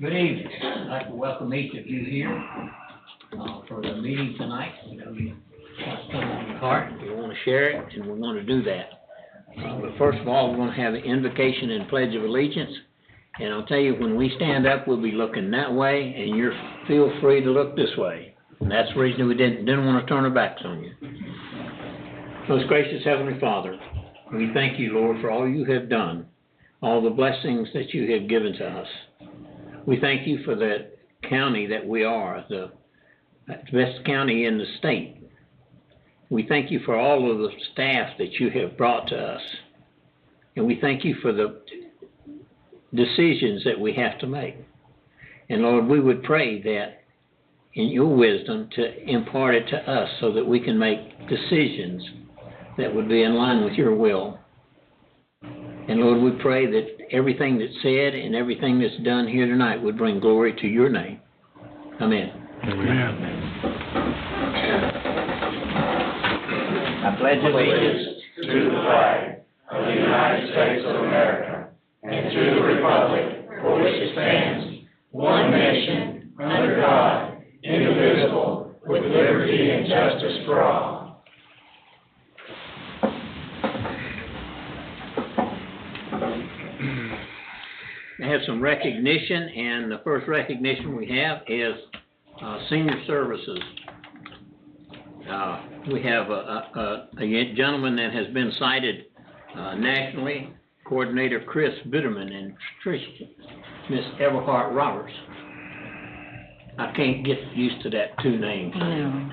Good evening. I'd like to welcome each of you here for the meeting tonight. You know, you got something on your heart, you want to share it, and we want to do that. But first of all, we're going to have an invocation and pledge of allegiance. And I'll tell you, when we stand up, we'll be looking that way, and you're feel free to look this way. And that's the reason we didn't want to turn our backs on you. Most gracious Heavenly Father, we thank you, Lord, for all you have done, all the blessings that you have given to us. We thank you for the county that we are, the best county in the state. We thank you for all of the staff that you have brought to us. And we thank you for the decisions that we have to make. And Lord, we would pray that in your wisdom to impart it to us so that we can make decisions that would be in line with your will. And Lord, we pray that everything that's said and everything that's done here tonight would bring glory to your name. Amen. Amen. I pledge allegiance to the flag of the United States of America and to the republic for which it stands, one nation, under God, indivisible, with liberty and justice for all. I have some recognition, and the first recognition we have is senior services. We have a gentleman that has been cited nationally, Coordinator Chris Bitterman and Miss Everhart Roberts. I can't get used to that two names. No.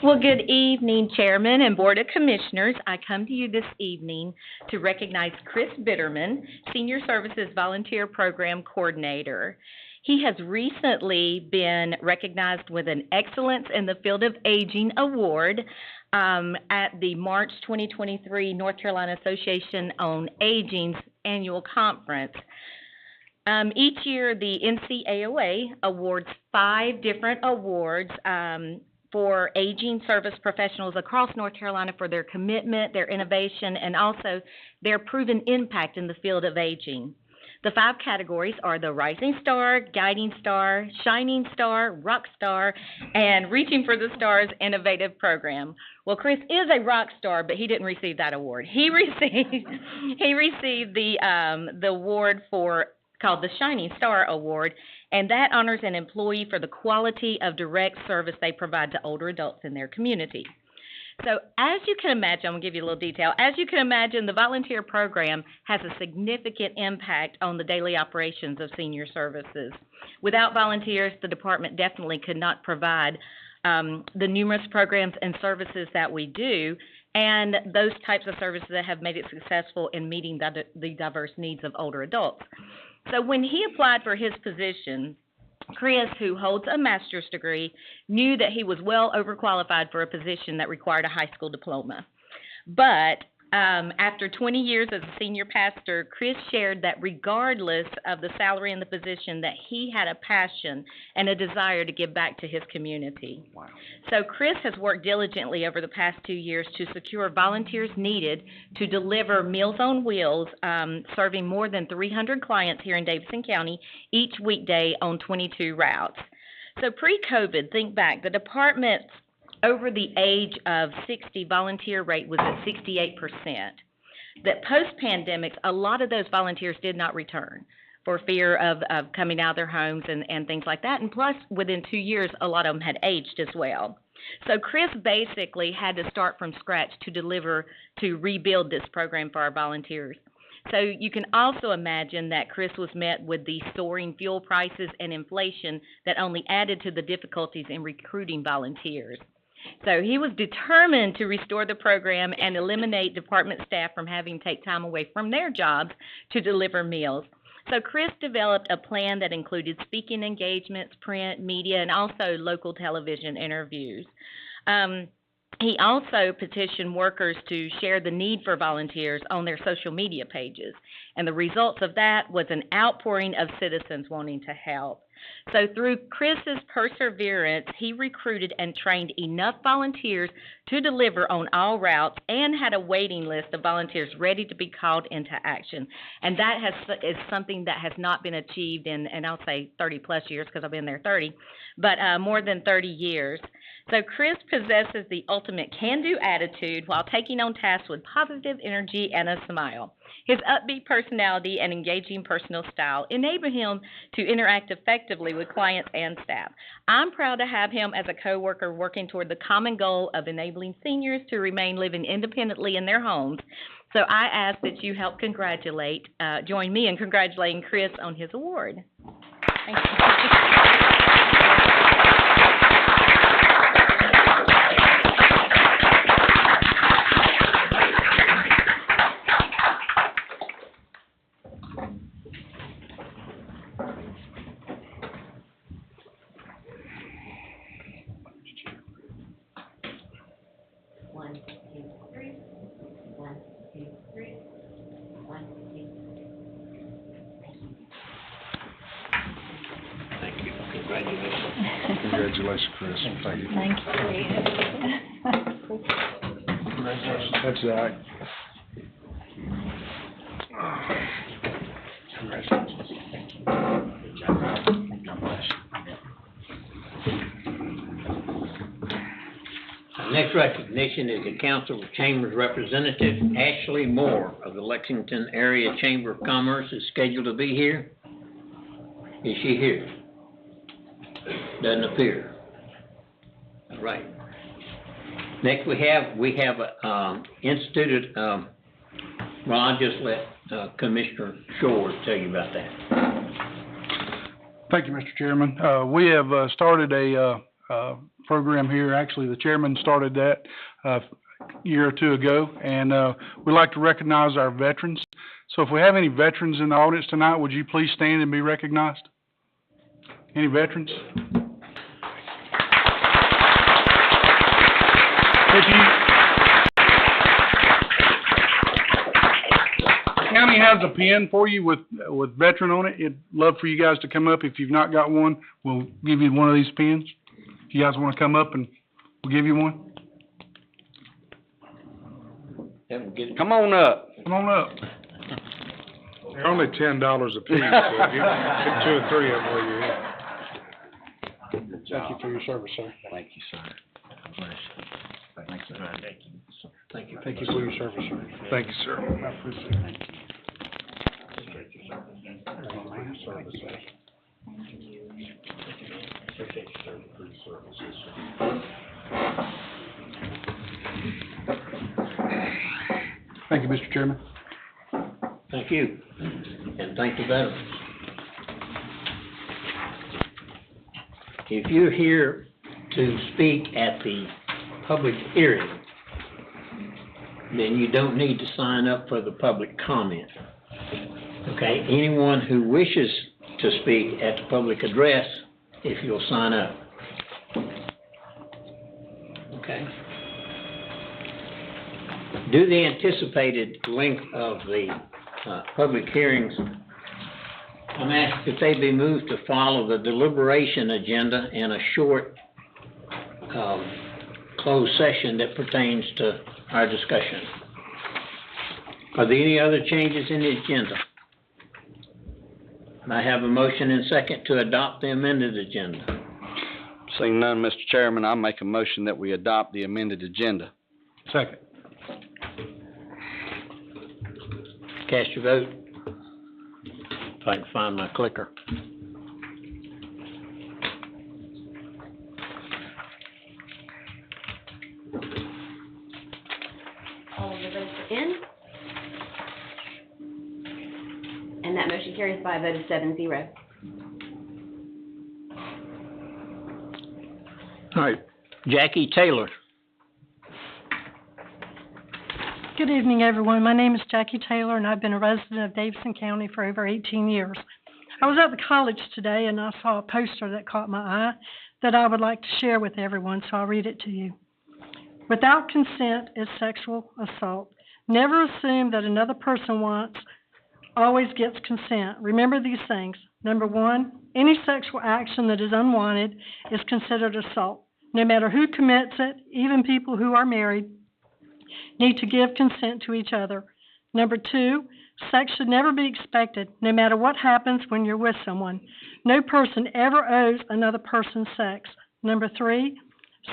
Well, good evening, Chairman and Board of Commissioners. I come to you this evening to recognize Chris Bitterman, Senior Services Volunteer Program Coordinator. He has recently been recognized with an Excellence in the Field of Aging Award at the March 2023 North Carolina Association on Aging's annual conference. Each year, the NCAOA awards 5 different awards for aging service professionals across North Carolina for their commitment, their innovation, and also their proven impact in the field of aging. The 5 categories are the Rising Star, Guiding Star, Shining Star, Rock Star, and Reaching for the Stars Innovative Program. Well, Chris is a rock star, but he didn't receive that award. He received the award called the Shining Star Award, and that honors an employee for the quality of direct service they provide to older adults in their community. So as you can imagine, I'm going to give you a little detail. As you can imagine, the volunteer program has a significant impact on the daily operations of senior services. Without volunteers, the department definitely could not provide the numerous programs and services that we do, and those types of services that have made it successful in meeting the diverse needs of older adults. So when he applied for his position, Chris, who holds a master's degree, knew that he was well overqualified for a position that required a high school diploma. But after 20 years as a senior pastor, Chris shared that regardless of the salary and the position, that he had a passion and a desire to give back to his community. Wow. So Chris has worked diligently over the past 2 years to secure volunteers needed to deliver Meals on Wheels, serving more than 300 clients here in Davidson County each weekday on 22 routes. So pre-COVID, think back, the department's over the age of 60 volunteer rate was at 68%. That post-pandemic, a lot of those volunteers did not return for fear of coming out of their homes and things like that. And plus, within 2 years, a lot of them had aged as well. So Chris basically had to start from scratch to rebuild this program for our volunteers. So you can also imagine that Chris was met with the soaring fuel prices and inflation that only added to the difficulties in recruiting volunteers. So he was determined to restore the program and eliminate department staff from having to take time away from their jobs to deliver meals. So Chris developed a plan that included speaking engagements, print, media, and also local television interviews. He also petitioned workers to share the need for volunteers on their social media pages. And the results of that was an outpouring of citizens wanting to help. So through Chris's perseverance, he recruited and trained enough volunteers to deliver on all routes and had a waiting list of volunteers ready to be called into action. And that is something that has not been achieved in, and I'll say 30 plus years because I've been there 30, but more than 30 years. So Chris possesses the ultimate can-do attitude while taking on tasks with positive energy and a smile. His upbeat personality and engaging personal style enable him to interact effectively with clients and staff. I'm proud to have him as a coworker working toward the common goal of enabling seniors to remain living independently in their homes. So I ask that you help join me in congratulating Chris on his award. Thank you. Congratulations, Chris. Thank you. Thank you. That's all right. Our next recognition is the Council of Chambers Representative Ashley Moore of the Lexington Area Chamber of Commerce is scheduled to be here. Is she here? Doesn't appear. All right. Next we have instituted, well, I'll just let Commissioner Shores tell you about that. Thank you, Mr. Chairman. We have started a program here. Actually, the chairman started that a year or two ago, and we'd like to recognize our veterans. So if we have any veterans in the audience tonight, would you please stand and be recognized? Any veterans? The county has a pin for you with veteran on it. It'd love for you guys to come up. If you've not got one, we'll give you one of these pins. If you guys want to come up, and we'll give you one. Come on up. Come on up. They're only $10 a piece, so get 2 or 3 of them while you're here. Thank you for your service, sir. Thank you, sir. Thank you. Thank you for your service, sir. Thank you, sir. I appreciate it. Thank you, Mr. Chairman. Thank you, and thank the veterans. If you're here to speak at the public hearing, then you don't need to sign up for the public comment. Okay, anyone who wishes to speak at the public address, if you'll sign up. Okay. Due to the anticipated length of the public hearings, I'm asked that they be moved to follow the deliberation agenda and a short closed session that pertains to our discussion. Are there any other changes in the agenda? I have a motion and second to adopt the amended agenda. Seeing none, Mr. Chairman, I make a motion that we adopt the amended agenda. Second. Cast your vote. If I can find my clicker. All of the votes are in. And that motion carries by a vote of 7-0. All right, Jackie Taylor. Good evening, everyone. My name is Jackie Taylor, and I've been a resident of Davidson County for over 18 years. I was at the college today, and I saw a poster that caught my eye that I would like to share with everyone, so I'll read it to you. Without consent is sexual assault. Never assume that another person wants, always gets consent. Remember these things. Number 1, any sexual action that is unwanted is considered assault. No matter who commits it, even people who are married need to give consent to each other. Number 2, sex should never be expected, no matter what happens when you're with someone. No person ever owes another person sex. Number 3,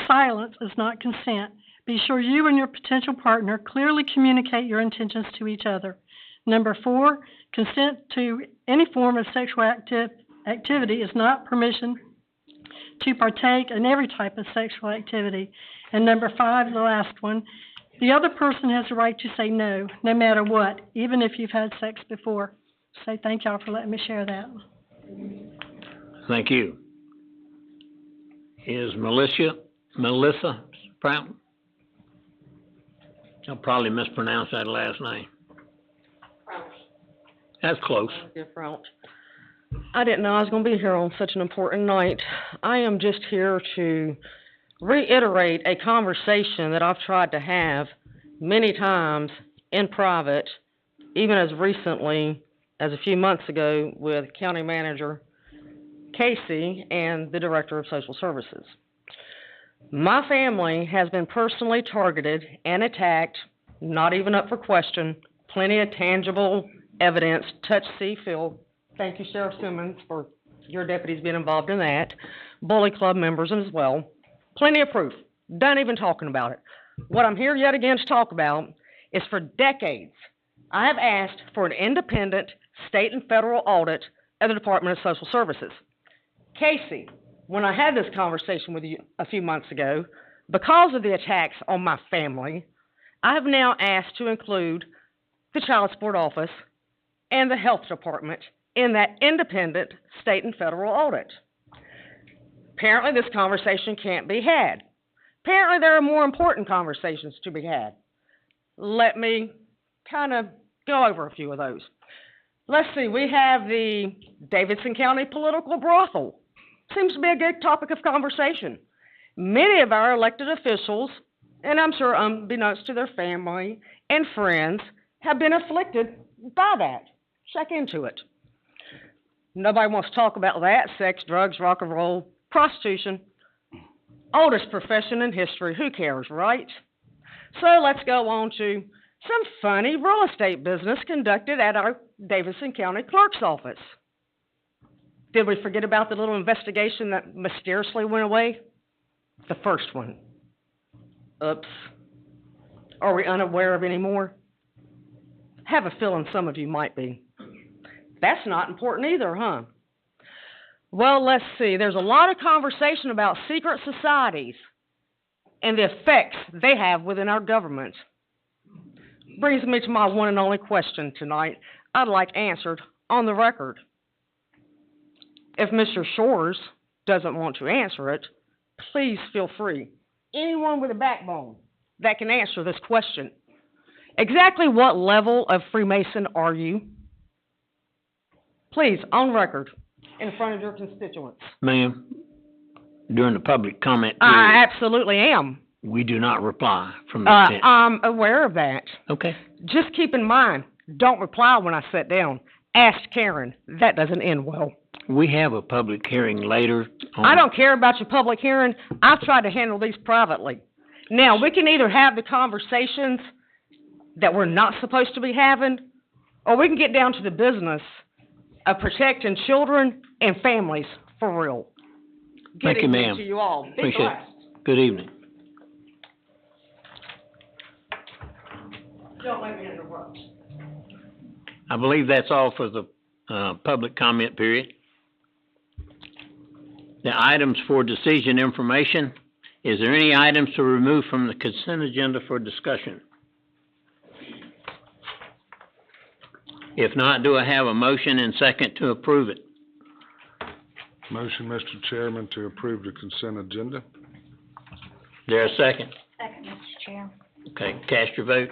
silence is not consent. Be sure you and your potential partner clearly communicate your intentions to each other. Number 4, consent to any form of sexual activity is not permission to partake in every type of sexual activity. And number 5, the last one, the other person has the right to say no, no matter what, even if you've had sex before. So thank y'all for letting me share that. Thank you. Is Melissa Prouton? I'll probably mispronounce that last name. That's close. Different. I didn't know I was going to be here on such an important night. I am just here to reiterate a conversation that I've tried to have many times in private, even as recently as a few months ago with County Manager Casey and the Director of Social Services. My family has been personally targeted and attacked, not even up for question, plenty of tangible evidence, touch, see, feel. Thank you, Sheriff Simmons, for your deputies being involved in that. Bully Club members as well. Plenty of proof. Done even talking about it. What I'm here yet again to talk about is for decades, I have asked for an independent state and federal audit of the Department of Social Services. Casey, when I had this conversation with you a few months ago, because of the attacks on my family, I have now asked to include the Child Support Office and the Health Department in that independent state and federal audit. Apparently this conversation can't be had. Apparently there are more important conversations to be had. Let me kind of go over a few of those. Let's see, we have the Davidson County political brothel. Seems to be a good topic of conversation. Many of our elected officials, and I'm sure unbeknownst to their family and friends, have been afflicted by that. Check into it. Nobody wants to talk about that. Sex, drugs, rock and roll, prostitution. Oldest profession in history. Who cares, right? So let's go on to some funny real estate business conducted at our Davidson County Clerk's office. Did we forget about the little investigation that mysteriously went away? The first one. Oops. Are we unaware of any more? Have a feeling some of you might be. That's not important either, huh? Well, let's see. There's a lot of conversation about secret societies and the effects they have within our government. Brings me to my one and only question tonight I'd like answered on the record. If Mr. Shores doesn't want to answer it, please feel free. Anyone with a backbone that can answer this question. Exactly what level of Freemason are you? Please, on record, in front of your constituents. Ma'am, during the public comment I period, absolutely am. we do not reply from the tent. I'm aware of that. Okay. Just keep in mind, don't reply when I sit down. Ask Karen. That doesn't end well. We have a public hearing later on. I don't care about your public hearing. I've tried to handle these privately. Now, we can either have the conversations that we're not supposed to be having, or we can get down to the business of protecting children and families for real. Thank you, ma'am. To you all. Be Appreciate it. blessed. Good evening. Don't let me interrupt. I believe that's all for the public comment period. The items for decision information. Is there any items to remove from the consent agenda for discussion? If not, do I have a motion and second to approve it? Motion, Mr. Chairman, to approve the consent agenda. There a second? Second, Mr. Chair. Okay, cast your vote.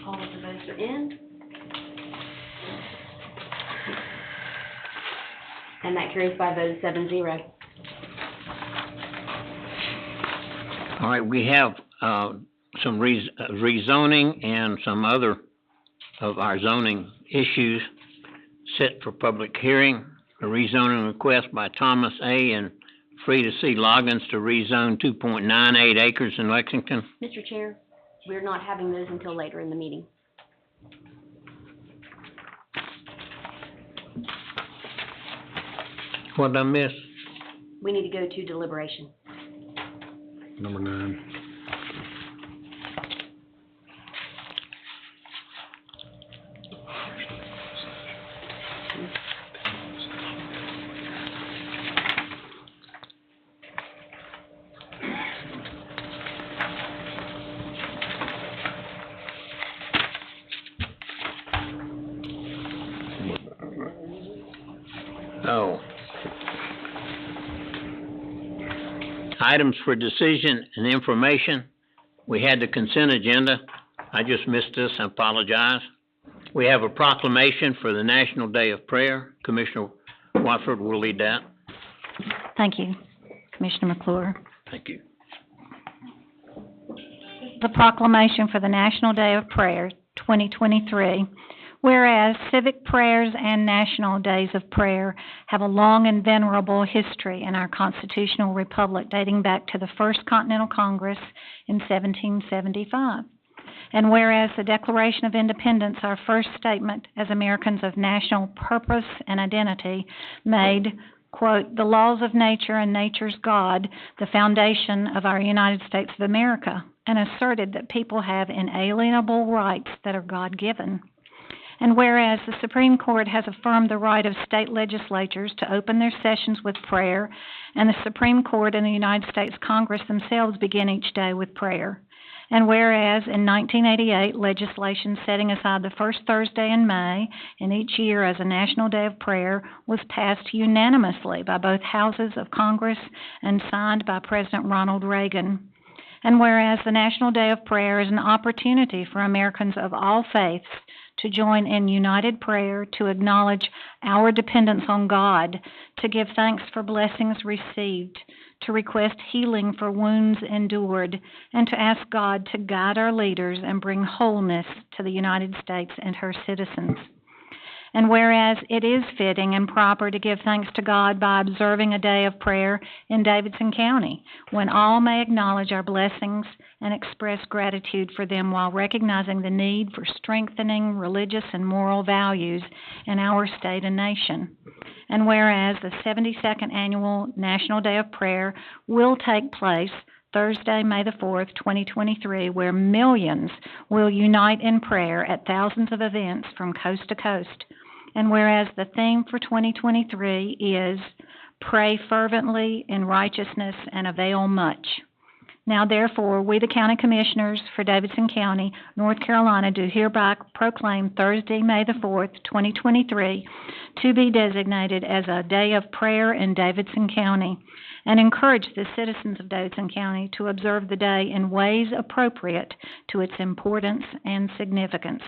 All of the votes are in. And that carries by a vote of 7-0. All right, we have, some rezoning and some other of our zoning issues set for public hearing. A rezoning request by Thomas A. and Frida C. Loggins to rezone 2.98 acres in Lexington. Mr. Chair, we're not having those until later in the meeting. What did I miss? We need to go to deliberation. Number 9. Oh. Items for decision and information. We had the consent agenda. I just missed this, I apologize. We have a proclamation for the National Day of Prayer. Commissioner Watford will lead that. Thank you, Commissioner McClure. Thank you. The proclamation for the National Day of Prayer, 2023. Whereas civic prayers and national days of prayer have a long and venerable history in our constitutional republic dating back to the First Continental Congress in 1775. And whereas the Declaration of Independence, our first statement as Americans of national purpose and identity, made, quote, the laws of nature and nature's God the foundation of our United States of America, and asserted that people have inalienable rights that are God-given. And whereas the Supreme Court has affirmed the right of state legislatures to open their sessions with prayer, and the Supreme Court and the United States Congress themselves begin each day with prayer. And whereas in 1988, legislation setting aside the first Thursday in May in each year as a National Day of Prayer was passed unanimously by both houses of Congress and signed by President Ronald Reagan. And whereas the National Day of Prayer is an opportunity for Americans of all faiths to join in united prayer, to acknowledge our dependence on God, to give thanks for blessings received, to request healing for wounds endured, and to ask God to guide our leaders and bring wholeness to the United States and her citizens. And whereas it is fitting and proper to give thanks to God by observing a day of prayer in Davidson County, when all may acknowledge our blessings and express gratitude for them while recognizing the need for strengthening religious and moral values in our state and nation. And whereas the 72nd Annual National Day of Prayer will take place Thursday, May the 4th, 2023, where millions will unite in prayer at thousands of events from coast to coast. And whereas the theme for 2023 is Pray Fervently in Righteousness and Avail Much. Now, therefore, we, the County Commissioners for Davidson County, North Carolina, do hereby proclaim Thursday, May the 4th, 2023, to be designated as a day of prayer in Davidson County, and encourage the citizens of Davidson County to observe the day in ways appropriate to its importance and significance.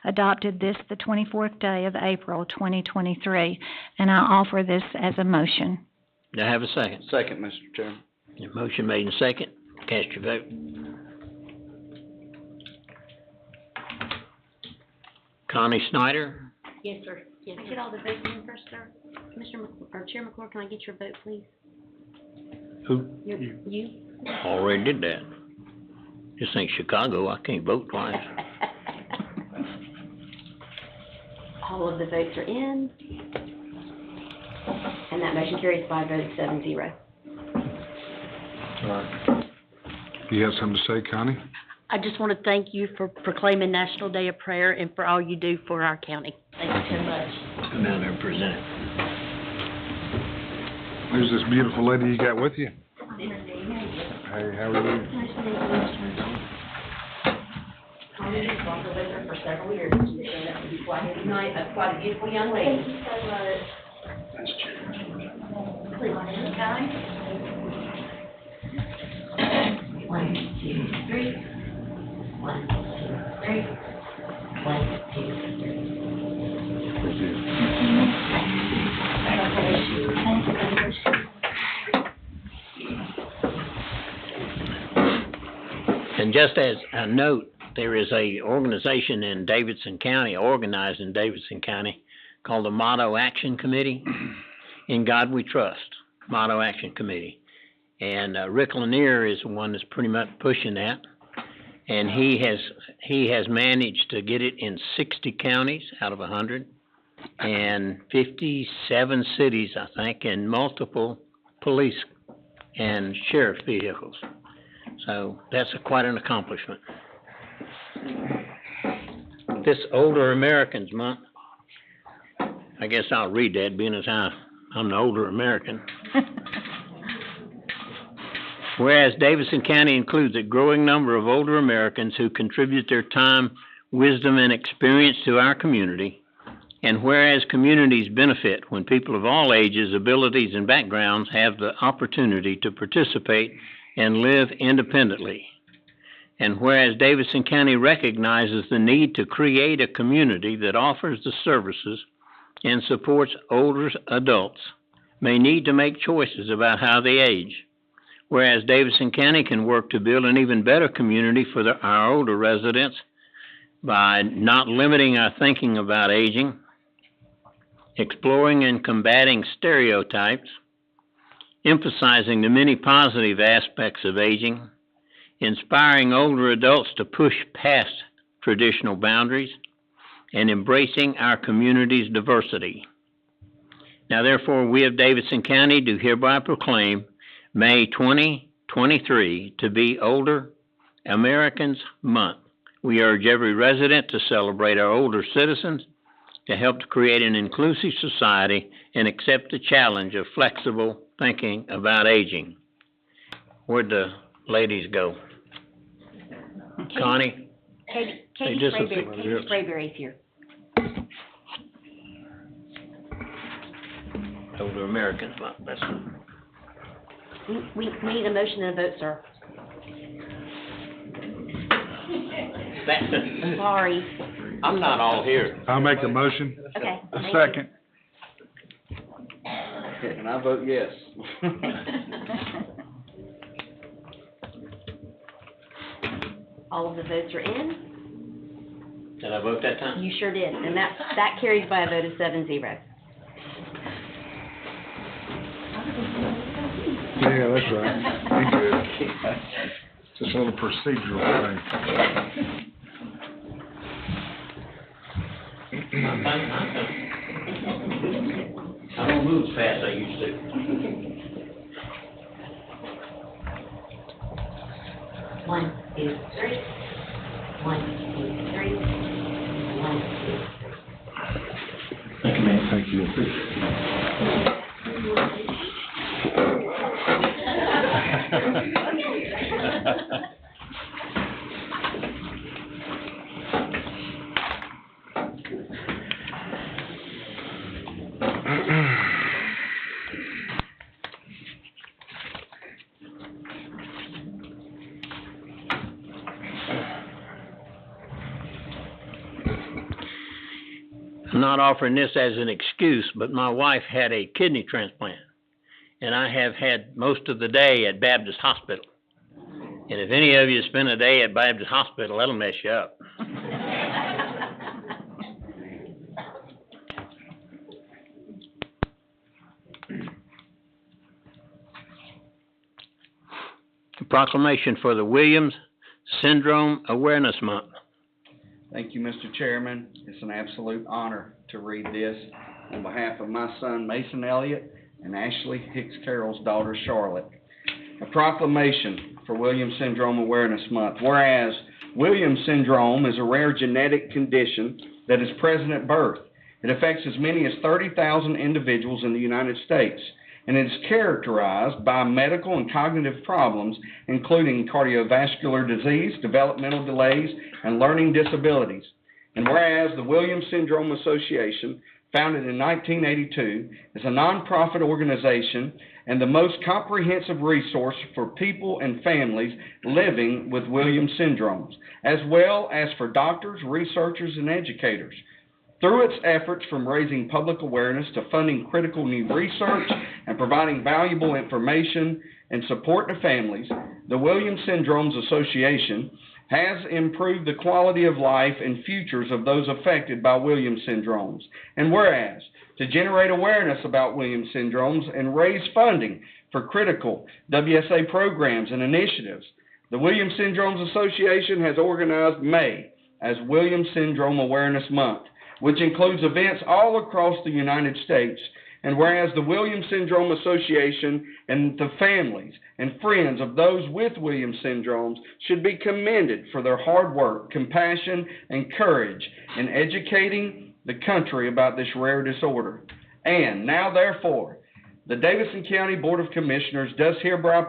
Adopted this the 24th day of April, 2023, and I offer this as a motion. Do I have a second? Second, Mr. Chairman. The motion made and second. Cast your vote. Connie Snyder? Yes, sir. Yes. Get all the votes in first, sir. Chair McClure, can I get your vote, please? Who? You? Already did that. This ain't Chicago. I can't vote twice. All of the votes are in. And that motion carries by a vote of 7-0. All right. You have something to say, Connie? I just want to thank you for proclaiming National Day of Prayer and for all you do for our county. Thank you so much. Come down there and present it. Who's this beautiful lady you got with you? Hey, how are you? Connie has walked with her for several years. She's quite a beautiful young lady. Thank you so much. Nice chair. Please, guys. 1, 2, 3. 1, 2, 3. 1, 2, 3. Thank you. just as a note, there is a organization in Davidson County, organized in Davidson County, called the Motto Action Committee. In God We Trust, Motto Action Committee. And Rick Lanier is the one that's pretty much pushing that. And he has managed to get it in 60 counties out of 100 and 57 cities, I think, and multiple police and sheriff's vehicles. So that's quite an accomplishment. This Older Americans Month, I guess I'll read that, being as I'm the older American. Whereas Davidson County includes a growing number of older Americans who contribute their time, wisdom, and experience to our community, and whereas communities benefit when people of all ages, abilities, and backgrounds have the opportunity to participate and live independently, and whereas Davidson County recognizes the need to create a community that offers the services and supports older adults may need to make choices about how they age, whereas Davidson County can work to build an even better community for our older residents by not limiting our thinking about aging, exploring and combating stereotypes, emphasizing the many positive aspects of aging, inspiring older adults to push past traditional boundaries, and embracing our community's diversity. Now, therefore, we of Davidson County do hereby proclaim May 2023 to be Older Americans Month. We urge every resident to celebrate our older citizens, to help to create an inclusive society and accept the challenge of flexible thinking about aging. Where'd the ladies go? Connie? Katie just a Sprayberry's here. Older Americans Month. That's We need a motion and a vote, sir. Sorry. I'm not all here. I'll make a motion. Okay. A thank second. And I vote yes. All of the votes are in. Did I vote that time? You sure did, and that carries by a vote of 7-0. Yeah, that's right. Be good. Just a little procedural thing. I don't move as fast as I used to. One, 2, 3. 1, 2, 3. 1, 2, 3. Thank you, man. Thank you. I'm not offering this as an excuse, but my wife had a kidney transplant, and I have had most of the day at Baptist Hospital. And if any of you spend a day at Baptist Hospital, that'll mess you up. A proclamation for the Williams Syndrome Awareness Month. Thank you, Mr. Chairman. It's an absolute honor to read this on behalf of my son, Mason Elliott, and Ashley Hicks Carroll's daughter, Charlotte. A proclamation for Williams Syndrome Awareness Month. Whereas Williams Syndrome is a rare genetic condition that is present at birth. It affects as many as 30,000 individuals in the United States, and it is characterized by medical and cognitive problems, including cardiovascular disease, developmental delays, and learning disabilities. And whereas the Williams Syndrome Association, founded in 1982, is a nonprofit organization and the most comprehensive resource for people and families living with Williams syndromes, as well as for doctors, researchers, and educators. Through its efforts from raising public awareness to funding critical new research and providing valuable information and support to families, the Williams Syndromes Association has improved the quality of life and futures of those affected by Williams syndromes. And whereas, to generate awareness about Williams syndromes and raise funding for critical WSA programs and initiatives, the Williams Syndromes Association has organized May as Williams Syndrome Awareness Month, which includes events all across the United States. And whereas the Williams Syndrome Association and the families and friends of those with Williams syndromes should be commended for their hard work, compassion, and courage in educating the country about this rare disorder. And now, therefore, the Davidson County Board of Commissioners does hereby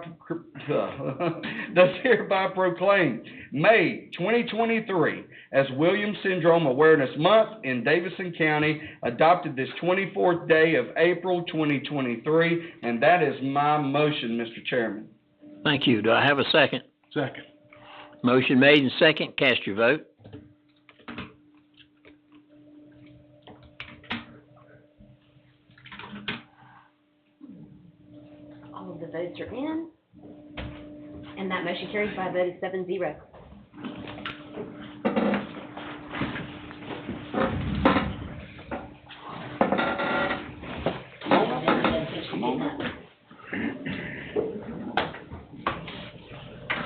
proclaim May 2023 as Williams Syndrome Awareness Month in Davidson County, adopted this 24th day of April 2023, and that is my motion, Mr. Chairman. Thank you. Do I have a second? Second. Motion made and second. Cast your vote. All of the votes are in, and that motion carries by a vote of 7-0.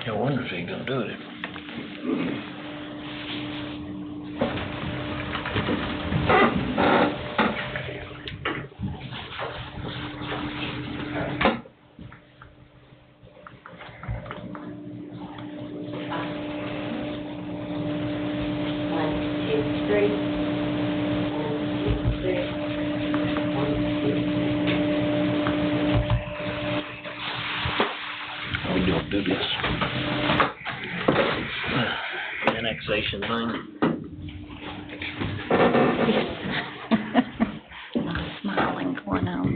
I wonder if he's gonna do it. We don't do this annexation thing. Not smiling going on.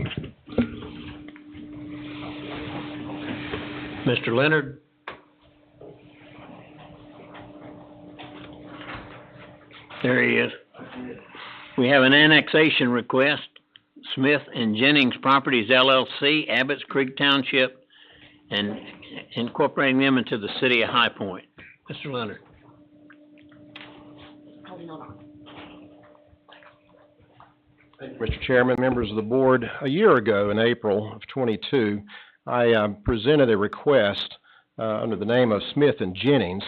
Mr. Leonard? There he is. We have an annexation request, Smith and Jennings Properties LLC, Abbott's Creek Township, and incorporating them into the city of High Point. Mr. Leonard. Mr. Chairman, members of the board, a year ago in April of 22, I presented a request under the name of Smith and Jennings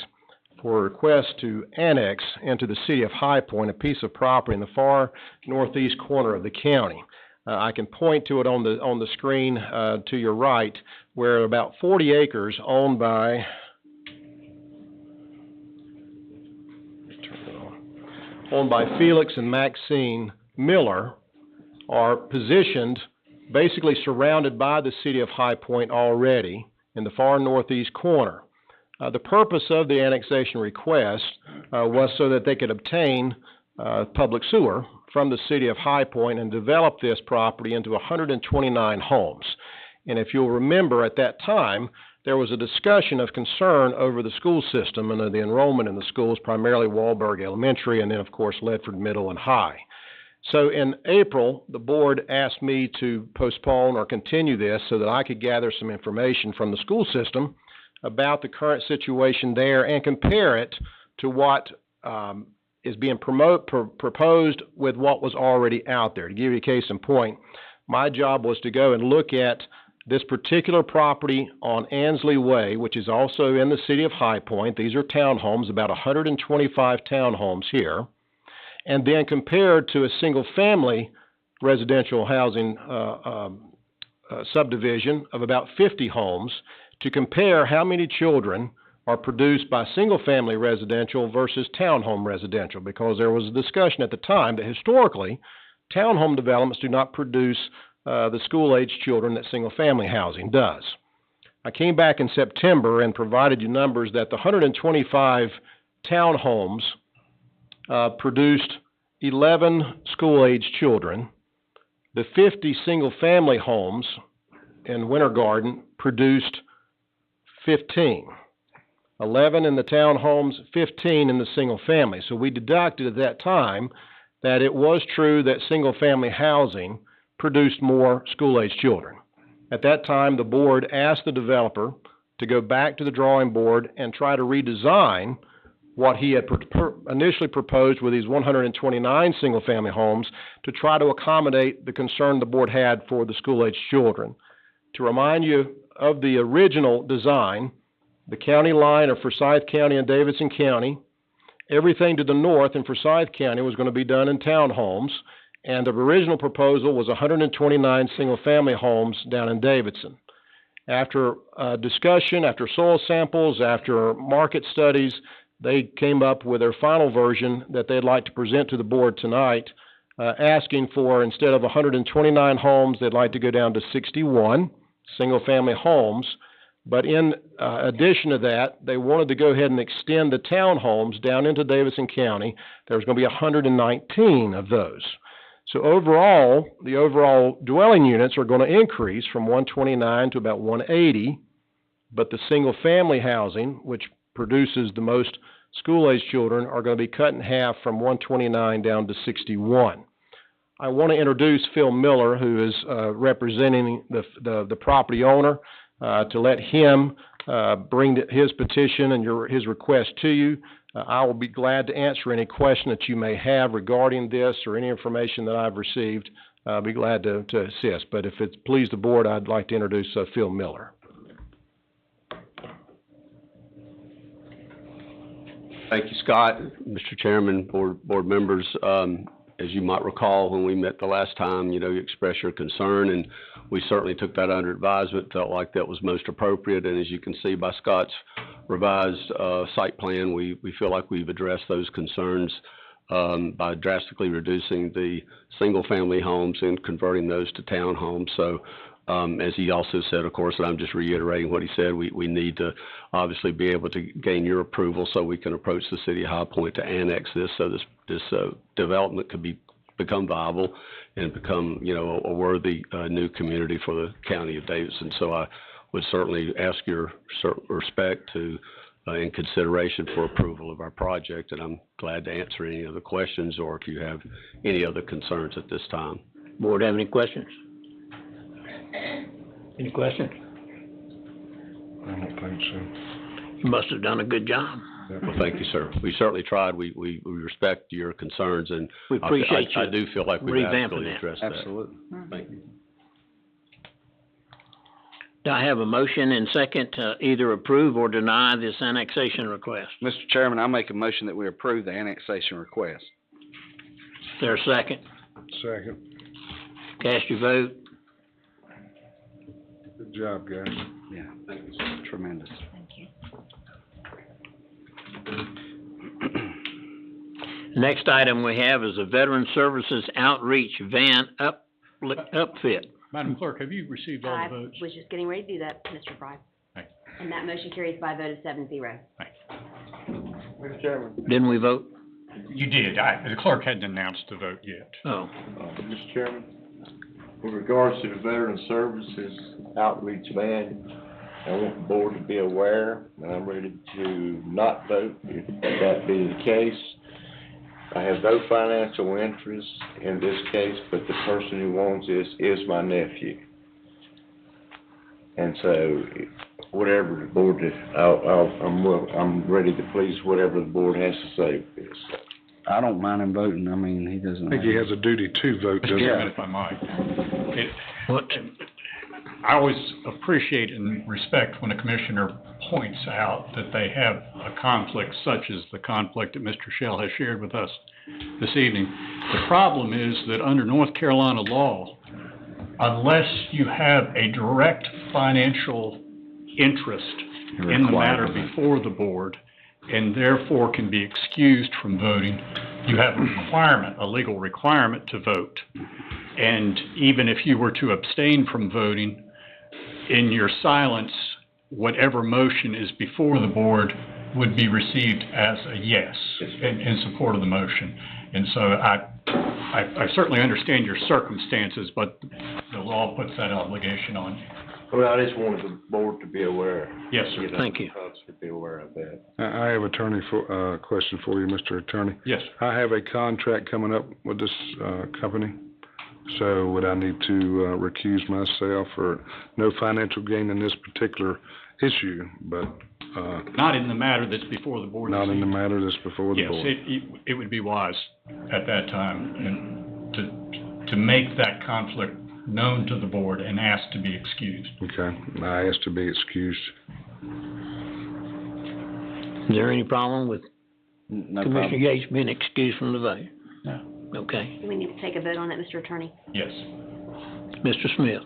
for a request to annex into the city of High Point a piece of property in the far northeast corner of the county. I can point to it on the screen to your right, where about 40 acres owned by Felix and Maxine Miller are positioned basically surrounded by the city of High Point already in the far northeast corner. The purpose of the annexation request was so that they could obtain public sewer from the city of High Point and develop this property into 129 homes. And if you'll remember, at that time, there was a discussion of concern over the school system and the enrollment in the schools, primarily Wahlberg Elementary and then, of course, Ledford Middle and High. So in April, the board asked me to postpone or continue this so that I could gather some information from the school system about the current situation there and compare it to what is being proposed with what was already out there. To give you a case in point, my job was to go and look at this particular property on Ansley Way, which is also in the city of High Point. These are townhomes, about 125 townhomes here, and then compared to a single-family residential housing subdivision of about 50 homes to compare how many children are produced by single-family residential versus townhome residential, because there was a discussion at the time that historically townhome developments do not produce the school-age children that single-family housing does. I came back in September and provided you numbers that the 125 townhomes produced 11 school-age children. The 50 single-family homes in Winter Garden produced 15. 11 in the townhomes, 15 in the single-family. So we deducted at that time that it was true that single-family housing produced more school-age children. At that time, the board asked the developer to go back to the drawing board and try to redesign what he had initially proposed with these 129 single-family homes to try to accommodate the concern the board had for the school-aged children. To remind you of the original design, the county line of Forsyth County and Davidson County, everything to the north in Forsyth County was going to be done in townhomes, and the original proposal was 129 single-family homes down in Davidson. After discussion, after soil samples, after market studies, they came up with their final version that they'd like to present to the board tonight, asking for, instead of 129 homes, they'd like to go down to 61 single-family homes. But in addition to that, they wanted to go ahead and extend the townhomes down into Davidson County. There's going to be 119 of those. So overall, the overall dwelling units are going to increase from 129 to about 180, but the single-family housing, which produces the most school-aged children, are going to be cut in half from 129 down to 61. I want to introduce Phil Miller, who is representing the property owner, to let him bring his petition and his request to you. I will be glad to answer any question that you may have regarding this or any information that I've received. I'll be glad to assist. But if it pleases the board, I'd like to introduce Phil Miller. Thank you, Scott. Mr. Chairman, board members, as you might recall, when we met the last time, you expressed your concern, and we certainly took that under advisement, felt like that was most appropriate. And as you can see by Scott's revised site plan, we feel like we've addressed those concerns by drastically reducing the single-family homes and converting those to townhomes. So as he also said, of course, and I'm just reiterating what he said, we need to obviously be able to gain your approval so we can approach the city of High Point to annex this, so this development could become viable and become, a worthy new community for the county of Davidson. So I would certainly ask your respect to in consideration for approval of our project, and I'm glad to answer any other questions or if you have any other concerns at this time. Board have any questions? Any questions? I don't think so. You must have done a good job. Well, thank you, sir. We certainly tried. We respect your concerns, and we appreciate you. I do feel like we've adequately addressed that. Absolutely. Thank you. Do I have a motion and second to either approve or deny this annexation request? Mr. Chairman, I make a motion that we approve the annexation request. Is there a second? Second. Cast your vote. Good job, guys. Yeah, thank you, sir. Tremendous. Thank you. Next item we have is a Veteran Services Outreach Van upfit. Madam Clerk, have you received all the votes? I was just getting ready to do that, Mr. Fry. Thank And that motion carries by a vote of 7-0. Mr. Chairman. Didn't we vote? You did. The clerk hadn't announced the vote yet. Oh. Mr. Chairman, with regards to the Veteran Services Outreach Van, I want the board to be aware that I'm ready to not vote if that be the case. I have no financial interest in this case, but the person who owns this is my nephew. And so, whatever the board, I'm ready to please whatever the board has to say with this. I don't mind him voting. I mean, he doesn't. I think he has a duty to vote, doesn't he? If I might. I always appreciate and respect when a commissioner points out that they have a conflict such as the conflict that Mr. Shell has shared with us this evening. The problem is that under North Carolina law, unless you have a direct financial interest in the matter before the board, and therefore can be excused from voting, you have a requirement, a legal requirement to vote. And even if you were to abstain from voting, in your silence, whatever motion is before the board would be received as a yes in support of the motion. And so I certainly understand your circumstances, but the law puts that obligation on you. Well, I just wanted the board to be aware. Yes, sir. Thank you. To be aware of that. I have a question for you, Mr. Attorney. Yes. I have a contract coming up with this company, so would I need to recuse myself, or no financial gain in this particular issue, but, Not in the matter that's before the board. not in the matter that's before the board. Yes, it would be wise at that time and to make that conflict known to the board and ask to be excused. Okay, I ask to be excused. Is there any problem with No Commissioner problem. Yates being excused from the vote? No. Okay. Do we need to take a vote on that, Mr. Attorney? Yes. Mr. Smith?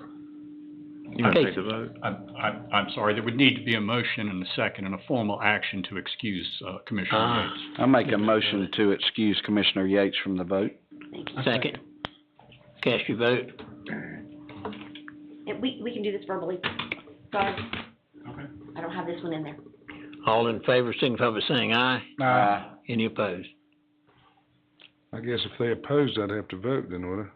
You want Okay. to take the vote? I'm sorry, there would need to be a motion and a second and a formal action to excuse Commissioner Yates. I make a motion to excuse Commissioner Yates from the vote. Second. Cast your vote. And we can do this verbally. Sorry. Okay. I don't have this one in there. All in favor, signify by saying aye. Aye. Any opposed? I guess if they opposed, I'd have to vote then, would I?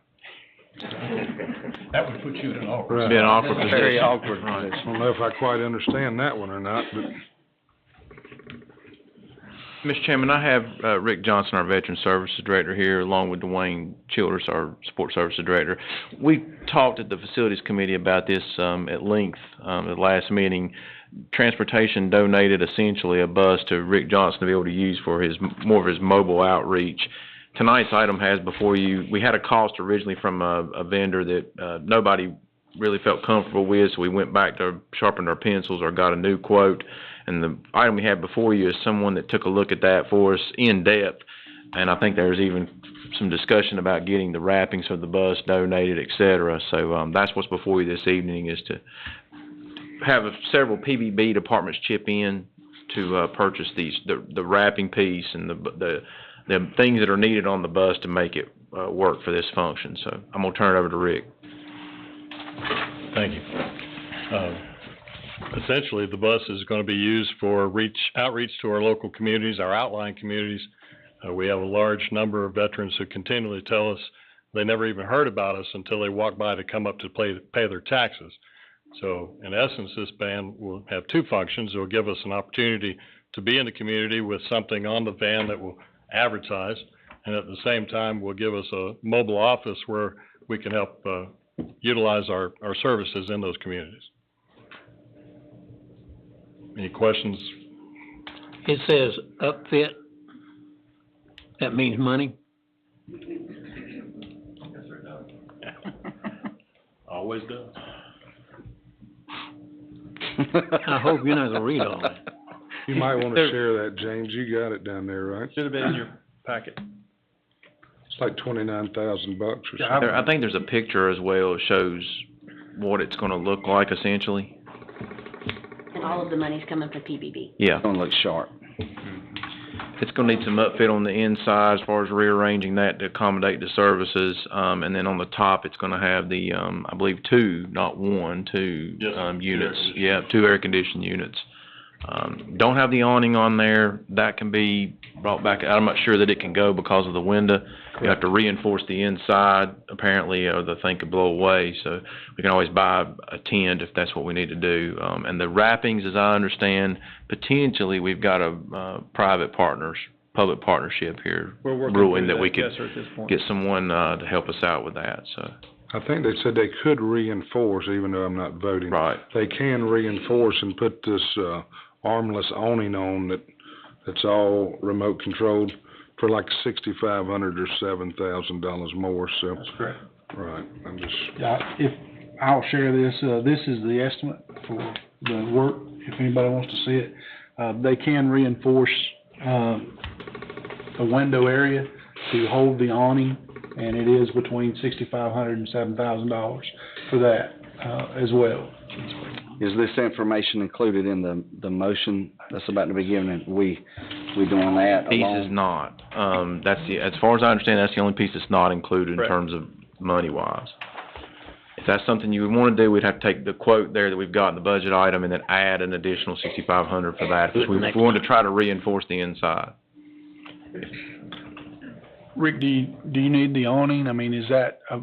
That would put you in an awkward. Right. Be an awkward position. Very awkward Right. position. I don't know if I quite understand that one or not, but Mr. Chairman, I have Rick Johnson, our Veteran Services Director here, along with Dwayne Childers, our Support Services Director. We talked at the Facilities Committee about this at length at the last meeting. Transportation donated essentially a bus to Rick Johnson to be able to use for his more of his mobile outreach. Tonight's item has before you, we had a cost originally from a vendor that nobody really felt comfortable with, so we went back to sharpen our pencils or got a new quote. And the item we have before you is someone that took a look at that for us in depth, and I think there's even some discussion about getting the wrappings of the bus donated, et cetera. So that's what's before you this evening, is to have several PBB departments chip in to purchase the wrapping piece and the things that are needed on the bus to make it work for this function. So I'm gonna turn it over to Rick. Thank you. Essentially, the bus is going to be used for outreach to our local communities, our outlying communities. We have a large number of veterans who continually tell us they never even heard about us until they walk by to come up to pay their taxes. So, in essence, this van will have two functions. It will give us an opportunity to be in the community with something on the van that will advertise, and at the same time will give us a mobile office where we can help utilize our services in those communities. Any questions? It says upfit. That means money? Always does. I hope you're not gonna read all that. you might want to share that, James. You got it down there, right? Should have been in your packet. It's like $29,000 or something. I think there's a picture as well that shows what it's gonna look like essentially. And all of the money's coming from PBB. Yeah. It's gonna look sharp. It's gonna need some upfit on the inside as far as rearranging that to accommodate the services. And then on the top, it's gonna have the, I believe two, not one, two, Yes, units. air Yeah, two air conditioned units. Don't have the awning on there. That can be brought back. I'm not sure that it can go because of the window. You have to reinforce the inside, apparently, or the thing could blow away. So we can always buy a tent if that's what we need to do. And the wrappings, as I understand, potentially we've got a public partnership here ruling that we could get someone to help us out with that. So I think they said they could reinforce, even though I'm not voting. Right. They can reinforce and put this armless awning on that's all remote controlled for like $6,500 or $7,000 more. So That's correct. right. I'm just. If I'll share this, this is the estimate for the work, if anybody wants to see it. They can reinforce a window area to hold the awning, and it is between $6,500 and $7,000 for that as well. Is this information included in the motion that's about to be given? And we doing that piece along? is not. As far as I understand, that's the only piece that's not included in Correct. terms of money-wise. If that's something you would want to do, we'd have to take the quote there that we've got in the budget item and then add an additional $6,500 for that, because we wanted to try to reinforce the inside. Rick, do you need the awning? I mean, is that a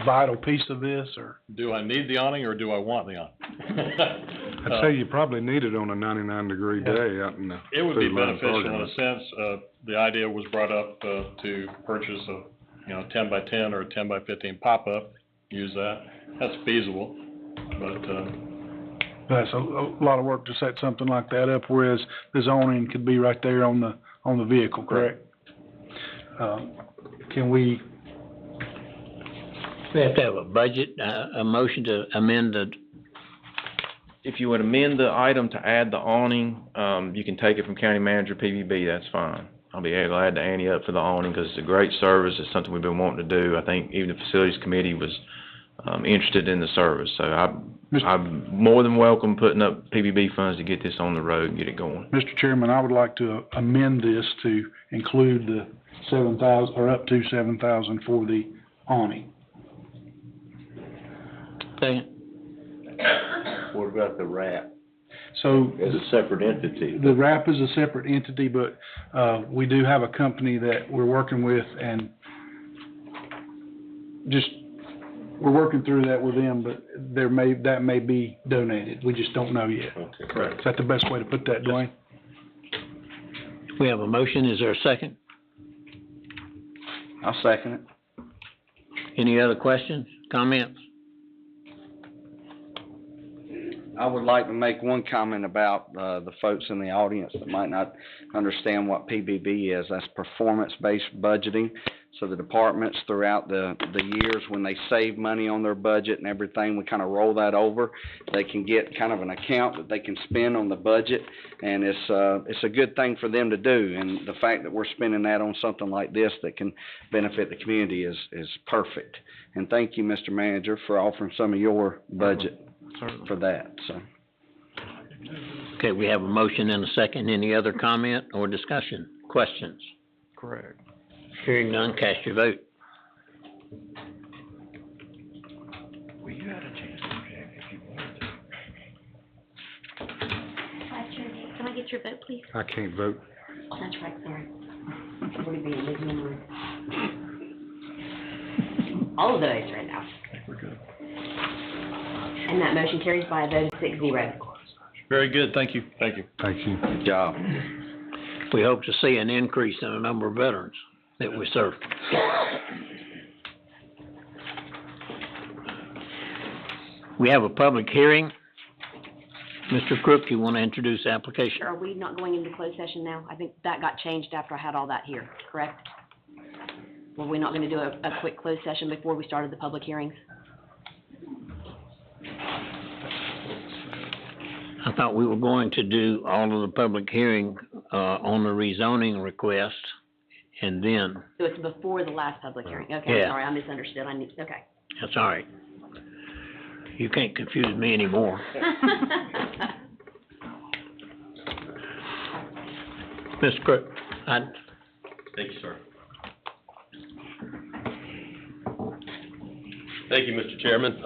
vital piece of this, or? Do I need the awning or do I want the awning? I'd say you probably need it on a 99-degree day out in the. It would be food line beneficial parking in lot. a sense. The idea was brought up to purchase a 10 by 10 or a 10 by 15 pop-up. Use that. That's feasible, but That's a lot of work to set something like that up, whereas the zoning could be right there on the vehicle, correct? Can we? We have to have a budget, a motion to amend the, If you would amend the item to add the awning, you can take it from county manager PBB, that's fine. I'll be glad to ante up for the awning, because it's a great service, it's something we've been wanting to do. I think even the facilities committee was, interested in the service, so I'm more than welcome putting up PBB funds to get this on the road and get it going. Mr. Chairman, I would like to amend this to include the 7,000, or up to 7,000 for the awning. second, What about the wrap? So. As a separate entity? The wrap is a separate entity, but, we do have a company that we're working with, and we're working through that with them, but that may be donated. We just don't know yet. Okay, correct. Is that the best way to put that, Dwayne? we have a motion, is there a second? I'll second it. Any other questions, comments? I would like to make one comment about the folks in the audience that might not understand what PBB is. That's performance-based budgeting. So the departments throughout the years, when they save money on their budget and everything, we kind of roll that over. They can get kind of an account that they can spend on the budget, and it's a good thing for them to do. And the fact that we're spending that on something like this that can benefit the community is perfect. And thank you, Mr. Manager, for offering some of your budget for that, so. Okay, we have a motion and a second. Any other comment or discussion, questions? Correct. Hearing none, cast your vote. Well, you had a chance to object if you wanted to. Can I get your vote, please? I can't vote. That's right, sorry. What are you being, leave me alone. All of the votes right now. We're good. And that motion carries by a vote of 6-0. Very good, thank you. Thank you. Thank you. Good job. We hope to see an increase in the number of veterans that we serve. We have a public hearing. Mr. Crook, you want to introduce the application? Are we not going into closed session now? I think that got changed after I had all that here, correct? Were we not going to do a quick closed session before we started the public hearings? I thought we were going to do all of the public hearing, on the rezoning request, and then, So it's before the last public hearing? Okay, Yeah. I'm sorry, I misunderstood. Okay. that's all right. You can't confuse me anymore. Mr. Crook, Thank you, sir. Thank you, Mr. Chairman.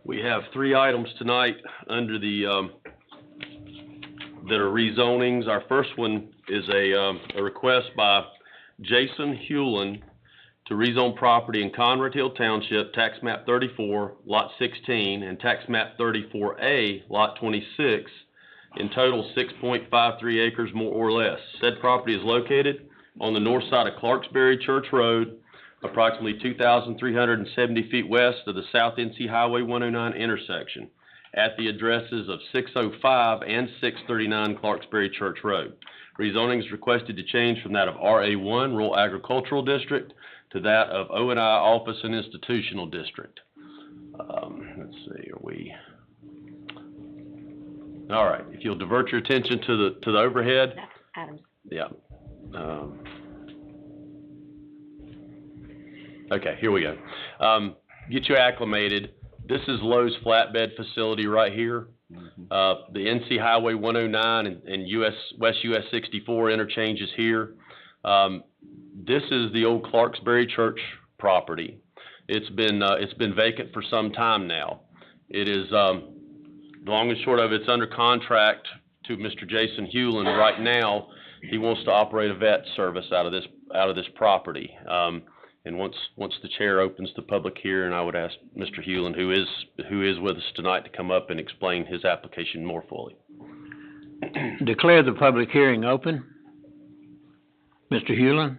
We have 3 items tonight under the, that are rezonings. Our first one is a request by Jason Hewlin to rezone property in Conrad Hill Township, tax map 34, lot 16, and tax map 34A, lot 26, in total 6.53 acres more or less. Said property is located on the north side of Clarksbury Church Road, approximately 2,370 feet west of the South NC Highway 109 intersection, at the addresses of 605 and 639 Clarksbury Church Road. Rezoning is requested to change from that of RA1, Rural Agricultural District, to that of O&I Office and Institutional District. Let's see, are we... All right, if you'll divert your attention to the overhead. That's Adams. Yeah. Okay, here we go. Get you acclimated. This is Lowe's flatbed facility right here. The NC Highway 109 and West US 64 interchanges here. This is the old Clarksbury Church property. It's been vacant for some time now. It is, long and short of it, it's under contract to Mr. Jason Hewlin right now. He wants to operate a vet service out of this property. And once the chair opens the public hearing, I would ask Mr. Hewlin, who is with us tonight, to come up and explain his application more fully. declare the public hearing open. Mr. Hewlin?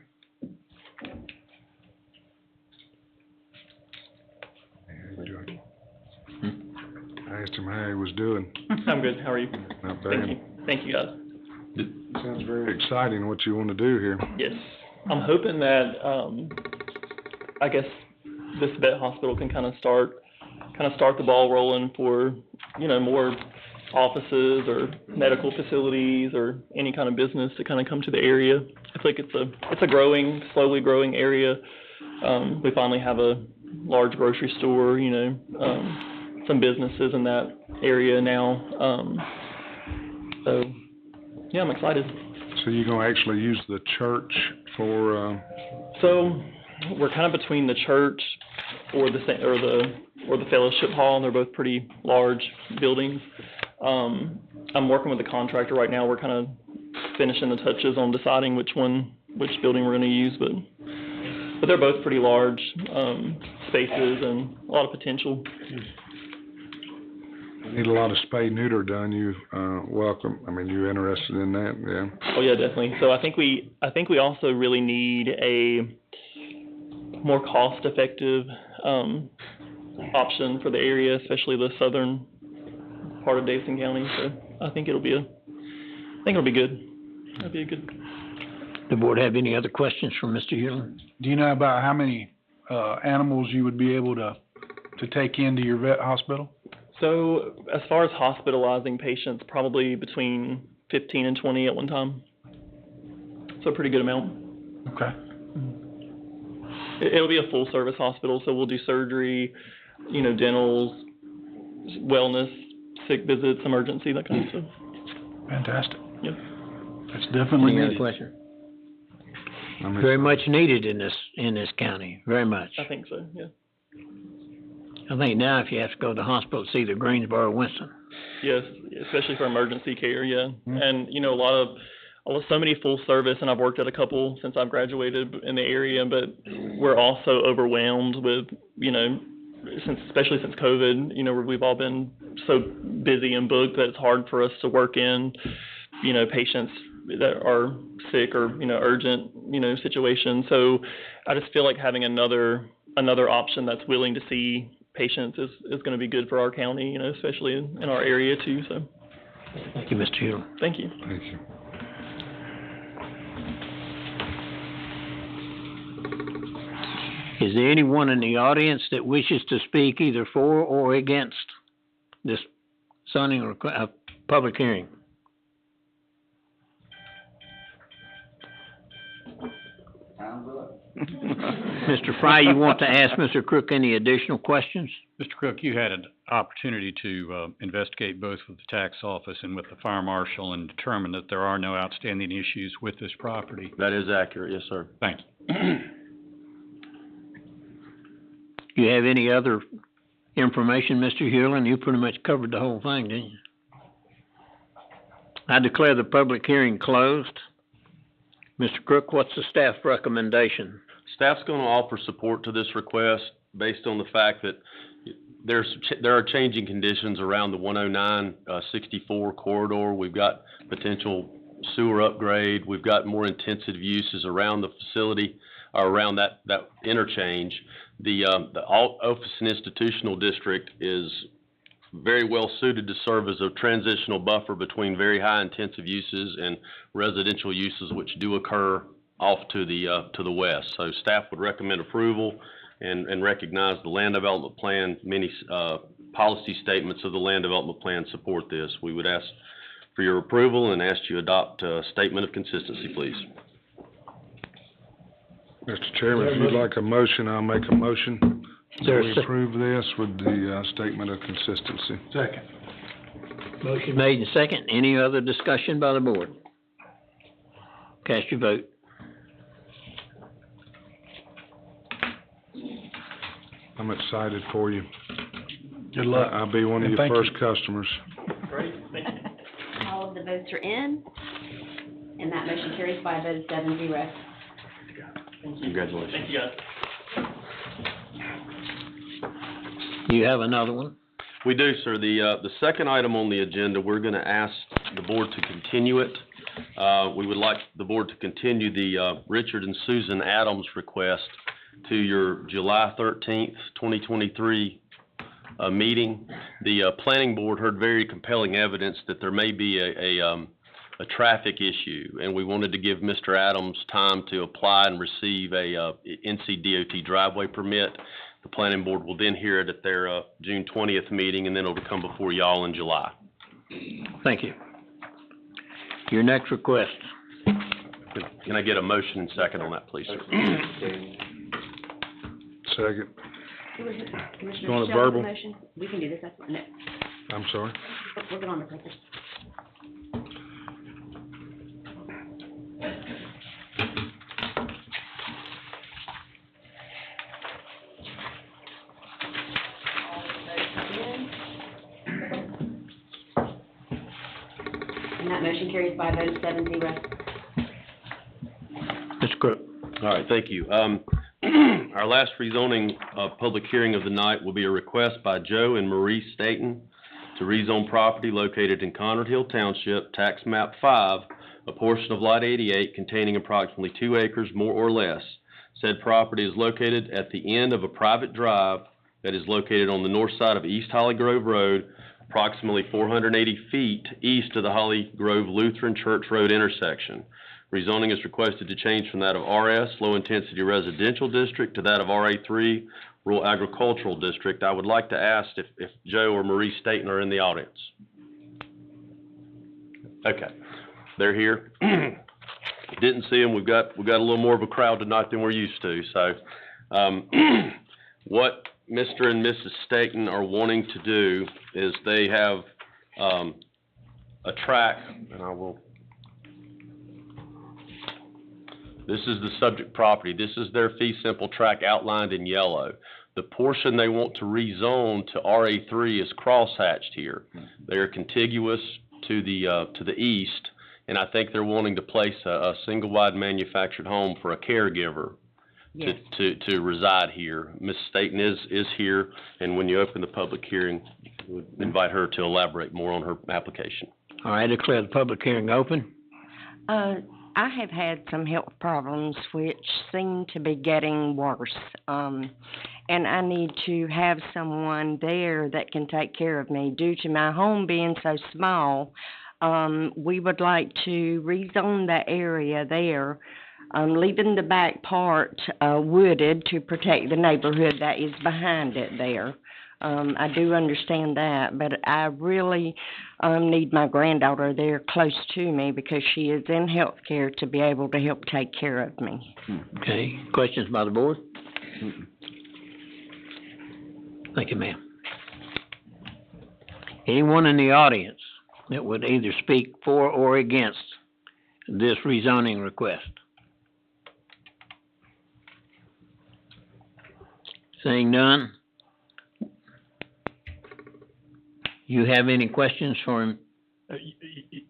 I asked him how he was doing. I'm good. How are you? Not Thank bad. you. Thank you, guys. Sounds very exciting what you want to do here. Yes. I'm hoping that, I guess this vet hospital can kind of start the ball rolling for, more offices or medical facilities or any kind of business to kind of come to the area. I think it's a slowly growing area. We finally have a large grocery store, some businesses in that area now. So, yeah, I'm excited. So you're gonna actually use the church for, So, we're kind of between the church or the fellowship hall, and they're both pretty large buildings. I'm working with the contractor right now. We're kind of finishing the touches on deciding which building we're gonna use, but they're both pretty large, spaces and a lot of potential. need a lot of spay neuter done, you, welcome, I mean, you interested in that, yeah? Oh yeah, definitely. So I think we also really need a more cost-effective, option for the area, especially the southern part of Davidson County. So I think it'll be good. It'll be a good. The board have any other questions for Mr. Hewlin? Do you know about how many, animals you would be able to take into your vet hospital? So as far as hospitalizing patients, probably between 15 and 20 at one time. So a pretty good amount. Okay. It'll be a full service hospital, so we'll do surgery, dentals, wellness, sick visits, emergency, that kind of stuff. Fantastic. Yep. That's definitely Any other needed. question? Very much needed in this county, very much. I think so, yeah. I think now if you have to go to the hospital, it's either Greensboro or Winston. Yes, especially for emergency care, yeah. And, so many full service, and I've worked at a couple since I've graduated in the area, but we're also overwhelmed with, especially since COVID, where we've all been so busy and booked that it's hard for us to work in, patients that are sick or, urgent, situations. So I just feel like having another option that's willing to see patients is going to be good for our county, especially in our area too, so. Thank you, Mr. Hewlin. Thank you. Thank you. Is there anyone in the audience that wishes to speak either for or against this zoning public hearing? Mr. Fry, you want to ask Mr. Crook any additional questions? Mr. Crook, you had an opportunity to investigate both with the tax office and with the fire marshal and determine that there are no outstanding issues with this property. That is accurate, yes, sir. Thank you. Do you have any other information, Mr. Hewlin? You pretty much covered the whole thing, didn't you? I declare the public hearing closed. Mr. Crook, what's the staff recommendation? Staff's going to offer support to this request based on the fact that there are changing conditions around the 109-64 corridor. We've got potential sewer upgrade. We've got more intensive uses around the facility, or around that interchange. The office and institutional district is very well suited to serve as a transitional buffer between very high intensive uses and residential uses which do occur off to the west. So staff would recommend approval and recognize the land development plan. Many policy statements of the land development plan support this. We would ask for your approval and ask you adopt a statement of consistency, please. Mr. Chairman, if you'd like a motion, I'll make a motion. Sir, We approve this with the statement of consistency. Second. Motion made and second. Any other discussion by the board? Cast your vote. I'm excited for you. Good luck. I'll be one of And your thank first you. customers. Great, thank you. All of the votes are in, and that motion carries by a vote of 7-0. Thank you. Congratulations. Thank you, guys. You have another one? We do, sir. The second item on the agenda, we're going to ask the board to continue it. We would like the board to continue the Richard and Susan Adams request to your July 13th, 2023 meeting. The planning board heard very compelling evidence that there may be a traffic issue, and we wanted to give Mr. Adams time to apply and receive a NCDOT driveway permit. The planning board will then hear it at their June 20th meeting, and then it'll come before y'all in July. Thank you. Your next request. Can I get a motion and second on that, please, sir? Second. Commissioner You want a Shell, verbal? motion? We can do this, that's, no, I'm sorry? we'll get on the papers. And that motion carries by a vote of 7-0. Mr. Crook. All right, thank you. Our last rezoning, public hearing of the night will be a request by Joe and Marie Staten to rezone property located in Conard Hill Township, tax map 5, a portion of lot 88 containing approximately 2 acres more or less. Said property is located at the end of a private drive that is located on the north side of East Holly Grove Road, approximately 480 feet east of the Holly Grove Lutheran Church Road intersection. Rezoning is requested to change from that of RS, Low Intensity Residential District, to that of RA3, Rural Agricultural District. I would like to ask if Joe or Marie Staten are in the audience. Okay, they're here. Didn't see them. We've got a little more of a crowd tonight than we're used to. So, what Mr. and Mrs. Staten are wanting to do is they have a track, and I will. This is the subject property. This is their fee simple tract outlined in yellow. The portion they want to rezone to RA3 is crosshatched here. They are contiguous to the east, and I think they're wanting to place a single-wide manufactured home for a caregiver to reside here. Ms. Staten is here, and when you open the public hearing, we would invite her to elaborate more on her application. All right, I declare the public hearing open. I have had some health problems which seem to be getting worse. And I need to have someone there that can take care of me. Due to my home being so small, we would like to rezone that area there, leaving the back part wooded to protect the neighborhood that is behind it there. I do understand that, but I really need my granddaughter there close to me because she is in health care to be able to help take care of me. Okay, questions by the board? Thank you, ma'am. Anyone in the audience that would either speak for or against this rezoning request? Seeing none? You have any questions for him?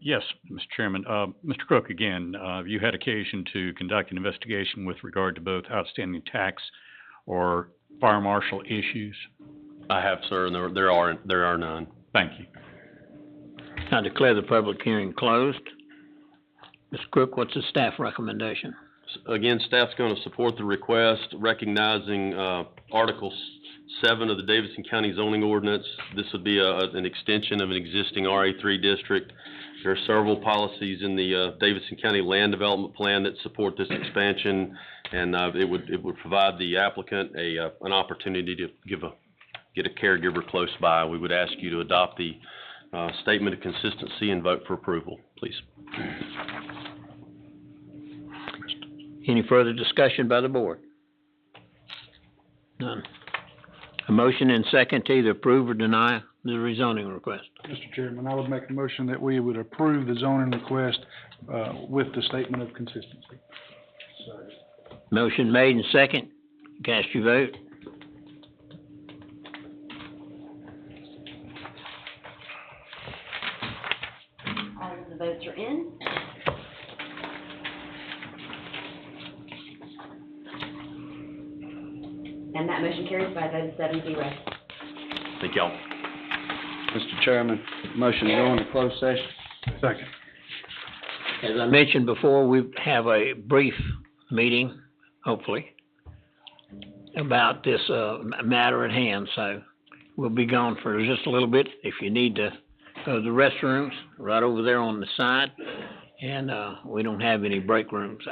Yes, Mr. Chairman. Mr. Cook, again, you had occasion to conduct an investigation with regard to both outstanding tax or fire marshal issues? I have, sir, and there are none. Thank you. I declare the public hearing closed. Mr. Cook, what's the staff recommendation? Again, staff's going to support the request, recognizing Article 7 of the Davidson County zoning ordinance. This would be an extension of an existing RA3 district. There are several policies in the Davidson County Land Development Plan that support this expansion, and it would provide the applicant an opportunity to get a caregiver close by. We would ask you to adopt the statement of consistency and vote for approval, please. Any further discussion by the board? None. A motion and second to either approve or deny the rezoning request. Mr. Chairman, I would make a motion that we would approve the zoning request with the statement of consistency. Motion made and second. Cast your vote. All of the votes are in. And that motion carries by a vote of 7-0. Thank y'all. Mr. Chairman, motion to go into closed session. Second. As I mentioned before, we have a brief meeting, hopefully, about this matter at hand. So we'll be gone for just a little bit. If you need to go to the restrooms, right over there on the side, and, we don't have any break rooms.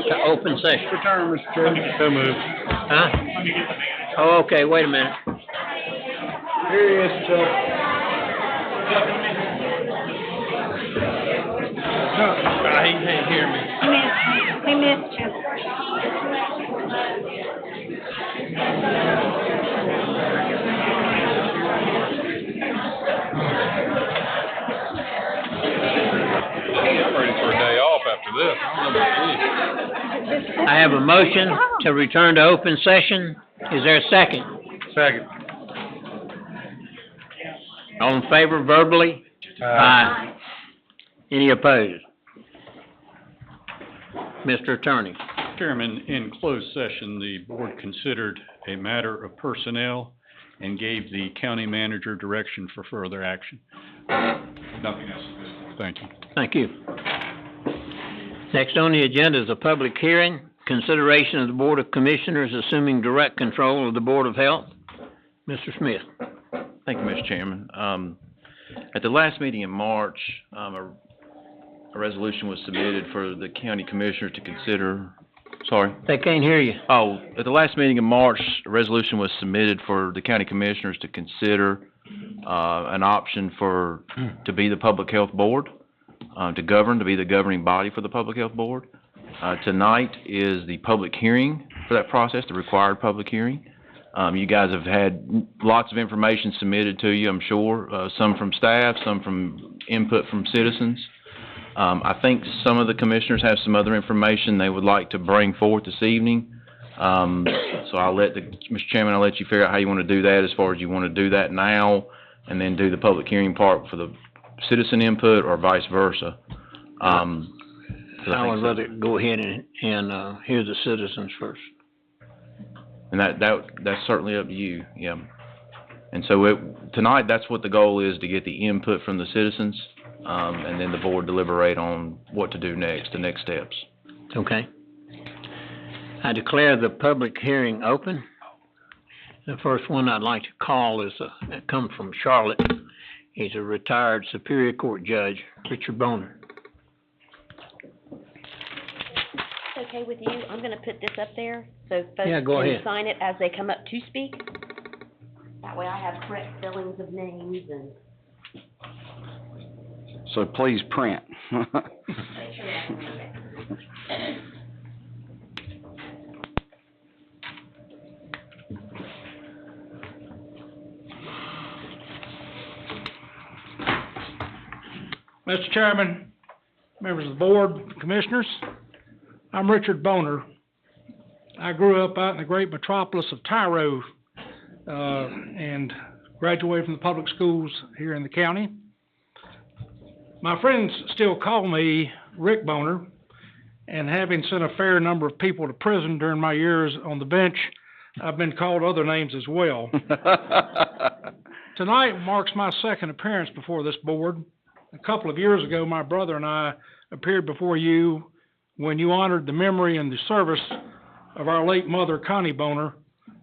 to open session? Return, Mr. Chairman. So moved. Huh? Oh, okay, wait a minute. Here he is, Chuck. He can't hear me. He missed you. I'm ready for a day off after this. I don't know about you. I have a motion to return to open session. Is there a second? Second. All in favor verbally? Aye. Any opposed? Mr. Attorney. Chairman, in closed session, the board considered a matter of personnel and gave the county manager direction for further action. Nothing else at this point. Thank you. Thank you. Next on the agenda is a public hearing, consideration of the Board of Commissioners assuming direct control of the Board of Health. Mr. Smith. Thank you, Mr. Chairman. At the last meeting in March, a resolution was submitted for the county commissioner to consider. Sorry? They can't hear you. Oh, at the last meeting in March, a resolution was submitted for the county commissioners to consider an option to be the public health board, to be the governing body for the public health board. Tonight is the public hearing for that process, the required public hearing. You guys have had lots of information submitted to you, I'm sure, some from staff, some from input from citizens. I think some of the commissioners have some other information they would like to bring forth this evening. So Mr. Chairman, I'll let you figure out how you want to do that, as far as you want to do that now and then do the public hearing part for the citizen input, or vice versa. I would rather go ahead and hear the citizens first. And that's certainly up to you, yeah. And so tonight, that's what the goal is, to get the input from the citizens, and then the board deliberate on what to do next, the next steps. Okay. I declare the public hearing open. The first one I'd like to call comes from Charlotte. He's a retired Superior Court judge, Richard Boner. Okay with you, I'm gonna put this up there, so folks go can ahead. sign it as they come up to speak. That way I have correct spellings of names and. So please print. Make sure that's correct. Mr. Chairman, members of the board, commissioners, I'm Richard Boner. I grew up out in the great metropolis of Tyro, and graduated from the public schools here in the county. My friends still call me Rick Boner, and having sent a fair number of people to prison during my years on the bench, I've been called other names as well. Tonight marks my second appearance before this board. A couple of years ago, my brother and I appeared before you when you honored the memory and the service of our late mother, Connie Boner,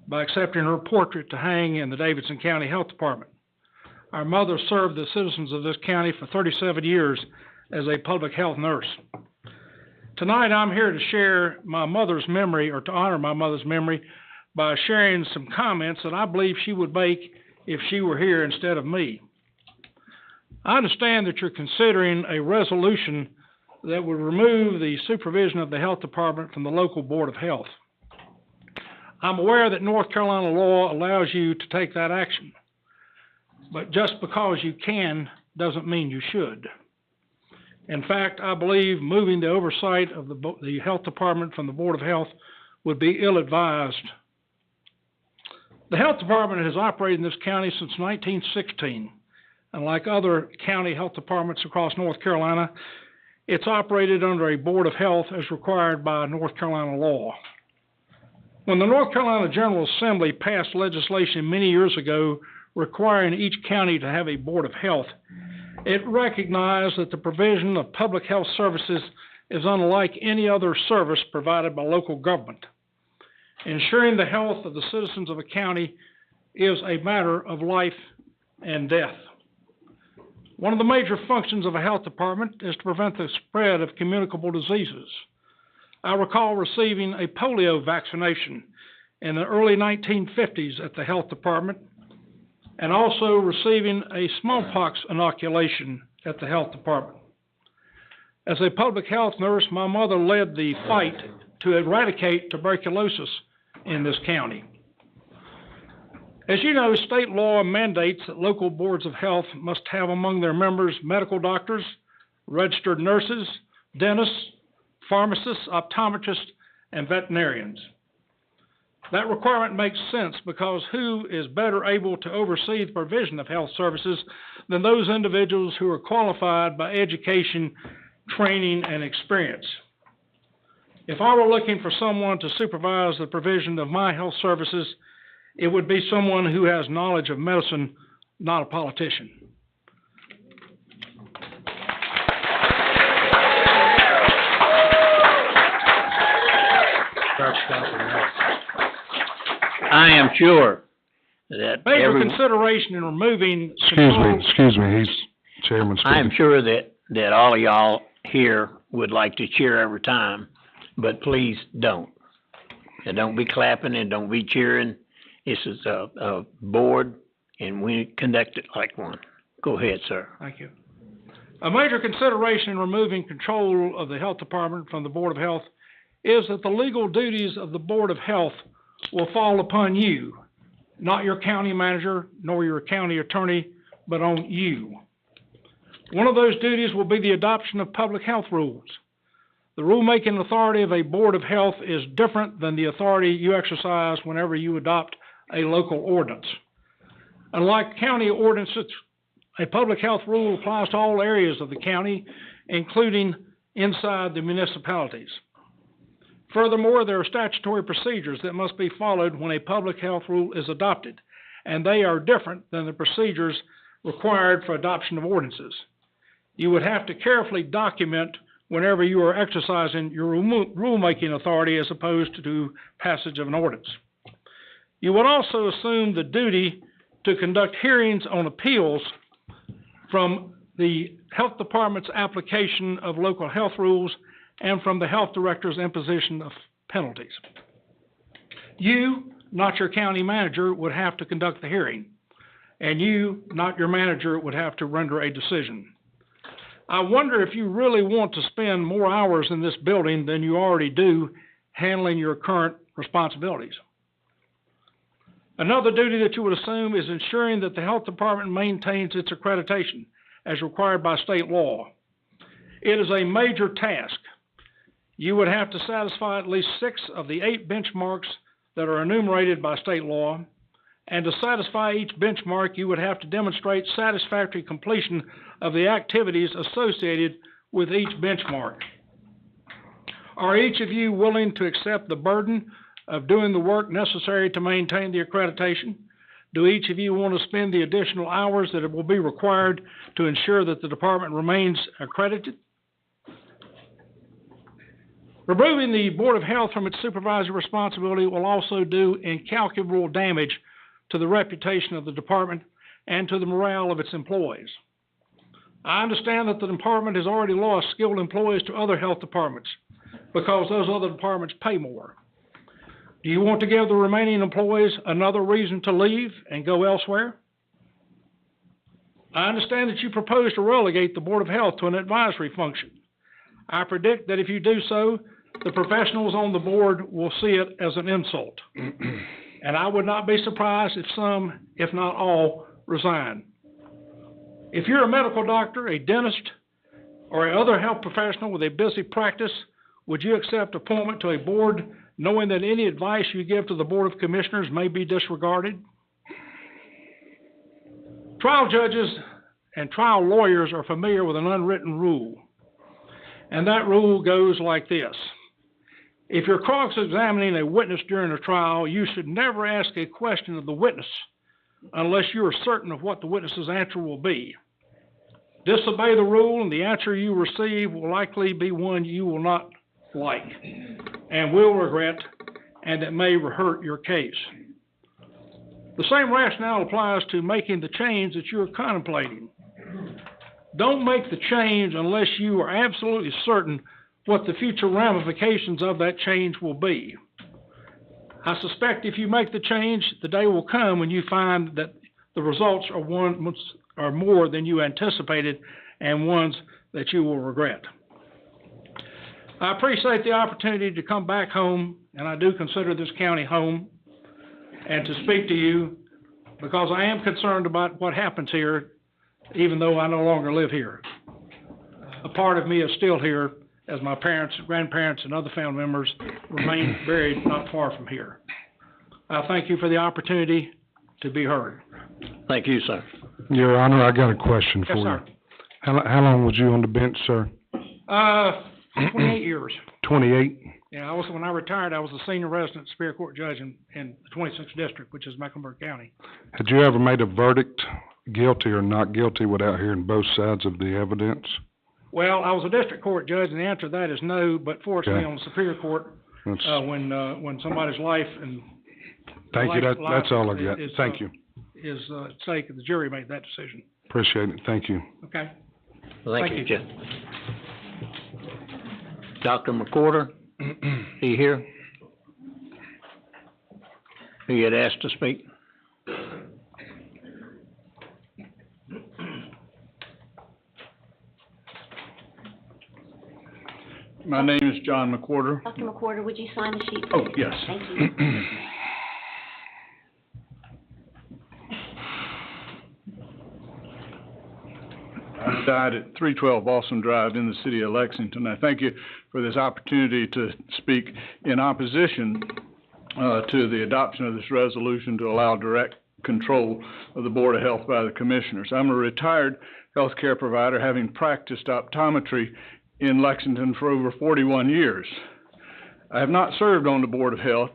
by accepting her portrait to hang in the Davidson County Health Department. Our mother served the citizens of this county for 37 years as a public health nurse. Tonight, I'm here to share my mother's memory, or to honor my mother's memory, by sharing some comments that I believe she would make if she were here instead of me. I understand that you're considering a resolution that would remove the supervision of the health department from the local board of health. I'm aware that North Carolina law allows you to take that action, but just because you can doesn't mean you should. In fact, I believe moving the oversight of the health department from the board of health would be ill-advised. The health department has operated in this county since 1916. And like other county health departments across North Carolina, it's operated under a board of health as required by North Carolina law. When the North Carolina General Assembly passed legislation many years ago requiring each county to have a board of health, it recognized that the provision of public health services is unlike any other service provided by local government. Ensuring the health of the citizens of a county is a matter of life and death. One of the major functions of a health department is to prevent the spread of communicable diseases. I recall receiving a polio vaccination in the early 1950s at the health department, and also receiving a smallpox inoculation at the health department. As a public health nurse, my mother led the fight to eradicate tuberculosis in this county. As you know, state law mandates that local boards of health must have among their members medical doctors, registered nurses, dentists, pharmacists, optometrists, and veterinarians. That requirement makes sense because who is better able to oversee the provision of health services than those individuals who are qualified by education, training, and experience? If I were looking for someone to supervise the provision of my health services, it would be someone who has knowledge of medicine, not a politician. I am sure that Major consideration in removing Excuse me, he's Chairman speaking. I am sure that all of y'all here would like to cheer every time, but please don't. And don't be clapping and don't be cheering. This is a board, and we conduct it like one. Go ahead, sir. Thank you. A major consideration in removing control of the health department from the Board of Health is that the legal duties of the Board of Health will fall upon you, not your county manager nor your county attorney, but on you. One of those duties will be the adoption of public health rules. The rulemaking authority of a Board of Health is different than the authority you exercise whenever you adopt a local ordinance. Unlike county ordinances, a public health rule applies to all areas of the county, including inside the municipalities. Furthermore, there are statutory procedures that must be followed when a public health rule is adopted, and they are different than the procedures required for adoption of ordinances. You would have to carefully document whenever you are exercising your rulemaking authority as opposed to passage of an ordinance. You would also assume the duty to conduct hearings on appeals from the health department's application of local health rules and from the health director's imposition of penalties. You, not your county manager, would have to conduct the hearing, and you, not your manager, would have to render a decision. I wonder if you really want to spend more hours in this building than you already do handling your current responsibilities. Another duty that you would assume is ensuring that the health department maintains its accreditation as required by state law. It is a major task. You would have to satisfy at least 6 of the 8 benchmarks that are enumerated by state law, and to satisfy each benchmark, you would have to demonstrate satisfactory completion of the activities associated with each benchmark. Are each of you willing to accept the burden of doing the work necessary to maintain the accreditation? Do each of you want to spend the additional hours that will be required to ensure that the department remains accredited? Removing the Board of Health from its supervisory responsibility will also do incalculable damage to the reputation of the department and to the morale of its employees. I understand that the department has already lost skilled employees to other health departments because those other departments pay more. Do you want to give the remaining employees another reason to leave and go elsewhere? I understand that you propose to relegate the Board of Health to an advisory function. I predict that if you do so, the professionals on the board will see it as an insult. And I would not be surprised if some, if not all, resign. If you're a medical doctor, a dentist, or another health professional with a busy practice, would you accept appointment to a board knowing that any advice you give to the Board of Commissioners may be disregarded? Trial judges and trial lawyers are familiar with an unwritten rule, and that rule goes like this. If you're cross-examining a witness during a trial, you should never ask a question of the witness unless you are certain of what the witness's answer will be. Disobey the rule, and the answer you receive will likely be one you will not like and will regret, and it may hurt your case. The same rationale applies to making the change that you're contemplating. Don't make the change unless you are absolutely certain what the future ramifications of that change will be. I suspect if you make the change, the day will come when you find that the results are more than you anticipated and ones that you will regret. I appreciate the opportunity to come back home, and I do consider this county home, and to speak to you because I am concerned about what happens here, even though I no longer live here. A part of me is still here, as my parents, grandparents, and other family members remain buried not far from here. I thank you for the opportunity to be heard. Thank you, sir. Your Honor, I got a question for Yes, you. sir. How long was you on the bench, sir? 28 years. 28? Yeah, when I retired, I was the senior resident Superior Court judge in the 26th District, which is Mecklenburg County. Had you ever made a verdict, guilty or not guilty, without hearing both sides of the evidence? Well, I was a district court judge, and the answer to that is no, but fortunately Okay. on the Superior Court, when somebody's life and Thank you, that's all I got. Thank you. Is at stake, the jury made that decision. Appreciate it, thank you. Okay? Thank you, Jeff. Dr. McWhorter, are you here? You had asked to speak? My name is John McWhorter. Dr. McWhorter, would you sign the sheet? Oh, yes. Thank you. I died at 312 Boston Drive in the city of Lexington. I thank you for this opportunity to speak in opposition to the adoption of this resolution to allow direct control of the Board of Health by the commissioners. I'm a retired healthcare provider, having practiced optometry in Lexington for over 41 years. I have not served on the Board of Health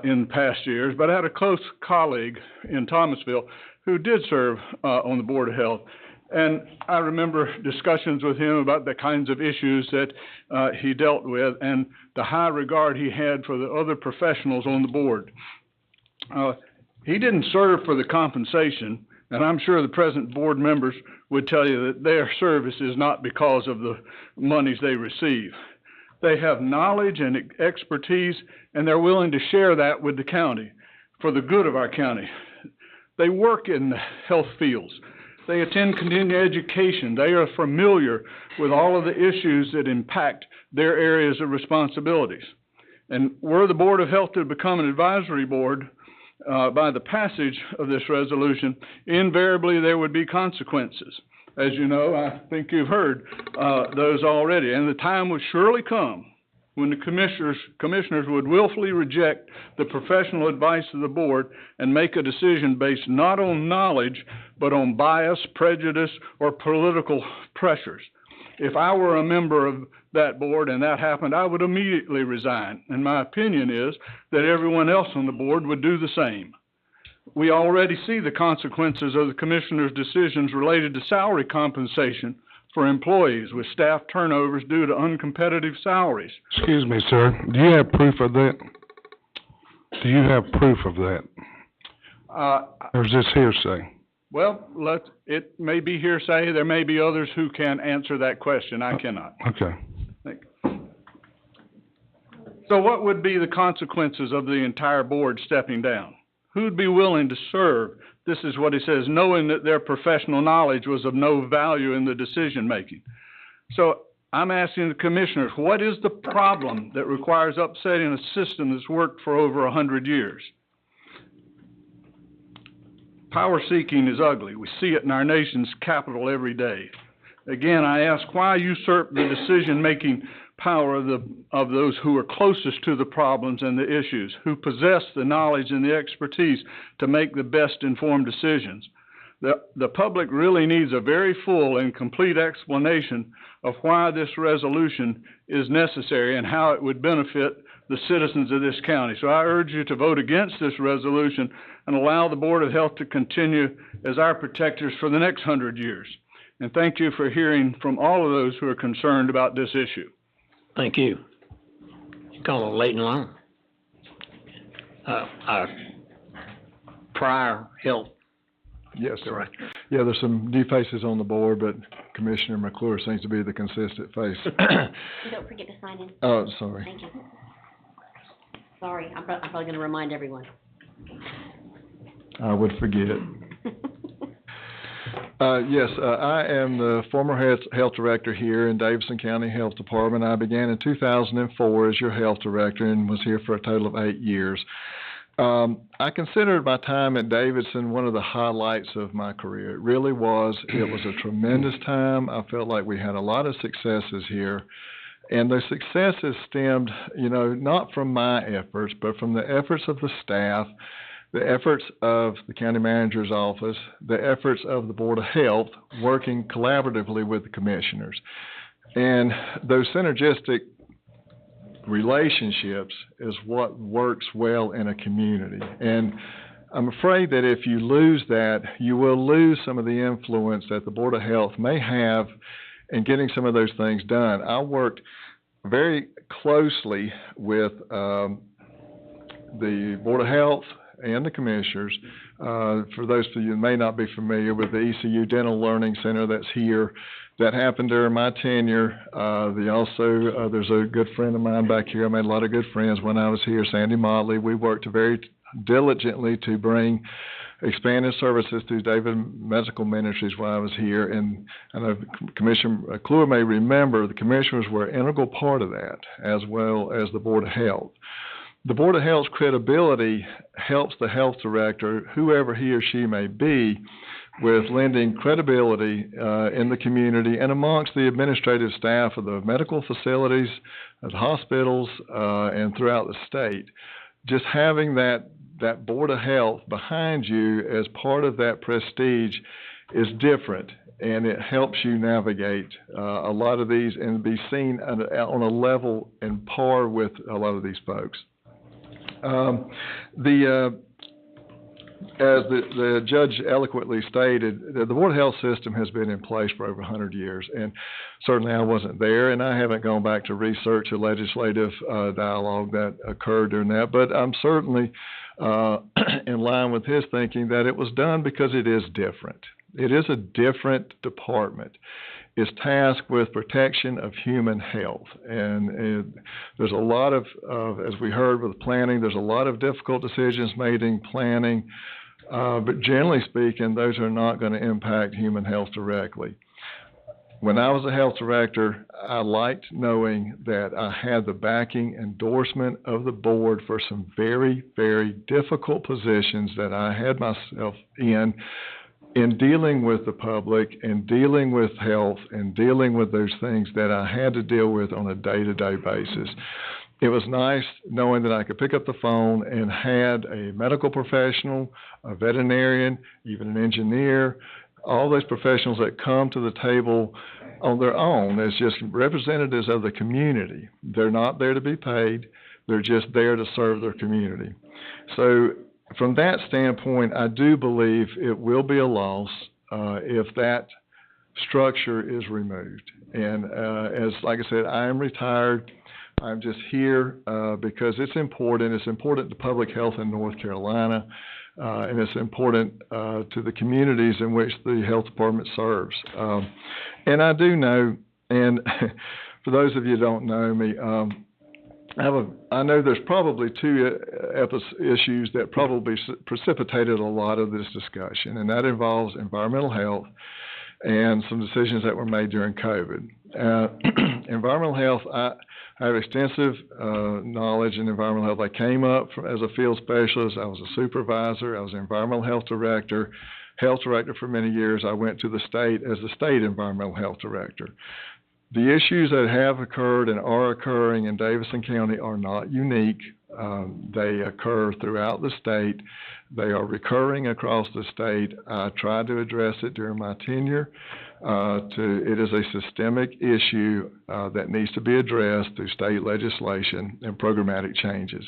in past years, but I had a close colleague in Thomasville who did serve on the Board of Health. And I remember discussions with him about the kinds of issues that he dealt with and the high regard he had for the other professionals on the board. He didn't serve for the compensation, and I'm sure the present board members would tell you that their service is not because of the monies they receive. They have knowledge and expertise, and they're willing to share that with the county for the good of our county. They work in the health fields. They attend continuing education. They are familiar with all of the issues that impact their areas of responsibilities. And were the Board of Health to become an advisory board by the passage of this resolution, invariably there would be consequences. As you know, I think you've heard those already. And the time would surely come when the commissioners would willfully reject the professional advice of the board and make a decision based not on knowledge, but on bias, prejudice, or political pressures. If I were a member of that board and that happened, I would immediately resign. And my opinion is that everyone else on the board would do the same. We already see the consequences of the commissioners' decisions related to salary compensation for employees with staff turnovers due to uncompetitive salaries. Excuse me, sir. Do you have proof of that? Do you have proof of that? Or is this hearsay? Well, it may be hearsay. There may be others who can answer that question. I cannot. Okay. So what would be the consequences of the entire board stepping down? Who'd be willing to serve? This is what he says, knowing that their professional knowledge was of no value in the decision making. So I'm asking the commissioners, what is the problem that requires upsetting a system that's worked for over 100 years? Power seeking is ugly. We see it in our nation's capital every day. Again, I ask, why usurp the decision-making power of those who are closest to the problems and the issues, who possess the knowledge and the expertise to make the best informed decisions? The public really needs a very full and complete explanation of why this resolution is necessary and how it would benefit the citizens of this county. So I urge you to vote against this resolution and allow the Board of Health to continue as our protectors for the next 100 years. And thank you for hearing from all of those who are concerned about this issue. Thank you. You call it late and long. Our prior health. Yes, sir. Right. Yeah, there's some new faces on the board, but Commissioner McClure seems to be the consistent face. And don't forget to sign in. Oh, sorry. Thank you. Sorry, I'm probably gonna remind everyone. I would forget. Yes, I am the former health director here in Davidson County Health Department. I began in 2004 as your health director and was here for a total of 8 years. I considered my time at Davidson one of the highlights of my career. It really was. It was a tremendous time. I felt like we had a lot of successes here. And those successes stemmed, not from my efforts, but from the efforts of the staff, the efforts of the county manager's office, the efforts of the Board of Health, working collaboratively with the commissioners. And those synergistic relationships is what works well in a community. And I'm afraid that if you lose that, you will lose some of the influence that the Board of Health may have in getting some of those things done. I worked very closely with the Board of Health and the commissioners. For those of you who may not be familiar with the ECU Dental Learning Center that's here, that happened during my tenure. There's a good friend of mine back here. I made a lot of good friends when I was here, Sandy Motley. We worked very diligently to bring expanded services through David Medical Ministries while I was here. And I know Commissioner McClure may remember the commissioners were an integral part of that, as well as the Board of Health. The Board of Health's credibility helps the health director, whoever he or she may be, with lending credibility in the community and amongst the administrative staff of the medical facilities, of the hospitals, and throughout the state. Just having that Board of Health behind you as part of that prestige is different, and it helps you navigate a lot of these and be seen on a level and par with a lot of these folks. As the judge eloquently stated, the Board of Health system has been in place for over 100 years, and certainly I wasn't there, and I haven't gone back to research a legislative dialogue that occurred during that, but I'm certainly in line with his thinking that it was done because it is different. It is a different department. It's tasked with protection of human health. And there's a lot of, as we heard with planning, there's a lot of difficult decisions made in planning. But generally speaking, those are not going to impact human health directly. When I was a health director, I liked knowing that I had the backing endorsement of the board for some very, very difficult positions that I had myself in dealing with the public and dealing with health and dealing with those things that I had to deal with on a day-to-day basis. It was nice knowing that I could pick up the phone and had a medical professional, a veterinarian, even an engineer, all those professionals that come to the table on their own as just representatives of the community. They're not there to be paid. They're just there to serve their community. So from that standpoint, I do believe it will be a loss if that structure is removed. And like I said, I am retired. I'm just here because it's important. It's important to public health in North Carolina, and it's important to the communities in which the health department serves. And I do know, and for those of you who don't know me, I know there's probably two issues that probably precipitated a lot of this discussion, and that involves environmental health and some decisions that were made during COVID. Environmental health, I have extensive knowledge in environmental health. I came up as a field specialist. I was a supervisor. I was an environmental health director for many years. I went to the state as the state environmental health director. The issues that have occurred and are occurring in Davidson County are not unique. They occur throughout the state. They are recurring across the state. I tried to address it during my tenure. It is a systemic issue that needs to be addressed through state legislation and programmatic changes.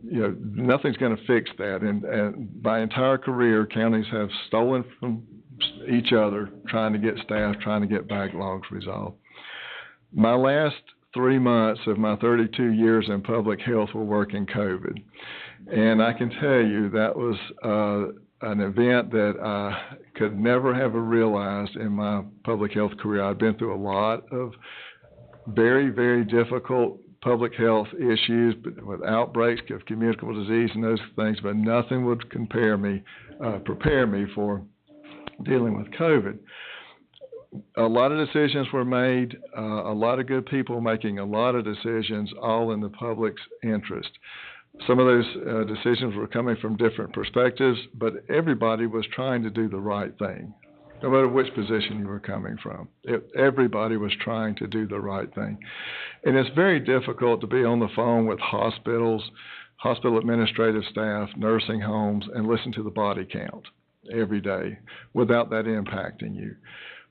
Nothing's going to fix that. And my entire career, counties have stolen from each other, trying to get staff, trying to get backlogs resolved. My last 3 months of my 32 years in public health were working COVID. And I can tell you that was an event that I could never have realized in my public health career. I've been through a lot of very, very difficult public health issues with outbreaks of communicable disease and those things, but nothing would prepare me for dealing with COVID. A lot of decisions were made, a lot of good people making a lot of decisions, all in the public's interest. Some of those decisions were coming from different perspectives, but everybody was trying to do the right thing, no matter which position you were coming from. Everybody was trying to do the right thing. And it's very difficult to be on the phone with hospitals, hospital administrative staff, nursing homes, and listen to the body count every day without that impacting you.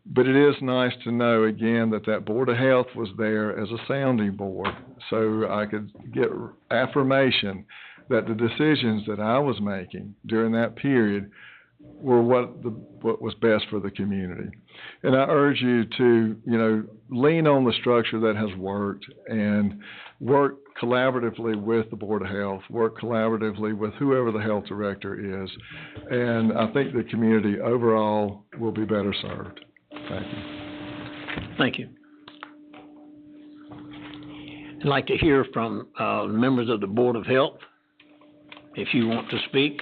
But it is nice to know, again, that Board of Health was there as a sounding board, so I could get affirmation that the decisions that I was making during that period were what was best for the community. And I urge you to, lean on the structure that has worked and work collaboratively with the Board of Health, work collaboratively with whoever the health director is, and I think the community overall will be better served. Thank you. Thank you. I'd like to hear from members of the Board of Health. If you want to speak,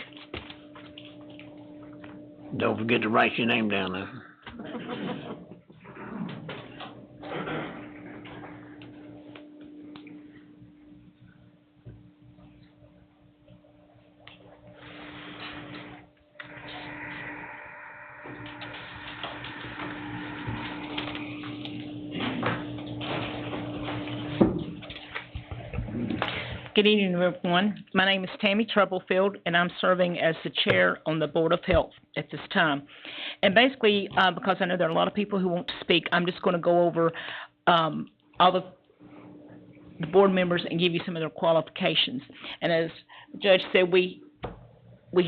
don't forget to write your name down there. Good evening, everyone. My name is Tammy Troublefield, and I'm serving as the chair on the Board of Health at this time. And basically, because I know there are a lot of people who want to speak, I'm just going to go over all the board members and give you some of their qualifications. And as the judge said, we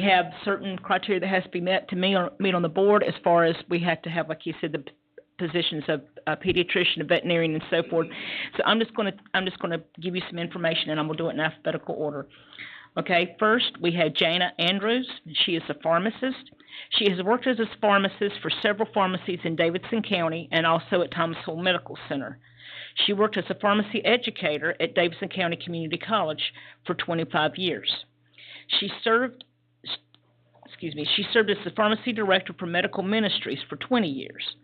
have certain criteria that has to be met to meet on the board, as far as we have to have, like you said, the positions of a pediatrician, a veterinarian, and so forth. So I'm just going to give you some information, and I'm going to do it in alphabetical order. Okay, first we have Jana Andrews. She is a pharmacist. She has worked as a pharmacist for several pharmacies in Davidson County and also at Thomas Hole Medical Center. She worked as a pharmacy educator at Davidson County Community College for 25 years. She served as the pharmacy director for medical ministries for 20 years.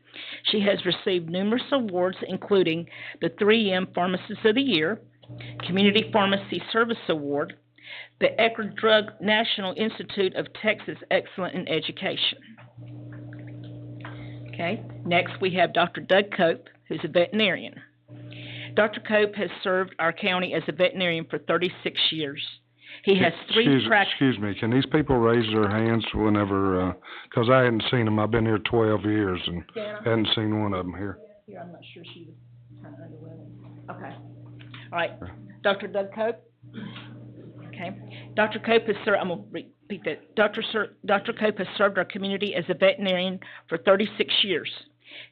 She has received numerous awards, including the 3M Pharmacist of the Year, Community Pharmacy Service Award, the Eckerd Drug National Institute of Texas Excellent in Education. Okay, next we have Dr. Doug Cope, who's a veterinarian. Dr. Cope has served our county as a veterinarian for 36 years. He has Excuse me, can these people raise their hands whenever, because I hadn't seen them. I've been here 12 years and hadn't seen one of them here. Here, I'm not sure she was kind of underwhelming. Okay. All right. Dr. Doug Cope. Okay. Dr. Cope has served, I'm going to repeat that. Dr. Cope has served our community as a veterinarian for 36 years.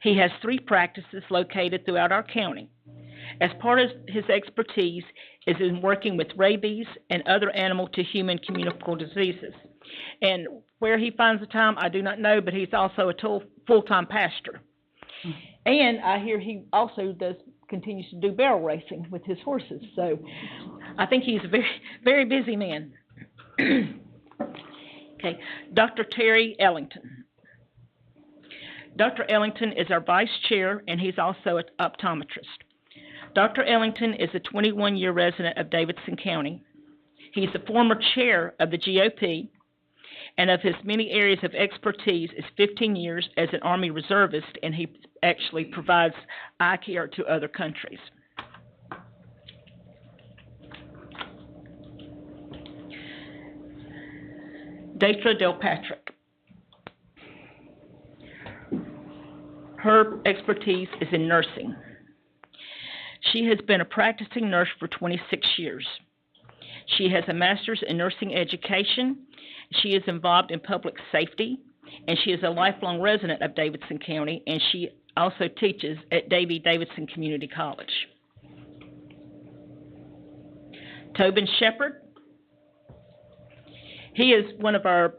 He has 3 practices located throughout our county. As part of his expertise is in working with rabies and other animal-to-human communicable diseases. And where he finds the time, I do not know, but he's also a full-time pastor. And I hear he also continues to do barrel racing with his horses. So I think he's a very, very busy man. Okay, Dr. Terry Ellington. Dr. Ellington is our vice chair, and he's also an optometrist. Dr. Ellington is a 21-year resident of Davidson County. He's the former chair of the GOP, and of his many areas of expertise is 15 years as an Army reservist, and he actually provides eye care to other countries. Deidre Delpatrick. Her expertise is in nursing. She has been a practicing nurse for 26 years. She has a master's in nursing education. She is involved in public safety, and she is a lifelong resident of Davidson County, and she also teaches at Davidson Community College. Tobin Shepard. He is one of our,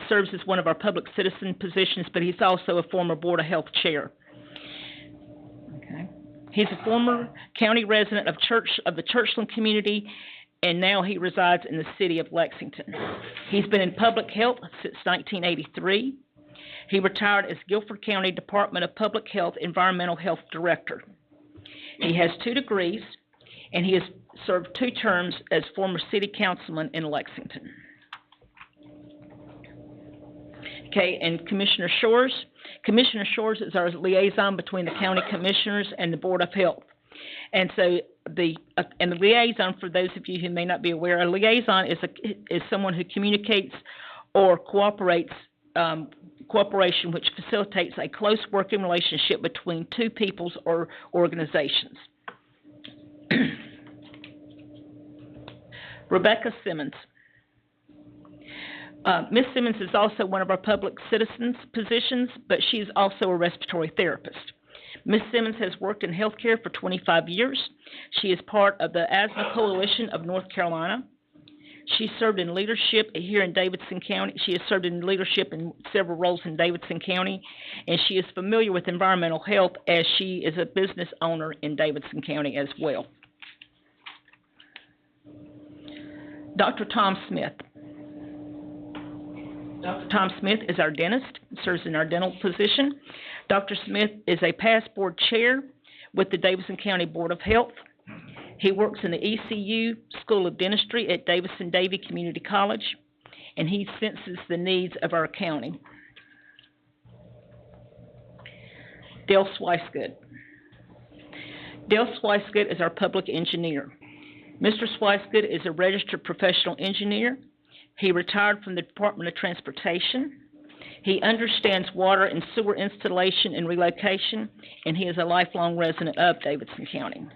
serves as one of our public citizen positions, but he's also a former Board of Health chair. Okay. He's a former county resident of the Churchland community, and now he resides in the city of Lexington. He's been in public health since 1983. He retired as Guilford County Department of Public Health Environmental Health Director. He has 2 degrees, and he has served 2 terms as former city councilman in Lexington. Okay, and Commissioner Shores. Commissioner Shores is our liaison between the county commissioners and the Board of Health. And so the liaison, for those of you who may not be aware, a liaison is someone who communicates or cooperates, cooperation which facilitates a close working relationship between 2 peoples or organizations. Rebecca Simmons. Ms. Simmons is also one of our public citizens positions, but she is also a respiratory therapist. Ms. Simmons has worked in healthcare for 25 years. She is part of the Asthma Coalition of North Carolina. She served in leadership here in Davidson County. She has served in leadership in several roles in Davidson County, and she is familiar with environmental health as she is a business owner in Davidson County as well. Dr. Tom Smith. Dr. Tom Smith is our dentist, serves in our dental position. Dr. Smith is a past board chair with the Davidson County Board of Health. He works in the ECU School of Dentistry at Davidson-Davie Community College, and he senses the needs of our county. Dale Swicegood. Dale Swicegood is our public engineer. Mr. Swicegood is a registered professional engineer. He retired from the Department of Transportation. He understands water and sewer installation and relocation, and he is a lifelong resident of Davidson County.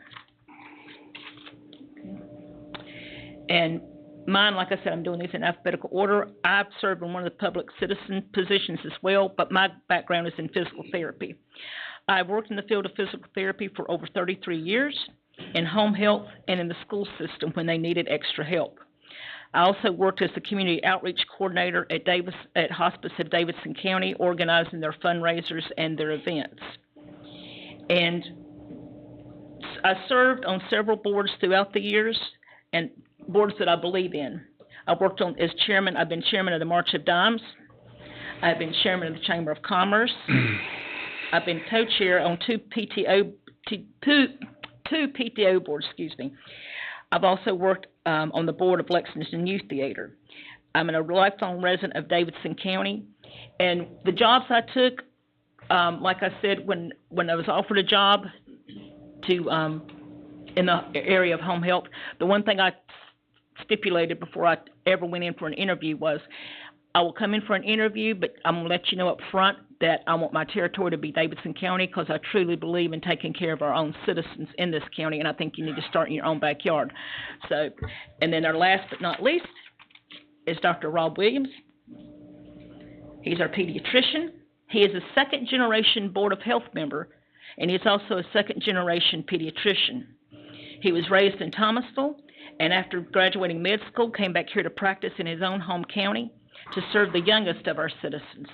And mine, like I said, I'm doing these in alphabetical order. I've served in one of the public citizen positions as well, but my background is in physical therapy. I've worked in the field of physical therapy for over 33 years, in home health and in the school system when they needed extra help. I also worked as the community outreach coordinator at Hospice of Davidson County, organizing their fundraisers and their events. And I served on several boards throughout the years, and boards that I believe in. I've worked on as chairman. I've been chairman of the March of Dimes. I've been chairman of the Chamber of Commerce. I've been co-chair on two PTO boards. I've also worked on the board of Lexington Youth Theater. I'm a lifelong resident of Davidson County, and the jobs I took, like I said, when I was offered a job to in the area of home health, the one thing I stipulated before I ever went in for an interview was, I will come in for an interview, but I'm going to let you know up front that I want my territory to be Davidson County, because I truly believe in taking care of our own citizens in this county, and I think you need to start in your own backyard. So, and then our last but not least is Dr. Rob Williams. He's our pediatrician. He is a second-generation Board of Health member, and he's also a second-generation pediatrician. He was raised in Thomasville, and after graduating med school, came back here to practice in his own home county to serve the youngest of our citizens.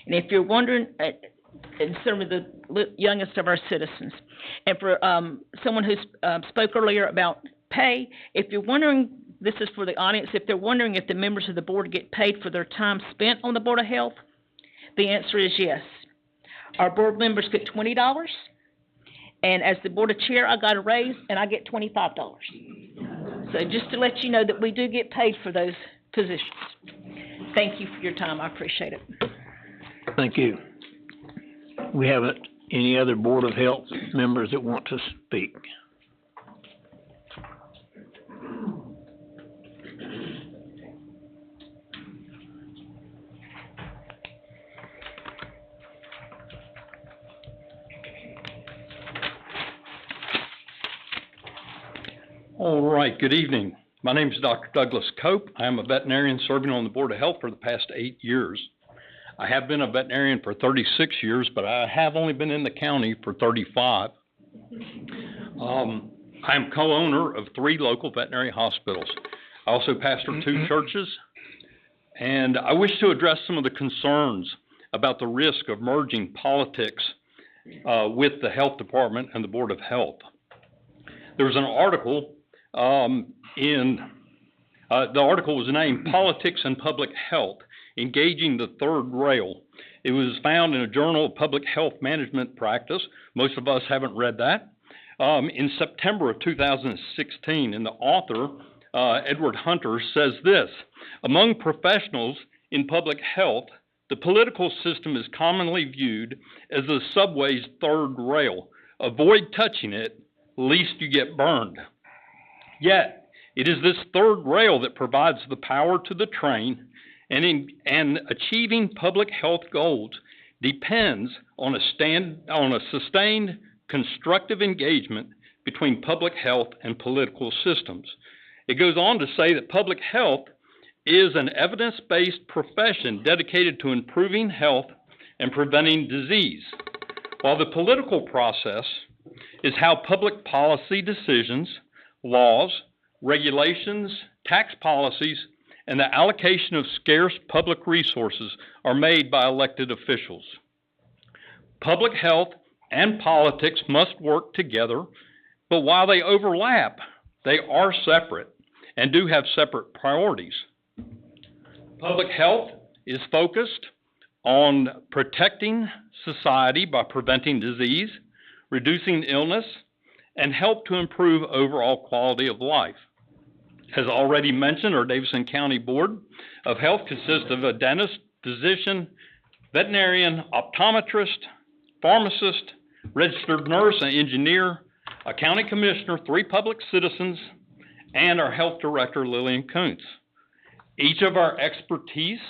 And if you're wondering, and some of the youngest of our citizens, and for someone who spoke earlier about pay, if you're wondering, this is for the audience, if they're wondering if the members of the board get paid for their time spent on the Board of Health, the answer is yes. Our board members get $20, and as the board of chair, I got a raise, and I get $25. So just to let you know that we do get paid for those positions. Thank you for your time. I appreciate it. Thank you. We have any other Board of Health members that want to speak? All right, good evening. My name is Dr. Douglas Cope. I am a veterinarian serving on the Board of Health for the past 8 years. I have been a veterinarian for 36 years, but I have only been in the county for 35. I am co-owner of 3 local veterinary hospitals. I also pastor 2 churches, and I wish to address some of the concerns about the risk of merging politics with the Health Department and the Board of Health. There was an article the article was named Politics and Public Health, Engaging the Third Rail. It was found in a Journal of Public Health Management Practice. Most of us haven't read that. In September of 2016, and the author, Edward Hunter, says this: among professionals in public health, the political system is commonly viewed as the subway's third rail. Avoid touching it, lest you get burned. Yet, it is this third rail that provides the power to the train, and achieving public health goals depends on a sustained constructive engagement between public health and political systems. It goes on to say that public health is an evidence-based profession dedicated to improving health and preventing disease, while the political process is how public policy decisions, laws, regulations, tax policies, and the allocation of scarce public resources are made by elected officials. Public health and politics must work together, but while they overlap, they are separate and do have separate priorities. Public health is focused on protecting society by preventing disease, reducing illness, and help to improve overall quality of life. As already mentioned, our Davidson County Board of Health consists of a dentist, physician, veterinarian, optometrist, pharmacist, registered nurse, and engineer, a county commissioner, 3 public citizens, and our health director, Lillian Kuntz. Each of our expertise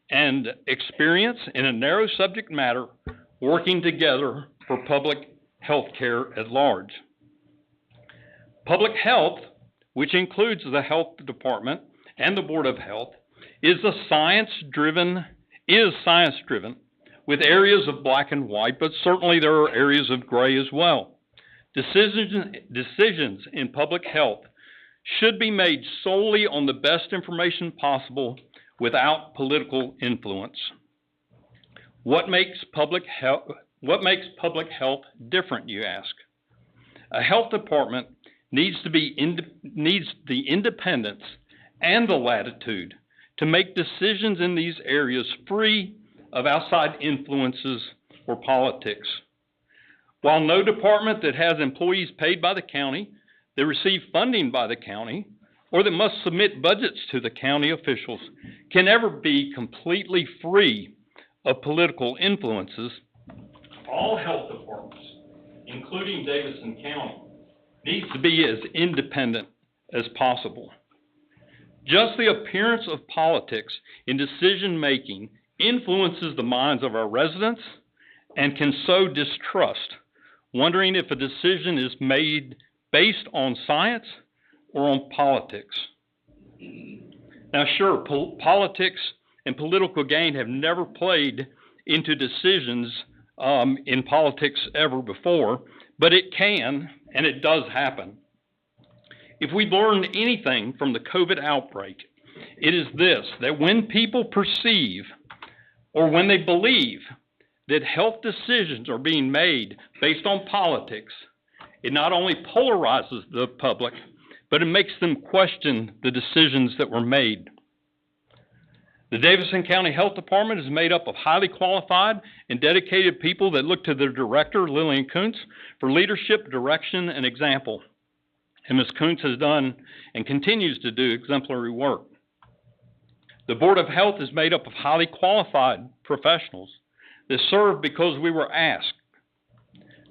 and experience in a narrow subject matter working together for public health care at large. Public health, which includes the Health Department and the Board of Health, is science-driven with areas of black and white, but certainly there are areas of gray as well. Decisions in public health should be made solely on the best information possible without political influence. What makes public health different, you ask? A health department needs the independence and the latitude to make decisions in these areas free of outside influences or politics. While no department that has employees paid by the county, that receive funding by the county, or that must submit budgets to the county officials can ever be completely free of political influences, all health departments, including Davidson County, needs to be as independent as possible. Just the appearance of politics in decision-making influences the minds of our residents and can sow distrust, wondering if a decision is made based on science or on politics. Now, sure, politics and political gain have never played into decisions in politics ever before, but it can, and it does happen. If we've learned anything from the COVID outbreak, it is this, that when people perceive or when they believe that health decisions are being made based on politics, it not only polarizes the public, but it makes them question the decisions that were made. The Davidson County Health Department is made up of highly qualified and dedicated people that look to their director, Lillian Kuntz, for leadership, direction, and example. And Ms. Kuntz has done and continues to do exemplary work. The Board of Health is made up of highly qualified professionals that serve because we were asked,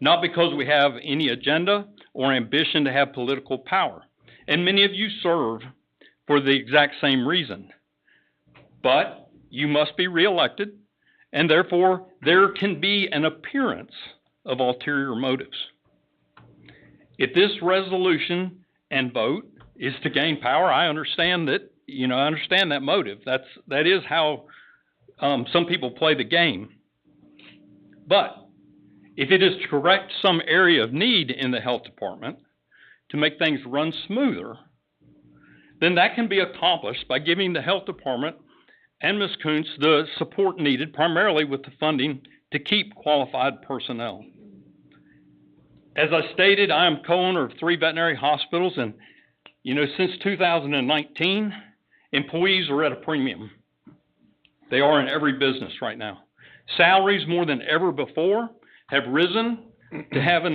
not because we have any agenda or ambition to have political power. And many of you serve for the exact same reason. But you must be reelected, and therefore there can be an appearance of ulterior motives. If this resolution and vote is to gain power, I understand that, I understand that motive. That is how some people play the game. But if it is to correct some area of need in the health department to make things run smoother, then that can be accomplished by giving the health department and Ms. Kuntz the support needed, primarily with the funding to keep qualified personnel. As I stated, I am co-owner of 3 veterinary hospitals, and, since 2019, employees are at a premium. They are in every business right now. Salaries more than ever before have risen to have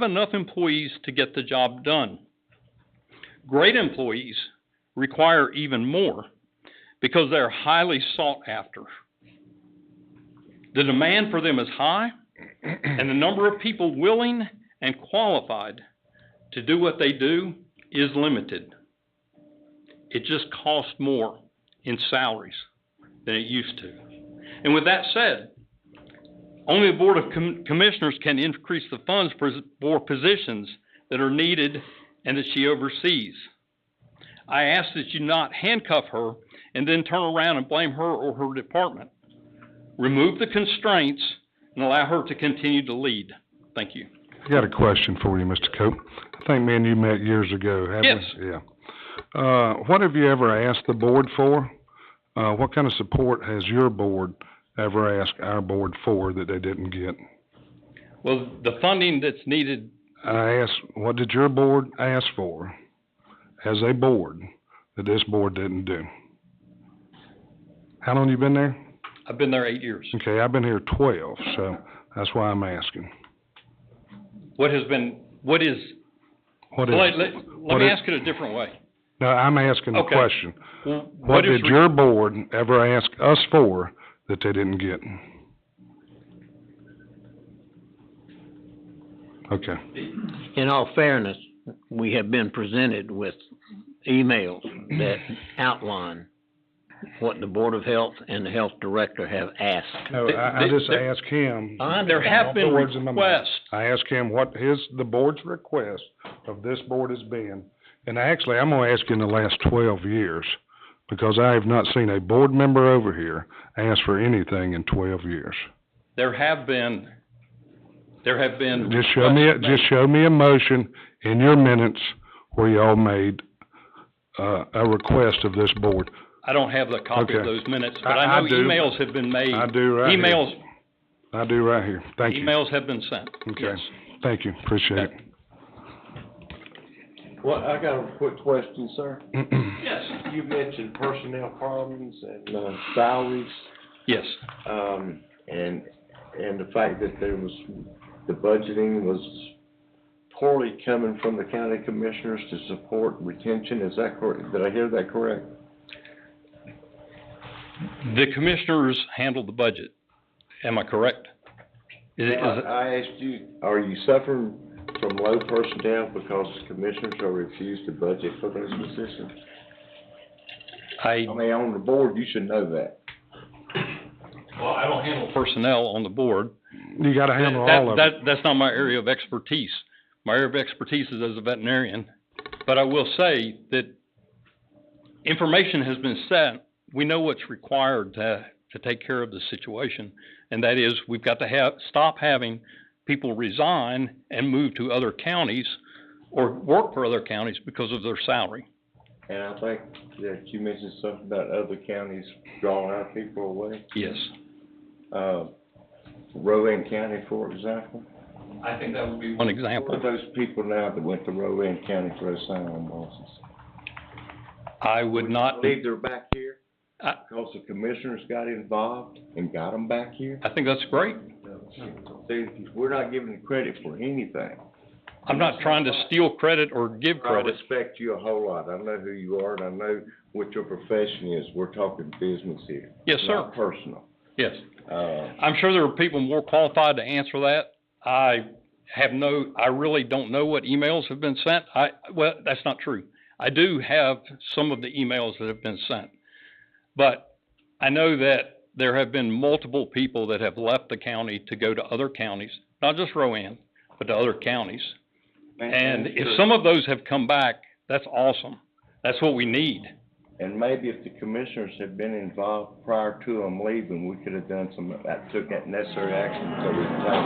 enough employees to get the job done. Great employees require even more because they're highly sought after. The demand for them is high, and the number of people willing and qualified to do what they do is limited. It just costs more in salaries than it used to. And with that said, only the Board of Commissioners can increase the funds for positions that are needed and that she oversees. I ask that you not handcuff her and then turn around and blame her or her department. Remove the constraints and allow her to continue to lead. Thank you. I got a question for you, Mr. Cope. I think me and you met years ago, haven't Yes. we? Yeah. What have you ever asked the board for? What kind of support has your board ever asked our board for that they didn't get? Well, the funding that's needed. I asked, what did your board ask for as a board that this board didn't do? How long you been there? I've been there 8 years. Okay, I've been here 12, so that's why I'm asking. Let me ask it a different way. No, I'm asking the Okay. question. Well, What did your board ever ask us for that they didn't get? Okay. In all fairness, we have been presented with emails that outline what the Board of Health and the Health Director have asked. No, I just asked him. There have been requests. I asked him what the board's request of this board has been. And actually, I'm gonna ask you in the last 12 years, because I have not seen a board member over here ask for anything in 12 years. There have been. Just show me a motion in your minutes where y'all made a request of this board. I don't have the copy of Okay. those minutes, but I know do. emails have been made. I do right Emails. here. I do right here. Thank you. Emails have been sent. Okay. Yes. Thank you. Appreciate it. Well, I got a quick question, sir. Yes. You mentioned personnel problems and salaries. Yes. And the fact that the budgeting was poorly coming from the county commissioners to support retention. Is that correct? Did I hear that correct? The commissioners handled the budget. Am I correct? I asked you, are you suffering from low personnel because commissioners are refused to budget for those positions? I mean, on the board, you should know that. Well, I don't handle personnel on the board. You gotta handle all of it. That's not my area of expertise. My area of expertise is as a veterinarian. But I will say that information has been sent. We know what's required to take care of the situation, and that is we've got to stop having people resign and move to other counties or work for other counties because of their salary. And I think that you mentioned something about other counties drawing our people away. Yes. Rowan County, for example. I think that would be one example. What are those people now that went to Rowan County for a sign-on bonus? I would not believe they're back here because the commissioners got involved and got them back here. I think that's great. See, we're not giving credit for anything. I'm not trying to steal credit or give credit. I respect you a whole lot. I know who you are, and I know what your profession is. We're talking business here. Yes, sir. Not personal. Yes. I'm sure there are people more qualified to answer that. I really don't know what emails have been sent. Well, that's not true. I do have some of the emails that have been sent. But I know that there have been multiple people that have left the county to go to other counties, not just Rowan, but to other counties. And if some of those have come back, that's awesome. That's what we need. And maybe if the commissioners had been involved prior to them leaving, we could have done took that necessary action so we could take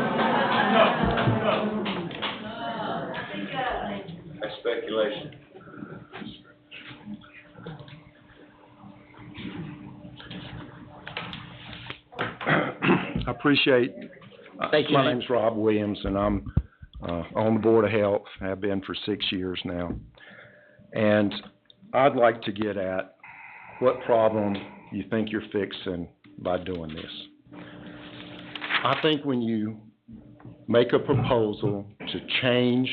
it. That's speculation. I appreciate, Thank you. my name's Rob Williams, and I'm, on the Board of Health, have been for 6 years now. And I'd like to get at what problem you think you're fixing by doing this. I think when you make a proposal to change,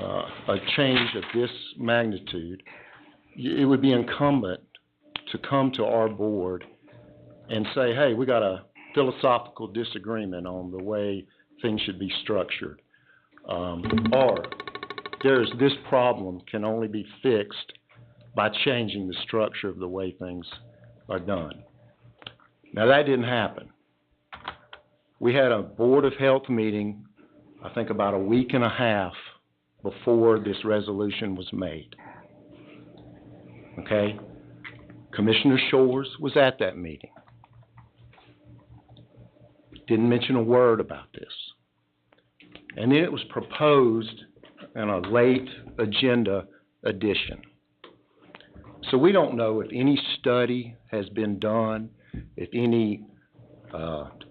a change of this magnitude, it would be incumbent to come to our board and say, hey, we got a philosophical disagreement on the way things should be structured. Or there's this problem can only be fixed by changing the structure of the way things are done. Now, that didn't happen. We had a Board of Health meeting, I think about a week and a half before this resolution was made. Okay? Commissioner Shores was at that meeting. Didn't mention a word about this. And then it was proposed in a late agenda addition. So we don't know if any study has been done, if any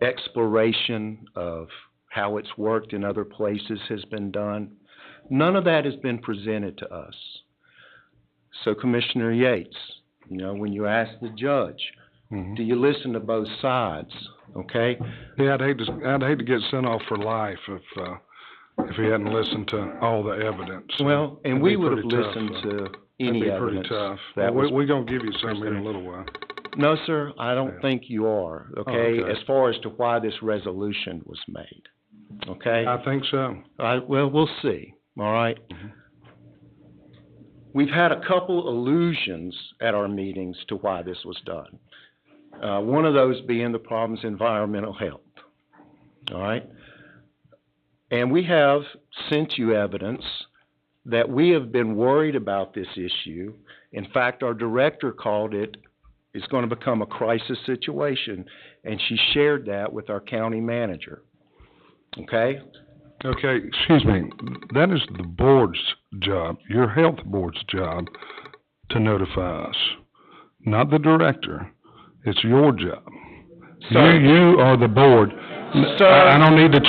exploration of how it's worked in other places has been done. None of that has been presented to us. So Commissioner Yates, you know, when you ask the judge, do you listen to both sides? Okay? Yeah, I'd hate to get sent off for life if he hadn't listened to all the evidence. Well, and we would have listened to any evidence. That'd be pretty tough. That Well, we're gonna give you some in a little while. No, sir, I don't think you are, okay, Okay. as far as to why this resolution was made, okay? I think so. Well, we'll see, all right? We've had a couple allusions at our meetings to why this was done. One of those being the problems in environmental health, all right? And we have sent you evidence that we have been worried about this issue. In fact, our director called it, it's going to become a crisis situation, and she shared that with our county manager, okay? Okay, excuse me, that is the board's job, your health board's job, to notify us, not the director. It's your job. Sir. You are the board. Sir. I don't need the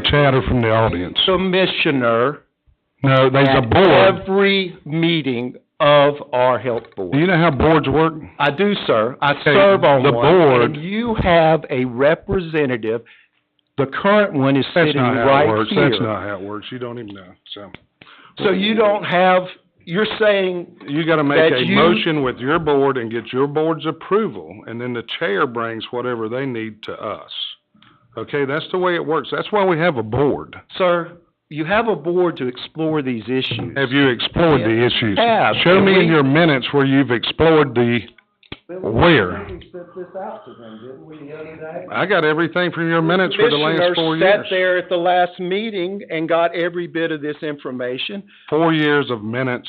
chatter from the audience. Commissioner. No, there's a board. Every meeting of our health board. Do you know how boards work? I do, sir. I Okay, serve on the one. board- And you have a representative. The current one is That's sitting not how right it works. here. That's not how it works. You don't even know, so. So you don't have, you're saying You gotta make that a you- motion with your board and get your board's approval, and then the chair brings whatever they need to us. Okay, that's the way it works. That's why we have a board. Sir, you have a board to explore these issues. Have you explored the issues? Have. Show And me we- in your minutes where you've explored the, where? We sent this out to them, didn't we, the other day? I got everything from your minutes for the last 4 Commissioner years. sat there at the last meeting and got every bit of this information. 4 years of minutes,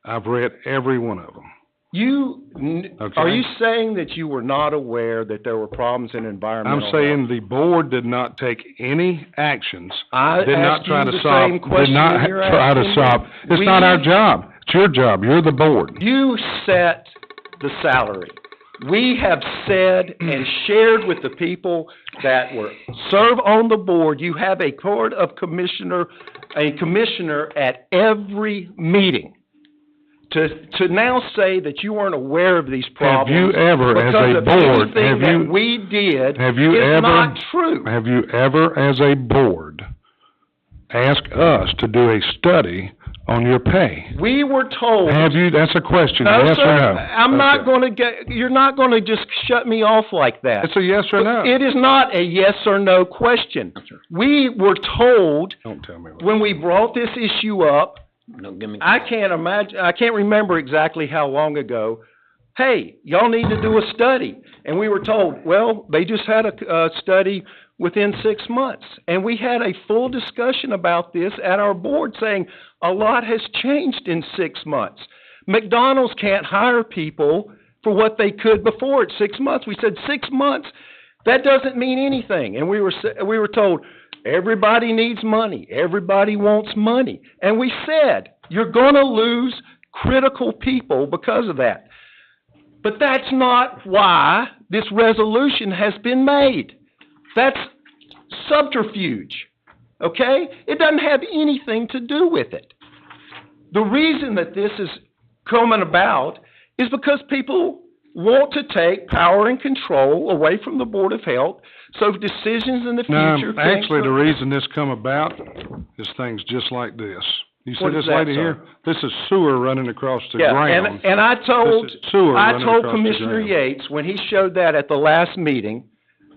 I've read every one of them. Okay. Are you saying that you were not aware that there were problems in environmental I'm saying health? the board did not take any actions. I Did not asked try you to the solve. same question Did not you're try to asking me. solve. It's We- not our job. It's your job. You're the board. You set the salary. We have said and shared with the people that serve on the board, you have a commissioner at every meeting. To now say that you weren't aware of these problems. Have you ever, as because a of board, anything have that you, we did have you is ever, not true. have you ever, as a board, asked us to do a study on your pay? We were told. Have you, that's a question, No, yes sir, or no? I'm not gonna you're not gonna just shut me off like that. It's a yes or no. It is not a yes or no question. We were told Don't tell me what. when we brought this issue up, Don't give me. I can't remember exactly how long ago, hey, y'all need to do a study. And we were told, well, they just had a study within 6 months. And we had a full discussion about this at our board saying a lot has changed in 6 months. McDonald's can't hire people for what they could before at 6 months. We said 6 months, that doesn't mean anything. And we were told, everybody needs money. Everybody wants money. And we said, you're going to lose critical people because of that. But that's not why this resolution has been made. That's subterfuge, okay? It doesn't have anything to do with it. The reason that this is coming about is because people want to take power and control away from the Board of Health, so decisions in the future... No, actually, the reason this come about is things just like this. You see this lady here? This is sewer running across the ground. And I told Commissioner ground. Yates, when he showed that at the last meeting,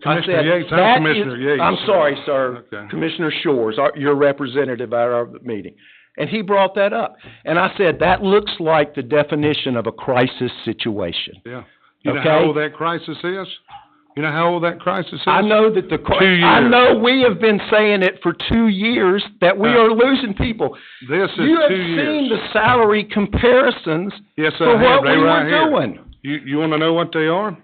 Commissioner I said, Yates, I'm that Commissioner Yates. I'm sorry, sir. Okay. Commissioner Shores, your representative at our meeting. And he brought that up. And I said, that looks like the definition of a crisis situation. Yeah. You know how old that crisis is? You know how old that crisis is? I know that 2 years. I know we have been saying it for 2 years that we are losing people. This is 2 years. You have seen the salary comparisons yes, for what we were here. doing. You want to know what they are?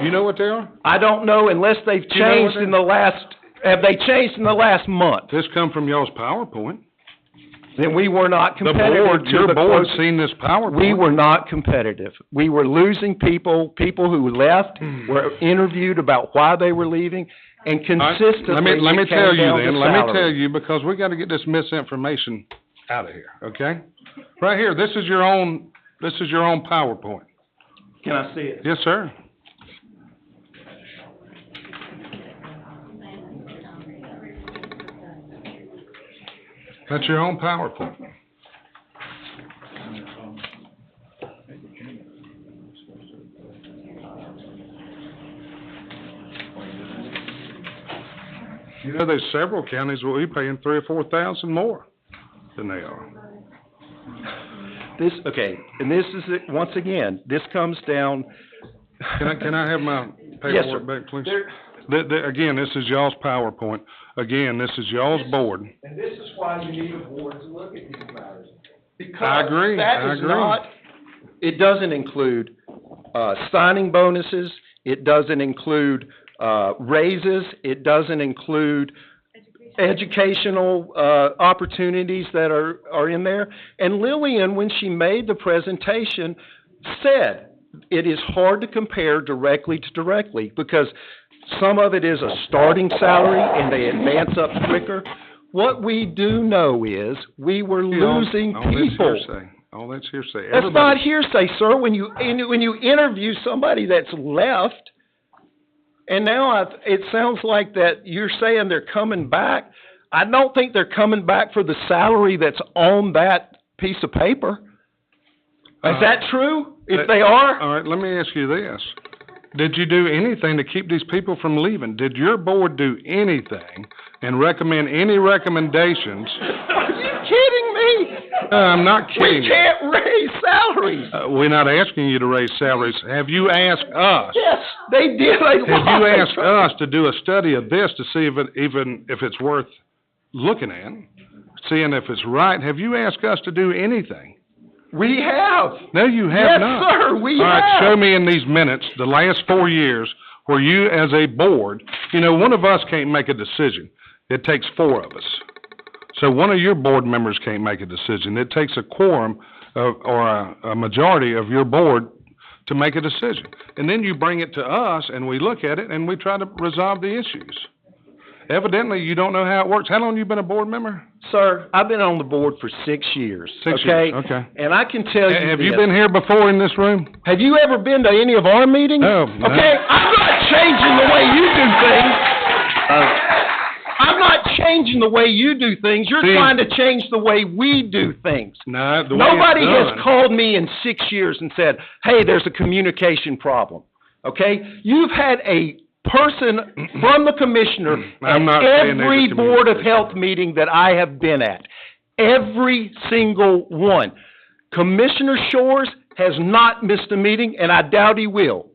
You know what they are? I don't know unless they've changed in the last. Have they changed in the last month? This come from y'all's PowerPoint. Then we were not competitive. Your board's seen this PowerPoint. We were not competitive. We were losing people who left, were interviewed about why they were leaving, and consistently Let me tell you then, let salary. me tell you, because we gotta get this misinformation out of here, okay? Right here, this is your own PowerPoint. Can I see it? Yes, sir. That's your own PowerPoint. You know, there's several counties where we're paying $3,000 or $4,000 more than they are. And this is it, once again, this comes down. Can I have my Yes, sir. paperwork back, please? Again, this is y'all's PowerPoint. Again, this is y'all's board. And this is why you need a board to look at these matters. Because I agree. it doesn't include, signing bonuses, it doesn't include, raises, it doesn't include educational, opportunities that are in there. And Lillian, when she made the presentation, said it is hard to compare directly to directly because some of it is a starting salary and they advance up quicker. What we do know is we were losing people. That's hearsay. That's not hearsay, sir. When you interview somebody that's left, and now it sounds like that you're saying they're coming back. I don't think they're coming back for the salary that's on that piece of paper. Is that true? If they are? All right, let me ask you this. Did you do anything to keep these people from leaving? Did your board do anything and recommend any recommendations? Are you kidding me? I'm not kidding. We can't raise salaries. We're not asking you to raise salaries. Have you asked us? Yes, they did. Have you asked us to do a study of this to see if it's worth looking at, seeing if it's right? Have you asked us to do anything? We have. No, you have not. Yes, sir, we All right, have. show me in these minutes, the last 4 years, where you as a board, one of us can't make a decision. It takes 4 of us. So one of your board members can't make a decision. It takes a quorum or a majority of your board to make a decision. And then you bring it to us and we look at it and we try to resolve the issues. Evidently, you don't know how it works. How long have you been a board member? Sir, I've been on the board for 6 years. 6 okay? years, okay. And I can tell you Have you been here before in this room? Have you ever been to any of our meetings? No. Okay, I'm not changing the way you do things. I'm not changing the way you do things. You're trying to change the way we do things. No, the way Nobody it's has done. called me in 6 years and said, hey, there's a communication problem. Okay? You've had a person from the commissioner I'm not at saying there's a every Board of Health meeting that I have been at. Every single one. Commissioner Shores has not missed a meeting, and I doubt he will.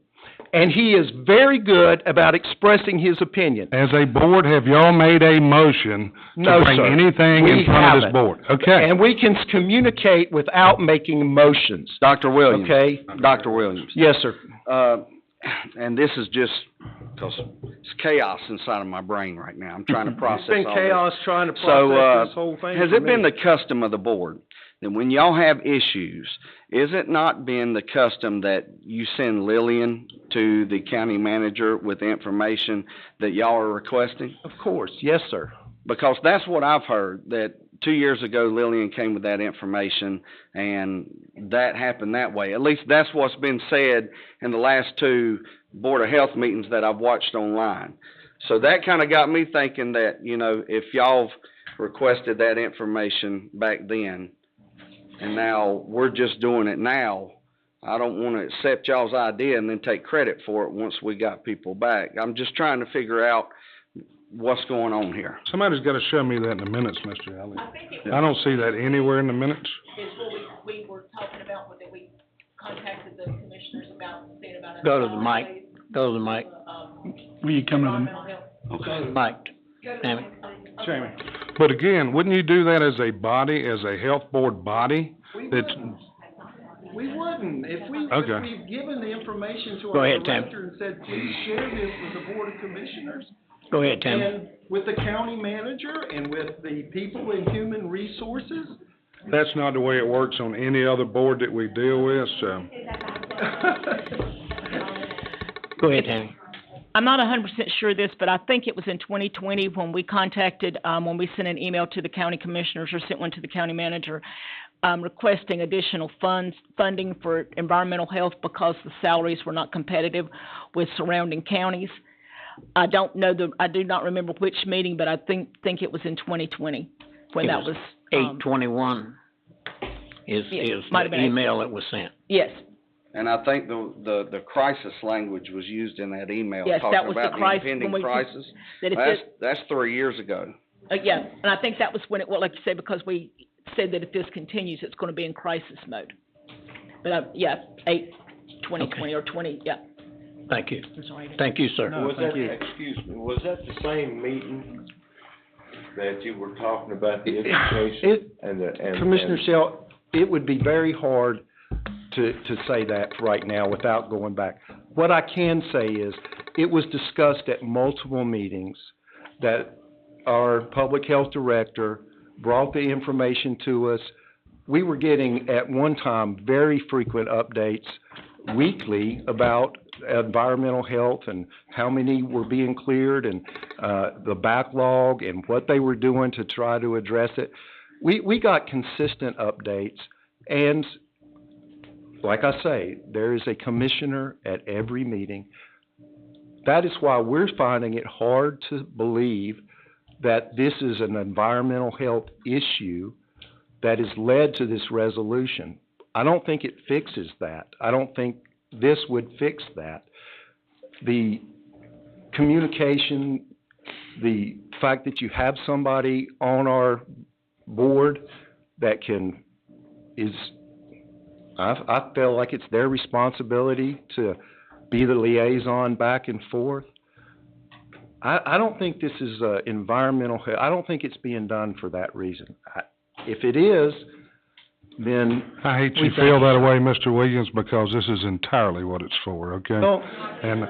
And he is very good about expressing his opinion. As a board, have y'all made a motion to bring anything in front of this board? Okay. And we can communicate without making motions. Dr. Williams. Okay? Dr. Williams. Yes, sir. And this is just because it's chaos inside of my brain right now. I'm trying to process It's been all chaos this. trying to process this whole thing. Has for it been me. the custom of the board that when y'all have issues, is it not been the custom that you send Lillian to the county manager with the information that y'all are requesting? Of course, yes, sir. Because that's what I've heard, that 2 years ago Lillian came with that information and that happened that way. At least that's what's been said in the last 2 Board of Health meetings that I've watched online. So that kind of got me thinking that, you know, if y'all requested that information back then and now we're just doing it now, I don't want to accept y'all's idea and then take credit for it once we got people back. I'm just trying to figure out what's going on here. Somebody's got to show me that in the minutes, Mr. Alley. I don't see that anywhere in the minutes. Is what we were talking about, that we contacted the commissioners about, saying about. Go to the mic. Go to the mic. Will you come to the? Go to the mic. Tammy. Jamie. But again, wouldn't you do that as a body, as a health board body? That's, We wouldn't. If Okay. we've given the information to Go our ahead, Tim. director and said, please share this with the Board of Commissioners. Go ahead, Tim. And with the county manager and with the people in human resources. that's not the way it works on any other board that we deal with, so. Go ahead, Tammy. I'm not 100% sure of this, but I think it was in 2020 when we contacted, when we sent an email to the county commissioners or sent one to the county manager, requesting additional funding for environmental health because the salaries were not competitive with surrounding counties. I do not remember which meeting, but I think it was in 2020 when that was. 8/21 is might have the been email that was sent. Yes. And I think the crisis language was used in that email, Yes, that talking was the about the crisis, impending when we- crisis. that it That's 3 years ago. Yeah, and I think that was when like you said, because we said that if this continues, it's going to be in crisis mode. But, 2020 or 20, yeah. Thank you. I'm sorry. Thank you, sir. Excuse me, was that the same meeting that you were talking about the education? Commissioner Shell, it would be very hard to say that right now without going back. What I can say is, it was discussed at multiple meetings that our public health director brought the information to us. We were getting, at one time, very frequent updates weekly about environmental health and how many were being cleared and the backlog and what they were doing to try to address it. We got consistent updates, and like I say, there is a commissioner at every meeting. That is why we're finding it hard to believe that this is an environmental health issue that has led to this resolution. I don't think it fixes that. I don't think this would fix that. The communication, the fact that you have somebody on our board that I feel like it's their responsibility to be the liaison back and forth. I don't think this is environmental health. I don't think it's being done for that reason. If it is, then I hate you feel that way, Mr. Williams, because this is entirely what it's for, okay? No. And,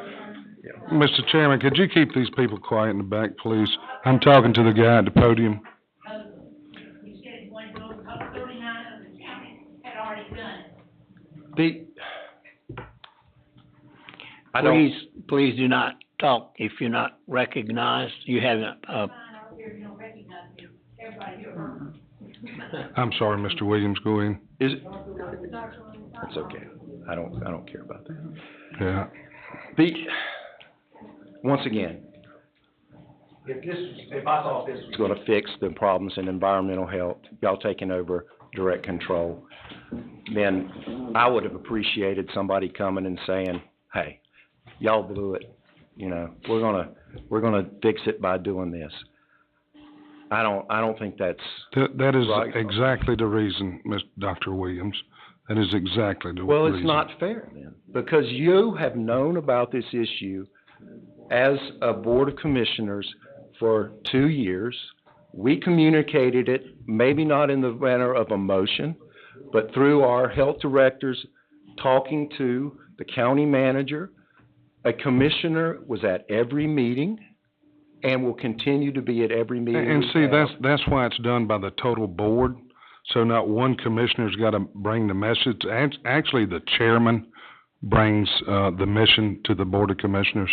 Mr. Chairman, could you keep these people quiet in the back, please? I'm talking to the guy at the podium. Please do not talk if you're not recognized. You haven't, I'm sorry, Mr. Williams, go in. That's okay. I don't care about that. Yeah. Once again, if I thought this was going to fix the problems in environmental health, y'all taking over direct control, then I would have appreciated somebody coming and saying, hey, y'all blew it. You know, we're gonna fix it by doing this. I don't think that's That is right. exactly the reason, Dr. Williams. That is exactly the reason. Well, it's not fair then, because you have known about this issue as a Board of Commissioners for 2 years. We communicated it, maybe not in the manner of a motion, but through our health directors talking to the county manager. A commissioner was at every meeting and will continue to be at every meeting. And see, that's why it's done by the total board, So not one commissioner's gotta bring the message. Actually, the chairman brings, the mission to the Board of Commissioners.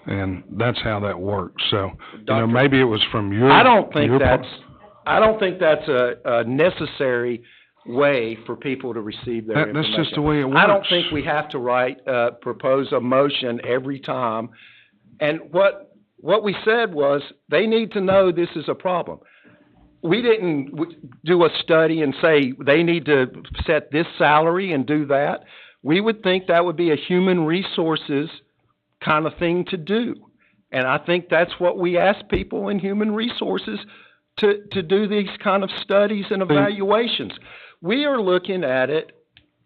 And that's how that works. So, maybe it was from your. I don't think your that's a necessary way for people to receive their information. That's just the way it works. I don't think we have to propose a motion every time. And what we said was, they need to know this is a problem. We didn't do a study and say they need to set this salary and do that. We would think that would be a human resources kind of thing to do. And I think that's what we ask people in human resources to do these kind of studies and evaluations. We are looking at it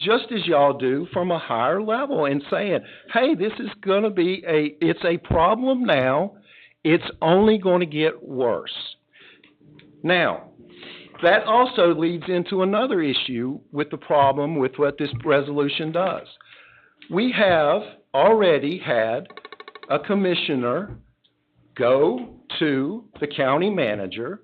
just as y'all do from a higher level and saying, hey, this is going to be it's a problem now. It's only going to get worse. Now, that also leads into another issue with the problem with what this resolution does. We have already had a commissioner go to the county manager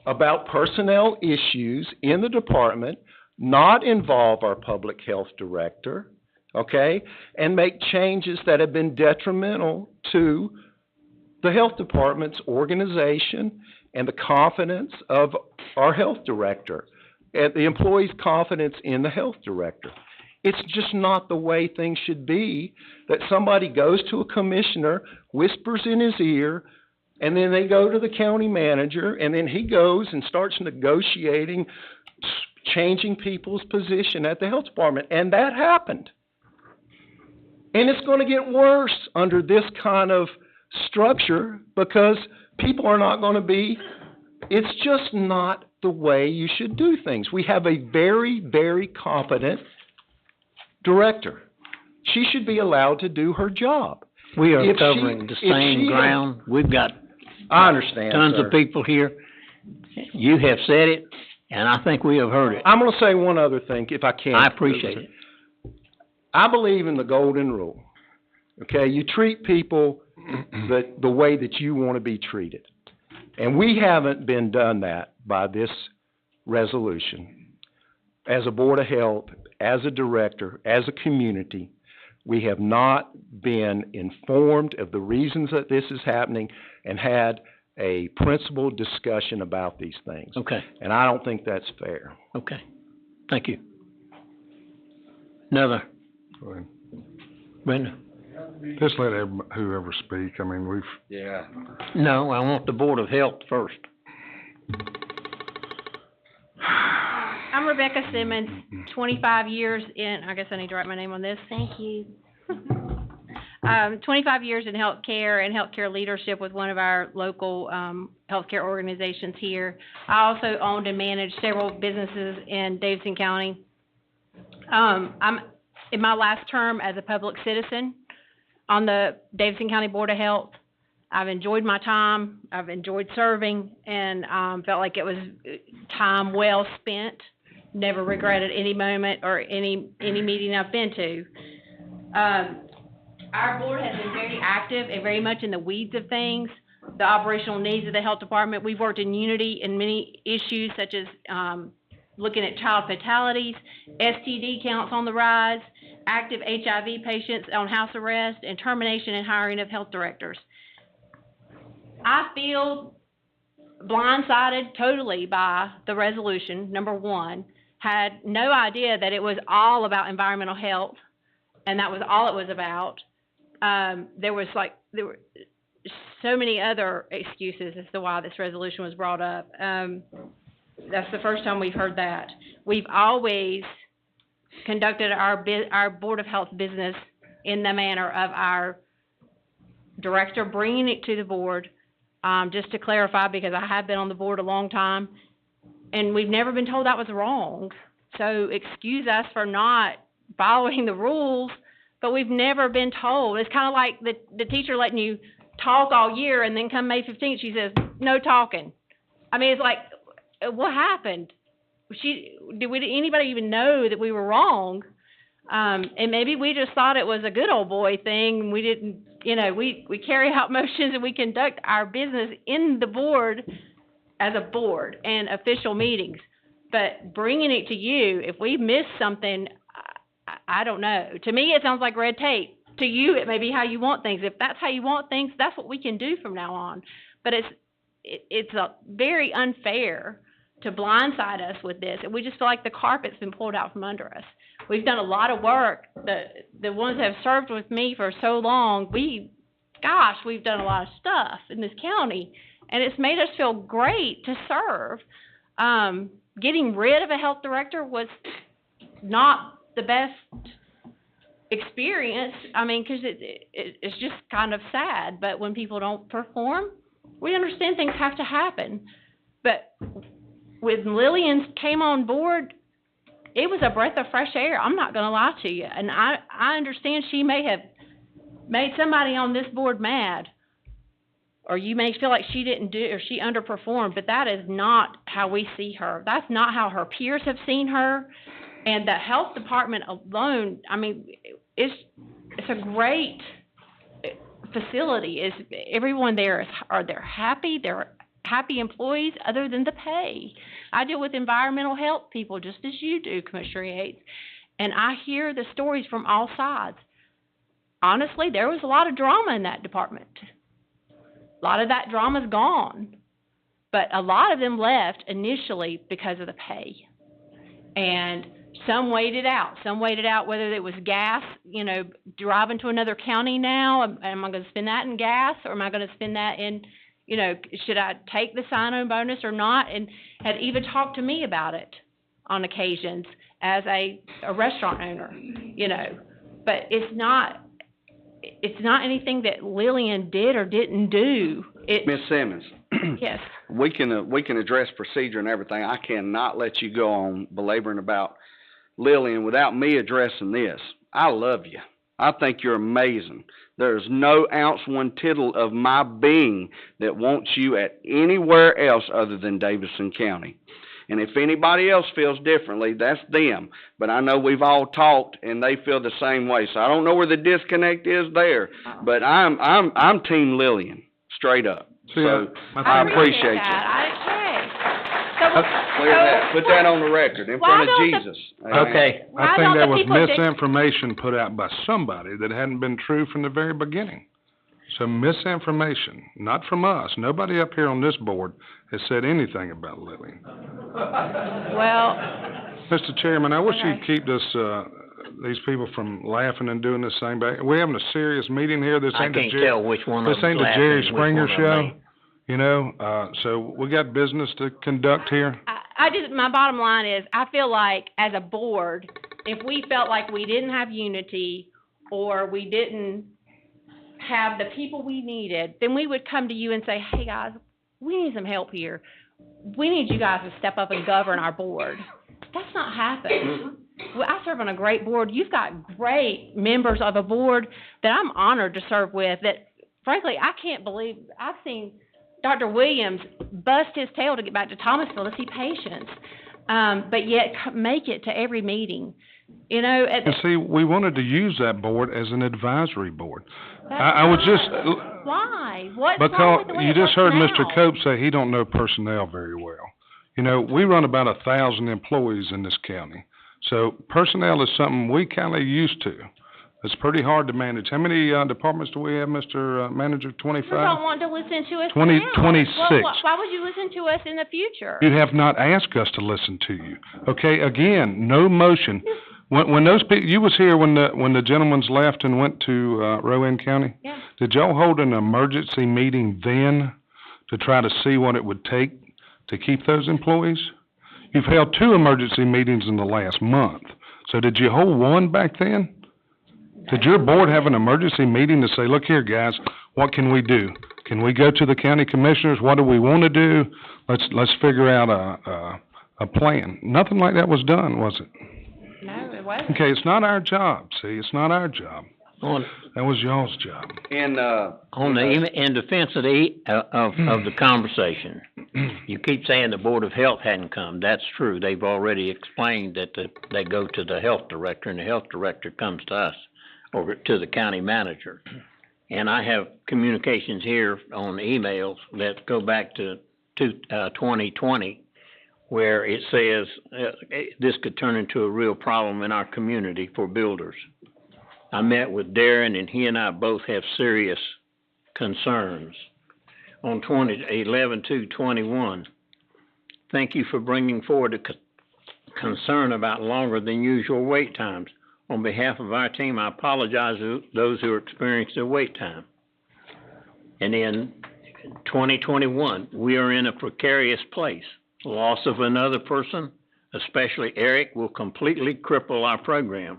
about personnel issues in the department, not involve our public health director, okay, and make changes that have been detrimental to the health department's organization and the confidence of our health director, and the employees' confidence in the health director. It's just not the way things should be, that somebody goes to a commissioner, whispers in his ear, and then they go to the county manager, and then he goes and starts negotiating, changing people's position at the health department. And that happened. And it's going to get worse under this kind of structure, because people are not going to be, it's just not the way you should do things. We have a very, very competent director. She should be allowed to do her job. We are covering the same ground. We've got I understand, tons sir. of people here. You have said it, and I think we have heard it. I'm going to say one other thing, if I can. I appreciate it. I believe in the golden rule. Okay, you treat people the way that you want to be treated. And we haven't been done that by this resolution. As a Board of Health, as a director, as a community, we have not been informed of the reasons that this is happening and had a principled discussion about these things. Okay. And I don't think that's fair. Okay. Thank you. Another. Go ahead. Brenda? Just let whoever speak. I mean, we've. Yeah. No, I want the Board of Health first. I'm Rebecca Simmons, 25 years in, I guess I need to write my name on this. Thank you. 25 years in healthcare and healthcare leadership with one of our local healthcare organizations here. I also owned and managed several businesses in Davidson County. I'm in my last term as a public citizen on the Davidson County Board of Health. I've enjoyed my time. I've enjoyed serving, and felt like it was time well spent. Never regretted any moment or any meeting I've been to. Our board has been very active and very much in the weeds of things, the operational needs of the health department. We've worked in unity in many issues, such as looking at child fatalities, STD counts on the rise, active HIV patients on house arrest, and termination and hiring of health directors. I feel blindsided totally by the resolution, number one. Had no idea that it was all about environmental health, and that was all it was about. There were so many other excuses as to why this resolution was brought up. That's the first time we've heard that. We've always conducted our Board of Health business in the manner of our director bringing it to the board. Just to clarify, because I have been on the board a long time, and we've never been told that was wrong. So excuse us for not following the rules, but we've never been told. It's kind of like the teacher letting you talk all year, and then come May 15th, she says, no talking. I mean, it's like, what happened? Did anybody even know that we were wrong? And maybe we just thought it was a good old boy thing, and we didn't, we carry out motions and we conduct our business in the board as a board and official meetings. but bringing it to you, if we missed something, I don't know. To me, it sounds like red tape. To you, it may be how you want things. If that's how you want things, that's what we can do from now on. But it's very unfair to blindside us with this, and we just feel like the carpet's been pulled out from under us. We've done a lot of work. The ones that have served with me for so long, we've done a lot of stuff in this county, and it's made us feel great to serve. Getting rid of a health director was not the best experience. I mean, because it's just kind of sad. But when people don't perform, we understand things have to happen. But when Lillian came on board, it was a breath of fresh air. I'm not going to lie to you. And I understand she may have made somebody on this board mad, or you may feel like she didn't do, or she underperformed, but that is not how we see her. That's not how her peers have seen her. And the health department alone, I mean, it's a great facility. Everyone there they're happy. They're happy employees, other than the pay. I deal with environmental health people just as you do, Commissioner Yates, and I hear the stories from all sides. Honestly, there was a lot of drama in that department. A lot of that drama's gone, but a lot of them left initially because of the pay, and some waited out. Some waited out whether it was gas, driving to another county now. Am I going to spend that in gas, or am I going to spend that in, should I take the sign-on bonus or not? And had even talked to me about it on occasions as a restaurant owner, But it's not anything that Lillian did or didn't do. Ms. Simmons. Yes. We can address procedure and everything. I cannot let you go on belaboring about Lillian without me addressing this. I love you. I think you're amazing. There's no ounce, one tittle of my being that wants you at anywhere else other than Davidson County. And if anybody else feels differently, that's them. But I know we've all talked, and they feel the same way. So I don't know where the disconnect is there. But I'm Team Lillian, straight up. So I appreciate you. Clear that. Put that on the record in front of Jesus. Okay. I think that was misinformation put out by somebody that hadn't been true from the very beginning. So misinformation, not from us. Nobody up here on this board has said anything about Lillian. Well, Mr. Chairman, I wish you'd keep these people from laughing and doing this same back. We're having a serious meeting here. This ain't I can't tell which one of this ain't the Jerry Springer show. So we got business to conduct here. My bottom line is, I feel like as a board, if we felt like we didn't have unity or we didn't have the people we needed, then we would come to you and say, hey guys, we need some help here. We need you guys to step up and govern our board. That's not happened. Well, I serve on a great board. You've got great members of a board that I'm honored to serve with that, frankly, I can't believe. I've seen Dr. Williams bust his tail to get back to Thomasville to see patients, but yet make it to every meeting. And see, we wanted to use that board as an advisory board. I was just... Why? What's because wrong with the way you it just works heard now? Mr. Cope say he don't know personnel very well. We run about 1,000 employees in this county. So personnel is something we kind of used to. It's pretty hard to manage. How many departments do we have, Mr. Manager? 25? You don't want to listen to us 20, now. 26. Well, why would you listen to us in the future? You have not asked us to listen to you. Okay, again, no motion. When those people, you was here when the gentleman's left and went to Rowan County? Yeah. Did y'all hold an emergency meeting then to try to see what it would take to keep those employees? You've held 2 emergency meetings in the last month. So did you hold one back then? Did your board have an emergency meeting to say, look here, guys, what can we do? Can we go to the county commissioners? What do we want to do? Let's figure out a plan. Nothing like that was done, was it? No, it wasn't. Okay, it's not our job. See, it's not our job. That was y'all's job. And in defense of the conversation, you keep saying the Board of Health hadn't come. That's true. They've already explained that they go to the health director, and the health director comes to us or to the county manager. And I have communications here on emails that go back to 2020 where it says this could turn into a real problem in our community for builders. I met with Darren, and he and I both have serious concerns. On 11/2/21, thank you for bringing forward a concern about longer than usual wait times. On behalf of our team, I apologize to those who are experiencing a wait time. And in 2021, we are in a precarious place. Loss of another person, especially Eric, will completely cripple our program.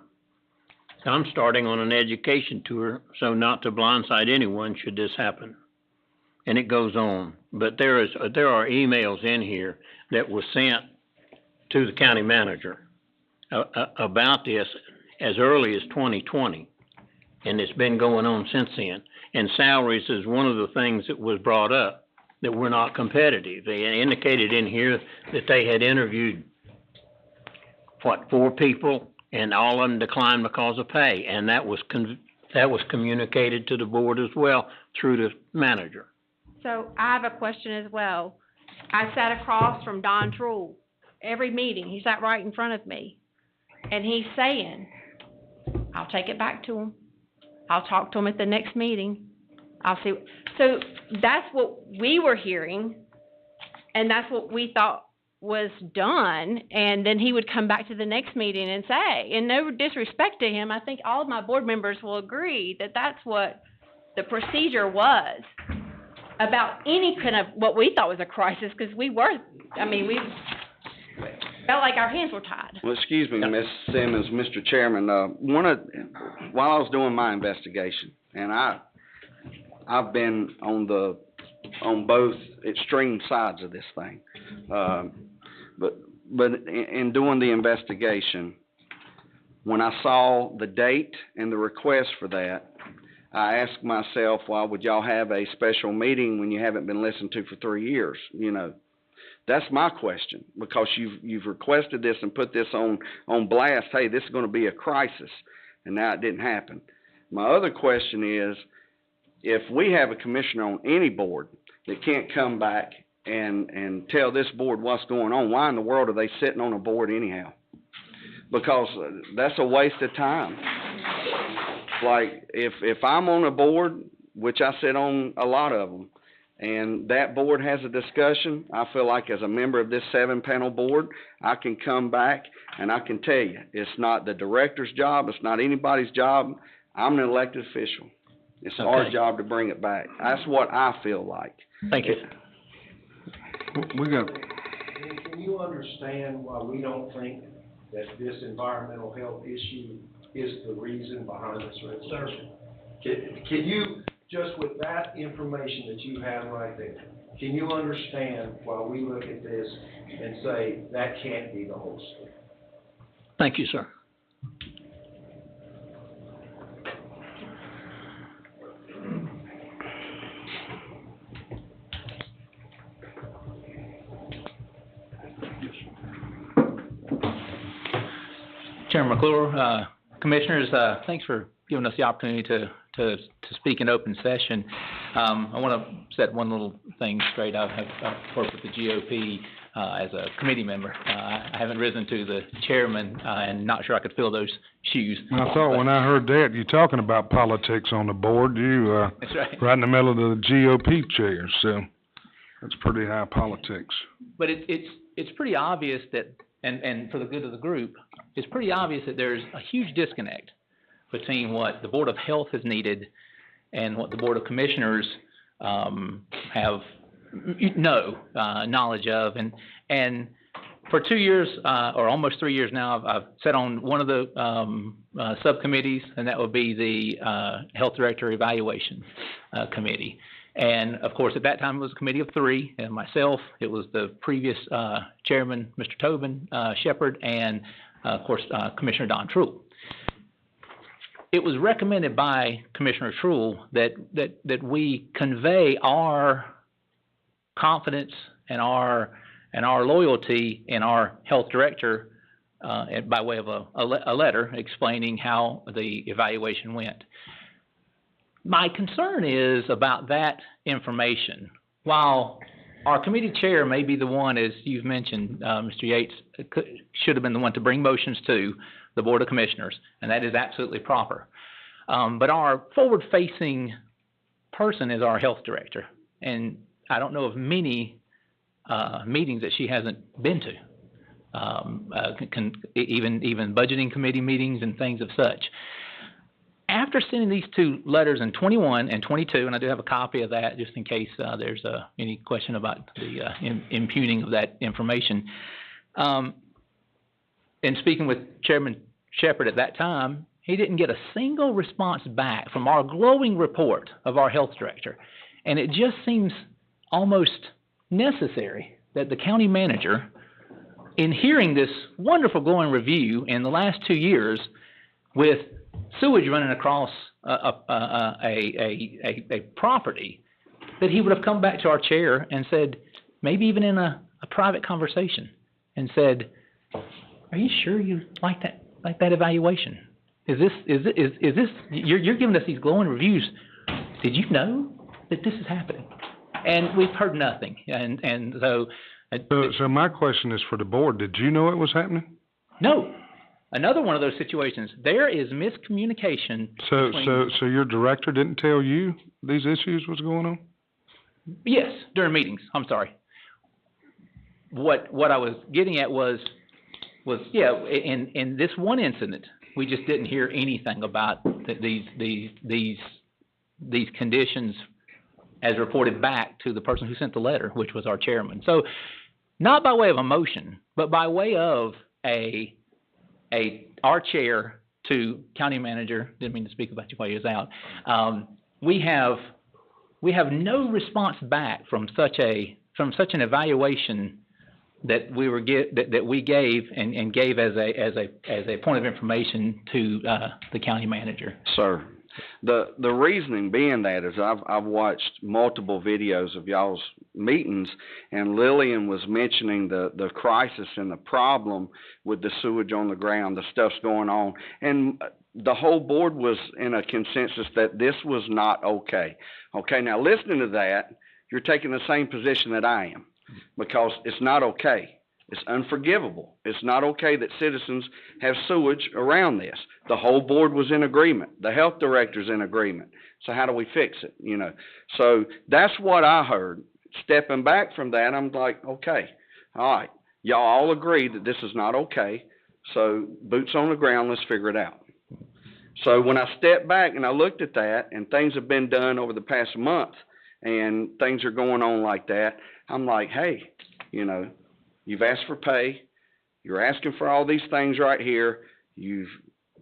I'm starting on an education tour, so not to blindside anyone should this happen. And it goes on. But there are emails in here that were sent to the county manager about this as early as 2020. And it's been going on since then. And salaries is one of the things that was brought up, that we're not competitive. They indicated in here that they had interviewed, 4 people, and all of them declined because of pay. And that was communicated to the board as well through the manager. So I have a question as well. I sat across from Don Trull every meeting. He sat right in front of me. And he's saying, I'll take it back to him. I'll talk to him at the next meeting. I'll see. So that's what we were hearing, and that's what we thought was done. And then he would come back to the next meeting and say, and no disrespect to him, I think all of my board members will agree that that's what the procedure was about any kind of what we thought was a crisis, because we felt like our hands were tied. Well, excuse me, Ms. Simmons, Mr. Chairman, while I was doing my investigation, and I've been on both extreme sides of this thing, but in doing the investigation, when I saw the date and the request for that, I asked myself, why would y'all have a special meeting when you haven't been listened to for 3 years? You know, that's my question, because you've requested this and put this on blast. Hey, this is going to be a crisis, and now it didn't happen. My other question is, if we have a commissioner on any board that can't come back and tell this board what's going on, why in the world are they sitting on a board anyhow? Because that's a waste of time. Like, if I'm on a board, which I sit on a lot of them, and that board has a discussion, I feel like as a member of this 7-panel board, I can come back and I can tell you, it's not the director's job, it's not anybody's job. I'm an elected official. It's our job to bring it back. That's what I feel like. Thank you. Can you understand why we don't think that this environmental health issue is the reason behind this resolution? Can you, just with that information that you have right there, can you understand why we look at this and say that can't be the whole story? Thank you, sir. Chairman McClure, Commissioners, thanks for giving us the opportunity to speak in open session. I want to set one little thing straight. I've worked with the GOP as a committee member. I haven't risen to the chairman, and not sure I could fill those shoes. I thought when I heard that, you talking about politics on the board, you That's right. right in the middle of the GOP chair, so that's pretty high politics. But it's pretty obvious that, and for the good of the group, it's pretty obvious that there's a huge disconnect between what the Board of Health has needed and what the Board of Commissioners have knowledge of. And for 2 years, or almost 3 years now, I've sat on one of the subcommittees, and that would be the Health Director Evaluation Committee. And, of course, at that time, it was a committee of 3, and myself, it was the previous chairman, Mr. Tobin Shepard, and, of course, Commissioner Don Trull. It was recommended by Commissioner Trull that we convey our confidence and our loyalty in our health director by way of a letter explaining how the evaluation went. My concern is about that information. While our committee chair may be the one, as you've mentioned, Mr. Yates, should have been the one to bring motions to the Board of Commissioners, and that is absolutely proper. But our forward-facing person is our health director, and I don't know of many meetings that she hasn't been to, even budgeting committee meetings and things of such. After sending these two letters in 21 and 22, and I do have a copy of that just in case there's any question about the impugning of that information, and speaking with Chairman Shepard at that time, he didn't get a single response back from our glowing report of our health director. And it just seems almost necessary that the county manager, in hearing this wonderful glowing review in the last 2 years with sewage running across a property, that he would have come back to our chair and said, maybe even in a private conversation, and said, are you sure you like that evaluation? Is this you're giving us these glowing reviews. Did you know that this is happening? And we've heard nothing. And so my question is for the board. Did you know it was happening? No. Another one of those situations. There is miscommunication. So your director didn't tell you these issues was going on? Yes, during meetings. I'm sorry. What I was getting at was in this one incident, we just didn't hear anything about these conditions as reported back to the person who sent the letter, which was our chairman. So, not by way of a motion, but by way of our chair to county manager. Didn't mean to speak about you while you was out. We have no response back from such an evaluation that we gave and gave as a point of information to the county manager. Sir, the reasoning being that is I've watched multiple videos of y'all's meetings, and Lillian was mentioning the crisis and the problem with the sewage on the ground, the stuff's going on, and the whole board was in a consensus that this was not okay. Okay, now listening to that, you're taking the same position that I am, because it's not okay. It's unforgivable. It's not okay that citizens have sewage around this. The whole board was in agreement. The health director's in agreement. So how do we fix it, So that's what I heard. Stepping back from that, I'm like, okay, all right. Y'all all agree that this is not okay. So boots on the ground, let's figure it out. So when I stepped back and I looked at that, and things have been done over the past month, and things are going on like that, I'm like, hey, you've asked for pay. You're asking for all these things right here. You've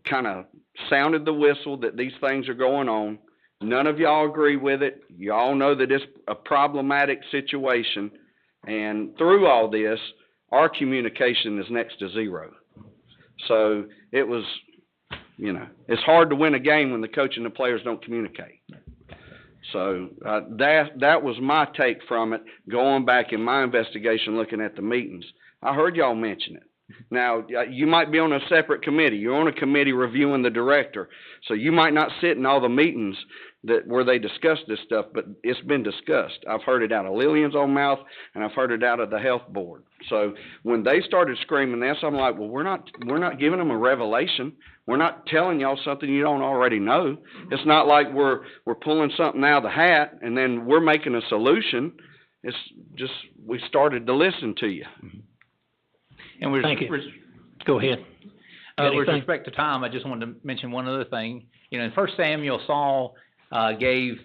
kind of sounded the whistle that these things are going on. None of y'all agree with it. Y'all know that it's a problematic situation. And through all this, our communication is next to zero. So it was, it's hard to win a game when the coach and the players don't communicate. So that was my take from it, going back in my investigation, looking at the meetings. I heard y'all mention it. Now, you might be on a separate committee. You're on a committee reviewing the director, so you might not sit in all the meetings where they discuss this stuff, but it's been discussed. I've heard it out of Lillian's own mouth, and I've heard it out of the health board. So when they started screaming this, I'm like, well, we're not giving them a revelation. We're not telling y'all something you don't already know. It's not like we're pulling something out of the hat and then we're making a solution. It's just we started to listen to you. And Thank you. Go ahead. With respect to time, I just wanted to mention one other thing. In 1 Samuel, Saul gave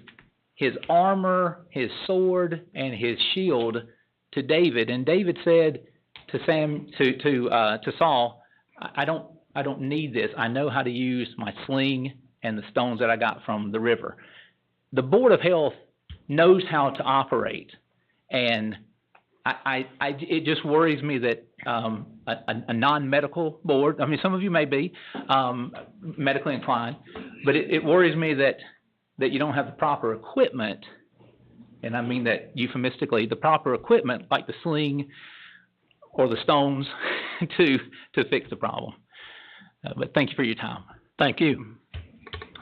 his armor, his sword, and his shield to David, and David said to Saul, I don't need this. I know how to use my sling and the stones that I got from the river. The Board of Health knows how to operate, and it just worries me that a non-medical board, some of you may be medically inclined, but it worries me that you don't have the proper equipment, and I mean that euphemistically, the proper equipment like the sling or the stones to fix the problem. But thank you for your time. Thank you.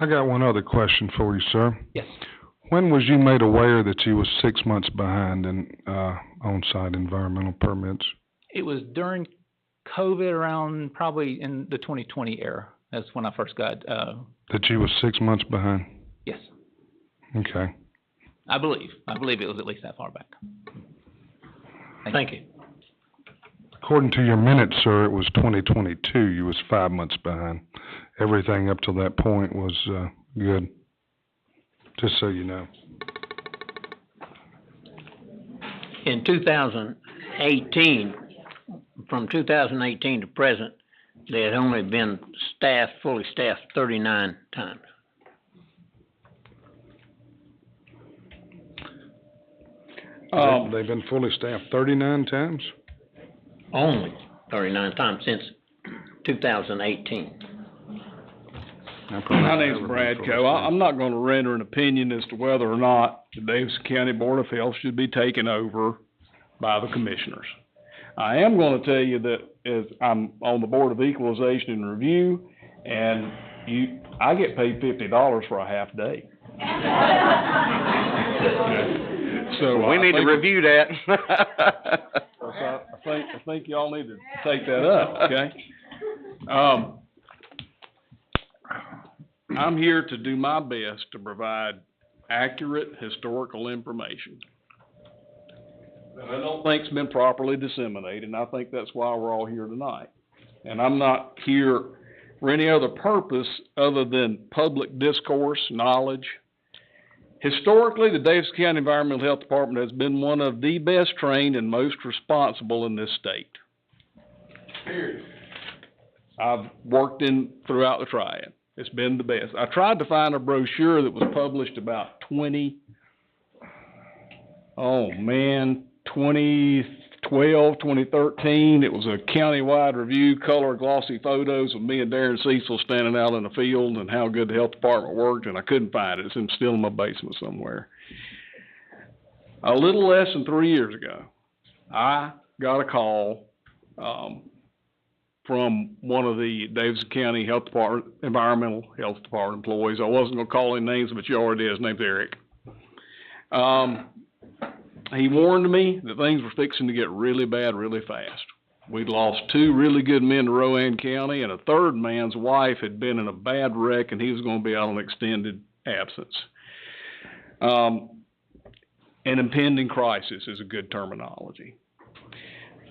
I got one other question for you, sir. Yes. When was you made aware that you was 6 months behind in, on-site environmental permits? It was during COVID, around probably in the 2020 era. That's when I first got, That you was 6 months behind? yes, Okay. I believe it was at least that far back. Thank you. According to your minutes, sir, it was 2022, you was 5 months behind. Everything up to that point was, good. Just so you know. In 2018, from 2018 to present, they had only been fully staffed 39 times. They've been fully staffed 39 times? Only 39 times since 2018. My name's Brad Coe. I'm not gonna render an opinion as to whether or not the Davidson County Board of Health should be taken over by the commissioners. I am gonna tell you that as I'm on the Board of Equalization and Review, and I get paid $50 for a half day. So we need to review that. I think y'all need to take that up, okay? I'm here to do my best to provide accurate historical information that I don't think's been properly disseminated, and I think that's why we're all here tonight. And I'm not here for any other purpose other than public discourse, knowledge. Historically, the Davidson County Environmental Health Department has been one of the best trained and most responsible in this state. Period. I've worked throughout the triad. It's been the best. I tried to find a brochure that was published about 2012, 2013. It was a county-wide review, color glossy photos of me and Darren Cecil standing out in the field and how good the health department worked, and I couldn't find it. It's still in my basement somewhere. A little less than 3 years ago, I got a call from one of the Davidson County Health Department, Environmental Health Department employees. I wasn't going to call any names, but you already did. His name's Eric. He warned me that things were fixing to get really bad really fast. We'd lost 2 really good men to Rowan County, and a third man's wife had been in a bad wreck, and he was going to be out on extended absence. An impending crisis is a good terminology.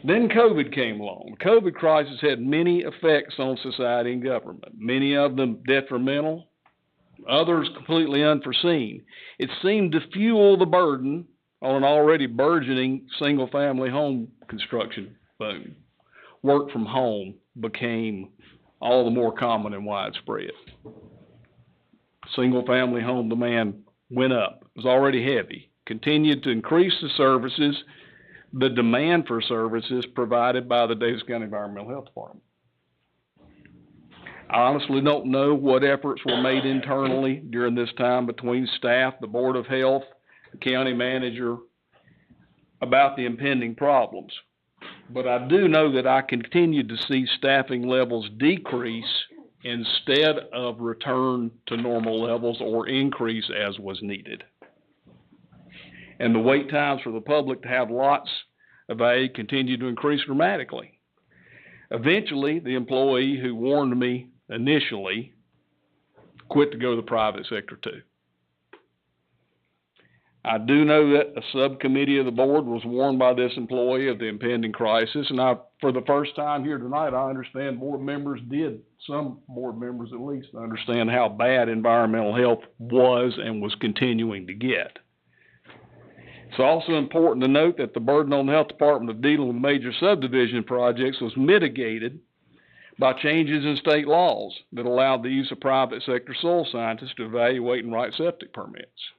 Then COVID came along. The COVID crisis had many effects on society and government, many of them detrimental, others completely unforeseen. It seemed to fuel the burden on an already burgeoning single-family home construction boom. Work from home became all the more common and widespread. Single-family home demand went up. It was already heavy. Continued to increase the demand for services provided by the Davidson County Environmental Health Department. I honestly don't know what efforts were made internally during this time between staff, the Board of Health, the county manager, about the impending problems. But I do know that I continued to see staffing levels decrease instead of return to normal levels or increase as was needed. And the wait times for the public to have lots of aid continued to increase dramatically. Eventually, the employee who warned me initially quit to go to the private sector too. I do know that a subcommittee of the board was warned by this employee of the impending crisis, and for the first time here tonight, I understand some board members at least, understand how bad environmental health was and was continuing to get. It's also important to note that the burden on the health department of dealing with major subdivision projects was mitigated by changes in state laws that allowed the use of private sector soil scientists to evaluate and write septic permits.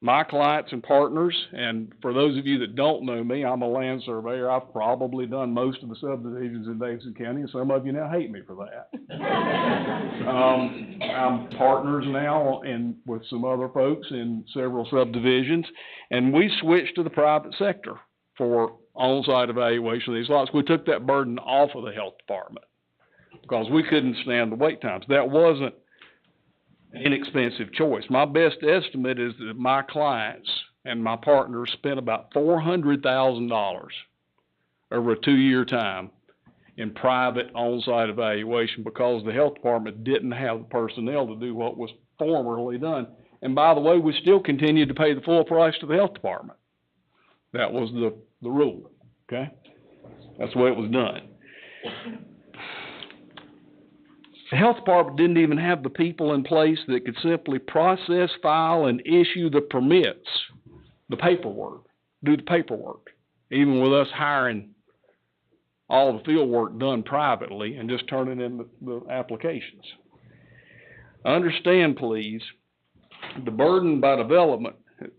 My clients and partners, and for those of you that don't know me, I'm a land surveyor. I've probably done most of the subdivisions in Davidson County, and some of you now hate me for that. I'm partners now with some other folks in several subdivisions, and we switched to the private sector for on-site evaluation of these lots. We took that burden off of the health department because we couldn't stand the wait times. That wasn't an inexpensive choice. My best estimate is that my clients and my partners spent about $400,000 over a 2-year time in private on-site evaluation because the health department didn't have the personnel to do what was formerly done. And by the way, we still continued to pay the full price to the health department. That was the rule, okay? That's the way it was done. The health department didn't even have the people in place that could simply process, file, and issue the permits, the paperwork, do the paperwork, even with us hiring all the field work done privately and just turning in the applications. Understand, please, the burden by development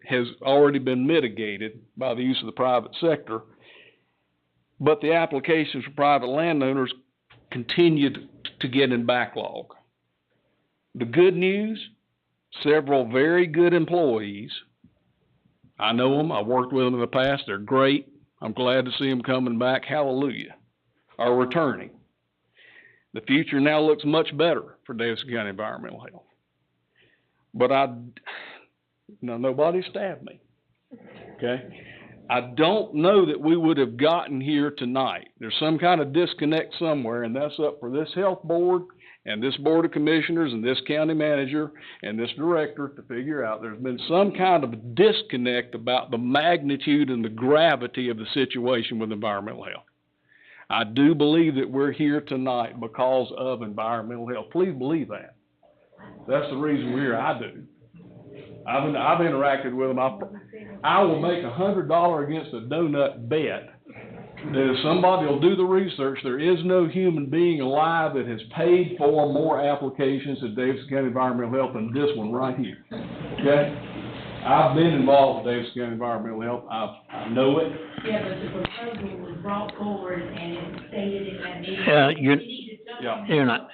has already been mitigated by the use of the private sector, but the applications for private landowners continued to get in backlog. The good news, several very good employees, I know them, I've worked with them in the past, they're great, I'm glad to see them coming back, hallelujah, are returning. The future now looks much better for Davidson County Environmental Health. But nobody stabbed me, okay? I don't know that we would have gotten here tonight. There's some kind of disconnect somewhere, and that's up for this health board and this board of commissioners and this county manager and this director to figure out. There's been some kind of disconnect about the magnitude and the gravity of the situation with environmental health. I do believe that we're here tonight because of environmental health. Please believe that. That's the reason we're here. I do. I've interacted with them. I will make $100 against a donut bet that if somebody will do the research, there is no human being alive that has paid for more applications at Davidson County Environmental Health than this one right here. Okay? I've been involved with Davidson County Environmental Health. I know it. Yeah, but the proposal was brought forward and it stated in that meeting. You're not.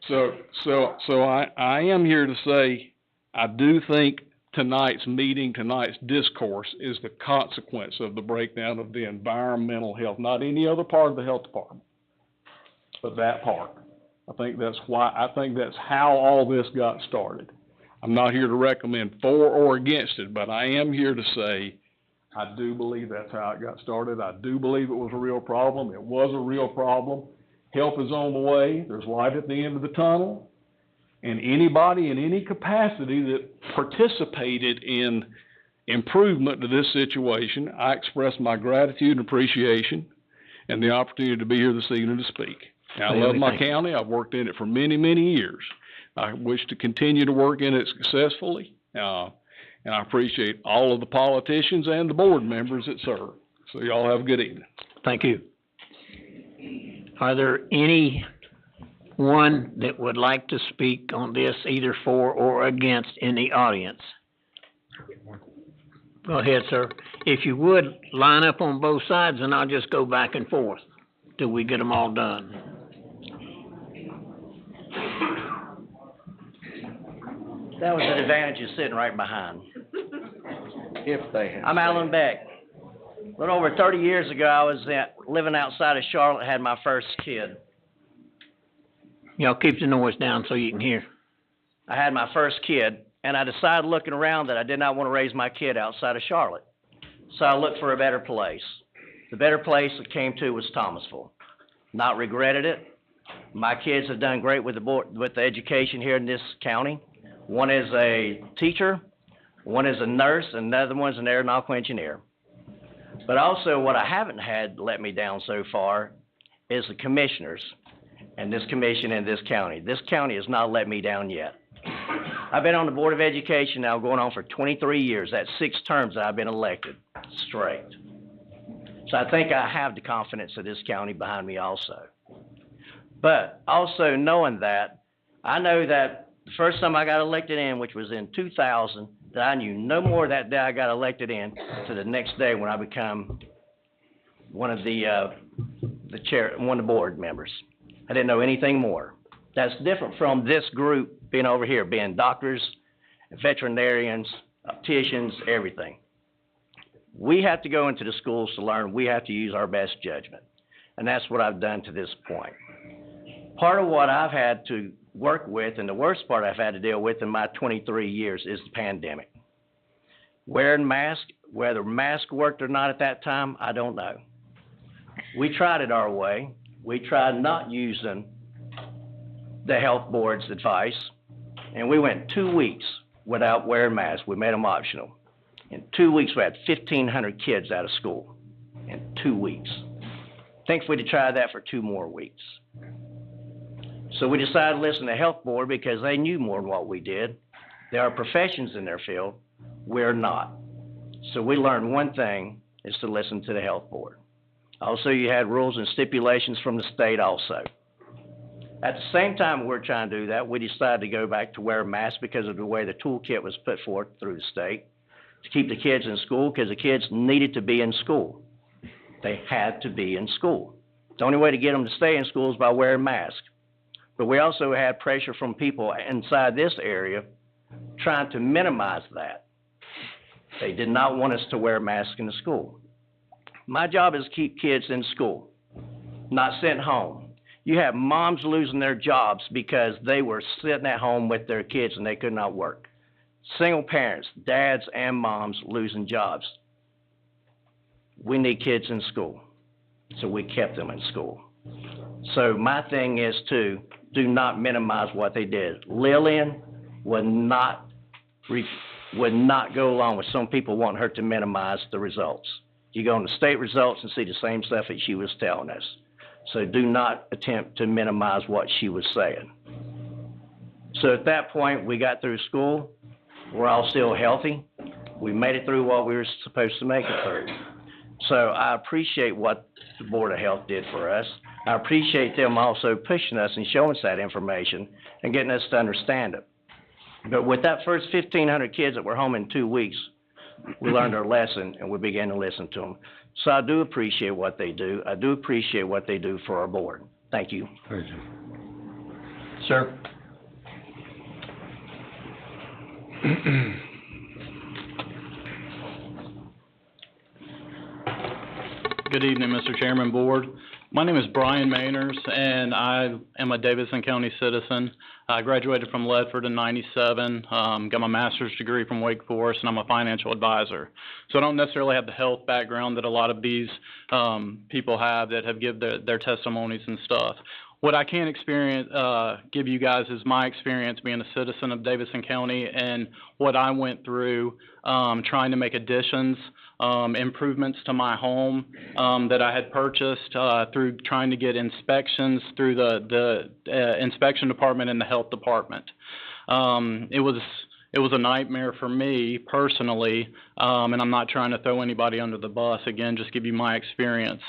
So I am here to say, I do think tonight's meeting, tonight's discourse is the consequence of the breakdown of the environmental health, not any other part of the health department, but that part. I think that's how all this got started. I'm not here to recommend for or against it, but I am here to say I do believe that's how it got started. I do believe it was a real problem. It was a real problem. Help is on the way. There's light at the end of the tunnel. And anybody in any capacity that participated in improvement to this situation, I express my gratitude and appreciation and the opportunity to be here this evening to speak. Now, I love my county. I've worked in it for many, many years. I wish to continue to work in it successfully, and I appreciate all of the politicians and the board members that serve. So y'all have a good evening. Thank you. Are there anyone that would like to speak on this, either for or against, in the audience? Go ahead, sir. If you would, line up on both sides, and I'll just go back and forth till we get them all done. That was an advantage of sitting right behind. If they have. I'm Alan Beck. A little over 30 years ago, I was living outside of Charlotte, had my first kid. Y'all keep the noise down so you can hear. I had my first kid, and I decided looking around that I did not want to raise my kid outside of Charlotte. So I looked for a better place. The better place I came to was Thomasville. Not regretted it. My kids have done great with the education here in this county. One is a teacher, one is a nurse, and the other one's an aeronautical engineer. But also what I haven't had let me down so far is the commissioners and this commission in this county. This county has not let me down yet. I've been on the Board of Education now going on for 23 years. That's 6 terms that I've been elected straight. So I think I have the confidence of this county behind me also. But also knowing that, I know that the first time I got elected in, which was in 2000, that I knew no more that day I got elected in to the next day when I become one of the board members. I didn't know anything more. That's different from this group being over here, being doctors, veterinarians, opticians, everything. We have to go into the schools to learn. We have to use our best judgment. And that's what I've done to this point. Part of what I've had to work with, and the worst part I've had to deal with in my 23 years is the pandemic. Wearing masks, whether mask worked or not at that time, I don't know. We tried it our way. We tried not using the health board's advice, and we went 2 weeks without wearing masks. We made them optional. In 2 weeks, we had 1,500 kids out of school. In 2 weeks. Thankfully, to try that for 2 more weeks. So we decided to listen to the health board because they knew more than what we did. There are professions in their field. We're not. So we learned one thing, is to listen to the health board. Also, you had rules and stipulations from the state also. At the same time we're trying to do that, we decided to go back to wear masks because of the way the toolkit was put forth through the state to keep the kids in school, because the kids needed to be in school. They had to be in school. The only way to get them to stay in school is by wearing masks. But we also had pressure from people inside this area trying to minimize that. They did not want us to wear masks in the school. My job is to keep kids in school, not sent home. You have moms losing their jobs because they were sitting at home with their kids and they could not work. Single parents, dads and moms losing jobs. We need kids in school, so we kept them in school. So my thing is to do not minimize what they did. Lillian would not go along with some people wanting her to minimize the results. You go on the state results and see the same stuff that she was telling us. So do not attempt to minimize what she was saying. So at that point, we got through school. We're all still healthy. We made it through what we were supposed to make it through. So I appreciate what the Board of Health did for us. I appreciate them also pushing us and showing us that information and getting us to understand it. But with that first 1,500 kids that were home in 2 weeks, we learned our lesson and we began to listen to them. So I do appreciate what they do. I do appreciate what they do for our board. Thank you. Thank you. Sir? Good evening, Mr. Chairman, Board. My name is Brian Mainers, and I am a Davidson County citizen. I graduated from Ledford in '97, got my master's degree from Wake Forest, and I'm a financial advisor. So I don't necessarily have the health background that a lot of these people have that have given their testimonies and stuff. What I can give you guys is my experience being a citizen of Davidson County and what I went through trying to make additions, improvements to my home that I had purchased through trying to get inspections through the inspection department and the health department. It was a nightmare for me personally, and I'm not trying to throw anybody under the bus. Again, just give you my experience.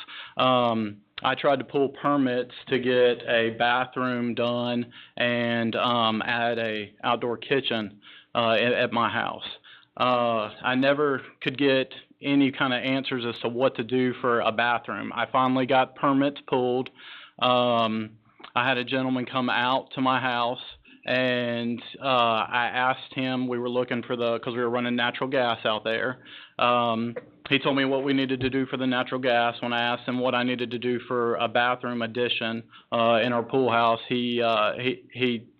I tried to pull permits to get a bathroom done and add a outdoor kitchen at my house. I never could get any kind of answers as to what to do for a bathroom. I finally got permits pulled. I had a gentleman come out to my house, and I asked him, we were looking for because we were running natural gas out there. He told me what we needed to do for the natural gas. When I asked him what I needed to do for a bathroom addition in our pool house, he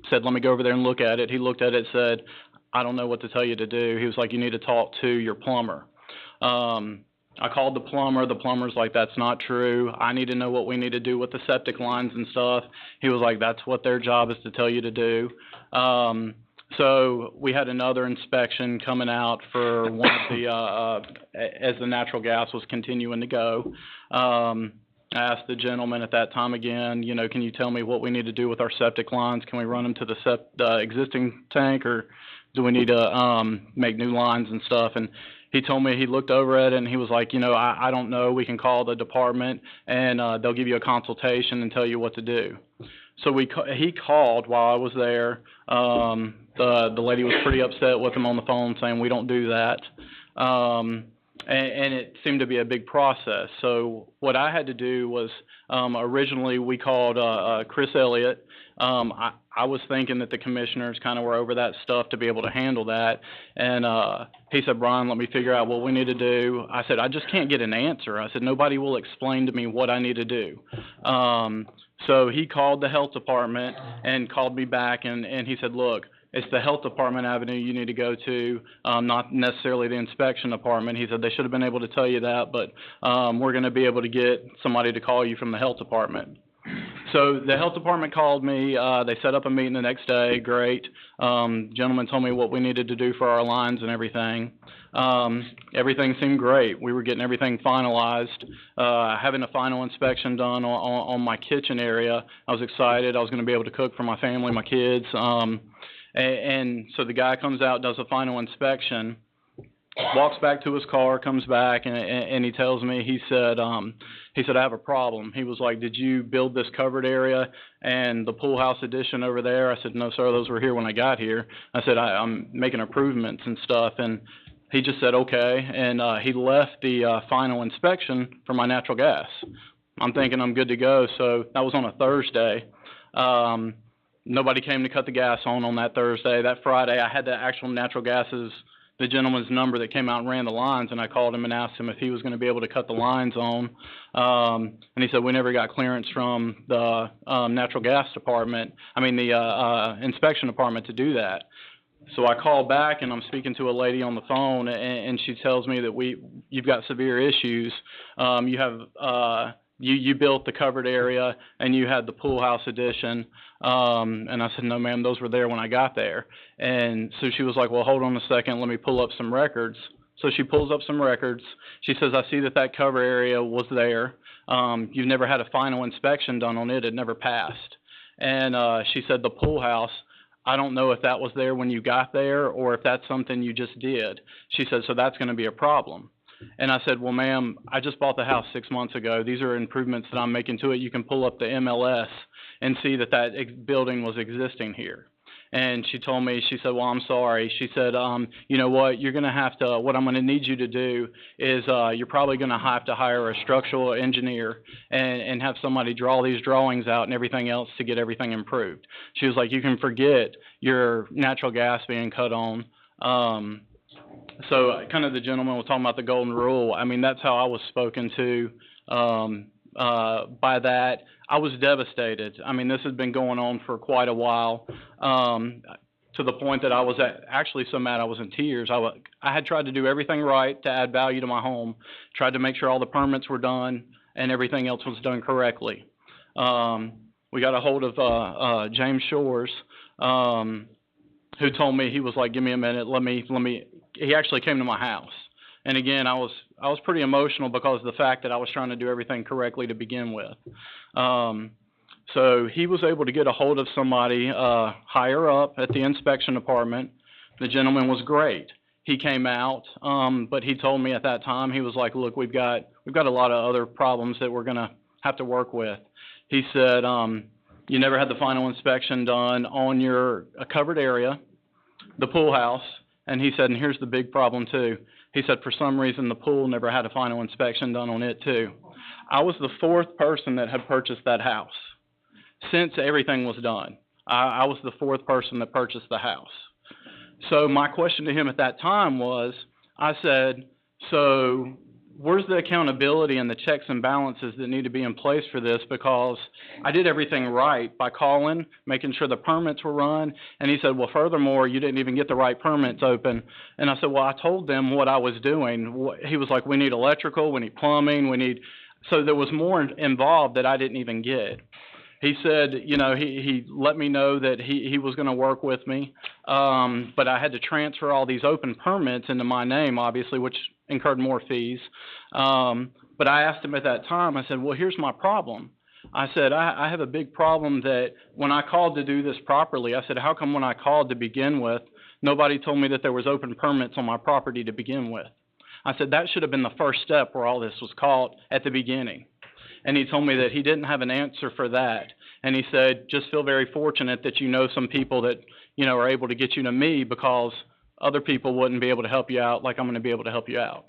said, let me go over there and look at it. He looked at it and said, I don't know what to tell you to do. He was like, you need to talk to your plumber. I called the plumber. The plumber's like, that's not true. I need to know what we need to do with the septic lines and stuff. He was like, that's what their job is to tell you to do. So we had another inspection coming out for one of the, as the natural gas was continuing to go. I asked the gentleman at that time again, can you tell me what we need to do with our septic lines? Can we run them to the existing tank, or do we need to make new lines and stuff? And he told me, he looked over at it and he was like, I don't know. We can call the department and they'll give you a consultation and tell you what to do. So he called while I was there. The lady was pretty upset with him on the phone, saying we don't do that. and it seemed to be a big process. So what I had to do was, originally we called Chris Elliott. I was thinking that the commissioners kind of were over that stuff to be able to handle that, and he said, Brian, let me figure out what we need to do. I said, I just can't get an answer. I said, nobody will explain to me what I need to do. So he called the health department and called me back, and he said, look, it's the health department avenue you need to go to, not necessarily the inspection department. He said they should have been able to tell you that, but we're going to be able to get somebody to call you from the health department. So the health department called me. They set up a meeting the next day. Great. Gentleman told me what we needed to do for our lines and everything. Everything seemed great. We were getting everything finalized. Having a final inspection done on my kitchen area. I was excited. I was going to be able to cook for my family, my kids. And so the guy comes out, does a final inspection, walks back to his car, comes back, and he tells me, he said, I have a problem. He was like, did you build this covered area and the pool house addition over there? I said, no, sir, those were here when I got here. I said, I'm making improvements and stuff. And he just said, okay. And he left the final inspection for my natural gas. I'm thinking I'm good to go. So that was on a Thursday. Nobody came to cut the gas on that Thursday. That Friday, I had the actual natural gas's, the gentleman's number that came out and ran the lines, and I called him and asked him if he was going to be able to cut the lines on. And he said, we never got clearance from the natural gas department, the inspection department to do that. So I called back, and I'm speaking to a lady on the phone, and she tells me that you've got severe issues. You built the covered area, and you had the pool house addition. And I said, no, ma'am, those were there when I got there. And so she was like, well, hold on a second. Let me pull up some records. So she pulls up some records. She says, I see that cover area was there. You've never had a final inspection done on it. It never passed. And she said, the pool house, I don't know if that was there when you got there or if that's something you just did. She said, so that's going to be a problem. And I said, well, ma'am, I just bought the house 6 months ago. These are improvements that I'm making to it. You can pull up the MLS and see that building was existing here. And she told me, she said, well, I'm sorry. She said, you know what, you're going to have to, what I'm going to need you to do is you're probably going to have to hire a structural engineer and have somebody draw these drawings out and everything else to get everything improved. She was like, you can forget your natural gas being cut on. So kind of the gentleman was talking about the golden rule. That's how I was spoken to by that. I was devastated. This had been going on for quite a while, to the point that I was actually so mad I was in tears. I had tried to do everything right to add value to my home, tried to make sure all the permits were done and everything else was done correctly. We got a hold of James Shores, who told me, he was like, give me a minute, let me, he actually came to my house. And again, I was pretty emotional because of the fact that I was trying to do everything correctly to begin with. So he was able to get a hold of somebody higher up at the inspection department. The gentleman was great. He came out, but he told me at that time, he was like, look, we've got a lot of other problems that we're going to have to work with. He said, you never had the final inspection done on your covered area, the pool house. And he said, and here's the big problem too. He said, for some reason, the pool never had a final inspection done on it too. I was the fourth person that had purchased that house since everything was done. I was the fourth person that purchased the house. So my question to him at that time was, I said, so where's the accountability and the checks and balances that need to be in place for this? Because I did everything right by calling, making sure the permits were run. And he said, well, furthermore, you didn't even get the right permits open. And I said, well, I told them what I was doing. He was like, we need electrical, we need plumbing, we need... So there was more involved that I didn't even get. He said, he let me know that he was going to work with me, but I had to transfer all these open permits into my name, obviously, which incurred more fees. But I asked him at that time, I said, well, here's my problem. I said, I have a big problem that when I called to do this properly, I said, how come when I called to begin with, nobody told me that there was open permits on my property to begin with? I said, that should have been the first step where all this was caught at the beginning. And he told me that he didn't have an answer for that. And he said, just feel very fortunate that you know some people that, are able to get you to me because other people wouldn't be able to help you out like I'm going to be able to help you out.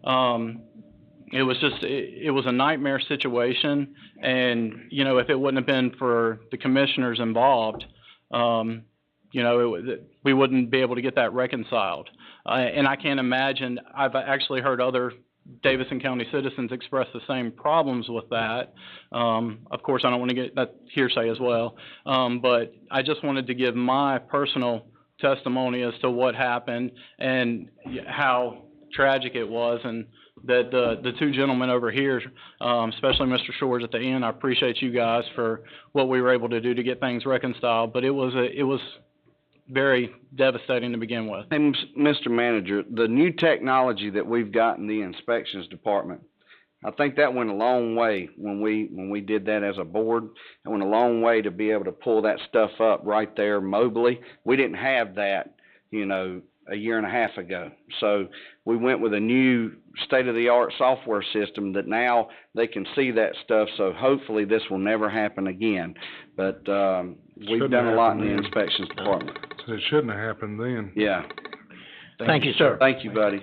It was just, it was a nightmare situation, and, you know, if it wouldn't have been for the commissioners involved, you know, we wouldn't be able to get that reconciled. And I can't imagine, I've actually heard other Davidson County citizens express the same problems with that. Of course, I don't want to get that hearsay as well, but I just wanted to give my personal testimony as to what happened and how tragic it was, and that the two gentlemen over here, especially Mr. Shores at the end, I appreciate you guys for what we were able to do to get things reconciled, but it was very devastating to begin with. Hey, Mr. Manager, the new technology that we've got in the inspections department, I think that went a long way when we did that as a board. It went a long way to be able to pull that stuff up right there mobily. We didn't have that, you know, a year and a half ago. So we went with a new state-of-the-art software system that now they can see that stuff, so hopefully this will never happen again. But we've done a lot in the inspections department. So it shouldn't have happened then. Yeah. Thank you, sir. Thank you, buddy.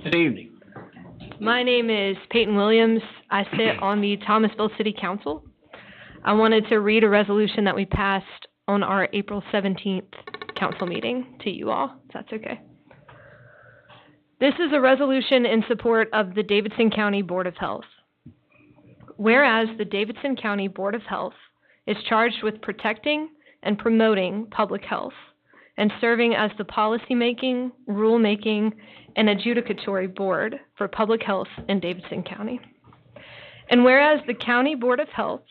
Good evening. My name is Peyton Williams. I sit on the Thomasville City Council. I wanted to read a resolution that we passed on our April 17th council meeting to you all, if that's okay. This is a resolution in support of the Davidson County Board of Health. Whereas the Davidson County Board of Health is charged with protecting and promoting public health and serving as the policymaking, rulemaking, and adjudicatory board for public health in Davidson County. And whereas the County Board of Health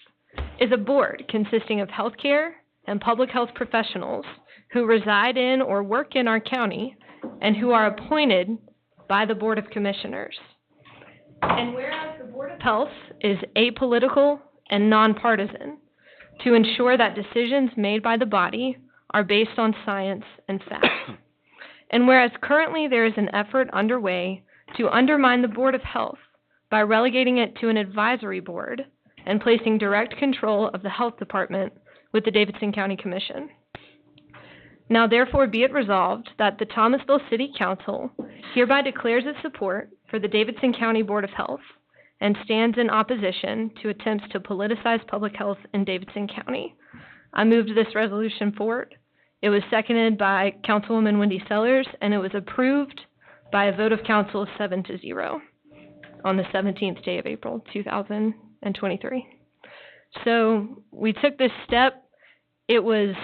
is a board consisting of healthcare and public health professionals who reside in or work in our county and who are appointed by the Board of Commissioners. And whereas the Board of Health is apolitical and nonpartisan to ensure that decisions made by the body are based on science and fact. And whereas currently there is an effort underway to undermine the Board of Health by relegating it to an advisory board and placing direct control of the health department with the Davidson County Commission. Now therefore be it resolved that the Thomasville City Council hereby declares its support for the Davidson County Board of Health and stands in opposition to attempts to politicize public health in Davidson County. I moved this resolution forward. It was seconded by Councilwoman Wendy Sellers, and it was approved by a vote of council 7-0 on the 17th day of April, 2023. So we took this step. It was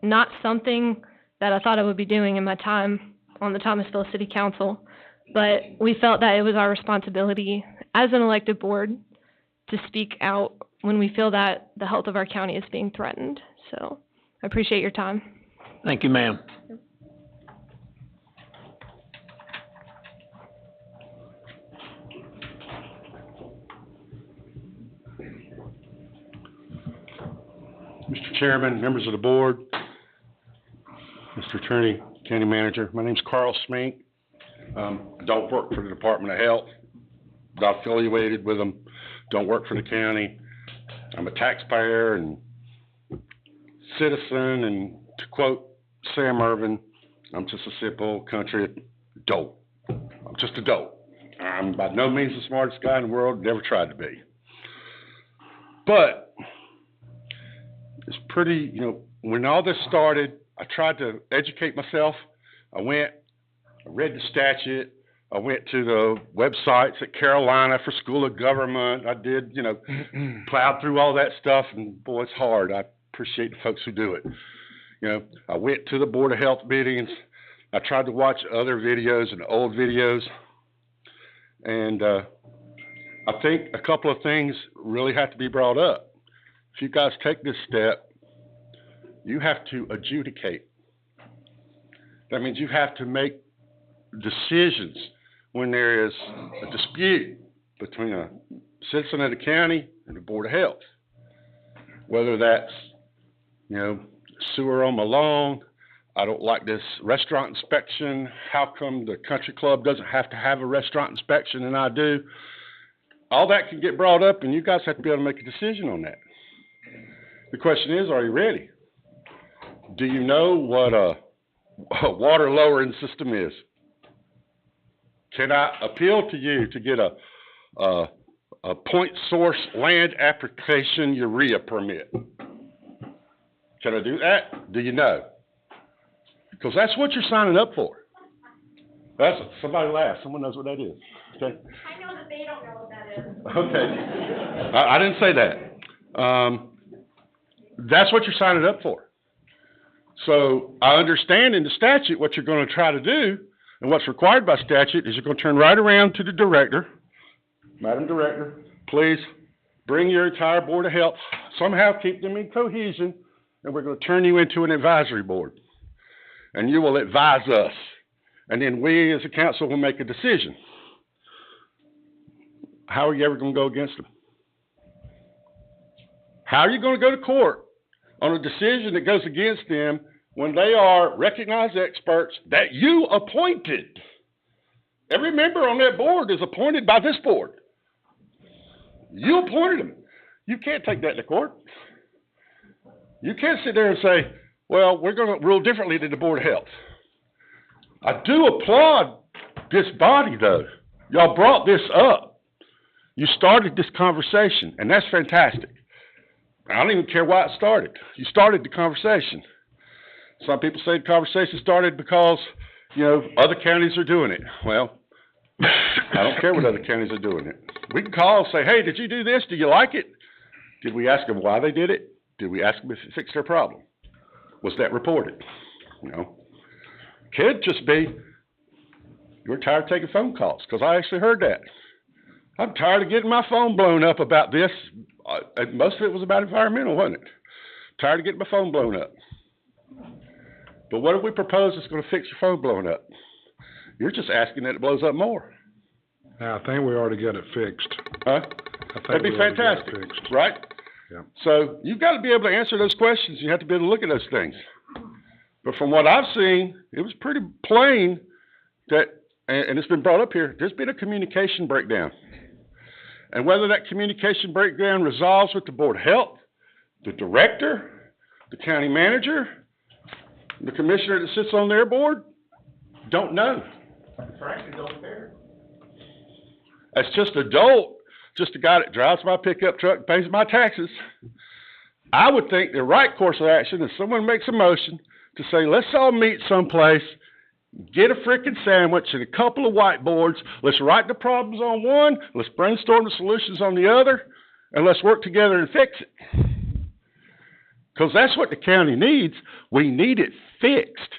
not something that I thought I would be doing in my time on the Thomasville City Council, but we felt that it was our responsibility as an elected board to speak out when we feel that the health of our county is being threatened. So I appreciate your time. Thank you, ma'am. Mr. Chairman, members of the board, Mr. Attorney, County Manager, my name's Carl Smink. I don't work for the Department of Health, not affiliated with them, don't work for the county. I'm a taxpayer and citizen, and to quote Sam Irvin, I'm just a simple country dope. I'm just a dope. I'm by no means the smartest guy in the world, never tried to be. But it's pretty, you know, when all this started, I tried to educate myself. I read the statute. I went to the websites at Carolina for School of Government. I did, you know, plowed through all that stuff, and boy, it's hard. I appreciate the folks who do it. You know, I went to the Board of Health meetings. I tried to watch other videos and old videos. And I think a couple of things really have to be brought up. If you guys take this step, you have to adjudicate. That means you have to make decisions when there is a dispute between a citizen of the county and the Board of Health. Whether that's, you know, sewer on my lawn, I don't like this restaurant inspection. How come the country club doesn't have to have a restaurant inspection and I do? All that can get brought up and you guys have to be able to make a decision on that. The question is, are you ready? Do you know what a water lowering system is? Can I appeal to you to get a point source land application urea permit? Can I do that? Do you know? Because that's what you're signing up for. That's somebody laughed. Someone knows what that is. Okay. I know that they don't know what that is. Okay. I didn't say that. That's what you're signing up for. So I understand in the statute what you're going to try to do, and what's required by statute is you're going to turn right around to the director. Madam Director, please bring your entire Board of Health, somehow keep them in cohesion, and we're going to turn you into an advisory board. And you will advise us. And then we as a council will make a decision. How are you ever going to go against them? How are you going to go to court on a decision that goes against them when they are recognized experts that you appointed? Every member on that board is appointed by this board. You appointed them. You can't take that to court. You can't sit there and say, well, we're going to rule differently than the Board of Health. I do applaud this body, though. Y'all brought this up. You started this conversation, and that's fantastic. I don't even care why it started. You started the conversation. Some people say the conversation started because, other counties are doing it. Well, I don't care what other counties are doing it. We can call and say, hey, did you do this? Do you like it? Did we ask them why they did it? Did we ask them if it fixed their problem? Was that reported? Could just be, you're tired of taking phone calls, because I actually heard that. I'm tired of getting my phone blown up about this. Most of it was about environmental, wasn't it? Tired of getting my phone blown up. But what if we propose that's going to fix your phone blowing up? You're just asking that it blows up more. I think we already got it fixed. Huh? That'd be fantastic, right? Yeah. So you've got to be able to answer those questions. You have to be able to look at those things. But from what I've seen, it was pretty plain that, and it's been brought up here, there's been a communication breakdown. And whether that communication breakdown resolves with the Board of Health, the director, the county manager, the commissioner that sits on their board, don't know. Frankly, don't care. As just an adult, just a guy that drives my pickup truck and pays my taxes, I would think the right course of action is someone makes a motion to say, let's all meet someplace, get a frickin' sandwich and a couple of whiteboards, let's write the problems on one, let's brainstorm the solutions on the other, and let's work together and fix it. Because that's what the county needs. We need it fixed.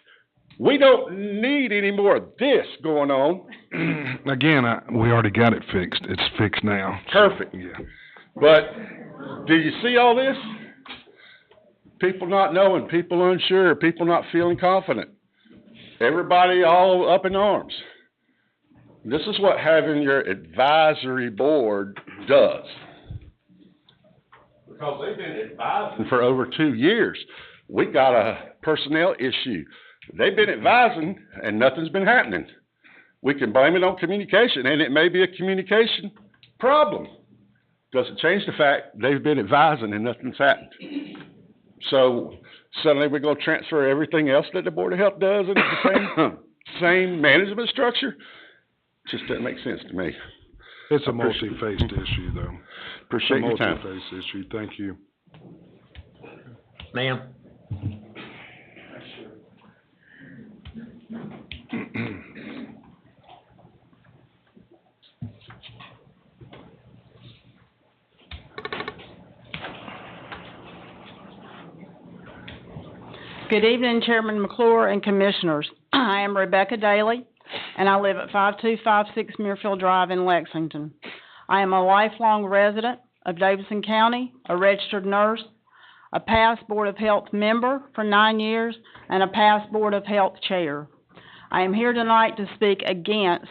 We don't need any more of this going on. Again, we already got it fixed. It's fixed now. Perfect. Yeah. But do you see all this? People not knowing, people unsure, people not feeling confident. Everybody all up in arms. This is what having your advisory board does. Because they've been advising for over 2 years. We got a personnel issue. They've been advising and nothing's been happening. We can blame it on communication, and it may be a communication problem. Doesn't change the fact they've been advising and nothing's happened. So suddenly we're going to transfer everything else that the Board of Health does into the same management structure? Just doesn't make sense to me. It's a multi-faced issue, though. Appreciate your time. It's a multi-faced issue. Thank you. Ma'am? Good evening, Chairman McClure and Commissioners. I am Rebecca Daly, and I live at 5256 Muirfield Drive in Lexington. I am a lifelong resident of Davidson County, a registered nurse, a past Board of Health member for 9 years, and a past Board of Health chair. I am here tonight to speak against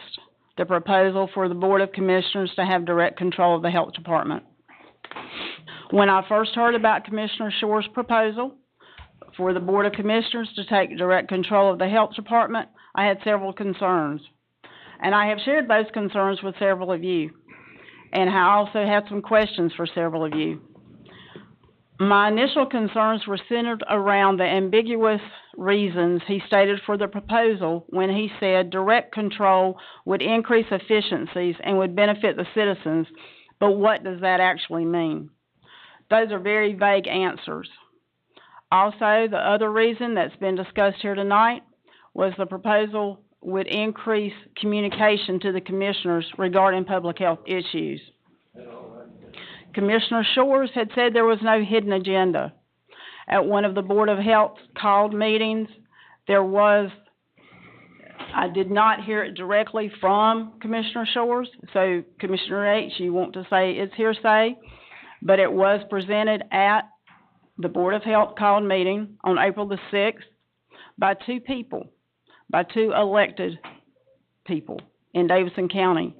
the proposal for the Board of Commissioners to have direct control of the Health Department. When I first heard about Commissioner Shore's proposal, for the Board of Commissioners to take direct control of the Health Department, I had several concerns. And I have shared those concerns with several of you. And I also had some questions for several of you. My initial concerns were centered around the ambiguous reasons he stated for the proposal when he said direct control would increase efficiencies and would benefit the citizens, but what does that actually mean? Those are very vague answers. Also, the other reason that's been discussed here tonight was the proposal would increase communication to the commissioners regarding public health issues. Commissioner Shores had said there was no hidden agenda. At one of the Board of Health called meetings, I did not hear it directly from Commissioner Shores, so Commissioner H, you want to say it's hearsay, but it was presented at the Board of Health called meeting on April the 6th by two elected people in Davidson County,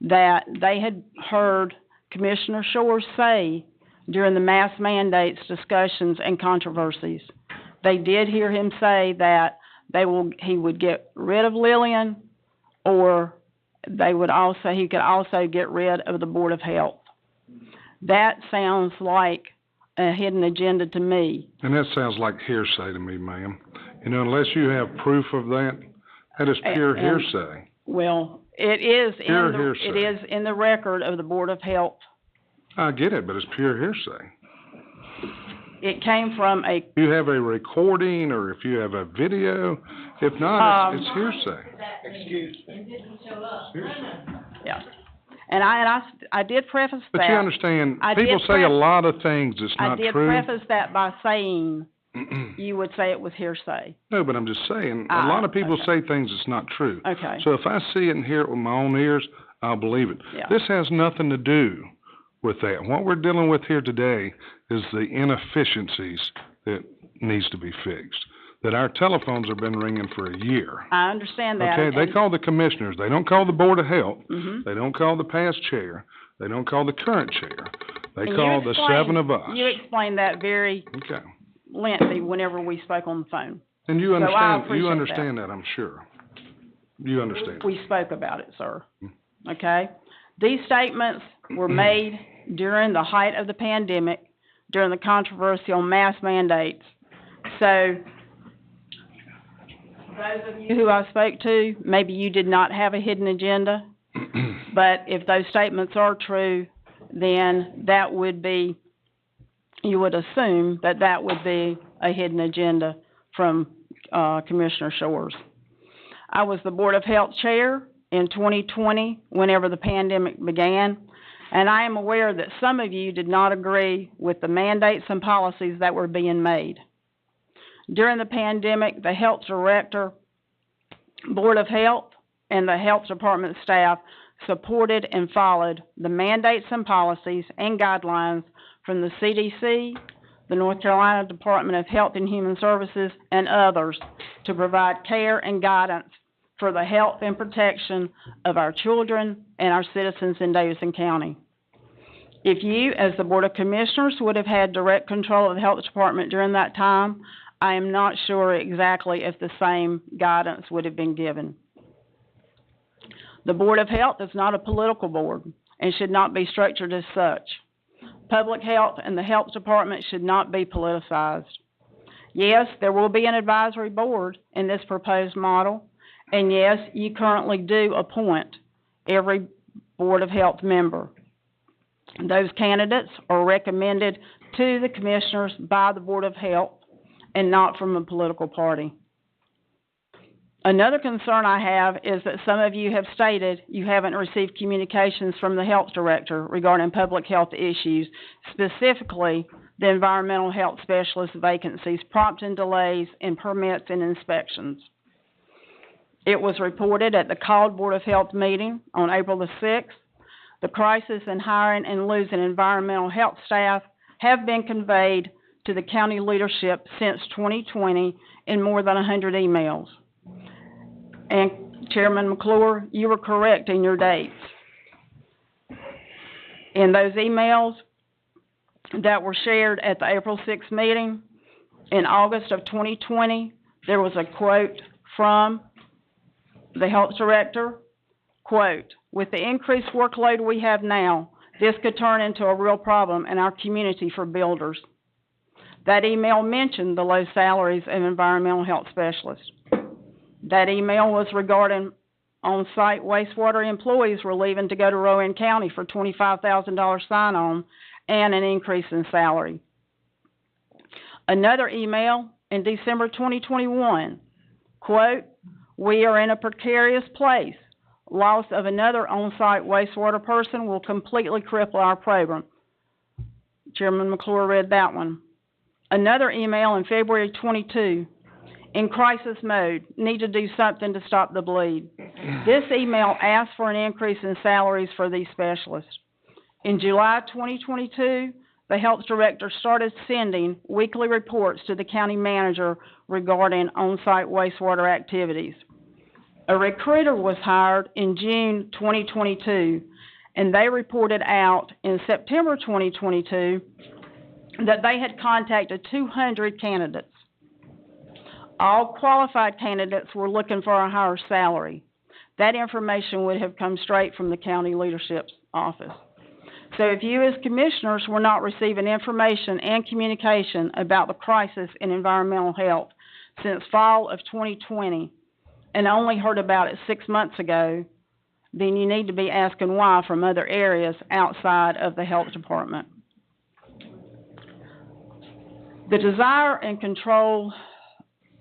that they had heard Commissioner Shores say during the mass mandates discussions and controversies. They did hear him say that he would get rid of Lillian, or he could also get rid of the Board of Health. That sounds like a hidden agenda to me. And that sounds like hearsay to me, ma'am. Unless you have proof of that, that is pure hearsay. Well, it is in the record of the Board of Health. I get it, but it's pure hearsay. It came from a... You have a recording, or if you have a video. If not, it's hearsay. Excuse me. Yeah. And I did preface that. But you understand, people say a lot of things that's not true. I did preface that by saying you would say it was hearsay. No, but I'm just saying, a lot of people say things that's not true. Okay. So if I see it and hear it with my own ears, I'll believe it. Yeah. This has nothing to do with that. What we're dealing with here today is the inefficiencies that needs to be fixed. That our telephones have been ringing for a year. I understand that. Okay, they call the commissioners. They don't call the Board of Health. Mm-hmm. They don't call the past chair. They don't call the current chair. They call the seven of us. You explained that very lengthy whenever we spoke on the phone. And you understand that, I'm sure. You understand. We spoke about it, sir. Okay? These statements were made during the height of the pandemic, during the controversy on mask mandates. So, those of you who I spoke to, maybe you did not have a hidden agenda, but if those statements are true, then that would be, you would assume that would be a hidden agenda from Commissioner Shores. I was the Board of Health Chair in 2020, whenever the pandemic began, and I am aware that some of you did not agree with the mandates and policies that were being made. During the pandemic, the Health Director, Board of Health, and the Health Department staff supported and followed the mandates and policies and guidelines from the CDC, the North Carolina Department of Health and Human Services, and others to provide care and guidance for the health and protection of our children and our citizens in Davidson County. If you, as the Board of Commissioners, would have had direct control of the Health Department during that time, I am not sure exactly if the same guidance would have been given. The Board of Health is not a political board and should not be structured as such. Public health and the Health Department should not be politicized. Yes, there will be an advisory board in this proposed model, and yes, you currently do appoint every Board of Health member. Those candidates are recommended to the commissioners by the Board of Health and not from a political party. Another concern I have is that some of you have stated you haven't received communications from the Health Director regarding public health issues, specifically the environmental health specialist vacancies, prompting delays in permits and inspections. It was reported at the called Board of Health meeting on April the 6th. The crisis in hiring and losing environmental health staff have been conveyed to the county leadership since 2020 in more than 100 emails. And Chairman McClure, you were correct in your dates. In those emails that were shared at the April 6th meeting, In August of 2020, there was a quote from the health director, quote, "With the increased workload we have now, this could turn into a real problem in our community for builders." That email mentioned the low salaries of environmental health specialists. That email was regarding on-site wastewater employees were leaving to go to Rowan County for $25,000 sign-on and an increase in salary. Another email in December 2021, quote, "We are in a precarious place. Loss of another on-site wastewater person will completely cripple our program." Chairman McClure read that one. Another email in February 22, "In crisis mode, need to do something to stop the bleed." This email asked for an increase in salaries for these specialists. In July 2022, the health director started sending weekly reports to the county manager regarding on-site wastewater activities. A recruiter was hired in June 2022, and they reported out in September 2022 that they had contacted 200 candidates. All qualified candidates were looking for a higher salary. That information would have come straight from the county leadership's office. So if you as commissioners were not receiving information and communication about the crisis in environmental health since fall of 2020 and only heard about it 6 months ago, then you need to be asking why from other areas outside of the health department. The desire and control,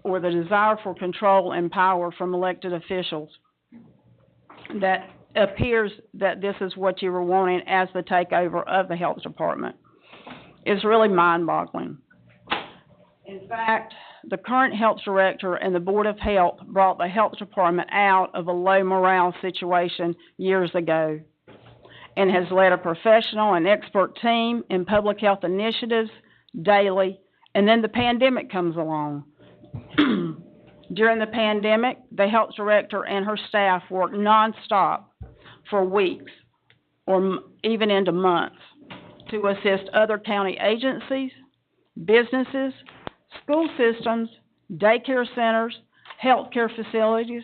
or the desire for control and power from elected officials, that appears that this is what you were wanting as the takeover of the health department, is really mind-boggling. In fact, the current health director and the Board of Health brought the health department out of a low morale situation years ago and has led a professional and expert team in public health initiatives daily, and then the pandemic comes along. During the pandemic, the health director and her staff worked nonstop for weeks or even into months to assist other county agencies, businesses, school systems, daycare centers, healthcare facilities,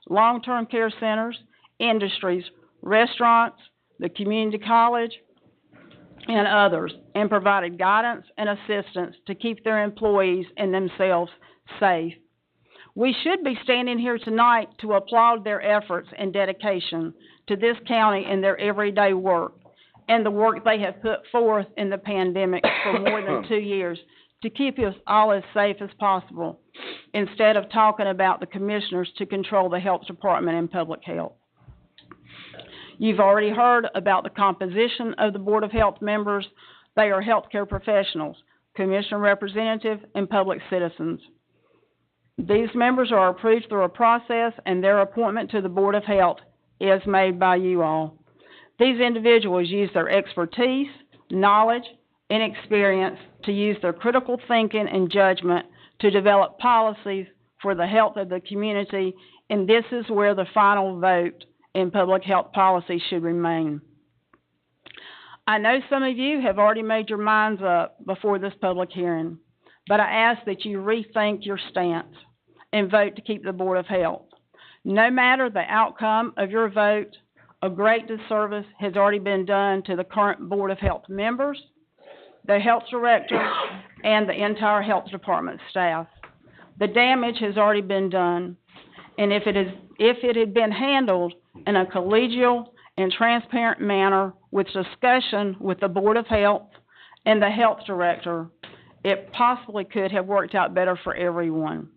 long-term care centers, industries, restaurants, the community college, and others, and provided guidance and assistance to keep their employees and themselves safe. We should be standing here tonight to applaud their efforts and dedication to this county in their everyday work and the work they have put forth in the pandemic for more than 2 years to keep us all as safe as possible, instead of talking about the commissioners to control the health department and public health. You've already heard about the composition of the Board of Health members. They are healthcare professionals, commissioner representative, and public citizens. These members are approved through a process, and their appointment to the Board of Health is made by you all. These individuals use their expertise, knowledge, and experience to use their critical thinking and judgment to develop policies for the health of the community, and this is where the final vote in public health policy should remain. I know some of you have already made your minds up before this public hearing, but I ask that you rethink your stance and vote to keep the Board of Health. No matter the outcome of your vote, a great disservice has already been done to the current Board of Health members, the health director, and the entire health department staff. The damage has already been done, and if it had been handled in a collegial and transparent manner with discussion with the Board of Health and the health director, it possibly could have worked out better for everyone.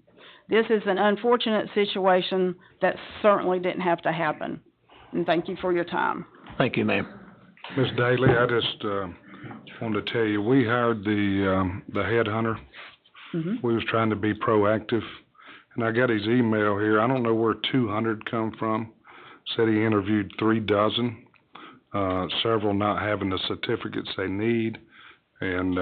This is an unfortunate situation that certainly didn't have to happen. And thank you for your time. Thank you, ma'am. Ms. Daly, I just wanted to tell you, we hired the headhunter. We was trying to be proactive, and I got his email here. I don't know where 200 come from. Said he interviewed 36, several not having the certificates they need, and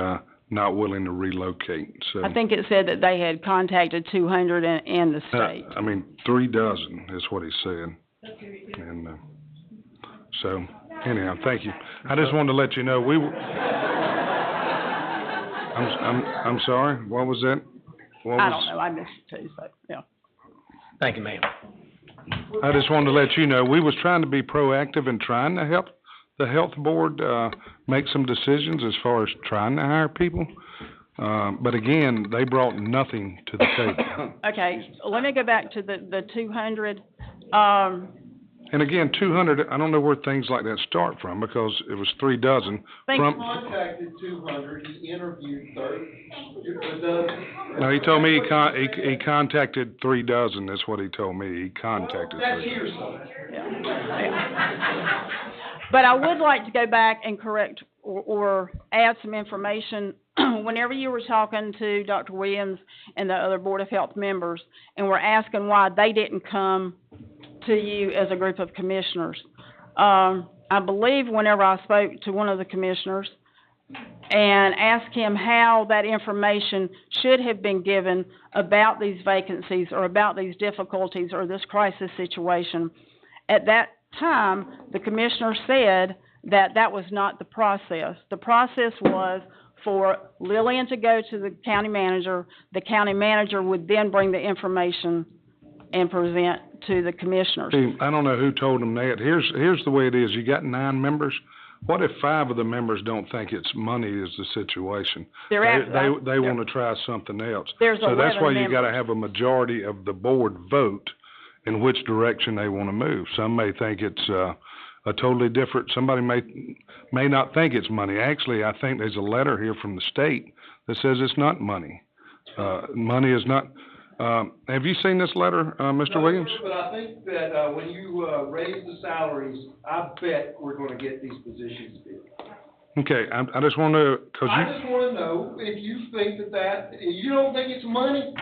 not willing to relocate. So I think it said that they had contacted 200 in the state. 36 is what he said. And anyhow, thank you. I just wanted to let you know I'm sorry, what was that? I don't know, I missed it too, so, yeah. Thank you, ma'am. I just wanted to let you know, we was trying to be proactive and trying to help the health board, make some decisions as far as trying to hire people. But again, they brought nothing to the table. Okay, let me go back to the 200, And again, 200, I don't know where things like that start from, because it was 3 dozen He from, contacted 200, he interviewed 30, a dozen. no, he told me he contacted 3 dozen, that's what he told me, he contacted 3 That's dozen. hearsay. but I would like to go back and correct or add some information. Whenever you were talking to Dr. Williams and the other Board of Health members, and were asking why they didn't come to you as a group of commissioners. I believe whenever I spoke to one of the commissioners and asked him how that information should have been given about these vacancies or about these difficulties or this crisis situation, at that time, the commissioner said that that was not the process. The process was for Lillian to go to the county manager would then bring the information and present to the commissioners. See, I don't know who told them that. Here's the way it is. You got 9 members. What if 5 of the members don't think it's money is the situation? They want to try something else. So that's why you got to have a majority of the board vote in which direction they want to move. Some may think it's a totally different. Somebody may not think it's money. Actually, I think there's a letter here from the state that says it's not money. Money is not. Have you seen this letter, Mr. Williams? But I think that, when you, raise the salaries, I bet we're gonna get these positions filled. Okay, I just want to, I just wanna know if you think if you don't think it's money,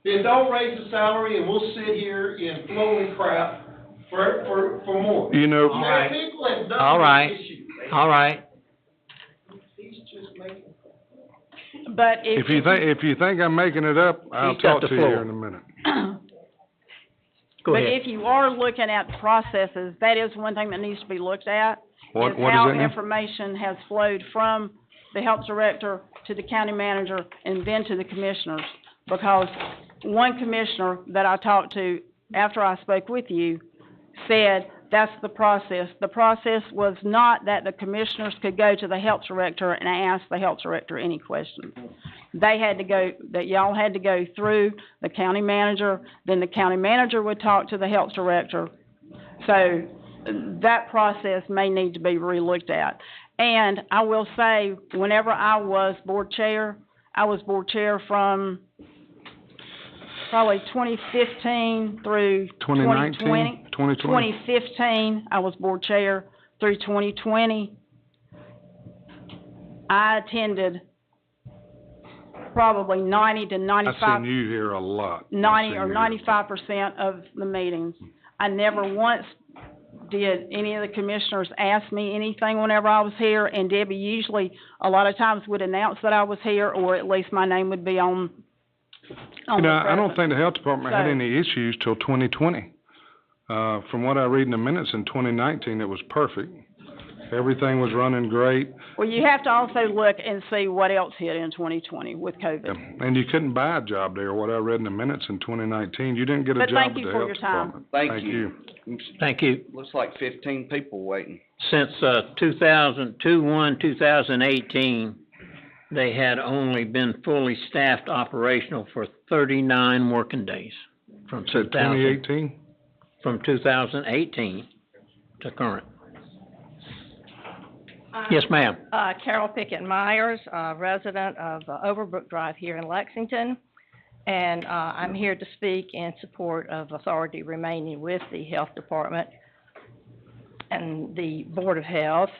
then don't raise the salary and we'll sit here in flowing crap for more. You know. All right. People have done All right. this issue. All right. He's just making. But if you think I'm making it up, I'll talk to you here in a minute. Go but ahead. if you are looking at the processes, that is one thing that needs to be looked at. What is does how that mean? information has flowed from the health director to the county manager and then to the commissioners. Because one commissioner that I talked to after I spoke with you said that's the process. The process was not that the commissioners could go to the health director and ask the health director any questions. They had to go, that y'all had to go through the county manager, then the county manager would talk to the health director. So that process may need to be re-looked at. And I will say, whenever I was board chair from probably 2015 through 2020. 2015, I was board chair through 2020. I attended probably 90 to 95. I've seen you here a lot. 90 or 95% of the meetings. I never once did any of the commissioners ask me anything whenever I was here, and Debbie usually a lot of times would announce that I was here, or at least my name would be on I don't think the health department had any issues till 2020. From what I read in the minutes in 2019, it was perfect. Everything was running great. Well, you have to also look and see what else hit in 2020 with COVID. Yeah. And you couldn't buy a job there. What I read in the minutes in 2019, you didn't get a But job thank at you the for health your time. department. Thank you. Thank you. Looks like 15 people waiting. Since 2018, they had only been fully staffed operational for 39 working days. From 2018? From 2018 to current. Yes, ma'am. Carol Pickett Myers, resident of Overbrook Drive here in Lexington. And I'm here to speak in support of authority remaining with the Health Department and the Board of Health.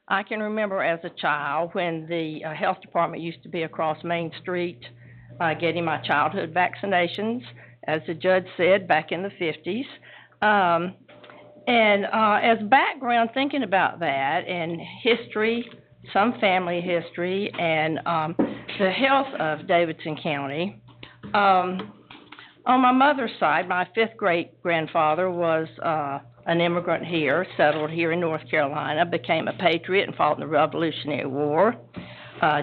I can remember as a child when the Health Department used to be across Main Street, getting my childhood vaccinations, as the judge said, back in the 50s. As background, thinking about that and history, some family history, and the health of Davidson County, on my mother's side, my fifth great-grandfather was an immigrant here, settled here in North Carolina, became a patriot and fought in the Revolutionary War.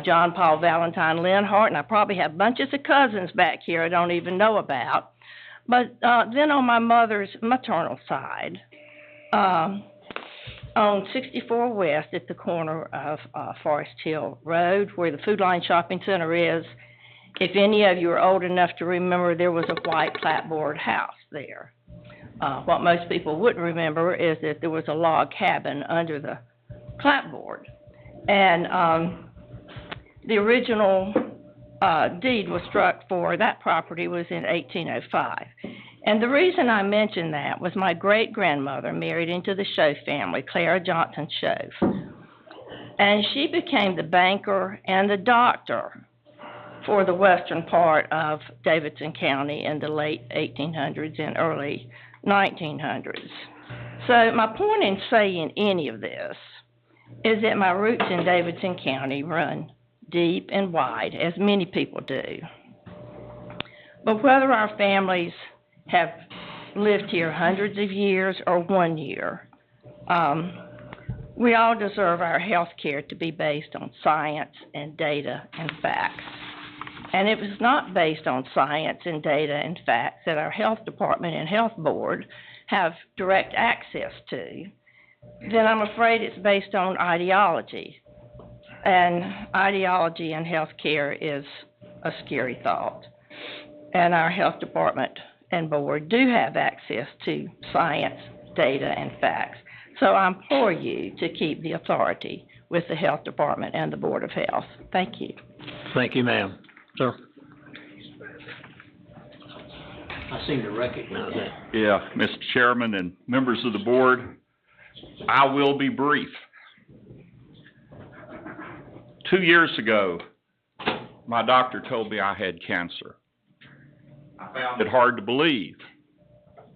John Paul Valentine Linhart, and I probably have bunches of cousins back here I don't even know about. But then on my mother's maternal side, on 64 West at the corner of Forest Hill Road, where the Food Line Shopping Center is, if any of you are old enough to remember, there was a white clapboard house there. What most people wouldn't remember is that there was a log cabin under the clapboard. And the original deed was struck for that property was in 1805. And the reason I mention that was my great-grandmother married into the Shove family, Clara Johnson Shove. And she became the banker and the doctor for the western part of Davidson County in the late 1800s and early 1900s. So my point in saying any of this is that my roots in Davidson County run deep and wide, as many people do. But whether our families have lived here hundreds of years or 1 year, we all deserve our health care to be based on science and data and facts. And if it's not based on science and data and facts that our health department and health board have direct access to, then I'm afraid it's based on ideology. And ideology in health care is a scary thought. And our health department and board do have access to science, data, and facts. So I implore you to keep the authority with the health department and the Board of Health. Thank you. Thank you, ma'am. Sir? I seem to recognize that. Yeah, Mr. Chairman and members of the board, I will be brief. 2 years ago, my doctor told me I had cancer. I found it hard to believe.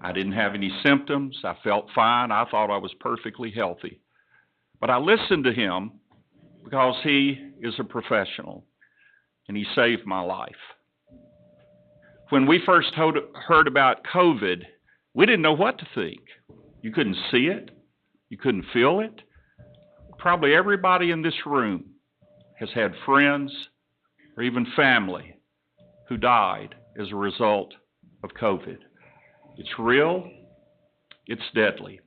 I didn't have any symptoms. I felt fine. I thought I was perfectly healthy. But I listened to him because he is a professional and he saved my life. When we first heard about COVID, we didn't know what to think. You couldn't see it. You couldn't feel it. Probably everybody in this room has had friends or even family who died as a result of COVID. It's real. It's deadly.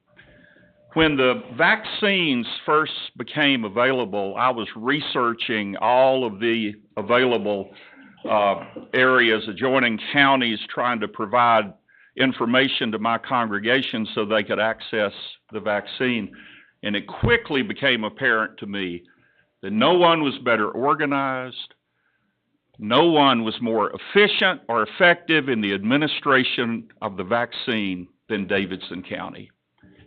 When the vaccines first became available, I was researching all of the available areas, adjoining counties, trying to provide information to my congregation so they could access the vaccine. And it quickly became apparent to me that no one was better organized, no one was more efficient or effective in the administration of the vaccine than Davidson County.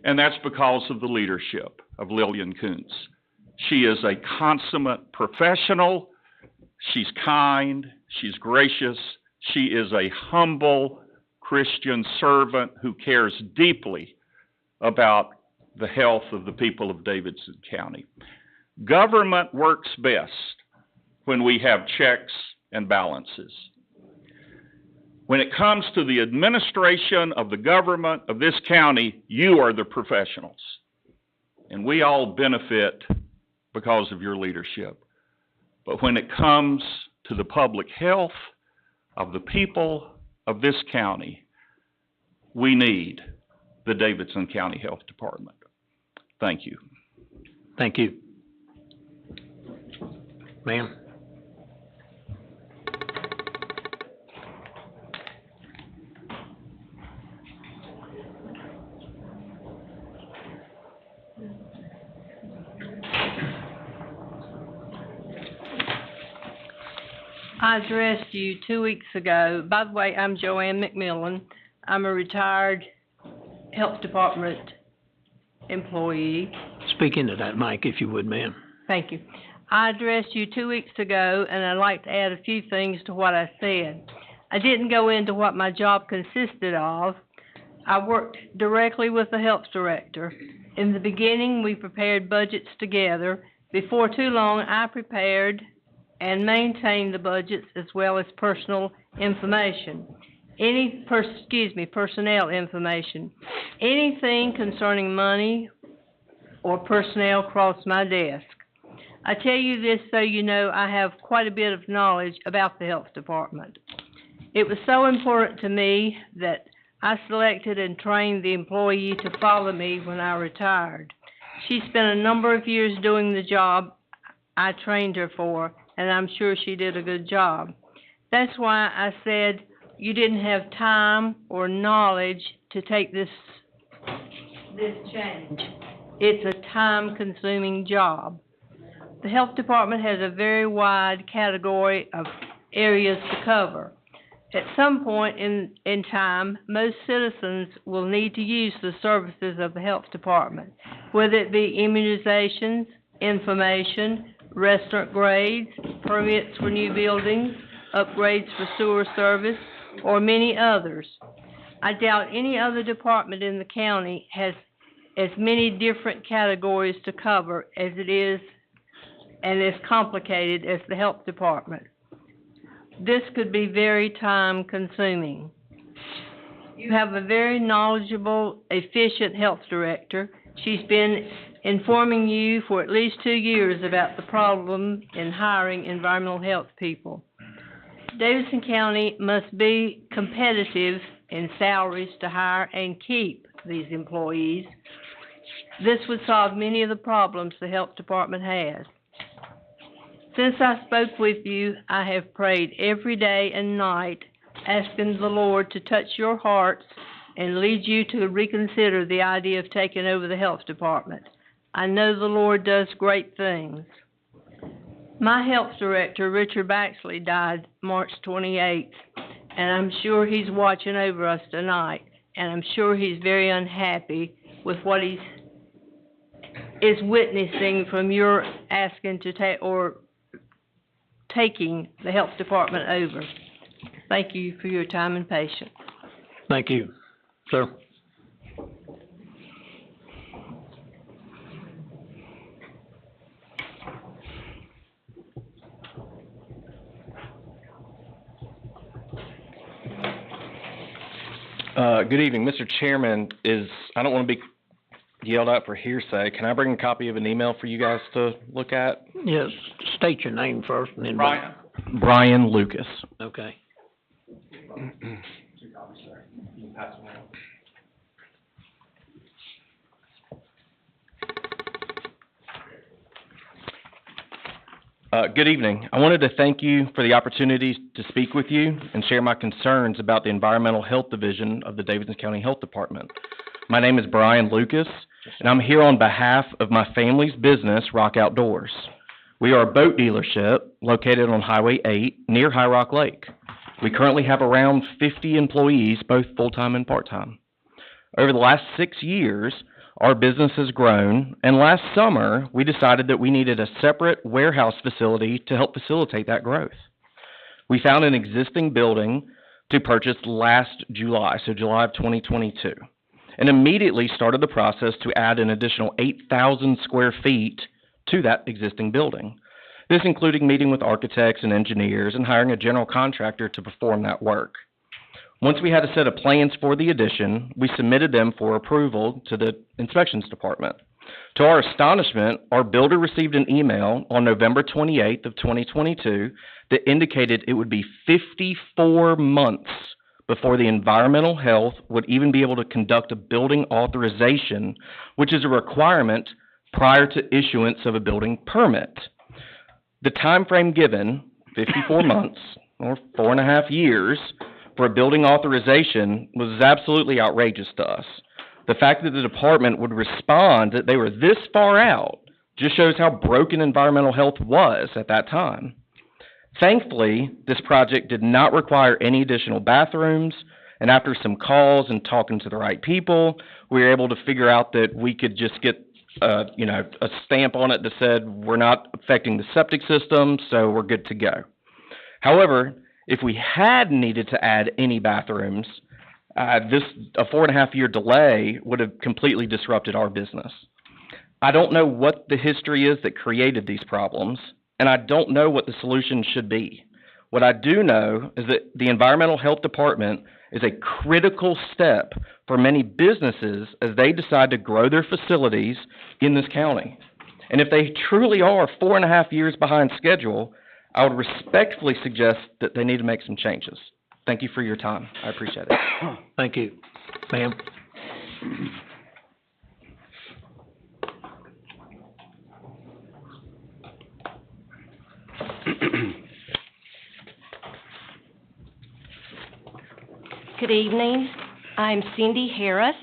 And that's because of the leadership of Lillian Kuntz. She is a consummate professional. She's kind. She's gracious. She is a humble Christian servant who cares deeply about the health of the people of Davidson County. Government works best when we have checks and balances. When it comes to the administration of the government of this county, you are the professionals. And we all benefit because of your leadership. But when it comes to the public health of the people of this county, we need the Davidson County Health Department. Thank you. Thank you. Ma'am? I addressed you 2 weeks ago. By the way, I'm Joanne McMillan. I'm a retired health department employee. Speak into that mic if you would, ma'am. Thank you. I addressed you 2 weeks ago, and I'd like to add a few things to what I said. I didn't go into what my job consisted of. I worked directly with the health director. In the beginning, we prepared budgets together. Before too long, I prepared and maintain the budgets as well as personal information. Personnel information. Anything concerning money or personnel crossed my desk. I tell you this so you know I have quite a bit of knowledge about the health department. It was so important to me that I selected and trained the employee to follow me when I retired. She spent a number of years doing the job I trained her for, and I'm sure she did a good job. That's why I said you didn't have time or knowledge to take this change. It's a time-consuming job. The health department has a very wide category of areas to cover. At some point in time, most citizens will need to use the services of the health department, whether it be immunizations, information, restaurant grades, permits for new buildings, upgrades for sewer service, or many others. I doubt any other department in the county has as many different categories to cover as it is and as complicated as the health department. This could be very time-consuming. You have a very knowledgeable, efficient health director. She's been informing you for at least 2 years about the problem in hiring environmental health people. Davidson County must be competitive in salaries to hire and keep these employees. This would solve many of the problems the health department has. Since I spoke with you, I have prayed every day and night, asking the Lord to touch your hearts and lead you to reconsider the idea of taking over the health department. I know the Lord does great things. My health director, Richard Baxley, died March 28th, and I'm sure he's watching over us tonight, and I'm sure he's very unhappy with what he is witnessing from your asking to take or taking the health department over. Thank you for your time and patience. Thank you. Sir? Good evening. Mr. Chairman, I don't want to be yelled at for hearsay. Can I bring a copy of an email for you guys to look at? Yes, state your name first and then. Brian Lucas. Okay. Good evening. I wanted to thank you for the opportunity to speak with you and share my concerns about the Environmental Health Division of the Davidson County Health Department. My name is Brian Lucas, and I'm here on behalf of my family's business, Rock Outdoors. We are a boat dealership located on Highway 8 near High Rock Lake. We currently have around 50 employees, both full-time and part-time. Over the last 6 years, our business has grown, and last summer, we decided that we needed a separate warehouse facility to help facilitate that growth. We found an existing building to purchase last July, so July of 2022, and immediately started the process to add an additional 8,000 square feet to that existing building. This included meeting with architects and engineers and hiring a general contractor to perform that work. Once we had a set of plans for the addition, we submitted them for approval to the inspections department. To our astonishment, our builder received an email on November 28th of 2022 that indicated it would be 54 months before the environmental health would even be able to conduct a building authorization, which is a requirement prior to issuance of a building permit. The time frame given, 54 months, or 4.5 years, for a building authorization was absolutely outrageous to us. The fact that the department would respond that they were this far out just shows how broken environmental health was at that time. Thankfully, this project did not require any additional bathrooms, and after some calls and talking to the right people, we were able to figure out that we could just get a stamp on it that said we're not affecting the septic system, so we're good to go. However, if we had needed to add any bathrooms, a 4.5-year delay would have completely disrupted our business. I don't know what the history is that created these problems, and I don't know what the solution should be. What I do know is that the Environmental Health Department is a critical step for many businesses as they decide to grow their facilities in this county. And if they truly are 4.5 years behind schedule, I would respectfully suggest that they need to make some changes. Thank you for your time. I appreciate it. Thank you. Ma'am? Good evening. I'm Cindy Harris.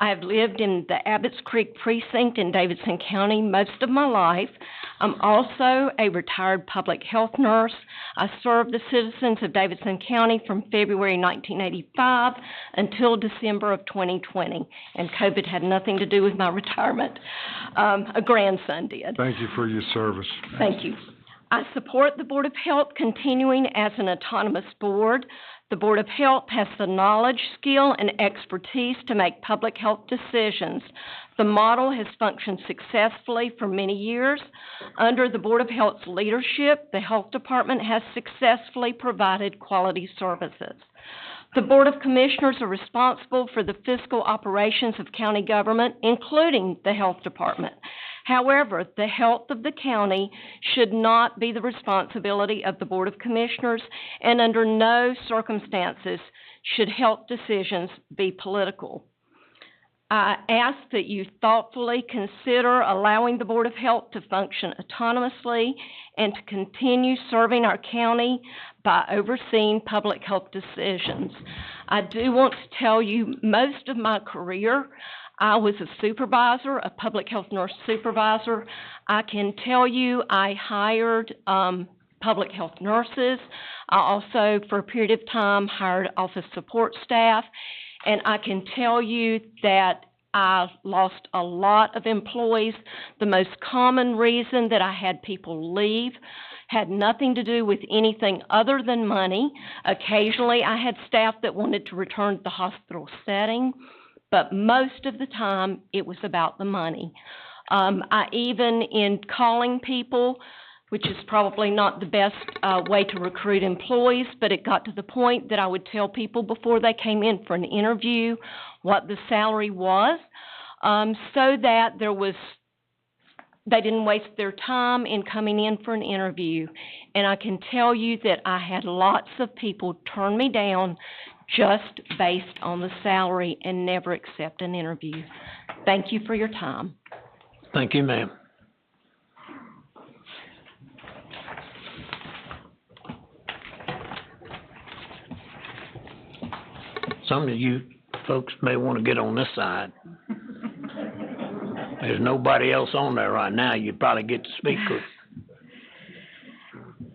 I have lived in the Abbott's Creek precinct in Davidson County most of my life. I'm also a retired public health nurse. I served the citizens of Davidson County from February 1985 until December of 2020, and COVID had nothing to do with my retirement. A grandson did. Thank you for your service. Thank you. I support the Board of Health continuing as an autonomous board. The Board of Health has the knowledge, skill, and expertise to make public health decisions. The model has functioned successfully for many years. Under the Board of Health's leadership, the Health Department has successfully provided quality services. The Board of Commissioners are responsible for the fiscal operations of county government, including the Health Department. However, the health of the county should not be the responsibility of the Board of Commissioners, and under no circumstances should health decisions be political. I ask that you thoughtfully consider allowing the Board of Health to function autonomously and to continue serving our county by overseeing public health decisions. I do want to tell you, most of my career, I was a supervisor, a public health nurse supervisor. I can tell you I hired public health nurses. I also, for a period of time, hired office support staff. And I can tell you that I lost a lot of employees. The most common reason that I had people leave had nothing to do with anything other than money. Occasionally, I had staff that wanted to return to the hospital setting, but most of the time, it was about the money. I even, in calling people, which is probably not the best way to recruit employees, but it got to the point that I would tell people before they came in for an interview what the salary was, so that they didn't waste their time in coming in for an interview. And I can tell you that I had lots of people turn me down just based on the salary and never accept an interview. Thank you for your time. Thank you, ma'am. Some of you folks may want to get on this side. There's nobody else on there right now. You'd probably get to speak with.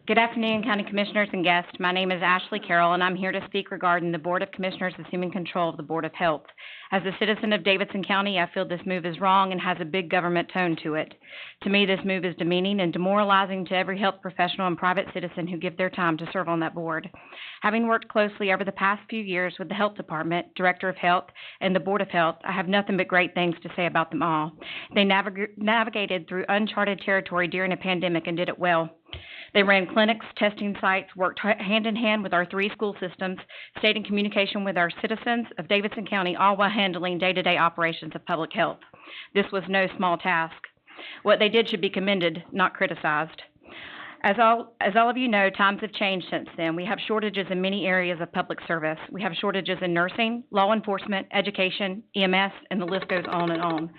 Good afternoon, County Commissioners and guests. My name is Ashley Carroll, and I'm here to speak regarding the Board of Commissioners assuming control of the Board of Health. As a citizen of Davidson County, I feel this move is wrong and has a big government tone to it. To me, this move is demeaning and demoralizing to every health professional and private citizen who give their time to serve on that board. Having worked closely over the past few years with the Health Department, Director of Health, and the Board of Health, I have nothing but great things to say about them all. They navigated through uncharted territory during a pandemic and did it well. They ran clinics, testing sites, worked hand in hand with our 3 school systems, stayed in communication with our citizens of Davidson County, all while handling day-to-day operations of public health. This was no small task. What they did should be commended, not criticized. As all of you know, times have changed since then. We have shortages in many areas of public service. We have shortages in nursing, law enforcement, education, EMS, and the list goes on and on.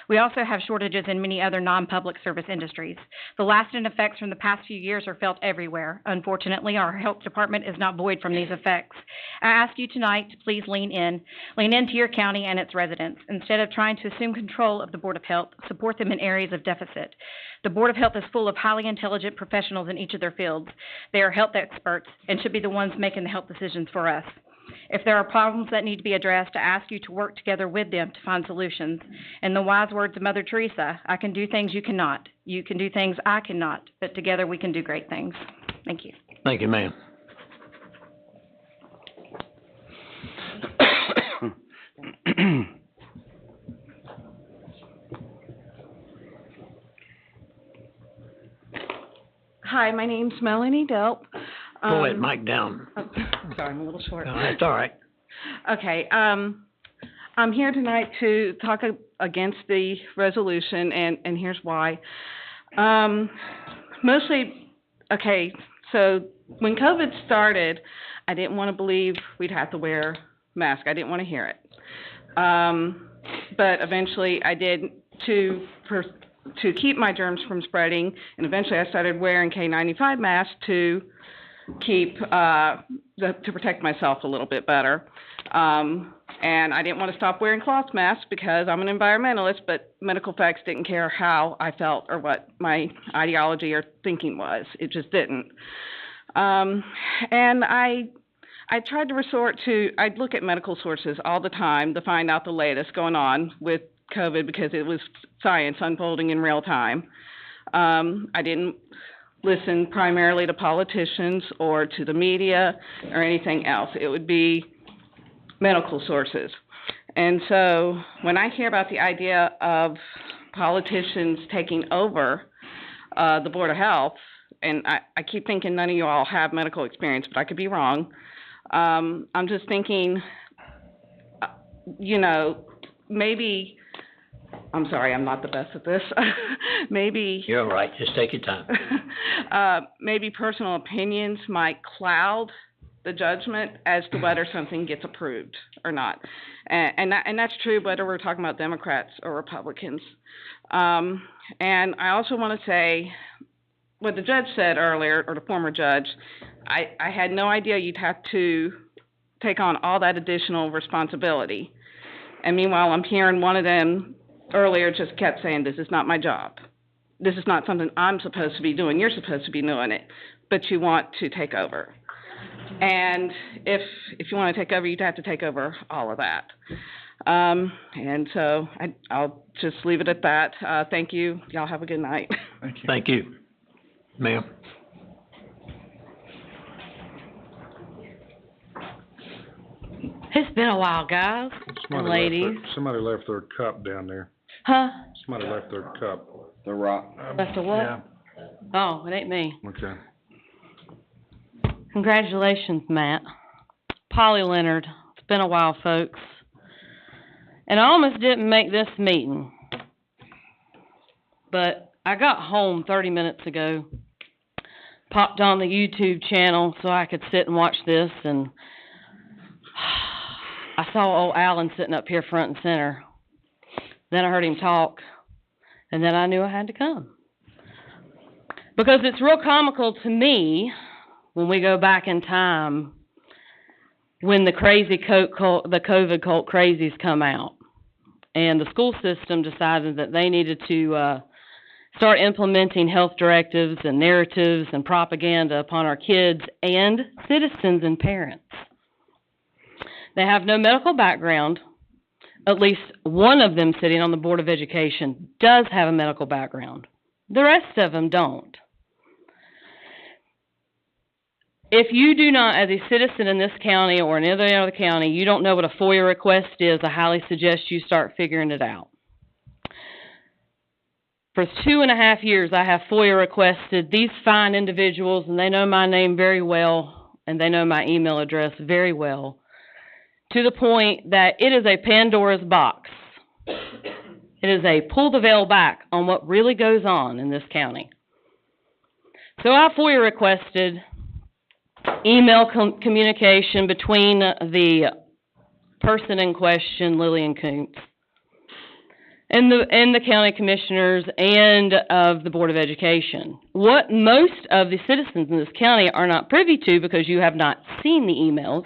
We also have shortages in many other non-public service industries. The lasting effects from the past few years are felt everywhere. Unfortunately, our health department is not void from these effects. I ask you tonight to please lean into your county and its residents. Instead of trying to assume control of the Board of Health, support them in areas of deficit. The Board of Health is full of highly intelligent professionals in each of their fields. They are health experts and should be the ones making the health decisions for us. If there are problems that need to be addressed, I ask you to work together with them to find solutions. In the wise words of Mother Teresa, I can do things you cannot. You can do things I cannot, but together we can do great things. Thank you. Thank you, ma'am. Hi, my name's Melanie Delp. Pull that mic down. Oh, sorry, I'm a little short. No, that's all right. Okay, I'm I'm here tonight to talk against the resolution, and here's why. Mostly, okay, so when COVID started, I didn't want to believe we'd have to wear masks. I didn't want to hear it. But eventually I did to keep my germs from spreading, and eventually I started wearing K95 masks to keep, to protect myself a little bit better. And I didn't want to stop wearing cloth masks because I'm an environmentalist, but medical facts didn't care how I felt or what my ideology or thinking was. It just didn't. And I tried to I'd look at medical sources all the time to find out the latest going on with COVID because it was science unfolding in real time. I didn't listen primarily to politicians or to the media or anything else. It would be medical sources. And so when I hear about the idea of politicians taking over the Board of Health, and I keep thinking none of you all have medical experience, but I could be wrong. I'm just thinking, maybe, I'm sorry, I'm not the best at this. Maybe. You're all right, just take your time. Maybe personal opinions might cloud the judgment as to whether something gets approved or not. And that's true whether we're talking about Democrats or Republicans. And I also want to say, what the judge said earlier, or the former judge, I had no idea you'd have to take on all that additional responsibility. And meanwhile, I'm hearing one of them earlier just kept saying, this is not my job. This is not something I'm supposed to be doing. You're supposed to be doing it, but you want to take over. And if you want to take over, you'd have to take over all of that. And so I'll just leave it at that. Thank you. Y'all have a good night. Thank you. Thank you. Ma'am. It's been a while, guys and ladies. Somebody left their cup down there. Huh? Somebody left their cup. The rock. Left a what? Yeah. Oh, it ain't me. Okay. Congratulations, Matt. Polly Leonard. It's been a while, folks. And I almost didn't make this meeting. But I got home 30 minutes ago. Popped on the YouTube channel so I could sit and watch this, and I saw old Alan sitting up here front and center. Then I heard him talk, and then I knew I had to come. Because it's real comical to me when we go back in time when the COVID cult crazies come out. And the school system decided that they needed to start implementing health directives and narratives and propaganda upon our kids and citizens and parents. They have no medical background. At least one of them sitting on the Board of Education does have a medical background. The rest of them don't. If you do not, as a citizen in this county or in any other county, you don't know what a FOIA request is, I highly suggest you start figuring it out. For 2.5 years, I have FOIA requested these fine individuals, and they know my name very well, and they know my email address very well, to the point that it is a Pandora's box. It is a pull the veil back on what really goes on in this county. So I FOIA requested email communication between the person in question, Lillian Coontz, and the county commissioners and of the Board of Education. What most of the citizens in this county are not privy to, because you have not seen the emails,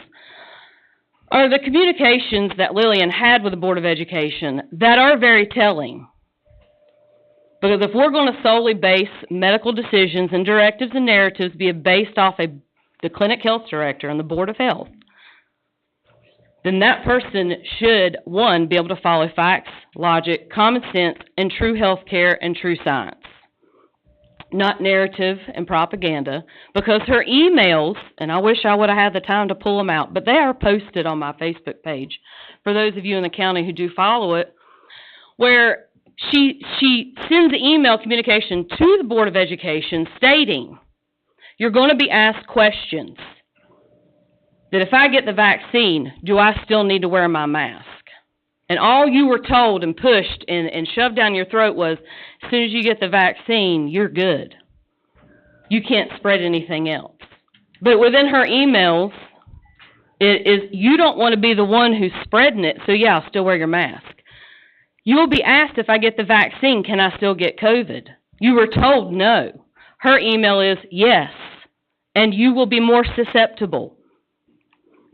are the communications that Lillian had with the Board of Education that are very telling. Because if we're going to solely base medical decisions and directives and narratives be based off the clinic health director and the Board of Health, then that person should, one, be able to follow facts, logic, common sense, and true health care and true science. Not narrative and propaganda, because her emails, and I wish I would have had the time to pull them out, but they are posted on my Facebook page, for those of you in the county who do follow it, where she sends the email communication to the Board of Education stating, you're going to be asked questions. That if I get the vaccine, do I still need to wear my mask? And all you were told and pushed and shoved down your throat was, as soon as you get the vaccine, you're good. You can't spread anything else. But within her emails, it is, you don't want to be the one who's spreading it, so yeah, I'll still wear your mask. You will be asked, if I get the vaccine, can I still get COVID? You were told no. Her email is yes, and you will be more susceptible.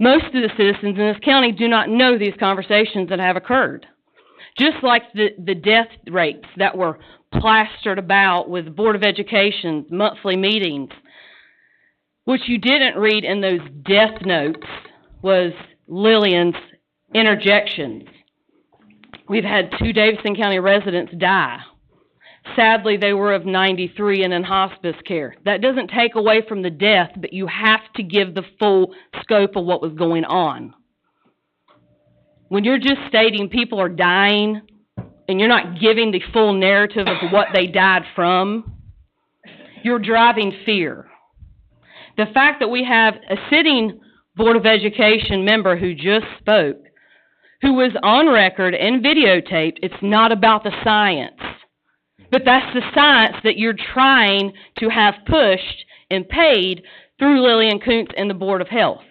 Most of the citizens in this county do not know these conversations that have occurred. Just like the death rates that were plastered about with the Board of Education's monthly meetings. What you didn't read in those death notes was Lillian's interjections. We've had 2 Davidson County residents die. Sadly, they were of 93 and in hospice care. That doesn't take away from the death, but you have to give the full scope of what was going on. When you're just stating people are dying and you're not giving the full narrative of what they died from, you're driving fear. The fact that we have a sitting Board of Education member who just spoke, who was on record and videotaped, it's not about the science. But that's the science that you're trying to have pushed and paid through Lillian Kuntz and the Board of Health.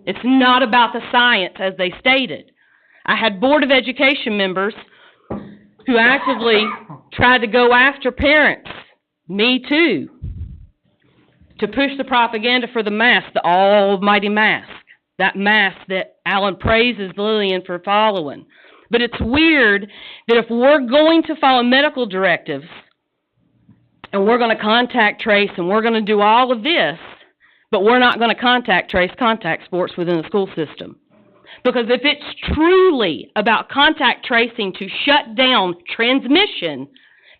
It's not about the science, as they stated. I had Board of Education members who actively tried to go after parents, me too, to push the propaganda for the mask, the almighty mask, that mask that Alan praises Lillian for following. But it's weird that if we're going to follow medical directives and we're going to contact trace and we're going to do all of this, but we're not going to contact trace contact sports within the school system. Because if it's truly about contact tracing to shut down transmission,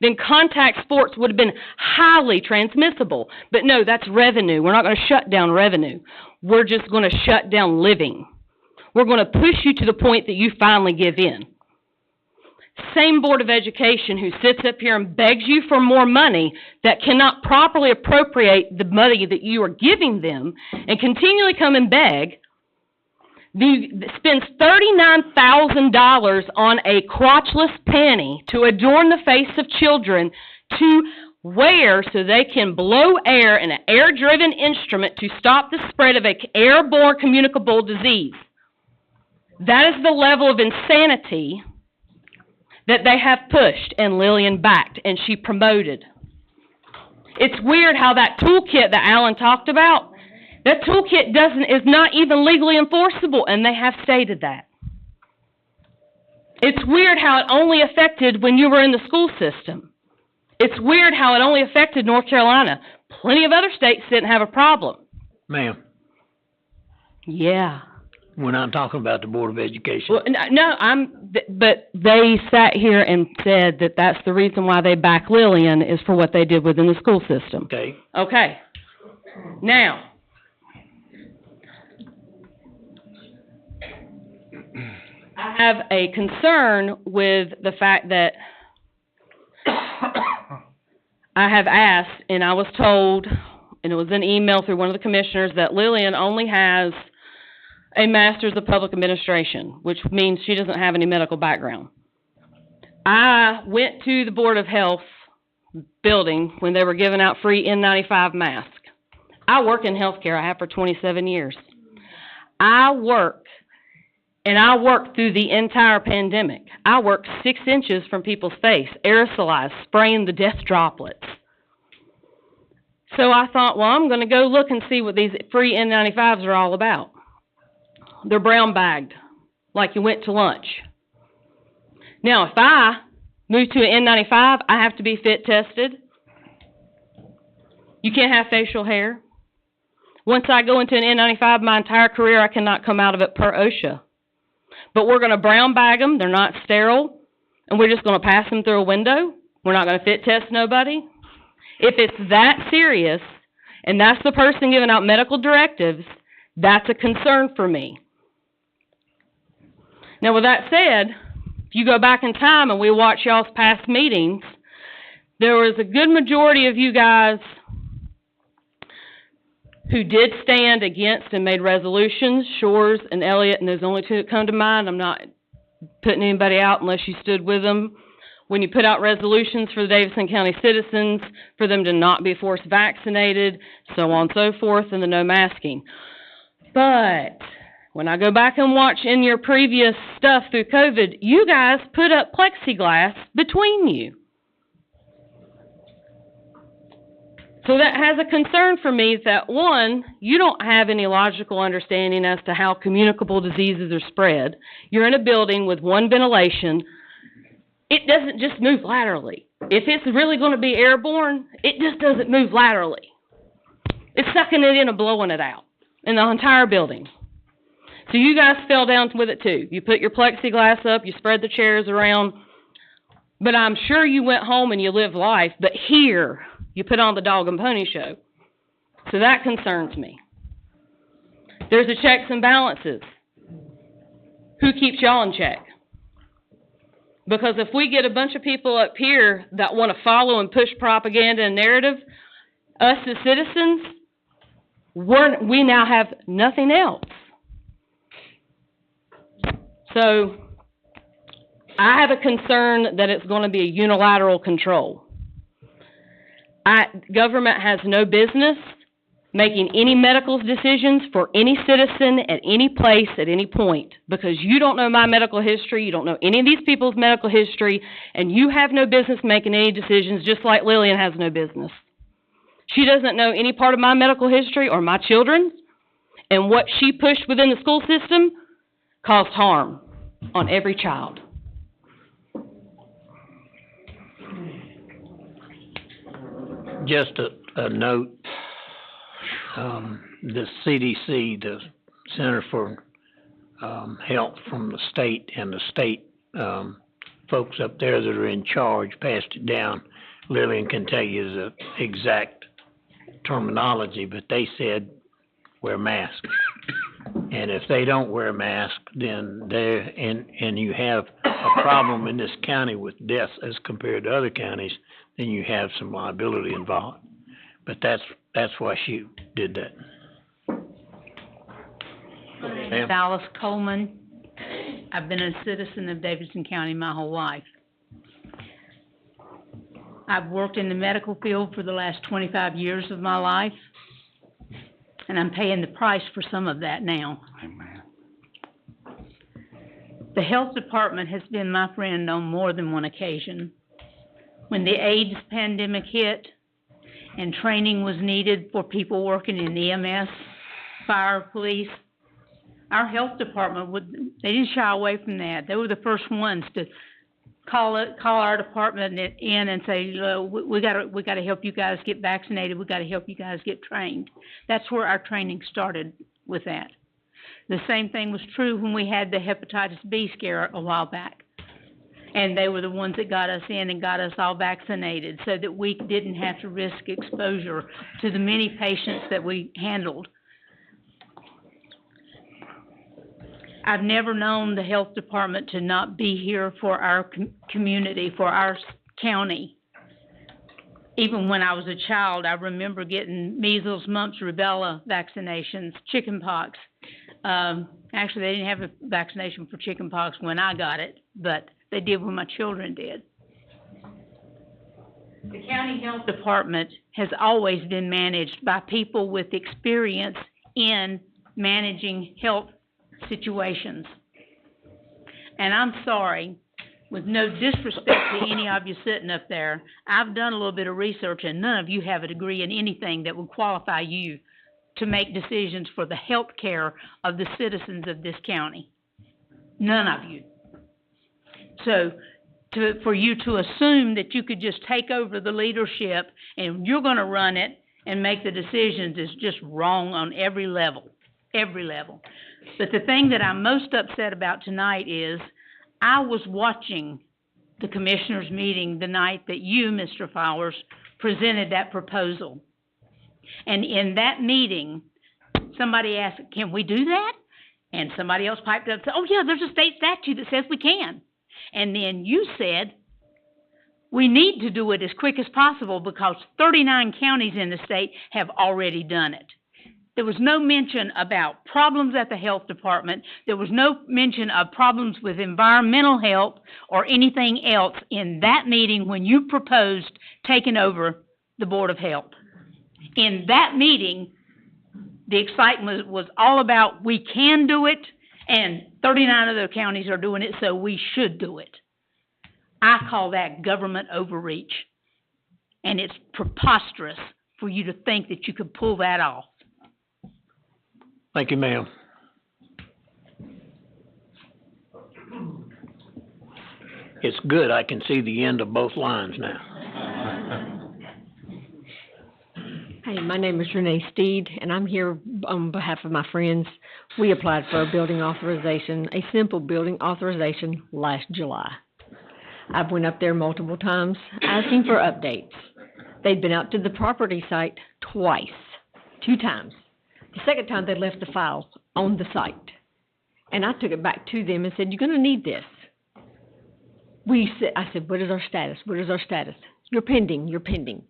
then contact sports would have been highly transmissible. But no, that's revenue. We're not going to shut down revenue. We're just going to shut down living. We're going to push you to the point that you finally give in. Same Board of Education who sits up here and begs you for more money that cannot properly appropriate the money that you are giving them and continually come and beg, spends $39,000 on a crotchless panty to adorn the face of children to wear so they can blow air in an air-driven instrument to stop the spread of an airborne communicable disease. That is the level of insanity that they have pushed and Lillian backed and she promoted. It's weird how that toolkit that Alan talked about, that toolkit is not even legally enforceable, and they have stated that. It's weird how it only affected when you were in the school system. It's weird how it only affected North Carolina. Plenty of other states didn't have a problem. Ma'am, Yeah. we're not talking about the Board of Education. Well, no, but they sat here and said that that's the reason why they back Lillian is for what they did within the school system. Okay. Okay. Now, I have a concern with the fact that I have asked, and I was told, and it was an email through one of the commissioners, that Lillian only has a master's of public administration, which means she doesn't have any medical background. I went to the Board of Health building when they were giving out free N95 masks. I work in healthcare. I have for 27 years. I worked through the entire pandemic. I worked 6 inches from people's face, aerosolized, spraying the death droplets. So I thought, well, I'm going to go look and see what these free N95s are all about. They're brown bagged, like you went to lunch. Now, if I move to an N95, I have to be fit tested. You can't have facial hair. Once I go into an N95, my entire career, I cannot come out of it per OSHA. But we're going to brown bag them. They're not sterile. And we're just going to pass them through a window. We're not going to fit test nobody. If it's that serious, and that's the person giving out medical directives, that's a concern for me. Now, with that said, if you go back in time and we watch y'all's past meetings, there was a good majority of you guys who did stand against and made resolutions, Shores and Elliott, and there's only 2 that come to mind. I'm not putting anybody out unless you stood with them. When you put out resolutions for the Davidson County citizens, for them to not be forced vaccinated, so on and so forth, and the no masking. But when I go back and watch in your previous stuff through COVID, you guys put up plexiglass between you. So that has a concern for me that, one, you don't have any logical understanding as to how communicable diseases are spread. You're in a building with one ventilation. It doesn't just move laterally. If it's really going to be airborne, it just doesn't move laterally. It's sucking it in and blowing it out in the entire building. So you guys fell down with it too. You put your plexiglass up, you spread the chairs around, but I'm sure you went home and you lived life, but here you put on the dog and pony show. So that concerns me. There's a checks and balances. Who keeps y'all in check? Because if we get a bunch of people up here that want to follow and push propaganda and narrative, us as citizens, we now have nothing else. So I have a concern that it's going to be a unilateral control. Government has no business making any medical decisions for any citizen at any place at any point, because you don't know my medical history, you don't know any of these people's medical history, and you have no business making any decisions, just like Lillian has no business. She doesn't know any part of my medical history or my children's, and what she pushed within the school system caused harm on every child. Just a note, the CDC, the Center for Health from the state, and the state folks up there that are in charge passed it down. Lillian can tell you the exact terminology, but they said wear masks. And if they don't wear a mask, then and you have a problem in this county with deaths as compared to other counties, then you have some liability involved. But that's why she did that. My name is Alice Coleman. I've been a citizen of Davidson County my whole life. I've worked in the medical field for the last 25 years of my life, and I'm paying the price for some of that now. Amen. The health department has been my friend on more than one occasion. When the AIDS pandemic hit and training was needed for people working in EMS, fire, police, our health department they didn't shy away from that. They were the first ones to call our department in and say, we got to help you guys get vaccinated. We got to help you guys get trained. That's where our training started with that. The same thing was true when we had the hepatitis B scare a while back. And they were the ones that got us in and got us all vaccinated so that we didn't have to risk exposure to the many patients that we handled. I've never known the health department to not be here for our community, for our county. Even when I was a child, I remember getting measles, mumps, rubella vaccinations, chickenpox. Actually, they didn't have a vaccination for chickenpox when I got it, but they did when my children did. The county health department has always been managed by people with experience in managing health situations. And I'm sorry, with no disrespect to any of you sitting up there, I've done a little bit of research, and none of you have a degree in anything that would qualify you to make decisions for the health care of the citizens of this county. None of you. So for you to assume that you could just take over the leadership and you're going to run it and make the decisions is just wrong on every level. Every level. But the thing that I'm most upset about tonight is I was watching the commissioners' meeting the night that you, Mr. Flowers, presented that proposal. And in that meeting, somebody asked, can we do that? And somebody else piped up and said, oh yeah, there's a state statute that says we can. And then you said, we need to do it as quick as possible because 39 counties in the state have already done it. There was no mention about problems at the health department. There was no mention of problems with environmental health or anything else in that meeting when you proposed taking over the Board of Health. In that meeting, the excitement was all about we can do it, and 39 other counties are doing it, so we should do it. I call that government overreach, and it's preposterous for you to think that you could pull that off. Thank you, ma'am. It's good I can see the end of both lines now. Hey, my name is Renee Steed, and I'm here on behalf of my friends. We applied for a building authorization, a simple building authorization, last July. I've went up there multiple times asking for updates. They'd been out to the property site twice, 2 times. The second time, they left the file on the site. And I took it back to them and said, you're going to need this. I said, what is our status? What is our status? You're pending, you're pending.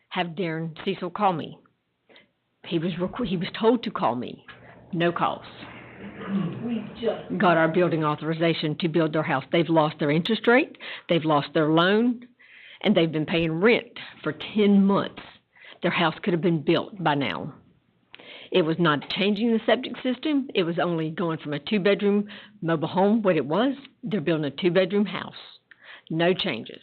Have Darren Cecil call me. He was told to call me. No calls. We just got our building authorization to build their house. They've lost their interest rate, they've lost their loan, and they've been paying rent for 10 months. Their house could have been built by now. It was not changing the septic system. It was only going from a 2-bedroom mobile home, what it was. They're building a 2-bedroom house. No changes.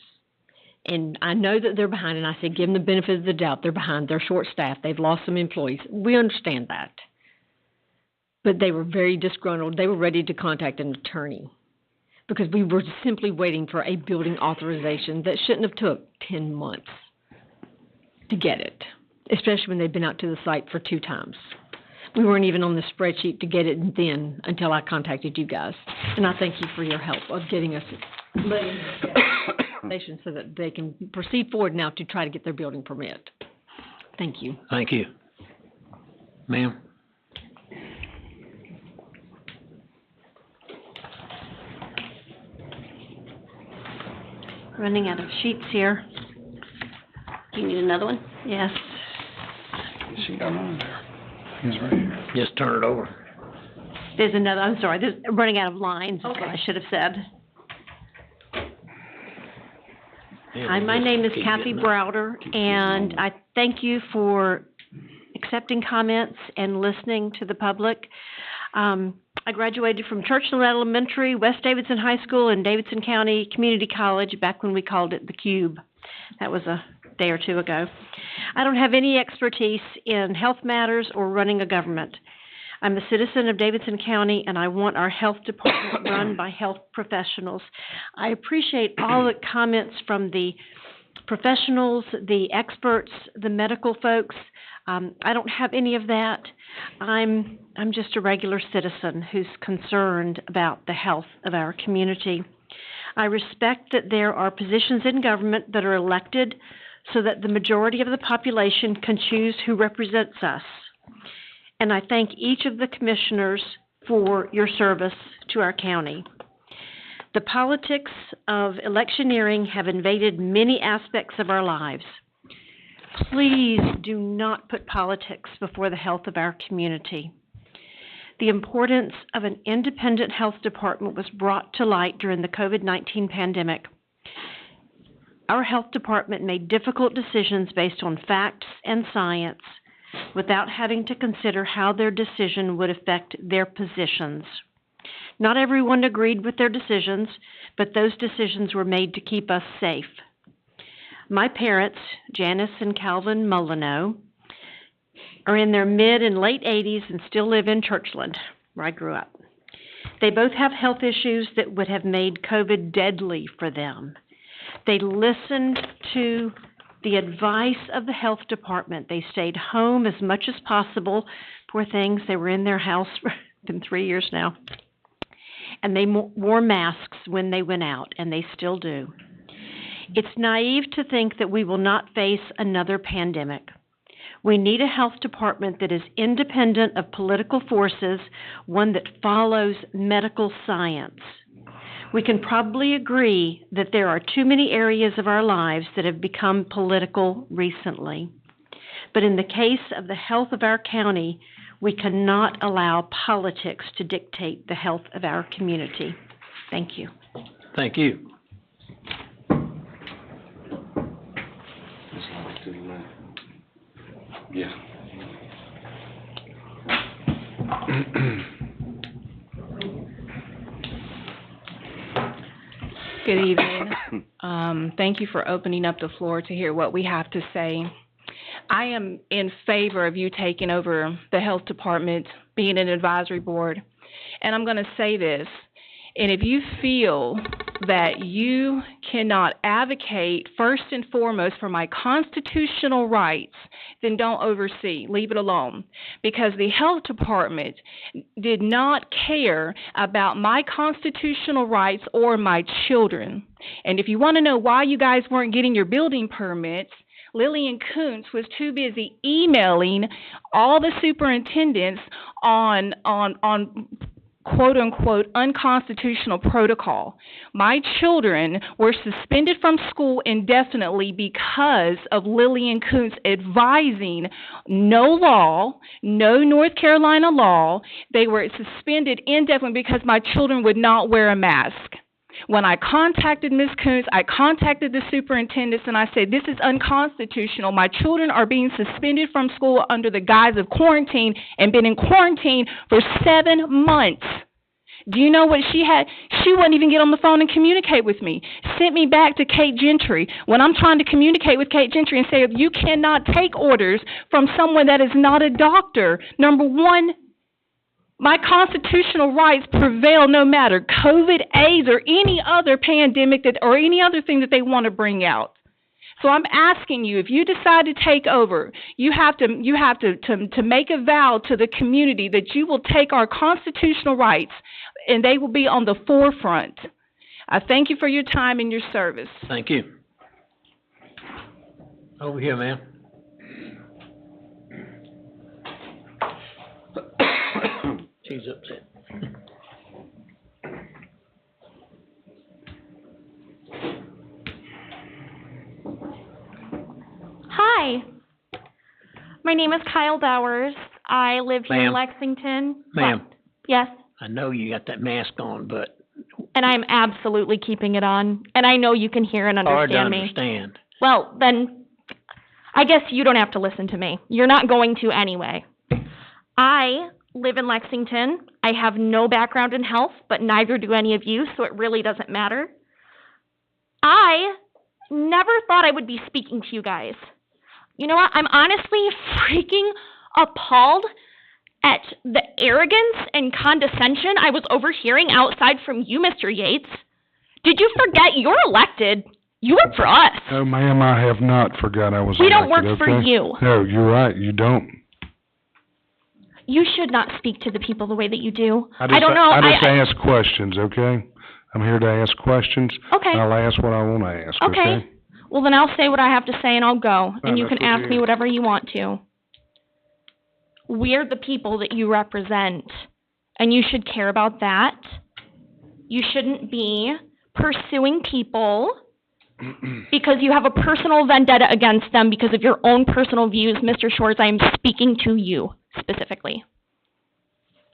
And I know that they're behind, and I said, give them the benefit of the doubt. They're behind. They're short-staffed. They've lost some employees. We understand that. But they were very disgruntled. They were ready to contact an attorney because we were simply waiting for a building authorization that shouldn't have took 10 months to get it, especially when they've been out to the site for 2 times. We weren't even on the spreadsheet to get it then until I contacted you guys. And I thank you for your help of getting us so that they can proceed forward now to try to get their building permit. Thank you. Thank you. Ma'am? Running out of sheets here. Do you need another one? Yes. She got one there. He's right here. Just turn it over. There's another, I'm sorry, there's running out of lines, is what I should have said. Hi, my name is Kathy Browder, and I thank you for accepting comments and listening to the public. I graduated from Churchland Elementary, West Davidson High School, and Davidson County Community College back when we called it the Cube. That was a day or 2 ago. I don't have any expertise in health matters or running a government. I'm a citizen of Davidson County, and I want our health department run by health professionals. I appreciate all the comments from the professionals, the experts, the medical folks. I don't have any of that. I'm just a regular citizen who's concerned about the health of our community. I respect that there are positions in government that are elected so that the majority of the population can choose who represents us. And I thank each of the commissioners for your service to our county. The politics of electioneering have invaded many aspects of our lives. Please do not put politics before the health of our community. The importance of an independent health department was brought to light during the COVID-19 pandemic. Our health department made difficult decisions based on facts and science without having to consider how their decision would affect their positions. Not everyone agreed with their decisions, but those decisions were made to keep us safe. My parents, Janice and Calvin Molyneux, are in their mid and late 80s and still live in Churchland, where I grew up. They both have health issues that would have made COVID deadly for them. They listened to the advice of the health department. They stayed home as much as possible. Poor things, they were in their house for been 3 years now. And they wore masks when they went out, and they still do. It's naive to think that we will not face another pandemic. We need a health department that is independent of political forces, one that follows medical science. We can probably agree that there are too many areas of our lives that have become political recently. But in the case of the health of our county, We cannot allow politics to dictate the health of our community. Thank you. Thank you. Yeah. Good evening. Thank you for opening up the floor to hear what we have to say. I am in favor of you taking over the health department, being an advisory board. And I'm going to say this, and if you feel that you cannot advocate first and foremost for my constitutional rights, then don't oversee. Leave it alone. Because the health department did not care about my constitutional rights or my children. And if you want to know why you guys weren't getting your building permits, Lillian Kuntz was too busy emailing all the superintendents on quote-unquote unconstitutional protocol. My children were suspended from school indefinitely because of Lillian Kuntz advising no law, no North Carolina law. They were suspended indefinitely because my children would not wear a mask. When I contacted Ms. Kuntz, I contacted the superintendents and I said, this is unconstitutional. My children are being suspended from school under the guise of quarantine and been in quarantine for 7 months. Do you know what she had? She wouldn't even get on the phone and communicate with me. Sent me back to Kate Gentry. When I'm trying to communicate with Kate Gentry and say, you cannot take orders from someone that is not a doctor. Number one, my constitutional rights prevail no matter COVID, AIDS, or any other pandemic or any other thing that they want to bring out. So I'm asking you, if you decide to take over, you have to make a vow to the community that you will take our constitutional rights and they will be on the forefront. I thank you for your time and your service. Thank you. Over here, ma'am. She's upset. Hi. My name is Kyle Bowers. I live here in Ma'am. Lexington. Ma'am, What? Yes, I know you got that mask on, but and I'm absolutely keeping it on. And I know you can hear and hard to understand me. understand. Well, then, I guess you don't have to listen to me. You're not going to anyway. I live in Lexington. I have no background in health, but neither do any of you, so it really doesn't matter. I never thought I would be speaking to you guys. You know what? I'm honestly freaking appalled at the arrogance and condescension I was overhearing outside from you, Mr. Yates. Did you forget you're elected? You work for us. No, ma'am, I have not forgot I was We don't elected, work for okay? you. No, you're right, you don't. You should not speak to the people the way that you do. I just I ask questions, okay? I'm here to ask questions. Okay. And I'll ask what I want to ask, okay? Well, then I'll say what I have to say and I'll go. And you that's can what ask you me do. whatever you want to. We're the people that you represent. And you should care about that. You shouldn't be pursuing people because you have a personal vendetta against them because of your own personal views. Mr. Shores, I am speaking to you specifically.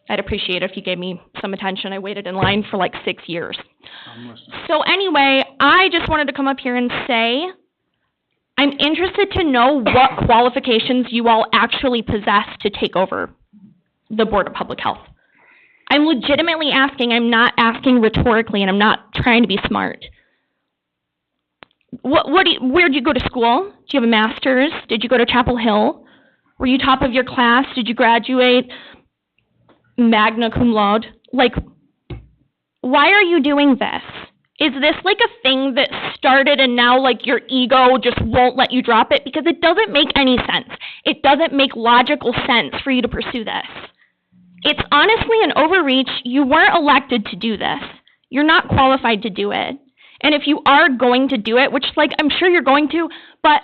I'd appreciate it if you gave me some attention. I waited in line for like 6 years. So anyway, I just wanted to come up here and say I'm interested to know what qualifications you all actually possess to take over the Board of Public Health. I'm legitimately asking. I'm not asking rhetorically, and I'm not trying to be smart. Where'd you go to school? Do you have a master's? Did you go to Chapel Hill? Were you top of your class? Did you graduate magna cum laude? Like, why are you doing this? Is this like a thing that started and now like your ego just won't let you drop it? Because it doesn't make any sense. It doesn't make logical sense for you to pursue this. It's honestly an overreach. You weren't elected to do this. You're not qualified to do it. And if you are going to do it, which like I'm sure you're going to, but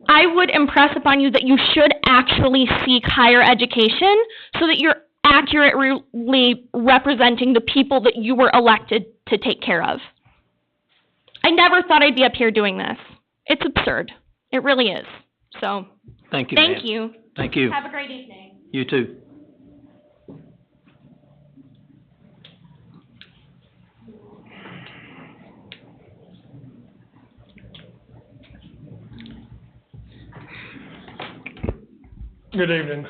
I would impress upon you that you should actually seek higher education so that you're accurately representing the people that you were elected to take care of. I never thought I'd be up here doing this. It's absurd. It really is. So, Thank you, thank ma'am. you. Thank you. Have a great evening. You too. Good evening.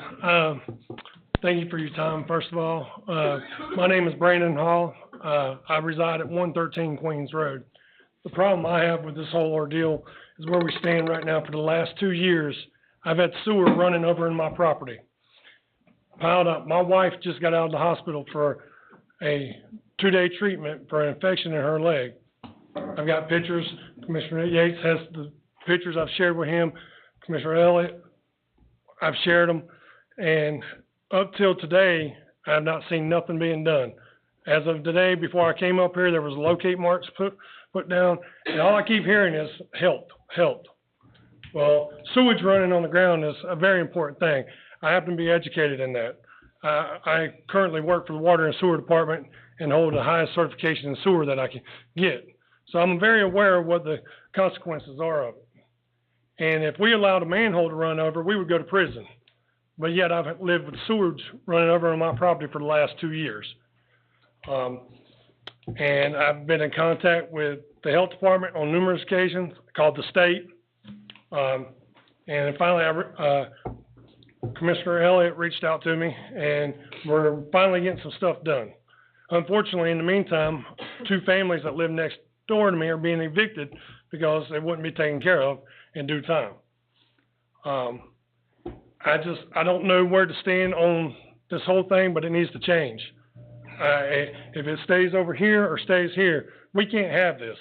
Thank you for your time, first of all. My name is Brandon Hall. I reside at 113 Queens Road. The problem I have with this whole ordeal is where we stand right now. For the last 2 years, I've had sewer running over in my property, piled up. My wife just got out of the hospital for a 2-day treatment for an infection in her leg. I've got pictures. Commissioner Yates has the pictures I've shared with him. Commissioner Elliott, I've shared them. And up till today, I have not seen nothing being done. As of today, before I came up here, there was locate marks put down, and all I keep hearing is help. Well, sewage running on the ground is a very important thing. I happen to be educated in that. I currently work for the Water and Sewer Department and hold the highest certification in sewer that I can get. So I'm very aware of what the consequences are of it. And if we allowed a manhole to run over, we would go to prison. But yet I've lived with sewage running over on my property for the last 2 years. And I've been in contact with the health department on numerous occasions, called the state. And finally, Commissioner Elliott reached out to me, and we're finally getting some stuff done. Unfortunately, in the meantime, 2 families that live next door to me are being evicted because they wouldn't be taken care of in due time. I don't know where to stand on this whole thing, but it needs to change. If it stays over here or stays here, we can't have this.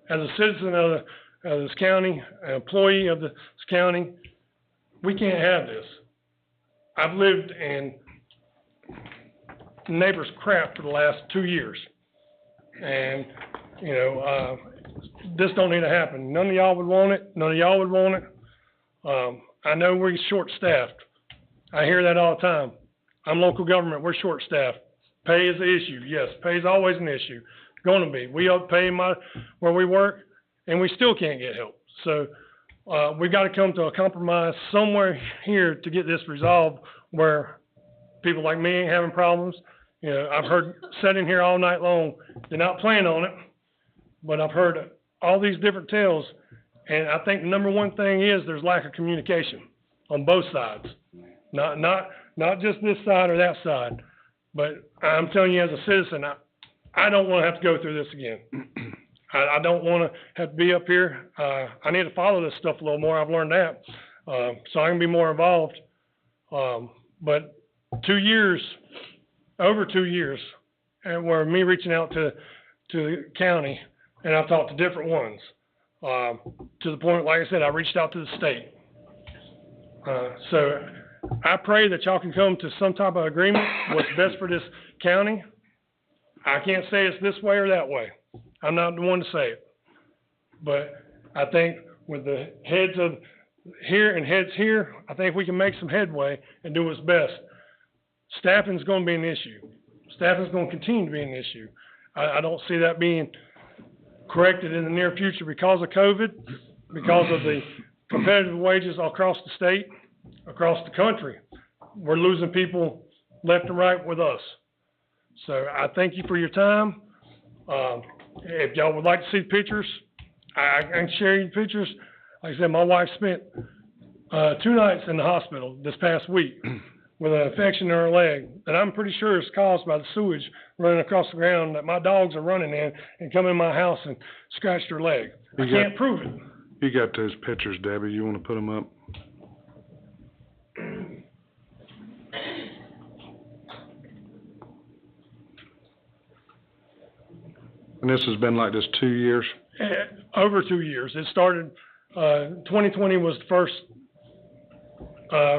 As a citizen of this county, an employee of this county, we can't have this. I've lived in neighbors' crap for the last 2 years. And, this don't need to happen. None of y'all would want it. None of y'all would want it. I know we're short-staffed. I hear that all the time. I'm local government. We're short-staffed. Pay is an issue. Yes, pay is always an issue. Going to be. We pay where we work, and we still can't get help. So we've got to come to a compromise somewhere here to get this resolved where people like me ain't having problems. I've heard sitting here all night long. They're not planning on it, but I've heard all these different tales. And I think the number one thing is there's lack of communication on both sides. Not just this side or that side. But I'm telling you as a citizen, I don't want to have to go through this again. I don't want to have to be up here. I need to follow this stuff a little more. I've learned that. So I can be more involved. But 2 years, over 2 years, and where me reaching out to the county, and I've talked to different ones, to the point, like I said, I reached out to the state. So I pray that y'all can come to some type of agreement, what's best for this county. I can't say it's this way or that way. I'm not the one to say it. But I think with the heads of here and heads here, I think we can make some headway and do what's best. Staffing's going to be an issue. Staffing's going to continue to be an issue. I don't see that being corrected in the near future because of COVID, because of the competitive wages across the state, across the country. We're losing people left and right with us. So I thank you for your time. If y'all would like to see pictures, I can share you pictures. Like I said, my wife spent 2 nights in the hospital this past week with an infection in her leg that I'm pretty sure is caused by the sewage running across the ground that my dogs are running in and come in my house and scratched her leg. I can't prove it. You got those pictures, Debbie. You want to put them up? And this has been like this 2 years? Over 2 years. It started, 2020 was the first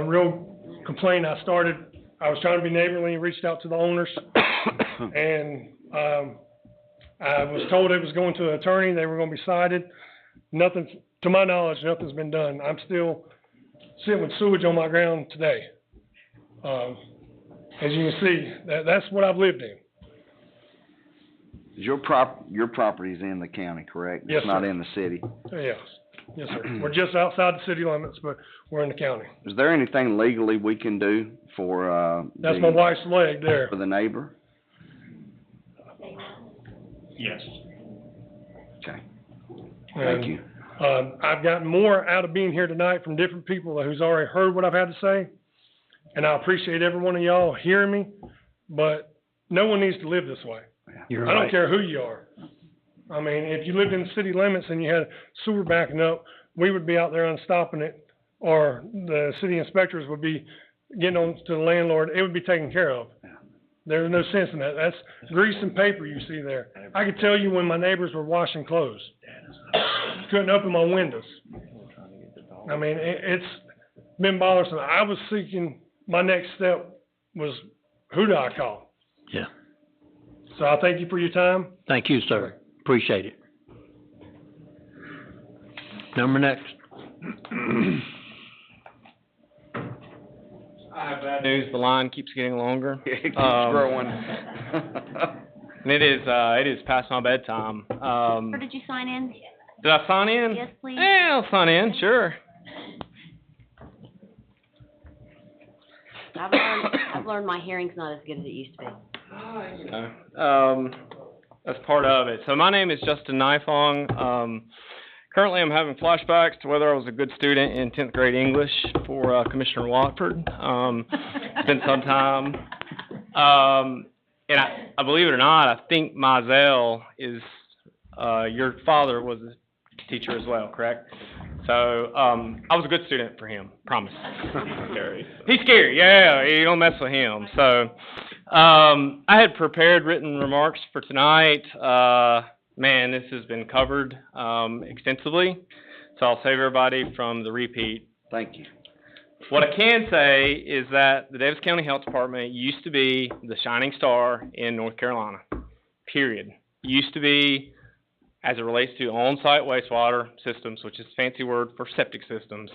real complaint I started. I was trying to be neighborly and reached out to the owners. And I was told it was going to an attorney. They were going to be cited. Nothing, to my knowledge, nothing's been done. I'm still sitting with sewage on my ground today. As you can see, that's what I've lived in. Your property's in the county, correct? Yes, It's not sir. in the city? Yes. Yes, sir. We're just outside the city limits, but we're in the county. Is there anything legally we can do for, That's my wife's leg there. for the neighbor? Yes. Okay. Thank you. I've gotten more out of being here tonight from different people who's already heard what I've had to say, and I appreciate every one of y'all hearing me, but no one needs to live this way. You're I don't right. care who you are. I mean, if you lived in the city limits and you had sewer backing up, we would be out there unstopping it, or the city inspectors would be getting on to the landlord. It would be taken care of. There's no sense in that. That's grease and paper you see there. I could tell you when my neighbors were washing clothes. Couldn't open my windows. I mean, it's been bothersome. I was seeking, my next step was, who do I call? Yeah. So I thank you for your time. Thank you, sir. Appreciate it. Number next. I have bad news. The line keeps getting longer. It keeps growing. And it is past my bedtime. Or did you sign in? Did I sign in? Yes, please. Yeah, I'll sign in, sure. I've learned my hearing's not as good as it used to be. That's part of it. So my name is Justin Nifong. Currently, I'm having flashbacks to whether I was a good student in 10th grade English for Commissioner Watford. It's been some time. And I believe it or not, I think Mizell is, your father was a teacher as well, correct? So, I was a good student for him, promise. He's scary, yeah, you don't mess with him. So, I had prepared written remarks for tonight. Man, this has been covered extensively, so I'll save everybody from the repeat. Thank you. What I can say is that the Davidson County Health Department used to be the shining star in North Carolina, period. Used to be, as it relates to on-site wastewater systems, which is a fancy word for septic systems.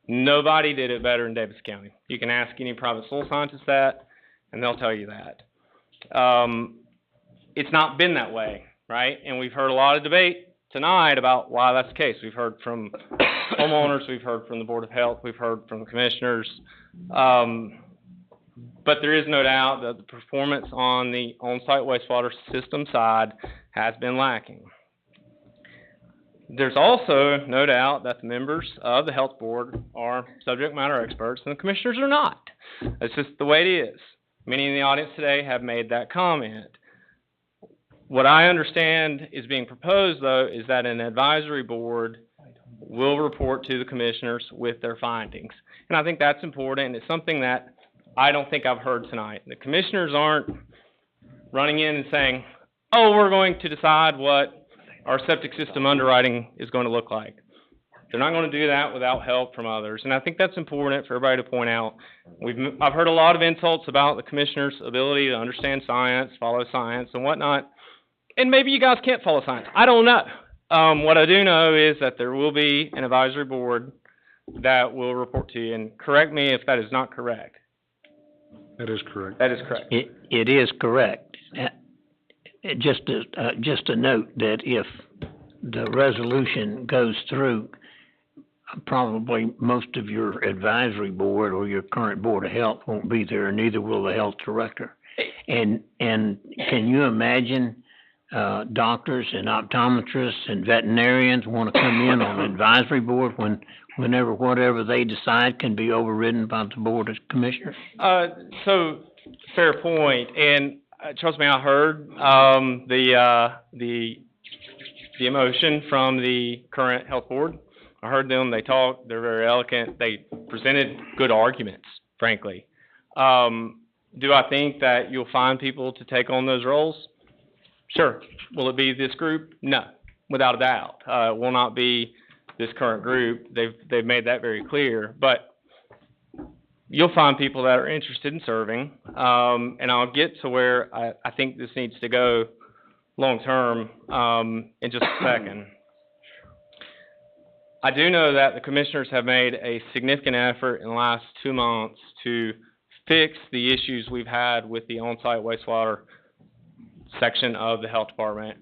Nobody did it better in Davidson County. You can ask any private soil scientist that, and they'll tell you that. It's not been that way, right? And we've heard a lot of debate tonight about why that's the case. We've heard from homeowners, we've heard from the Board of Health, we've heard from the commissioners. But there is no doubt that the performance on the on-site wastewater system side has been lacking. There's also no doubt that the members of the health board are subject matter experts and the commissioners are not. That's just the way it is. Many in the audience today have made that comment. What I understand is being proposed, though, is that an advisory board will report to the commissioners with their findings. And I think that's important, and it's something that I don't think I've heard tonight. The commissioners aren't running in and saying, oh, we're going to decide what our septic system underwriting is going to look like. They're not going to do that without help from others, and I think that's important for everybody to point out. I've heard a lot of insults about the commissioner's ability to understand science, follow science, and whatnot, and maybe you guys can't follow science. I don't know. What I do know is that there will be an advisory board that will report to you, and correct me if that is not correct. That is correct. That is correct. It is correct. Just a note that if the resolution goes through, probably most of your advisory board or your current Board of Health won't be there, and neither will the health director. And can you imagine doctors and optometrists and veterinarians want to come in on the advisory board whenever whatever they decide can be overridden by the Board of Commissioners? So, fair point, and trust me, I heard the emotion from the current health board. I heard them, they talked, they're very eloquent, they presented good arguments, frankly. Do I think that you'll find people to take on those roles? Sure. Will it be this group? No, without a doubt. It will not be this current group. They've made that very clear, but you'll find people that are interested in serving, and I'll get to where I think this needs to go long-term in just a second. I do know that the commissioners have made a significant effort in the last 2 months to fix the issues we've had with the on-site wastewater section of the health department.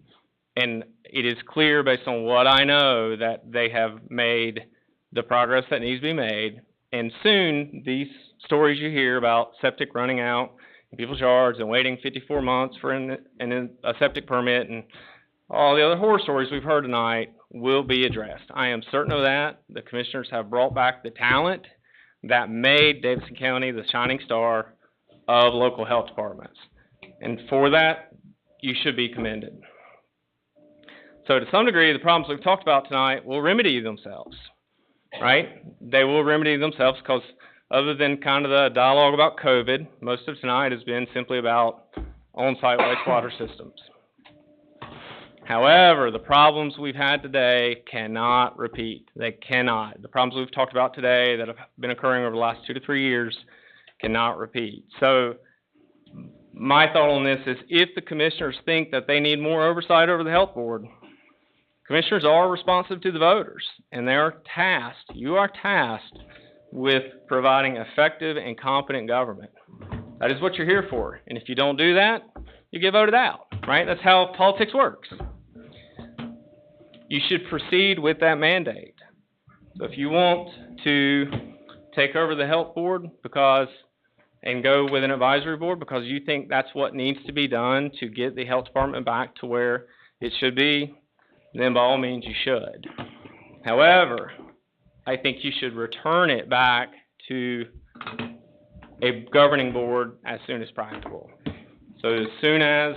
And it is clear based on what I know that they have made the progress that needs to be made. And soon, these stories you hear about septic running out in people's yards and waiting 54 months for a septic permit and all the other horror stories we've heard tonight will be addressed. I am certain of that. The commissioners have brought back the talent that made Davidson County the shining star of local health departments. And for that, you should be commended. So to some degree, the problems we've talked about tonight will remedy themselves, right? They will remedy themselves because other than kind of the dialogue about COVID, most of tonight has been simply about on-site wastewater systems. However, the problems we've had today cannot repeat. They cannot. The problems we've talked about today that have been occurring over the last 2 to 3 years cannot repeat. So my thought on this is if the commissioners think that they need more oversight over the health board, commissioners are responsive to the voters, and they are tasked, you are tasked with providing effective and competent government. That is what you're here for. And if you don't do that, you get voted out, right? That's how politics works. You should proceed with that mandate. So if you want to take over the health board and go with an advisory board because you think that's what needs to be done to get the health department back to where it should be, then by all means you should. However, I think you should return it back to a governing board as soon as practical. So as soon as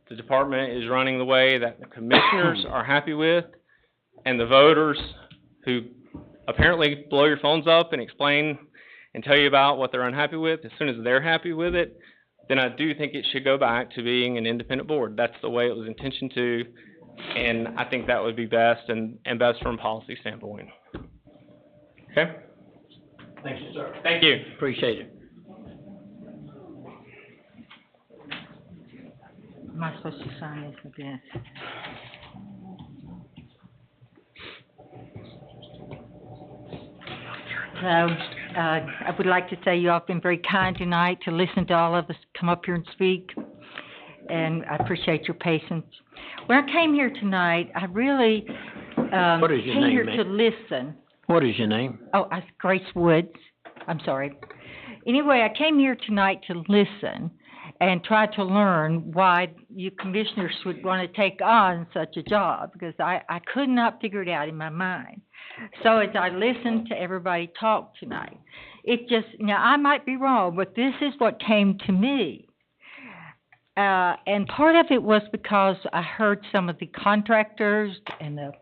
the department is running the way that the commissioners are happy with, and the voters who apparently blow your phones up and explain and tell you about what they're unhappy with, as soon as they're happy with it, then I do think it should go back to being an independent board. That's the way it was intentioned to, and I think that would be best and best from a policy standpoint. Okay? Thank you, sir. Thank you. Appreciate it. Am I supposed to sign this again? I would like to say you all have been very kind tonight to listen to all of us come up here and speak, and I appreciate your patience. When I came here tonight, I really What is your came name, here ma'am? to listen. What is your name? Oh, Grace Woods. I'm sorry. Anyway, I came here tonight to listen and try to learn why you commissioners would want to take on such a job, because I could not figure it out in my mind. So as I listened to everybody talk tonight, now I might be wrong, but this is what came to me. And part of it was because I heard some of the contractors and the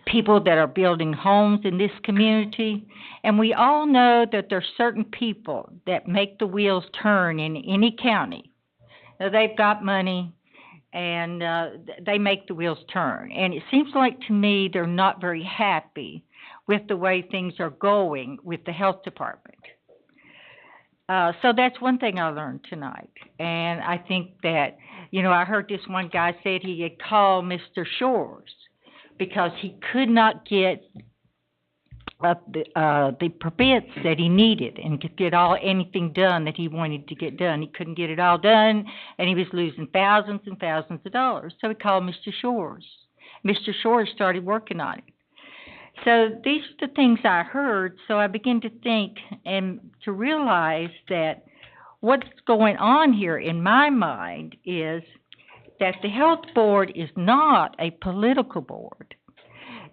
people that are building homes in this community, and we all know that there's certain people that make the wheels turn in any county. Now, they've got money, and they make the wheels turn. And it seems like to me they're not very happy with the way things are going with the health department. So that's one thing I learned tonight. And I think that, I heard this one guy said he had called Mr. Shores because he could not get the permits that he needed and could get anything done that he wanted to get done. He couldn't get it all done, and he was losing thousands and thousands of dollars. So he called Mr. Shores. Mr. Shores started working on it. So these are the things I heard, so I began to think and to realize that what's going on here in my mind is that the health board is not a political board.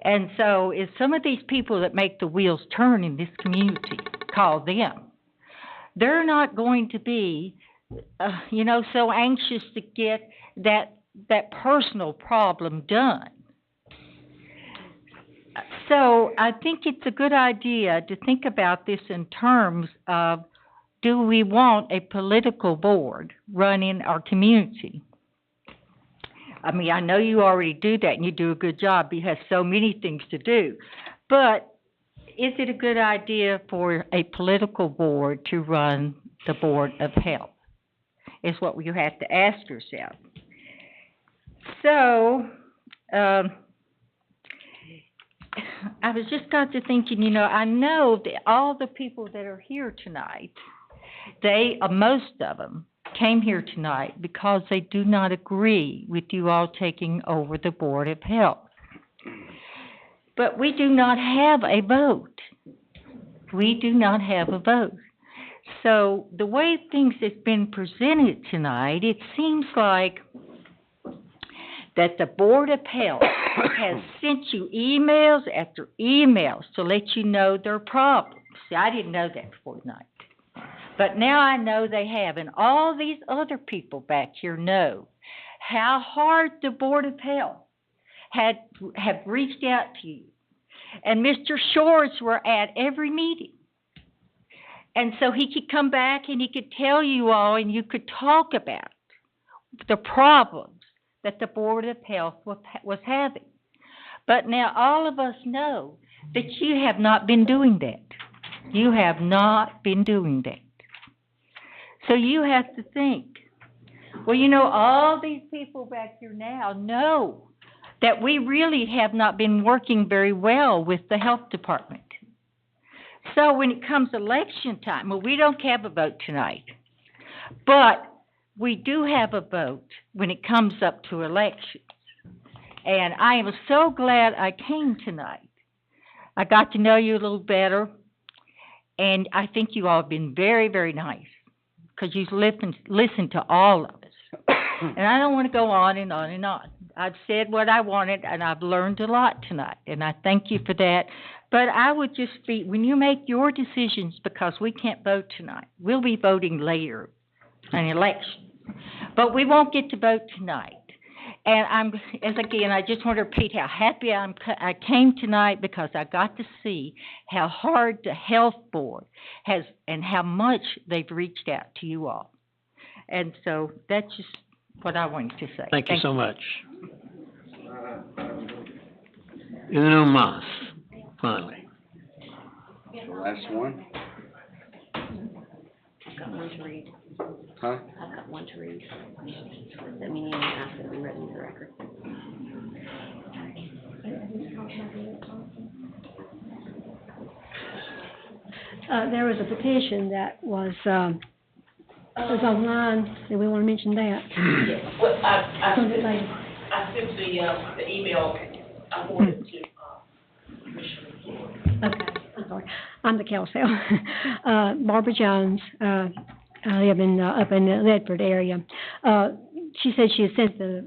And so if some of these people that make the wheels turn in this community, call them, they're not going to be, so anxious to get that personal problem done. So I think it's a good idea to think about this in terms of, do we want a political board running our community? I mean, I know you already do that, and you do a good job. You have so many things to do. But is it a good idea for a political board to run the Board of Health? Is what you have to ask yourself. So, I was just got to thinking, I know that all the people that are here tonight, most of them came here tonight because they do not agree with you all taking over the Board of Health. But we do not have a vote. We do not have a vote. So the way things have been presented tonight, it seems like that the Board of Health has sent you emails after emails to let you know their problems. See, I didn't know that before tonight. But now I know they have, and all these other people back here know how hard the Board of Health have reached out to you. And Mr. Shores were at every meeting. And so he could come back and he could tell you all, and you could talk about the problems that the Board of Health was having. But now all of us know that you have not been doing that. You have not been doing that. So you have to think, well, you know, all these people back here now know that we really have not been working very well with the health department. So when it comes election time, well, we don't have a vote tonight, but we do have a vote when it comes up to elections. And I am so glad I came tonight. I got to know you a little better, and I think you all have been very, very nice, because you've listened to all of us. And I don't want to go on and on and on. I've said what I wanted, and I've learned a lot tonight, and I thank you for that. But I would just be, when you make your decisions, because we can't vote tonight, we'll be voting later, an election. But we won't get to vote tonight. And I just want to repeat how happy I came tonight, because I got to see how hard the health board has and how much they've reached out to you all. And so that's just what I wanted to say. Thank you so much. Uno mas, finally. The last one? I've got one to read. Huh? I've got one to read. That meaning I asked it to be written in the record. There was a petition that was online. Do we want to mention that? Well, I Send it later. sent the email I wanted to, Commissioner McClure. Okay, I'm sorry. I'm the counsel. Barbara Jones, I live up in the Ledford area. She said she had sent the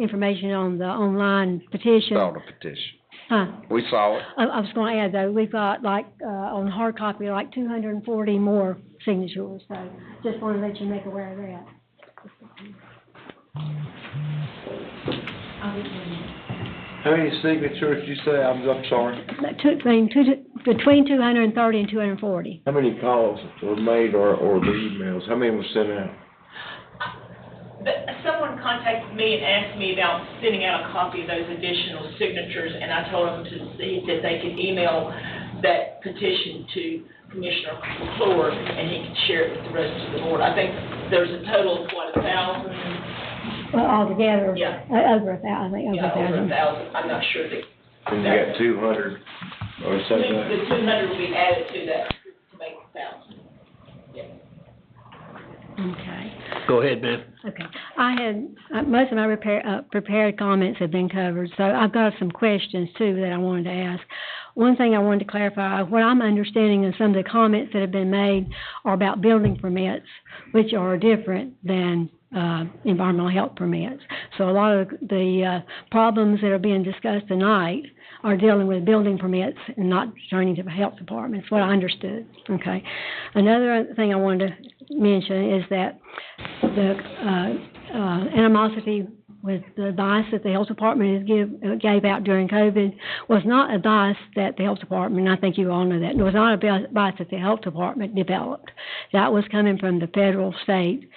information on the online petition. Saw the petition. Huh? We saw it. I was going to add, though, we've got, on hard copy, 240 more signatures, so just want to let you make aware of that. How many signatures did you say? I'm sorry. Between 230 and 240. How many calls were made or the emails? How many were sent out? Someone contacted me and asked me about sending out a copy of those additional signatures, and I told them to see that they could email that petition to Commissioner McClure, and he could share it with the rest of the board. I think there's a total of, 1,000? Well, altogether, yeah. Over 1,000, I think, over 1,000. Yeah, over 1,000. I'm not sure that. And you got 200 or something? The 200 will be added to that to make 1,000. Yeah. Okay. Go ahead, ma'am. Okay. Most of my prepared comments have been covered, so I've got some questions, too, that I wanted to ask. One thing I wanted to clarify, what I'm understanding of some of the comments that have been made are about building permits, which are different than environmental health permits. So a lot of the problems that are being discussed tonight are dealing with building permits and not returning to the health department. That's what I understood. Okay. Another thing I wanted to mention is that the animosity with the advice that the health department gave out during COVID was not advice that the health department, and I think you all know that, it was not advice that the health department developed. That was coming from the federal, state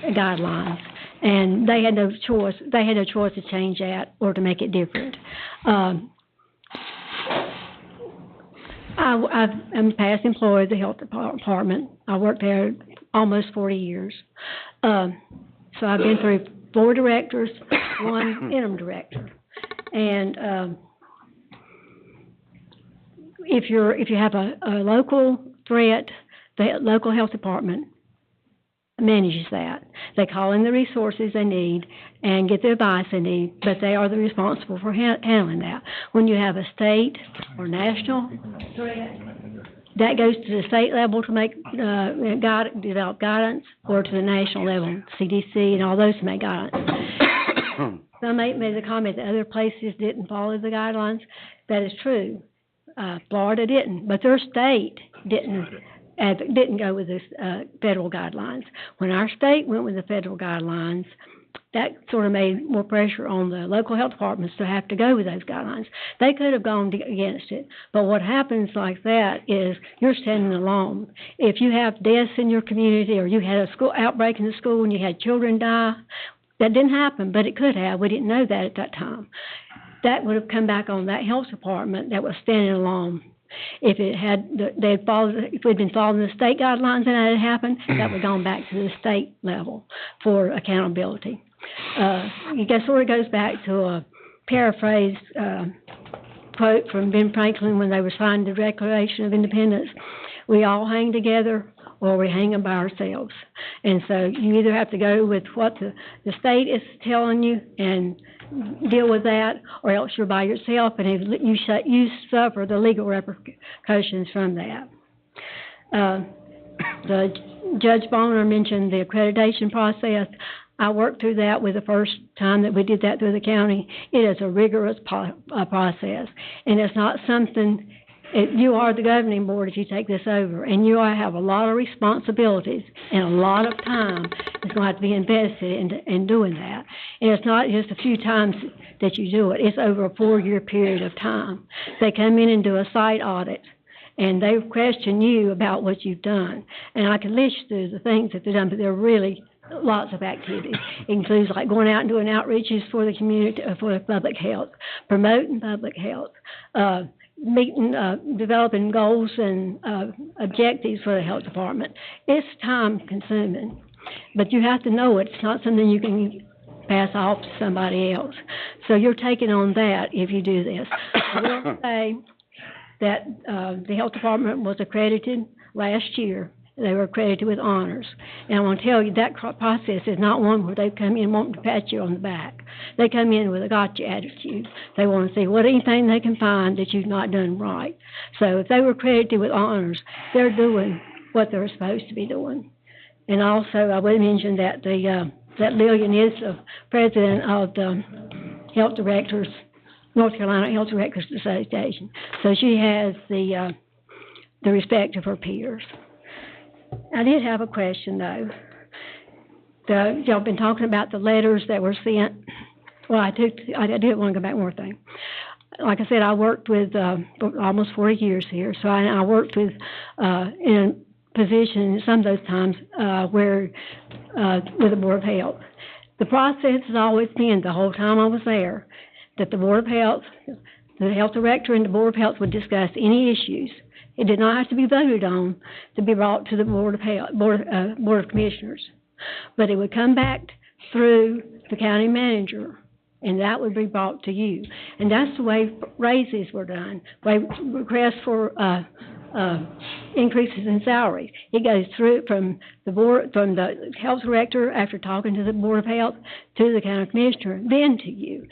guidelines, and they had no choice. They had no choice to change that or to make it different. I'm a past employee of the health department. I worked there almost 40 years. So I've been through 4 directors, 1 interim director. And if you have a local threat, the local health department manages that. They call in the resources they need and get the advice they need, but they are the responsible for handling that. When you have a state or national threat, that goes to the state level to make, develop guidance, or to the national level, CDC and all those to make guidance. Some made the comment that other places didn't follow the guidelines. That is true. Florida didn't, but their state didn't go with the federal guidelines. When our state went with the federal guidelines, that sort of made more pressure on the local health departments to have to go with those guidelines. They could have gone against it, but what happens like that is you're standing alone. If you have deaths in your community, or you had a school outbreak in the school and you had children die, that didn't happen, but it could have. We didn't know that at that time. That would have come back on that health department that was standing alone. If it had, if we'd been following the state guidelines and that had happened, that would have gone back to the state level for accountability. I guess sort of goes back to a paraphrased quote from Ben Franklin when they were signing the Declaration of Independence. We all hang together, or we hang by ourselves. And so you either have to go with what the state is telling you and deal with that, or else you're by yourself, and you suffer the legal repercussions from that. The Judge Bonner mentioned the accreditation process. I worked through that with the first time that we did that through the county. It is a rigorous process, and it's not something. You are the governing board if you take this over, and you have a lot of responsibilities and a lot of time is going to have to be invested in doing that. And it's not just a few times that you do it. It's over a 4-year period of time. They come in and do a site audit, and they question you about what you've done. And I can list through the things that they've done, but there are really lots of activities. It includes like going out and doing outreaches for the community, for the public health, promoting public health, meeting, developing goals and objectives for the health department. It's time consuming, but you have to know it. It's not something you can pass off to somebody else. So you're taking on that if you do this. I will say that the health department was accredited last year. They were accredited with honors. And I want to tell you, that process is not one where they come in wanting to pat you on the back. They come in with a gotcha attitude. They want to see anything they can find that you've not done right. So if they were accredited with honors, they're doing what they're supposed to be doing. And also, I would mention that that Lillian is the president of the Health Directors, North Carolina Health Directors Association. So she has the respect of her peers. I did have a question, though. Y'all been talking about the letters that were sent. Well, I did want to go back one more thing. Like I said, I worked with for almost 40 years here, so I worked with in a position some of those times with the Board of Health. The process has always been, the whole time I was there, that the Board of Health, the Health Director and the Board of Health would discuss any issues. It did not have to be voted on to be brought to the Board of Commissioners. But it would come back through the county manager, and that would be brought to you. And that's the way raises were done. Requests for increases in salary. It goes through from the health director after talking to the Board of Health to the county commissioner, then to you.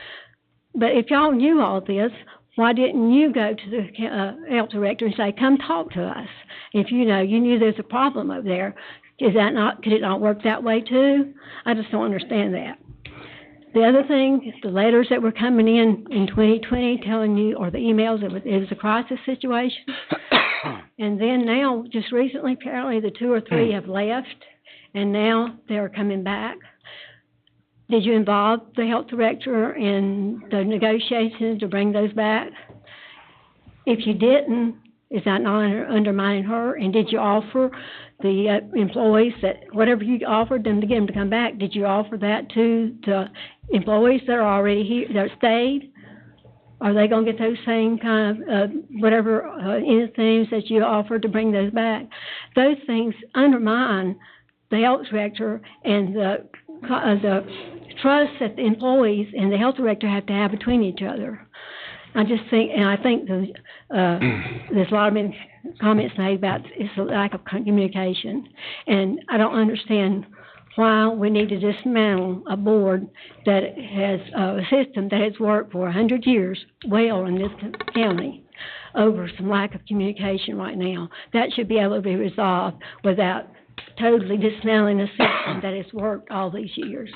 But if y'all knew all this, why didn't you go to the health director and say, come talk to us? If you knew there's a problem over there, could it not work that way too? I just don't understand that. The other thing is the letters that were coming in 2020 telling you, or the emails, it was a crisis situation. And then now, just recently, apparently the 2 or 3 have left, and now they're coming back. Did you involve the health director in the negotiations to bring those back? If you didn't, is that not undermining her? And did you offer the employees that whatever you offered them to get them to come back, did you offer that to the employees that are already here, that stayed? Are they going to get those same kind of things that you offered to bring those back? Those things undermine the health director and the trust that the employees and the health director have to have between each other. I just think, and I think there's a lot of comments made about it's a lack of communication, and I don't understand why we need to dismantle a board that has, a system that has worked for 100 years well in this county over some lack of communication right now. That should be able to be resolved without totally dismantling a system that has worked all these years.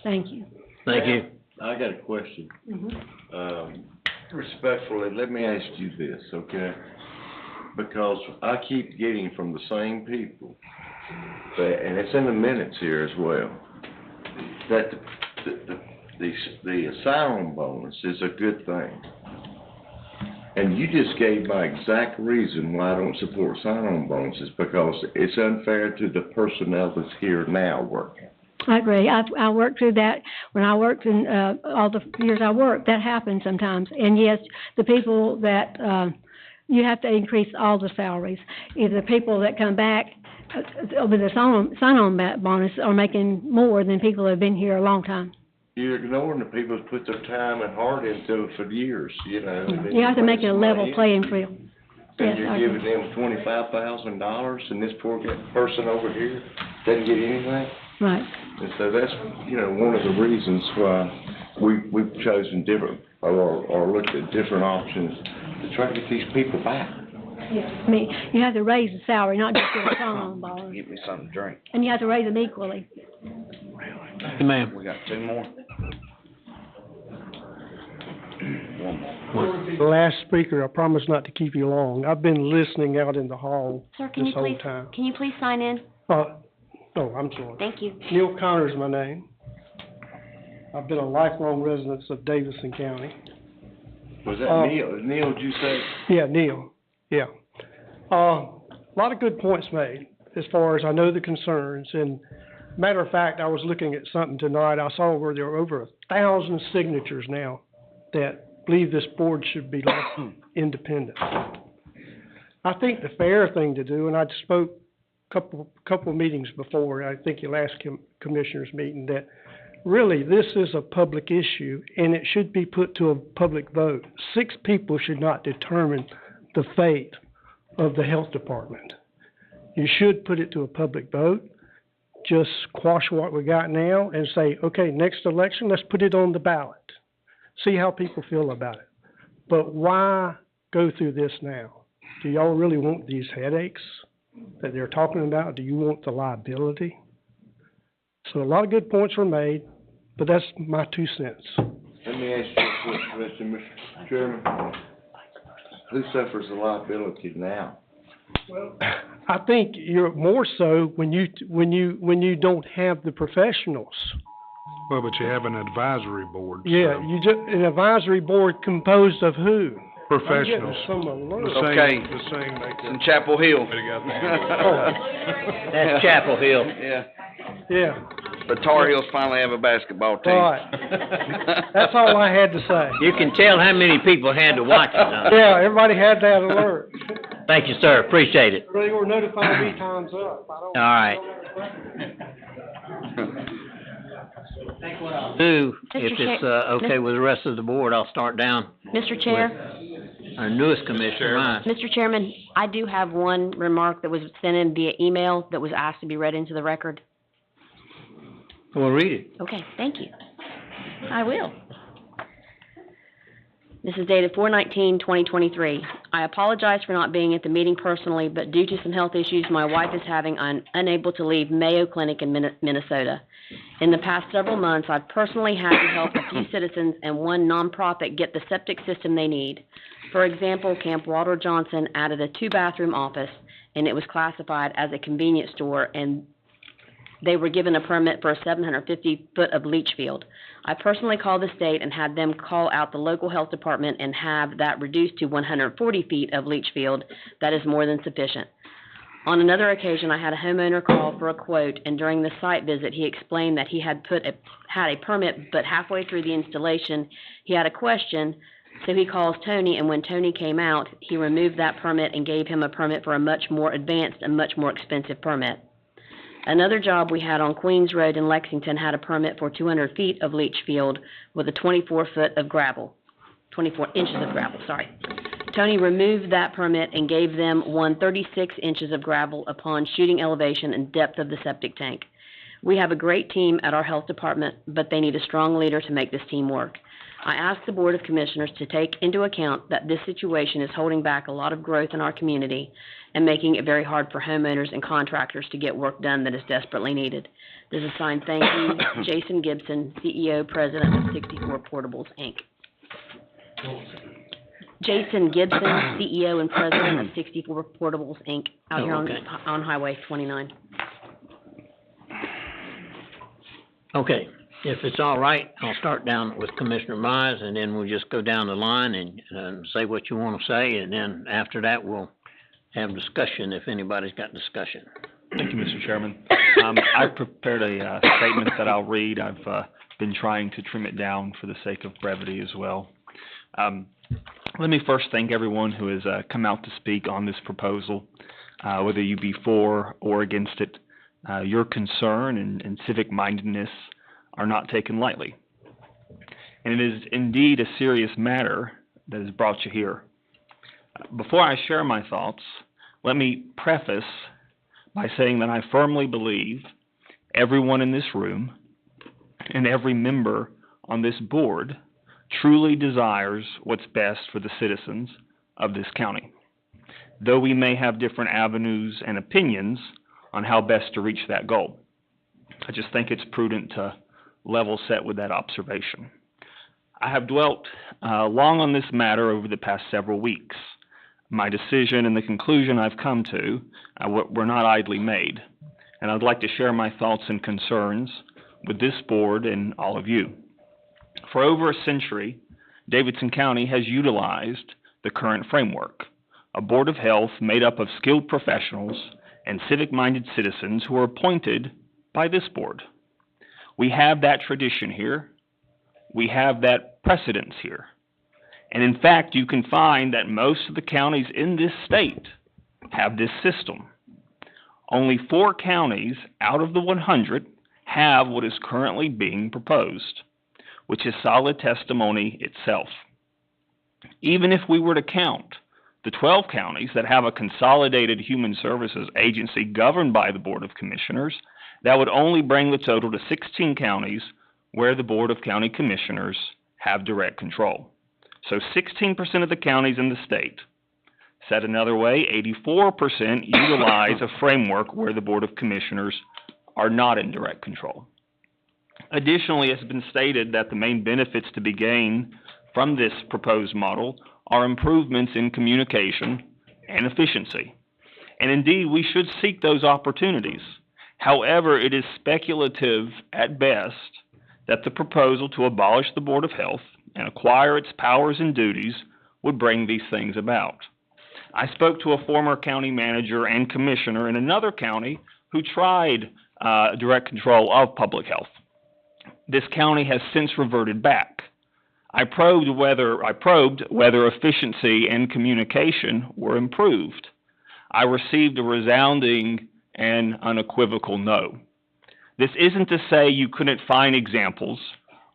Thank you. Thank you. I got a question. Mhm. Respectfully, let me ask you this, okay? Because I keep getting from the same people, and it's in the minutes here as well, that the sign-on bonus is a good thing. And you just gave my exact reason why I don't support sign-on bonuses, because it's unfair to the personnel that's here now working. I agree. I worked through that when I worked in, all the years I worked. That happens sometimes. And yes, the people that, you have to increase all the salaries. Either the people that come back with a sign-on bonus are making more than people that have been here a long time. You're ignoring the people who put their time and heart into it for years, you know. and You have to make it a some level money, playing field. Yes, And you're I giving agree. them $25,000, and this poor person over here doesn't get anything? Right. And so that's, you know, one of the reasons why we've chosen different, or looked at different options to try to get these people back. Yeah. I mean, you have to raise the salary, not just give a sign-on bonus. Get me something to drink. And you have to raise them equally. Hey, ma'am. We got two more. One more. The last speaker, I promise not to keep you long. I've been listening out in the hall Sir, can this you whole please, time. can you please sign in? Oh, I'm sorry. Thank you. Neil Connor's my name. I've been a lifelong resident of Davidson County. Was that Neil? Neil, did you say? Yeah, Neil, yeah. A lot of good points made as far as I know the concerns. And matter of fact, I was looking at something tonight. I saw where there are over 1,000 signatures now that believe this board should be left independent. I think the fair thing to do, and I spoke couple meetings before, I think your last commissioners meeting, that really this is a public issue and it should be put to a public vote. 6 people should not determine the fate of the health department. You should put it to a public vote, just quash what we got now and say, okay, next election, let's put it on the ballot. See how people feel about it. But why go through this now? Do y'all really want these headaches that they're talking about? Do you want the liability? So a lot of good points were made, but that's my 2 cents. Let me ask you a quick question, Mr. Chairman. Who suffers the liability now? Well, I think you're more so when you don't have the professionals. Well, but you have an advisory board. Yeah, So an advisory board composed of who? professionals. I'm getting some alert. Okay. The same It's in Chapel Hill. That's Chapel Hill. Yeah. Yeah. But Tar Heels finally have a basketball team. Right. That's all I had to say. You can tell how many people had to watch it now. Yeah, everybody had that alert. Thank you, sir. Appreciate it. They were notifying me time's up. All right. Think what I'll Do, Mr. if it's, Chair- okay with the rest of the board, I'll start down. Mr. Chair? with Our newest commissioner, mine. Mr. Chairman, I do have one remark that was sent in via email that was asked to be read into the record. Well, read it. Okay, thank you. I will. This is dated 4/19/2023. I apologize for not being at the meeting personally, but due to some health issues my wife is having, I'm unable to leave Mayo Clinic in Minnesota. In the past several months, I've personally had to help a few citizens and one nonprofit get the septic system they need. For example, Camp Walter Johnson added a 2-bathroom office, and it was classified as a convenience store, and they were given a permit for a 750-foot of leach field. I personally called the state and had them call out the local health department and have that reduced to 140 feet of leach field. That is more than sufficient. On another occasion, I had a homeowner call for a quote, and during the site visit, he explained that he had a permit, but halfway through the installation, he had a question, so he calls Tony, and when Tony came out, he removed that permit and gave him a permit for a much more advanced and much more expensive permit. Another job we had on Queens Road in Lexington had a permit for 200 feet of leach field with a 24 inches of gravel, sorry. Tony removed that permit and gave them 36 inches of gravel upon shooting elevation and depth of the septic tank. We have a great team at our health department, but they need a strong leader to make this team work. I ask the Board of Commissioners to take into account that this situation is holding back a lot of growth in our community and making it very hard for homeowners and contractors to get work done that is desperately needed. This is signed, thank you, Jason Gibson, CEO, President of 64 Portables, Inc. Jason Gibson, CEO and President of 64 Portables, Inc., out here on Highway 29. Okay, if it's all right, I'll start down with Commissioner Mize, and then we'll just go down the line and say what you want to say, and then after that, we'll have discussion if anybody's got discussion. Thank you, Mr. Chairman. I've prepared a statement that I'll read. I've been trying to trim it down for the sake of brevity as well. Let me first thank everyone who has come out to speak on this proposal, whether you be for or against it. Your concern and civic mindedness are not taken lightly. And it is indeed a serious matter that has brought you here. Before I share my thoughts, let me preface by saying that I firmly believe everyone in this room and every member on this board truly desires what's best for the citizens of this county, though we may have different avenues and opinions on how best to reach that goal. I just think it's prudent to level set with that observation. I have dwelt long on this matter over the past several weeks. My decision and the conclusion I've come to were not idly made, and I'd like to share my thoughts and concerns with this board and all of you. For over a century, Davidson County has utilized the current framework, a board of health made up of skilled professionals and civic-minded citizens who are appointed by this board. We have that tradition here. We have that precedence here. And in fact, you can find that most of the counties in this state have this system. Only 4 counties out of the 100 have what is currently being proposed, which is solid testimony itself. Even if we were to count the 12 counties that have a consolidated human services agency governed by the Board of Commissioners, that would only bring the total to 16 counties where the Board of County Commissioners have direct control. So 16% of the counties in the state. Said another way, 84% utilize a framework where the Board of Commissioners are not in direct control. Additionally, it's been stated that the main benefits to be gained from this proposed model are improvements in communication and efficiency. And indeed, we should seek those opportunities. However, it is speculative at best that the proposal to abolish the Board of Health and acquire its powers and duties would bring these things about. I spoke to a former county manager and commissioner in another county who tried direct control of public health. This county has since reverted back. I probed whether efficiency and communication were improved. I received a resounding and unequivocal no. This isn't to say you couldn't find examples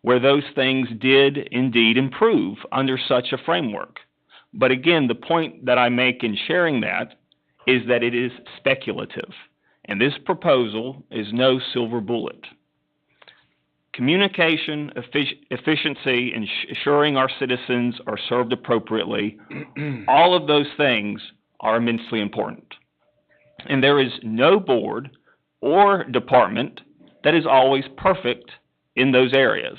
where those things did indeed improve under such a framework. But again, the point that I make in sharing that is that it is speculative, and this proposal is no silver bullet. Communication, efficiency, and ensuring our citizens are served appropriately, all of those things are immensely important. And there is no board or department that is always perfect in those areas,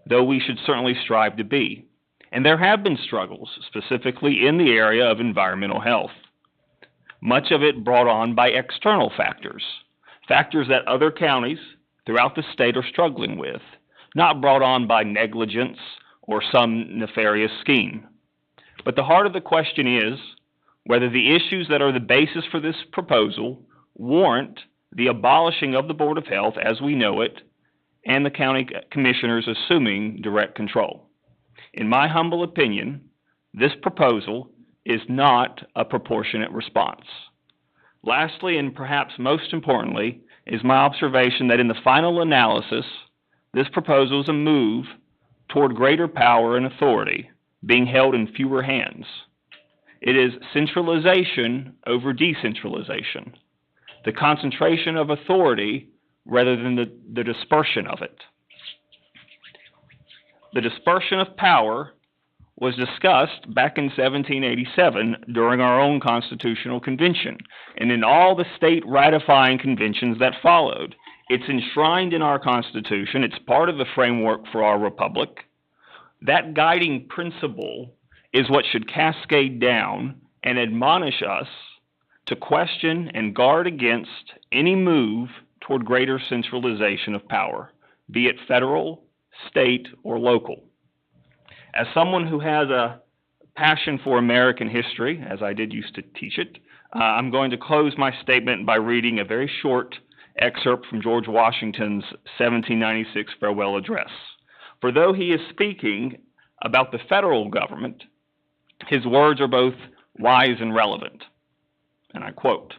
though we should certainly strive to be. And there have been struggles, specifically in the area of environmental health. Much of it brought on by external factors, factors that other counties throughout the state are struggling with, not brought on by negligence or some nefarious scheme. But the heart of the question is whether the issues that are the basis for this proposal warrant the abolishing of the Board of Health as we know it and the county commissioners assuming direct control. In my humble opinion, this proposal is not a proportionate response. Lastly, and perhaps most importantly, is my observation that in the final analysis, this proposal is a move toward greater power and authority being held in fewer hands. It is centralization over decentralization, the concentration of authority rather than the dispersion of it. The dispersion of power was discussed back in 1787 during our own constitutional convention and in all the state ratifying conventions that followed. It's enshrined in our Constitution. It's part of the framework for our republic. That guiding principle is what should cascade down and admonish us to question and guard against any move toward greater centralization of power, be it federal, state, or local. As someone who has a passion for American history, as I did used to teach it, I'm going to close my statement by reading a very short excerpt from George Washington's 1796 farewell address. For though he is speaking about the federal government, his words are both wise and relevant. And I quote,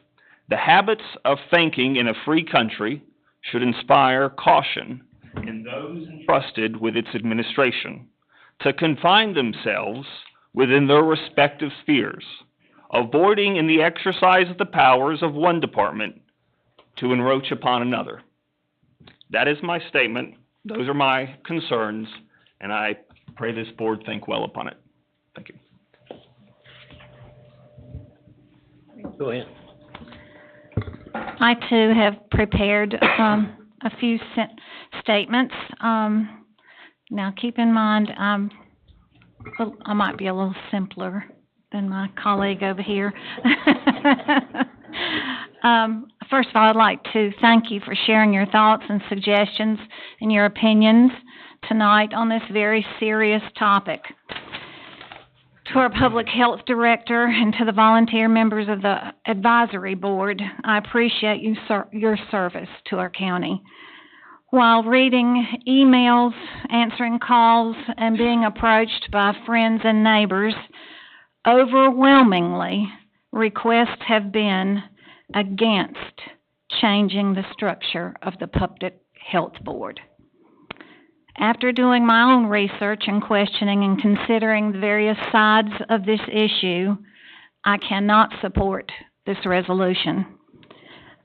"The habits of thinking in a free country should inspire caution in those entrusted with its administration to confine themselves within their respective spheres, avoiding in the exercise of the powers of one department to encroach upon another." That is my statement. Those are my concerns, and I pray this board think well upon it. Thank you. Go ahead. I too have prepared a few statements. Now keep in mind, I might be a little simpler than my colleague over here. First of all, I'd like to thank you for sharing your thoughts and suggestions and your opinions tonight on this very serious topic. To our Public Health Director and to the volunteer members of the Advisory Board, I appreciate your service to our county. While reading emails, answering calls, and being approached by friends and neighbors, overwhelmingly, requests have been against changing the structure of the Public Health Board. After doing my own research and questioning and considering the various sides of this issue, I cannot support this resolution.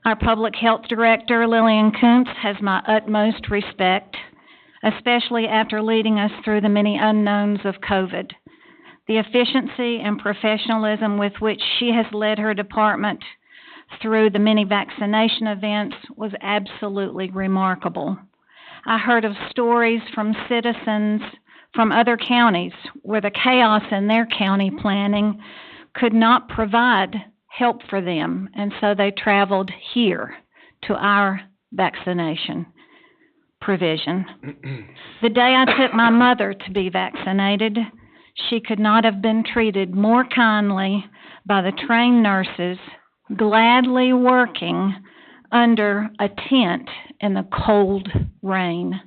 Our Public Health Director, Lillian Kuntz, has my utmost respect, especially after leading us through the many unknowns of COVID. The efficiency and professionalism with which she has led her department through the many vaccination events was absolutely remarkable. I heard of stories from citizens from other counties where the chaos in their county planning could not provide help for them, and so they traveled here to our vaccination provision. The day I took my mother to be vaccinated, she could not have been treated more kindly by the trained nurses, gladly working under a tent in the cold rain.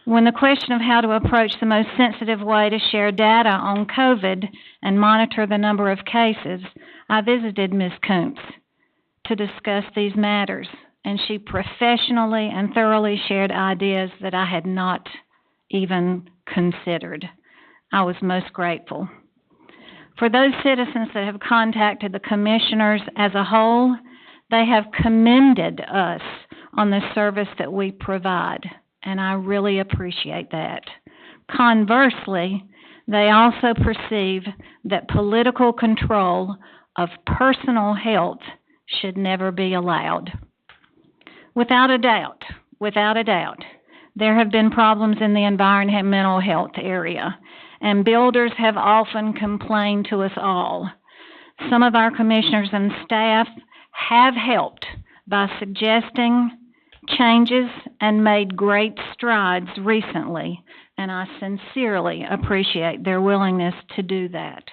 When the question of how to approach the most sensitive way to share data on COVID and monitor the number of cases, I visited Ms. Kuntz to discuss these matters, and she professionally and thoroughly shared ideas that I had not even considered. I was most grateful. For those citizens that have contacted the commissioners as a whole, they have commended us on the service that we provide, and I really appreciate that. Conversely, they also perceive that political control of personal health should never be allowed. Without a doubt, there have been problems in the environmental health area, and builders have often complained to us all. Some of our commissioners and staff have helped by suggesting changes and made great strides recently, and I sincerely appreciate their willingness to do that.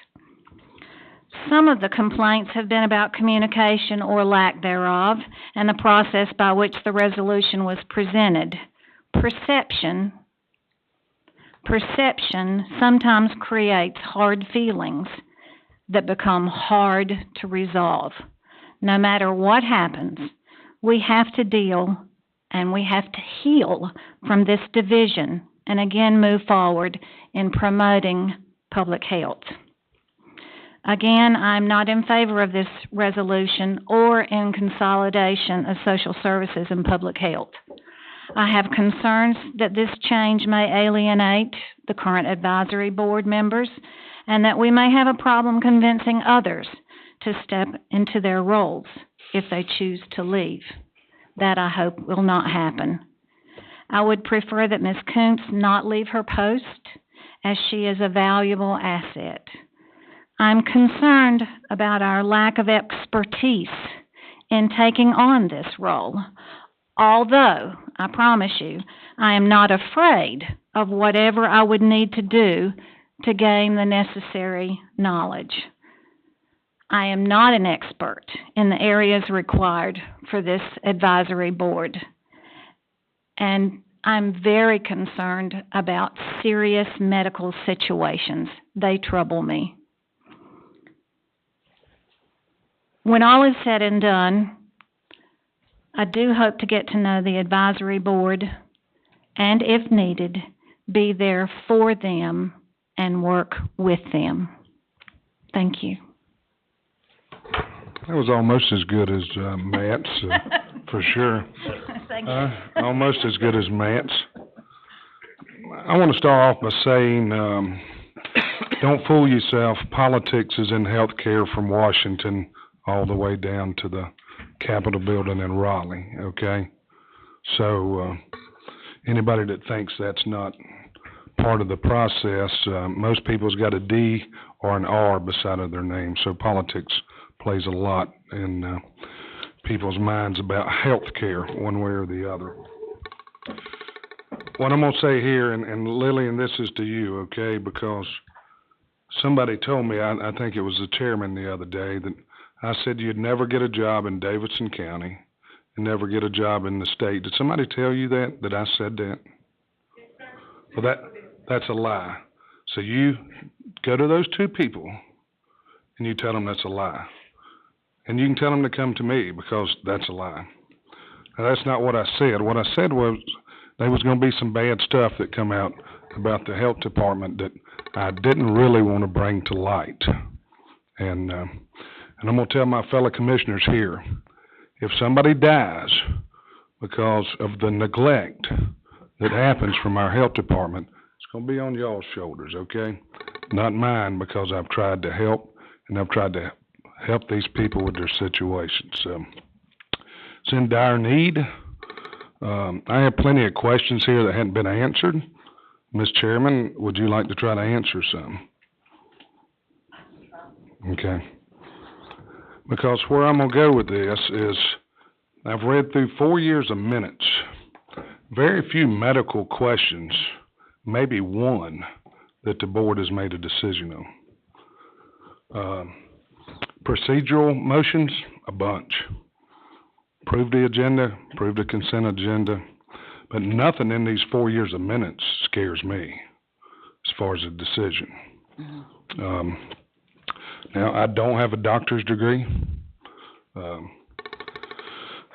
Some of the complaints have been about communication or lack thereof and the process by which the resolution was presented. Perception sometimes creates hard feelings that become hard to resolve. No matter what happens, we have to deal and we have to heal from this division and again move forward in promoting public health. Again, I'm not in favor of this resolution or in consolidation of social services and public health. I have concerns that this change may alienate the current advisory board members and that we may have a problem convincing others to step into their roles if they choose to leave. That, I hope, will not happen. I would prefer that Ms. Kuntz not leave her post, as she is a valuable asset. I'm concerned about our lack of expertise in taking on this role, although, I promise you, I am not afraid of whatever I would need to do to gain the necessary knowledge. I am not an expert in the areas required for this advisory board, and I'm very concerned about serious medical situations. They trouble me. When all is said and done, I do hope to get to know the advisory board and, if needed, be there for them and work with them. Thank you. That was almost as good as Matt's, for sure. Thank you. Almost as good as Matt's. I want to start off by saying, don't fool yourself. Politics is in healthcare from Washington all the way down to the Capitol building in Raleigh, okay? So, anybody that thinks that's not part of the process, most people's got a D or an R beside of their name, so politics plays a lot in people's minds about health care, one way or the other. What I'm going to say here, and Lillian, this is to you, okay, because somebody told me, I think it was the chairman the other day, that I said you'd never get a job in Davidson County and never get a job in the state. Did somebody tell you that I said that? Well, that's a lie. So you go to those two people and you tell them that's a lie. And you can tell them to come to me because that's a lie. Now, that's not what I said. What I said was there was going to be some bad stuff that come out about the health department that I didn't really want to bring to light. And I'm going to tell my fellow commissioners here, if somebody dies because of the neglect that happens from our health department, it's going to be on y'all's shoulders, okay? Not mine, because I've tried to help, and I've tried to help these people with their situations. So it's in dire need. I have plenty of questions here that hadn't been answered. Ms. Chairman, would you like to try to answer some? Okay. Because where I'm going to go with this is I've read through 4 years of minutes. Very few medical questions, maybe one, that the board has made a decision on. Procedural motions, a bunch. Approve the agenda, approve the consent agenda, but nothing in these 4 years of minutes scares me as far as a decision. Now, I don't have a doctor's degree.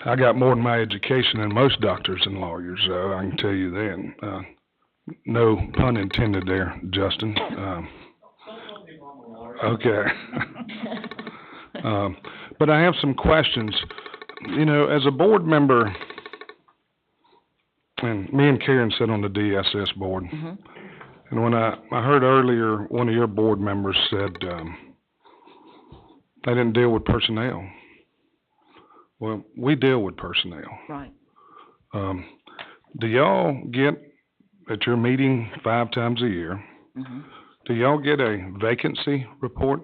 I got more than my education than most doctors and lawyers, so I can tell you that. No pun intended there, Justin. Okay. But I have some questions. You know, as a board member, and me and Karen sit on the DSS board, and when I heard earlier one of your board members said they didn't deal with personnel. Well, we deal with personnel. Right. Do y'all get, at your meeting 5 times a year, do y'all get a vacancy report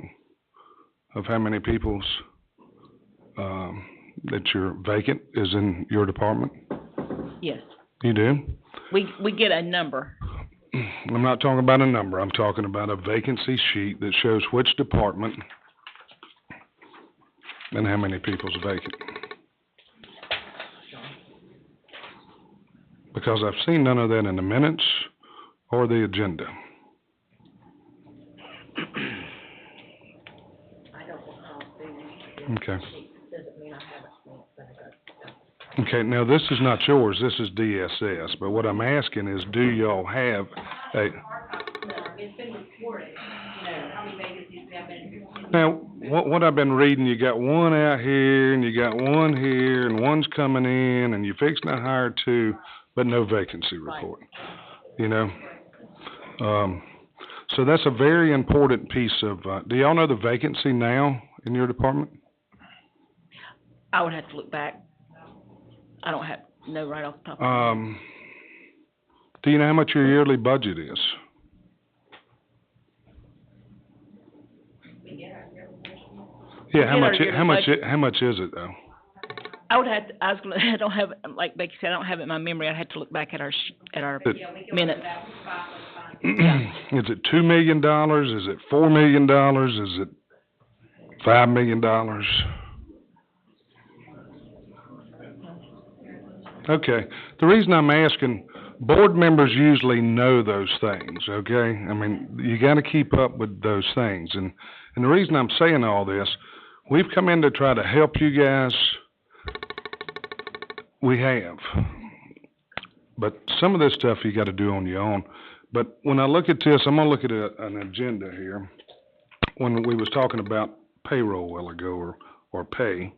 of how many people's that you're vacant is in your department? Yes. You do? We get a number. I'm not talking about a number. I'm talking about a vacancy sheet that shows which department and how many people's vacant. Because I've seen none of that in the minutes or the agenda. Okay. Okay, now this is not yours, this is DSS, but what I'm asking is, do y'all have a... It's been reported, you know, how many vacancies we have in Now, what I've been reading, you got one out here, and you got one here, and one's coming in, and you're fixing to hire two, but no vacancy report, you know? So that's a very important piece of, do y'all know the vacancy now in your department? I would have to look back. I don't know right off the top of my head. Do you know how much your yearly budget is? Yeah, how much is it though? I don't have it, like Becky said, I don't have it in my memory. I'd have to look back at our minutes. Is it $2 million? Is it $4 million? Is it $5 million? Okay. The reason I'm asking, board members usually know those things, okay? I mean, you gotta keep up with those things. And the reason I'm saying all this, we've come in to try to help you guys. We have. But some of this stuff you gotta do on your own. But when I look at this, I'm gonna look at an agenda here. When we was talking about payroll a while ago, or pay,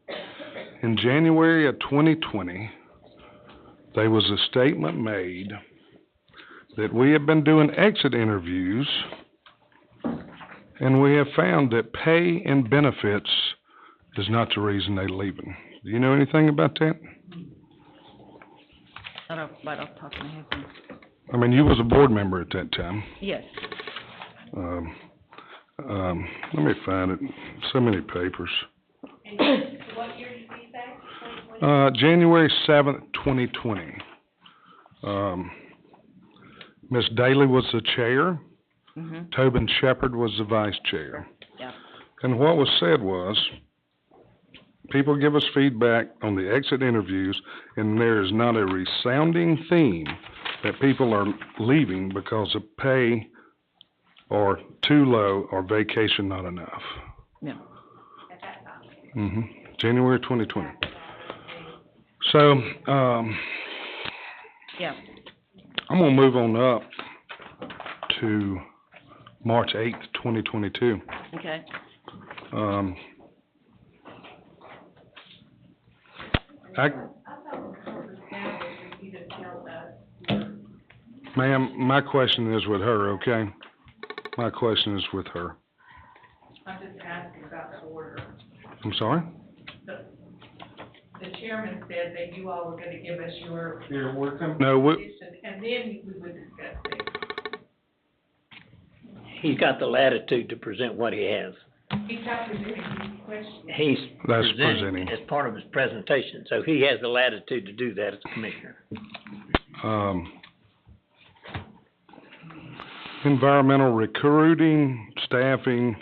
in January of 2020, there was a statement made that we have been doing exit interviews, and we have found that pay and benefits is not the reason they're leaving. Do you know anything about that? Right off the top of my head. I mean, you was a board member at that time. Yes. Let me find it. So many papers. What year did you say? January 7th, 2020. Miss Daly was the chair. Mm-hmm. Tobin Shepherd was the vice chair. Yeah. And what was said was, people give us feedback on the exit interviews, and there is not a resounding theme that people are leaving because of pay or too low or vacation not enough. Yeah. January 2020. So, yeah. I'm gonna move on up to March 8th, 2022. Okay. Ma'am, my question is with her, okay? My question is with her. I'm just asking about the order. I'm sorry? The chairman said that you all were gonna give us your No, position, and then we would discuss it. He's got the latitude to present what he has. He's not presenting these questions. He's That's presenting presenting. as part of his presentation, so he has the latitude to do that as commissioner. Environmental recruiting, staffing,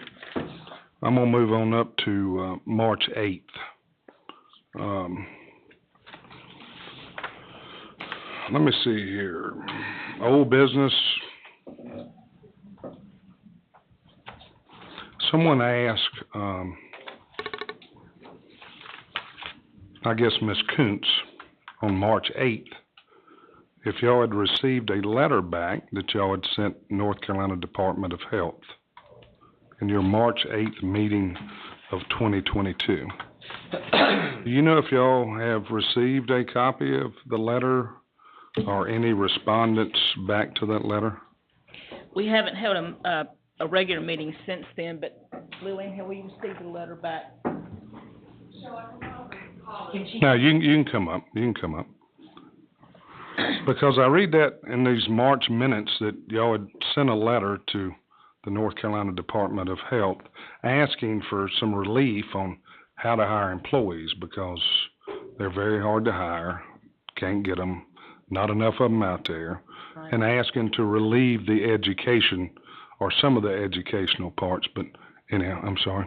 I'm gonna move on up to, March 8th. Let me see here. Old business. Someone asked, I guess Ms. Kuntz, on March 8th, if y'all had received a letter back that y'all had sent North Carolina Department of Health in your March 8th meeting of 2022. Do you know if y'all have received a copy of the letter or any respondents back to that letter? We haven't held a regular meeting since then, but Lillian, have we received a letter back? No, you can come up. You can come up. Because I read that in these March minutes that y'all had sent a letter to the North Carolina Department of Health asking for some relief on how to hire employees because they're very hard to hire, can't get them, not enough of them out there, Right. and asking to relieve the education or some of the educational parts. But anyhow, I'm sorry.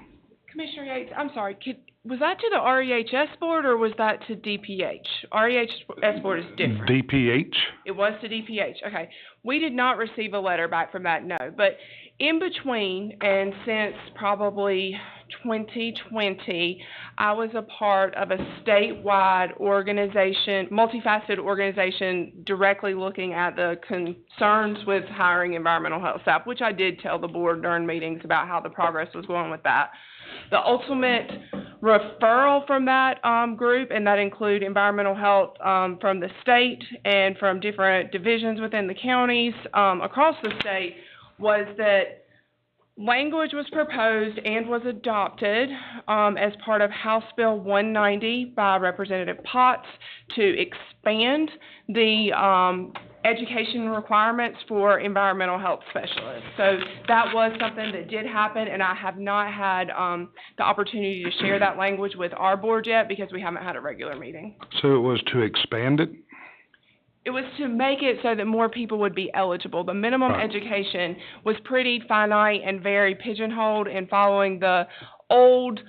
Commissioner Yates, I'm sorry, was that to the REHS board or was that to DPH? REHS board is different. DPH? It was to DPH, okay. We did not receive a letter back from that, no. But in between, and since probably 2020, I was a part of a statewide organization, multifaceted organization, directly looking at the concerns with hiring environmental health staff, which I did tell the board during meetings about how the progress was going with that. The ultimate referral from that group, and that include environmental health from the state and from different divisions within the counties across the state, was that language was proposed and was adopted as part of House Bill 190 by Representative Potts to expand the education requirements for environmental health specialists. So that was something that did happen, and I have not had the opportunity to share that language with our board yet because we haven't had a regular meeting. So it was to expand it? It was to make it so that more people would be eligible. The minimum education was pretty finite and very pigeonholed in following the old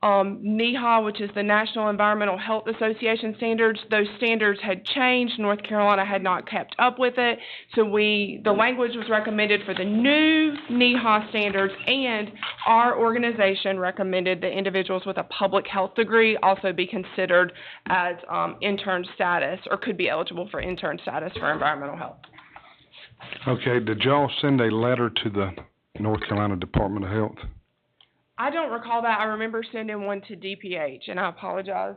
NEHA, which is the National Environmental Health Association standards. Those standards had changed. North Carolina had not kept up with it. So the language was recommended for the new NEHA standards, and our organization recommended that individuals with a public health degree also be considered as intern status, or could be eligible for intern status for environmental health. Okay, did y'all send a letter to the North Carolina Department of Health? I don't recall that. I remember sending one to DPH, and I apologize.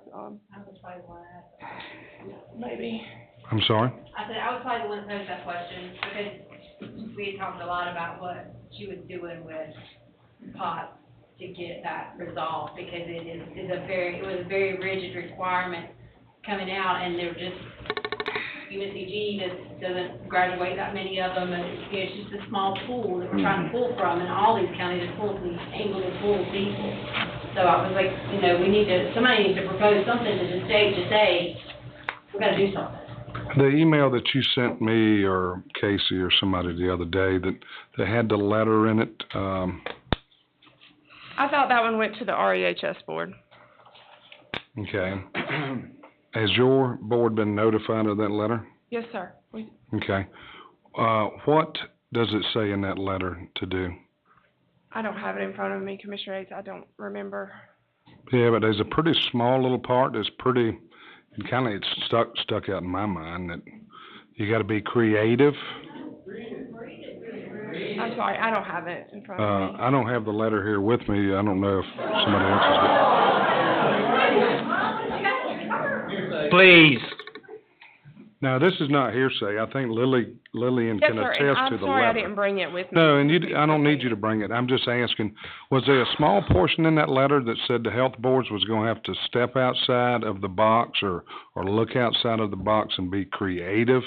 Maybe. I'm sorry? I said I was probably the one that posed that question, because we had talked a lot about what she was doing with POTS to get that resolved, because it was a very rigid requirement coming out, and they're just, UNCG doesn't graduate that many of them, and it's just a small pool that we're trying to pull from, and all these counties are pulling these angles and pool of people. So I was like, somebody needs to propose something to the state to say, we gotta do something. The email that you sent me, or Casey or somebody the other day, that had the letter in it, I thought that one went to the REHS board. okay. Has your board been notified of that letter? Yes, sir. Okay. What does it say in that letter to do? I don't have it in front of me, Commissioner Yates. I don't remember. Yeah, but there's a pretty small little part that's it's stuck out in my mind, that you gotta be creative. I'm sorry, I don't have it in front of me. I don't have the letter here with me. I don't know if somebody else has got it. Please. Now, this is not hearsay. I think Lillian can attest to the letter. I'm sorry I didn't bring it with me. No, and I don't need you to bring it. I'm just asking, was there a small portion in that letter that said the health boards was gonna have to step outside of the box or look outside of the box and be creative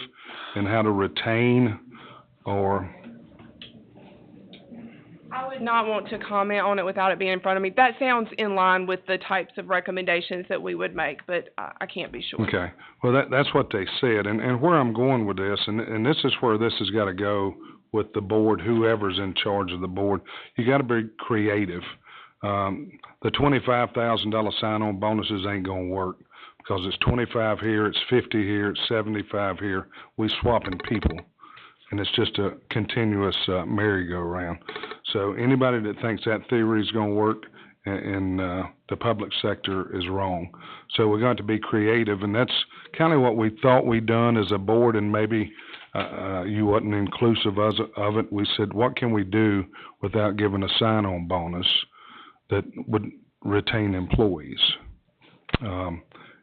in how to retain or? I would not want to comment on it without it being in front of me. That sounds in line with the types of recommendations that we would make, but I can't be sure. Okay. Well, that's what they said. And where I'm going with this, and this is where this has got to go with the board, whoever's in charge of the board. You got to be creative. The $25,000 sign-on bonuses ain't going to work, because it's 25 here, it's 50 here, it's 75 here. We swapping people. And it's just a continuous merry-go-round. So anybody that thinks that theory is going to work in the public sector is wrong. So we're going to be creative, and that's kind of what we thought we'd done as a board, and maybe you wasn't inclusive of it. We said, what can we do without giving a sign-on bonus that would retain employees?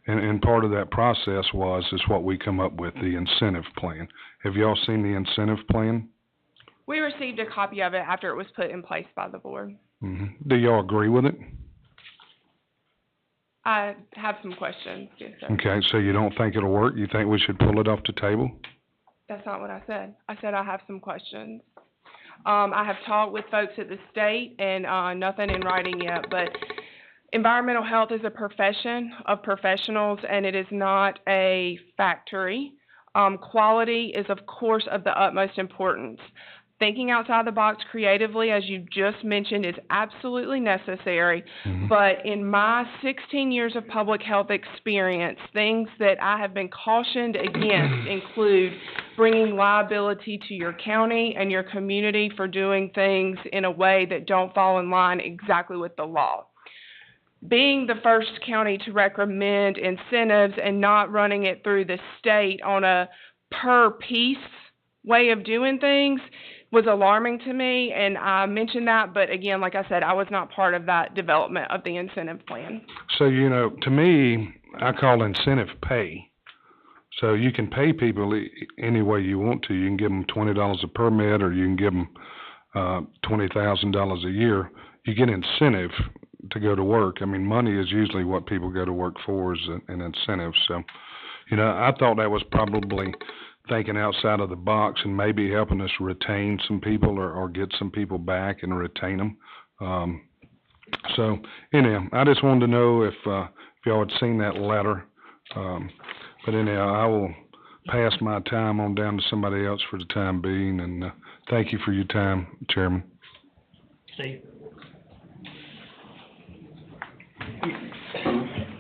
And part of that process is what we come up with, the incentive plan. Have y'all seen the incentive plan? We received a copy of it after it was put in place by the board. Mm-hmm. Do y'all agree with it? I have some questions, yes, sir. Okay, so you don't think it'll work? You think we should pull it off the table? That's not what I said. I said I have some questions. I have talked with folks at the state, and nothing in writing yet, but environmental health is a profession of professionals, and it is not a factory. Quality is, of course, of the utmost importance. Thinking outside the box creatively, as you just mentioned, is absolutely necessary. Mm-hmm. But in my 16 years of public health experience, things that I have been cautioned against include bringing liability to your county and your community for doing things in a way that don't fall in line exactly with the law. Being the first county to recommend incentives and not running it through the state on a per piece way of doing things was alarming to me, and I mentioned that, but again, like I said, I was not part of that development of the incentive plan. So, to me, I call incentive pay. So you can pay people any way you want to. You can give them $20 a permit, or you can give them $20,000 a year. You get incentive to go to work. I mean, money is usually what people go to work for, is an incentive. So, I thought that was probably thinking outside of the box and maybe helping us retain some people or get some people back and retain them. So, anyhow, I just wanted to know if y'all had seen that letter. But anyhow, I will pass my time on down to somebody else for the time being, and thank you for your time, Chairman. Steve?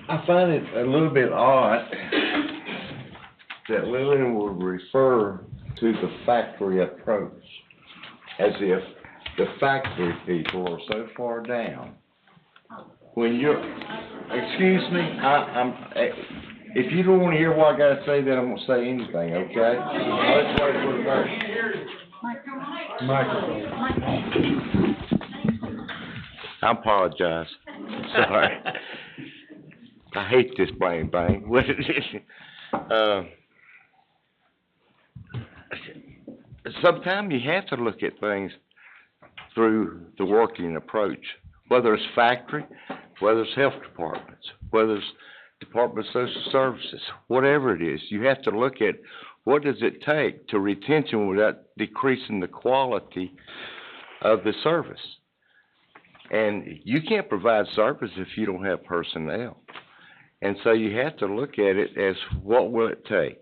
I find it a little bit odd that Lillian would refer to the factory approach as if the factory people are so far down. When excuse me, if you don't want to hear what I gotta say, then I won't say anything, okay? Let's wait for the vote. I apologize. Sorry. I hate this bang bang. Sometimes you have to look at things through the working approach, whether it's factory, whether it's health departments, whether it's Department of Social Services, whatever it is. You have to look at what does it take to retention without decreasing the quality of the service. And you can't provide service if you don't have personnel. And so you have to look at it as what will it take.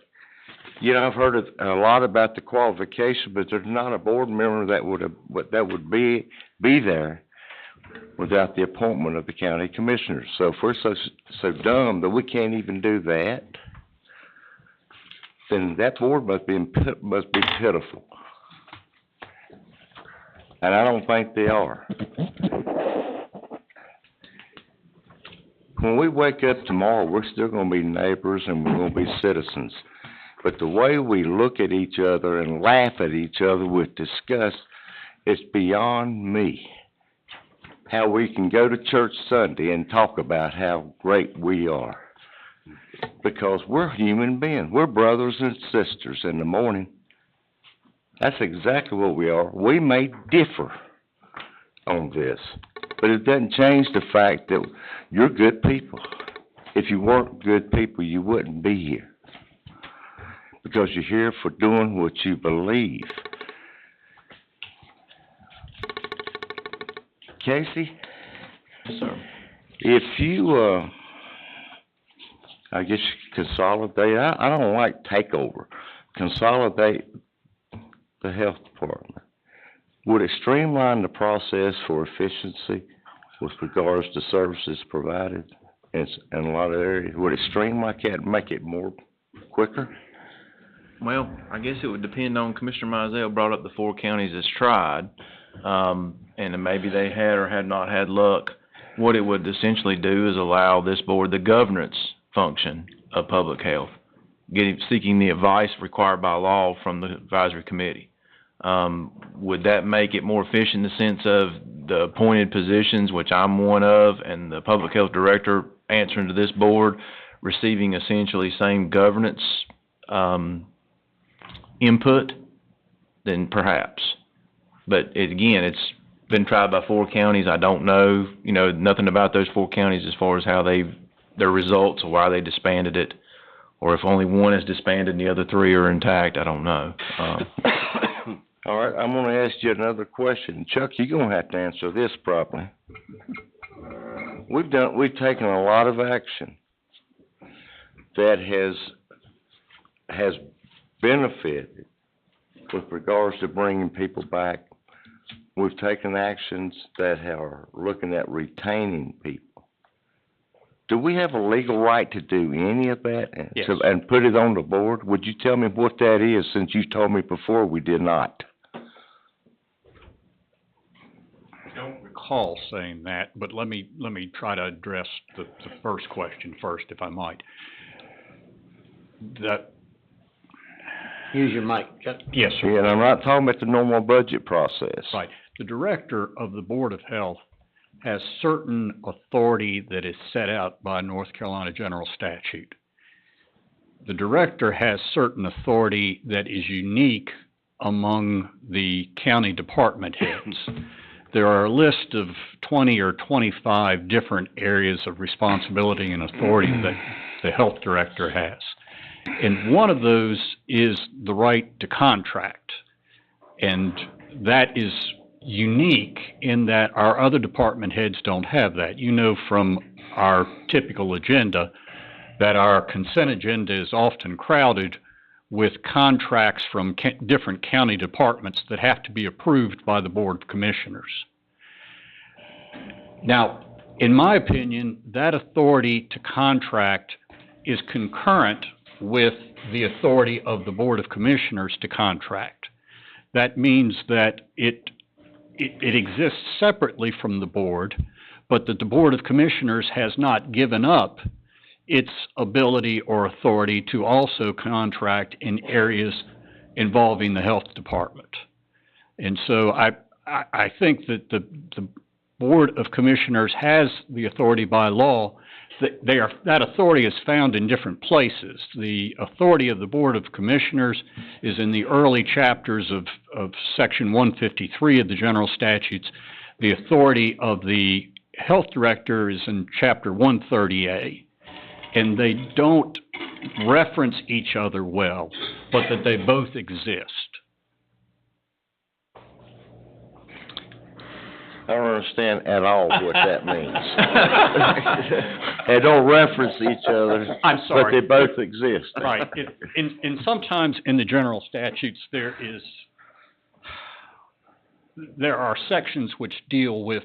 I've heard a lot about the qualification, but there's not a board member that would be there without the appointment of the county commissioners. So if we're so dumb that we can't even do that, then that board must be pitiful. And I don't think they are. When we wake up tomorrow, we're still going to be neighbors and we're going to be citizens. But the way we look at each other and laugh at each other with disgust is beyond me. How we can go to church Sunday and talk about how great we are. Because we're human beings. We're brothers and sisters in the morning. That's exactly what we are. We may differ on this, but it doesn't change the fact that you're good people. If you weren't good people, you wouldn't be here. Because you're here for doing what you believe. Casey? Yes, sir. If you, I guess consolidate, I don't like takeover. Consolidate the health department. Would it streamline the process for efficiency with regards to services provided in a lot of areas? Would it streamline that, make it more quicker? Well, I guess it would depend on, Commissioner Mizell brought up the 4 counties that's tried, and maybe they had or had not had luck. What it would essentially do is allow this board the governance function of public health, seeking the advice required by law from the advisory committee. Would that make it more efficient in the sense of the appointed positions, which I'm one of, and the public health director answering to this board, receiving essentially same governance input? Then perhaps. But again, it's been tried by 4 counties. I don't know, nothing about those 4 counties as far as how their results or why they disbanded it, or if only one is disbanded and the other 3 are intact. I don't know. All right, I'm going to ask you another question. Chuck, you're going to have to answer this properly. We've taken a lot of action that has benefited with regards to bringing people back. We've taken actions that are looking at retaining people. Do we have a legal right to do any of that Yes. and put it on the board? Would you tell me what that is, since you told me before we did not? I don't recall saying that, but let me try to address the first question first, if I might. Use your mic, Chuck. Yes, sir. And I'm not talking about the normal budget process. Right. The director of the Board of Health has certain authority that is set out by North Carolina General Statute. The director has certain authority that is unique among the county department heads. There are a list of 20 or 25 different areas of responsibility and authority that the health director has. And one of those is the right to contract. And that is unique in that our other department heads don't have that. You know from our typical agenda that our consent agenda is often crowded with contracts from different county departments that have to be approved by the Board of Commissioners. Now, in my opinion, that authority to contract is concurrent with the authority of the Board of Commissioners to contract. That means that it exists separately from the board, but that the Board of Commissioners has not given up its ability or authority to also contract in areas involving the health department. And so I think that the Board of Commissioners has the authority by law. That authority is found in different places. The authority of the Board of Commissioners is in the early chapters of Section 153 of the General Statutes. The authority of the Health Director is in Chapter 130A. And they don't reference each other well, but that they both exist. I don't understand at all what that means. They don't reference each other. I'm sorry. But they both exist. Right. And sometimes in the general statutes there are sections which deal with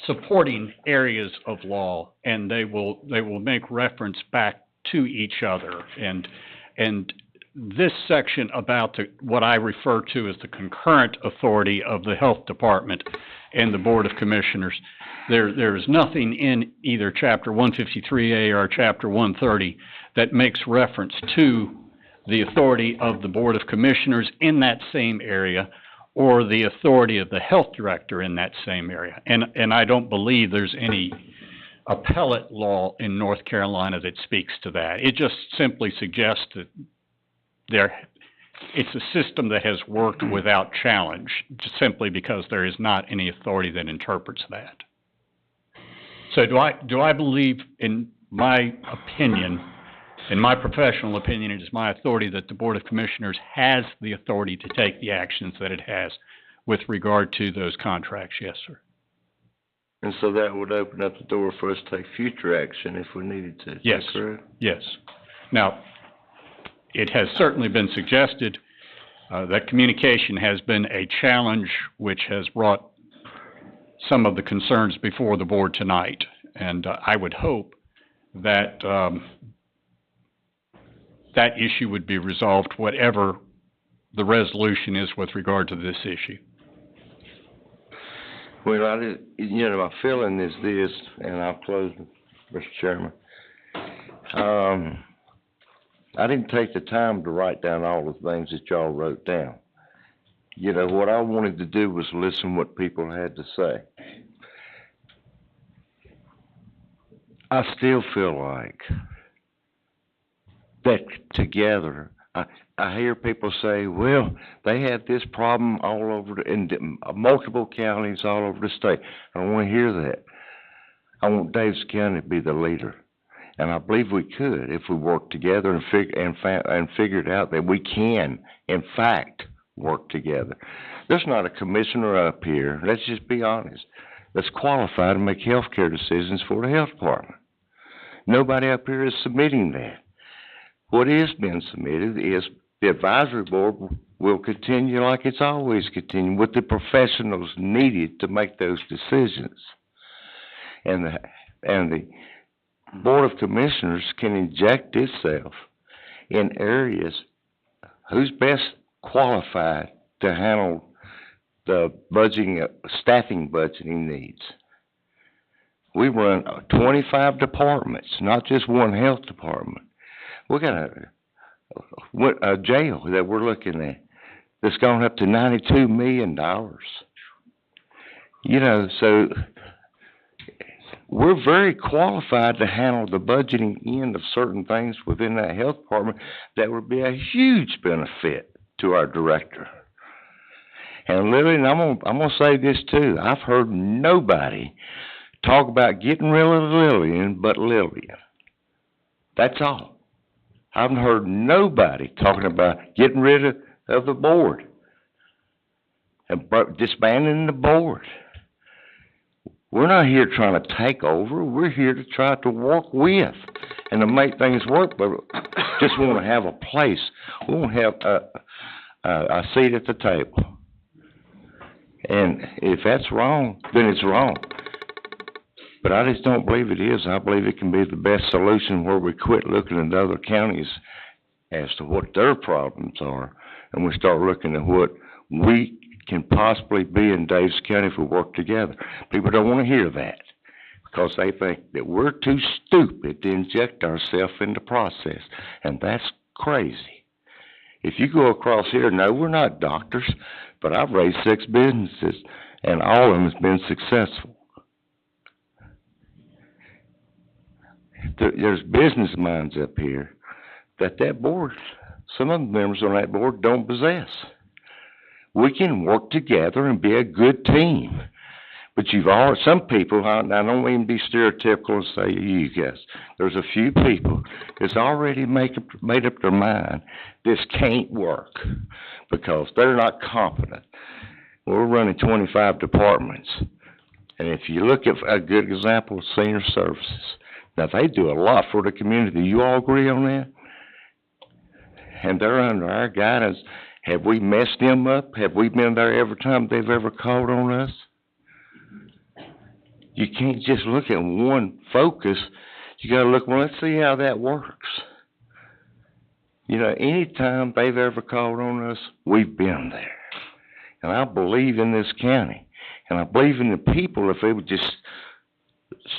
supporting areas of law, and they will make reference back to each other. And this section about what I refer to as the concurrent authority of the Health Department and the Board of Commissioners, there is nothing in either Chapter 153A or Chapter 130 that makes reference to the authority of the Board of Commissioners in that same area or the authority of the Health Director in that same area. And I don't believe there's any appellate law in North Carolina that speaks to that. It just simply suggests that it's a system that has worked without challenge, just simply because there is not any authority that interprets that. So do I believe, in my opinion, in my professional opinion, it is my authority that the Board of Commissioners has the authority to take the actions that it has with regard to those contracts? Yes, sir. And so that would open up the door for us to take future action if we needed to. Yes. Is that correct? Yes. Now, it has certainly been suggested that communication has been a challenge which has brought some of the concerns before the board tonight. And I would hope that that issue would be resolved, whatever the resolution is with regard to this issue. Well, my feeling is this, and I'll close, Mr. Chairman. I didn't take the time to write down all the things that y'all wrote down. What I wanted to do was listen what people had to say. I still feel like that together, I hear people say, well, they had this problem all over in multiple counties all over the state. I don't want to hear that. I want Davidson County to be the leader. And I believe we could if we worked together and figured out that we can, in fact, work together. There's not a commissioner up here, let's just be honest, that's qualified to make health care decisions for the health department. Nobody up here is submitting that. What is being submitted is the advisory board will continue like it's always continued with the professionals needed to make those decisions. And the Board of Commissioners can inject itself in areas who's best qualified to handle the staffing budgeting needs. We run 25 departments, not just one health department. We got jail that we're looking at, that's gone up to $92 million. You know, so we're very qualified to handle the budgeting end of certain things within that health department that would be a huge benefit to our director. And Lillian, I'm gonna say this too. I've heard nobody talk about getting rid of Lillian but Lillian. That's all. I haven't heard nobody talking about getting rid of the board and disbanding the board. We're not here trying to take over. We're here to try to work with and to make things work, but just want to have a place. We want to have a seat at the table. And if that's wrong, then it's wrong. But I just don't believe it is. I believe it can be the best solution where we quit looking at other counties as to what their problems are, and we start looking at what we can possibly be in Davis County if we work together. People don't want to hear that because they think that we're too stupid to inject ourselves in the process, and that's crazy. If you go across here, no, we're not doctors, but I've raised 6 businesses, and all of them has been successful. There's business minds up here that board, some of the members on that board don't possess. We can work together and be a good team. But some people, I don't even be stereotypical and say you guys, there's a few people that's already made up their mind this can't work because they're not competent. We're running 25 departments. And if you look at a good example of senior services, now they do a lot for the community. You all agree on that? And they're under our guidance. Have we messed them up? Have we been there every time they've ever called on us? You can't just look at one focus. You gotta look, well, let's see how that works. You know, anytime they've ever called on us, we've been there. And I believe in this county. And I believe in the people if they would just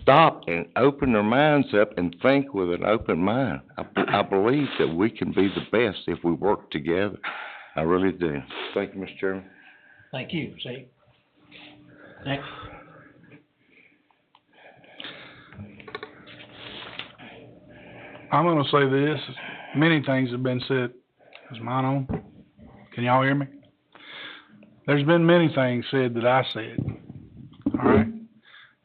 stop and open their minds up and think with an open mind. I believe that we can be the best if we work together. I really do. Thank you, Mr. Chairman. Thank you. See? Next. I'm gonna say this. Many things have been said. Is mine on? Can y'all hear me? There's been many things said that I said. All right?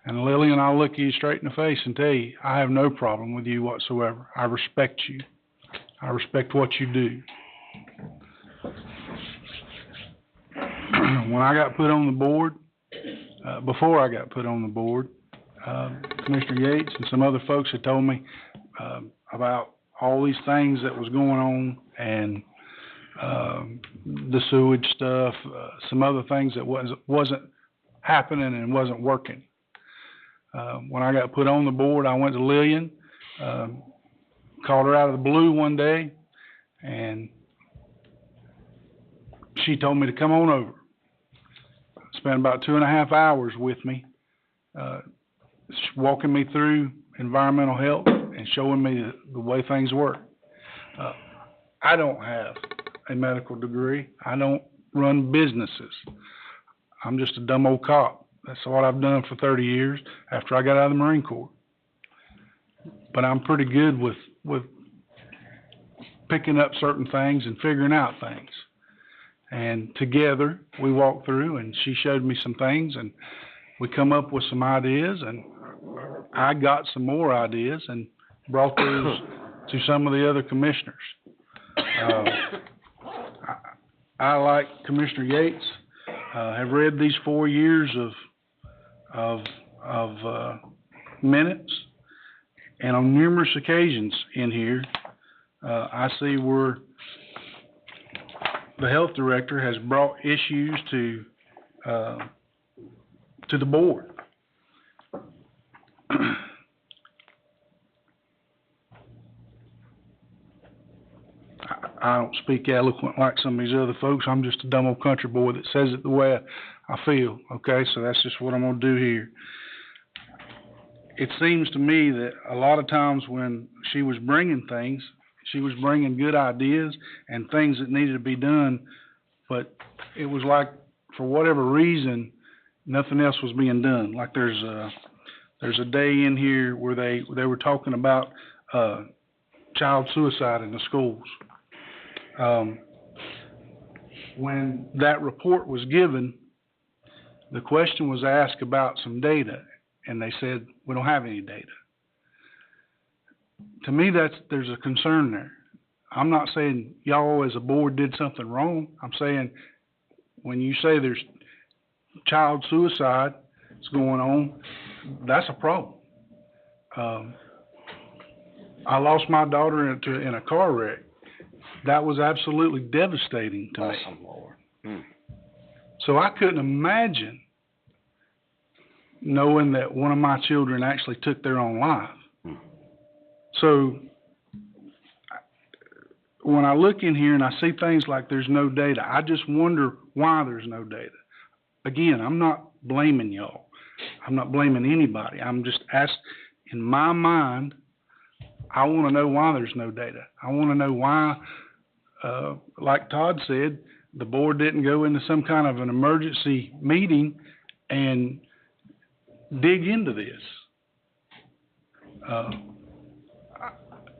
And Lillian, I'll look you straight in the face and tell you, I have no problem with you whatsoever. I respect you. I respect what you do. When I got put on the board, before I got put on the board, Commissioner Yates and some other folks had told me about all these things that was going on and the sewage stuff, some other things that wasn't happening and wasn't working. When I got put on the board, I went to Lillian, called her out of the blue one day, and she told me to come on over. Spent about 2.5 hours with me, walking me through environmental health and showing me the way things work. I don't have a medical degree. I don't run businesses. I'm just a dumb old cop. That's what I've done for 30 years after I got out of the Marine Corps. But I'm pretty good with picking up certain things and figuring out things. And together we walked through and she showed me some things and we come up with some ideas and I got some more ideas and brought those to some of the other commissioners. I like Commissioner Yates, have read these 4 years of minutes, and on numerous occasions in here, I see where the health director has brought issues to the board. I don't speak eloquent like some of these other folks. I'm just a dumb old country boy that says it the way I feel, okay? So that's just what I'm going to do here. It seems to me that a lot of times when she was bringing things She was bringing good ideas and things that needed to be done, but it was like, for whatever reason, nothing else was being done. Like there's a day in here where they were talking about child suicide in the schools. When that report was given, the question was asked about some data, and they said, we don't have any data. To me, there's a concern there. I'm not saying y'all as a board did something wrong. I'm saying when you say there's child suicide that's going on, that's a problem. I lost my daughter in a car wreck. That was absolutely devastating to me. Lord. So I couldn't imagine knowing that one of my children actually took their own life. So when I look in here and I see things like there's no data, I just wonder why there's no data. Again, I'm not blaming y'all. I'm not blaming anybody. I'm just asking, in my mind, I want to know why there's no data. I want to know why, like Todd said, the board didn't go into some kind of an emergency meeting and dig into this.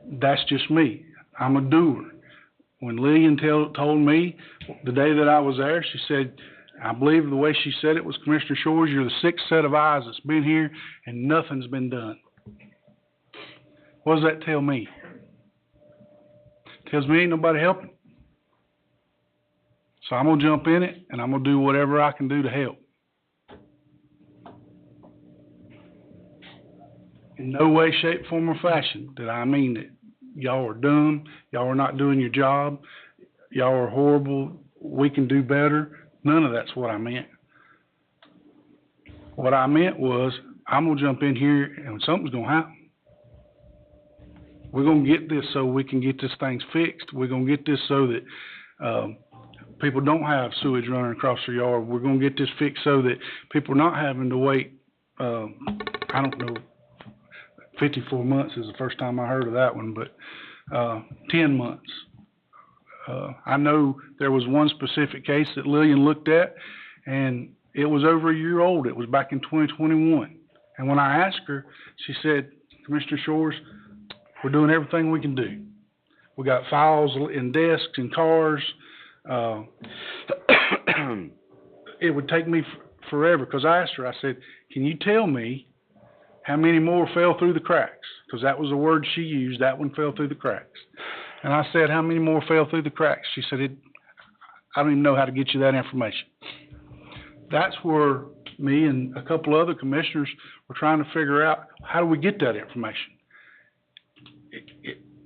That's just me. I'm a doer. When Lillian told me the day that I was there, she said, I believe the way she said it was, Commissioner Shores, you're the sixth set of eyes that's been here and nothing's been done. What does that tell me? It tells me ain't nobody helping. So I'm going to jump in it and I'm going to do whatever I can do to help. In no way, shape, form, or fashion did I mean that y'all are dumb, y'all are not doing your job, y'all are horrible, we can do better. None of that's what I meant. What I meant was, I'm going to jump in here and something's going to happen. We're going to get this so we can get this thing fixed. We're going to get this so that people don't have sewage running across their yard. We're going to get this fixed so that people are not having to wait, 54 months is the first time I heard of that one, but 10 months. I know there was one specific case that Lillian looked at, and it was over a year old. It was back in 2021. And when I asked her, she said, Commissioner Shores, we're doing everything we can do. We got files in desks and cars. It would take me forever, because I asked her, I said, can you tell me how many more fell through the cracks? Because that was the word she used. That one fell through the cracks. And I said, how many more fell through the cracks? She said, I don't even know how to get you that information. That's where me and a couple other commissioners were trying to figure out, how do we get that information?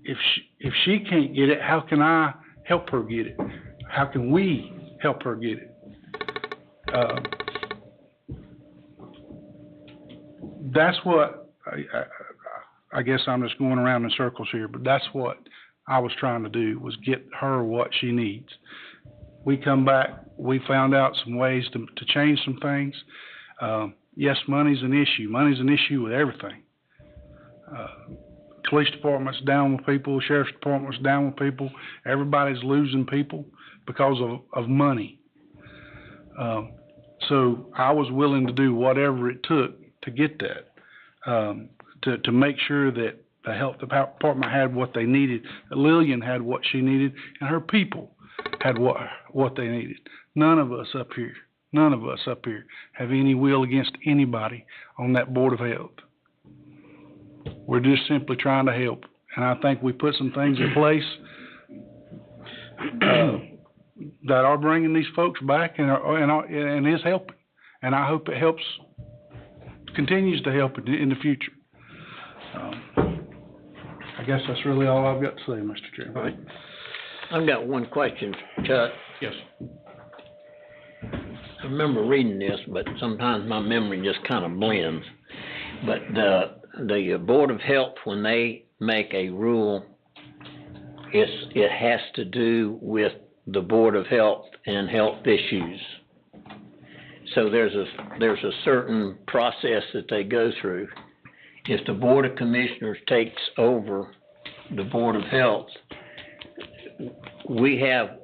If she can't get it, how can I help her get it? How can we help her get it? That's what, I guess I'm just going around in circles here, but that's what I was trying to do, was get her what she needs. We come back, we found out some ways to change some things. Yes, money's an issue. Money's an issue with everything. Police department's down with people, sheriff's department's down with people. Everybody's losing people because of money. So I was willing to do whatever it took to get that, to make sure that the health department had what they needed, that Lillian had what she needed, and her people had what they needed. None of us up here have any will against anybody on that Board of Health. We're just simply trying to help, and I think we put some things in place that are bringing these folks back and is helping, and I hope it helps, continues to help in the future. I guess that's really all I've got to say, Mr. Chairman. All right. I've got one question, Chuck. Yes. I remember reading this, but sometimes my memory just kind of blends. But the Board of Health, when they make a rule, it has to do with the Board of Health and health issues. So there's a certain process that they go through. If the Board of Commissioners takes over the Board of Health, we have,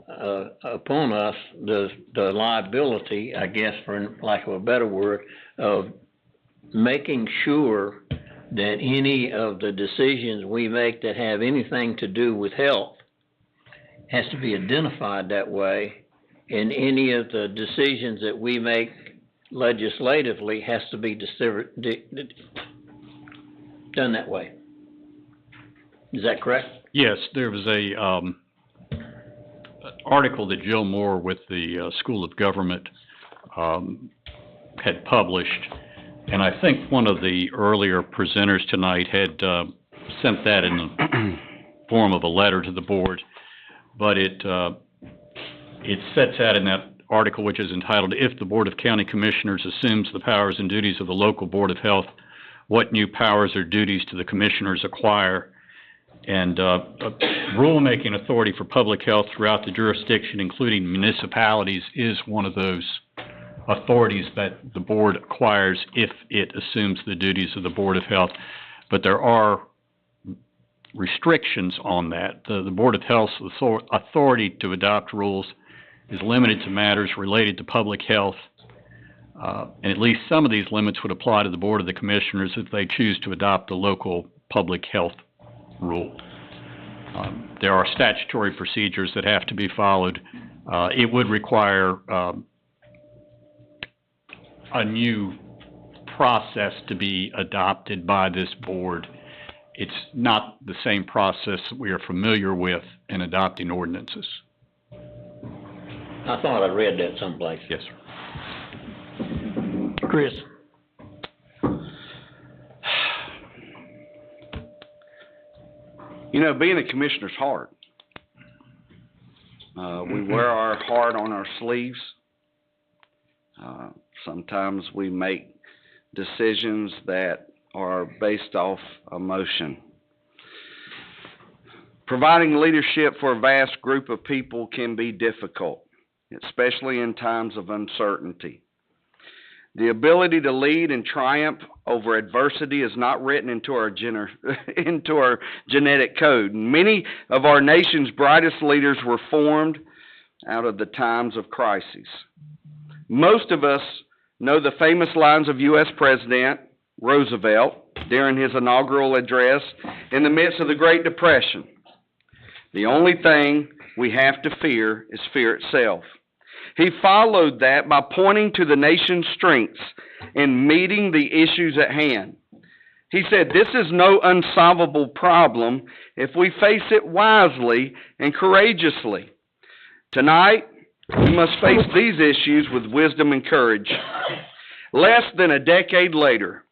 upon us the liability, I guess, for lack of a better word, of making sure that any of the decisions we make that have anything to do with health has to be identified that way, and any of the decisions that we make legislatively has to be done that way. Is that correct? Yes, there was a article that Jill Moore with the School of Government had published, and I think one of the earlier presenters tonight had sent that in the form of a letter to the board, but it sets out in that article, which is entitled, "If the Board of County Commissioners assumes the powers and duties of the local Board of Health, what new powers or duties do the commissioners acquire?" And rulemaking authority for public health throughout the jurisdiction, including municipalities, is one of those authorities that the board acquires if it assumes the duties of the Board of Health. But there are restrictions on that. The Board of Health's authority to adopt rules is limited to matters related to public health, and at least some of these limits would apply to the Board of the Commissioners if they choose to adopt a local public health rule. There are statutory procedures that have to be followed. It would require a new process to be adopted by this board. It's not the same process that we are familiar with in adopting ordinances. I thought I read that someplace. Yes, sir. Chris? You know, being a commissioner's hard. We wear our heart on our sleeves. Sometimes we make decisions that are based off emotion. Providing leadership for a vast group of people can be difficult, especially in times of uncertainty. The ability to lead and triumph over adversity is not written into our genetic code. Many of our nation's brightest leaders were formed out of the times of crises. Most of us know the famous lines of U.S. President Roosevelt during his inaugural address in the midst of the Great Depression. The only thing we have to fear is fear itself. He followed that by pointing to the nation's strengths and meeting the issues at hand. He said, "This is no unsolvable problem if we face it wisely and courageously." Tonight, we must face these issues with wisdom and courage. Less than a decade later,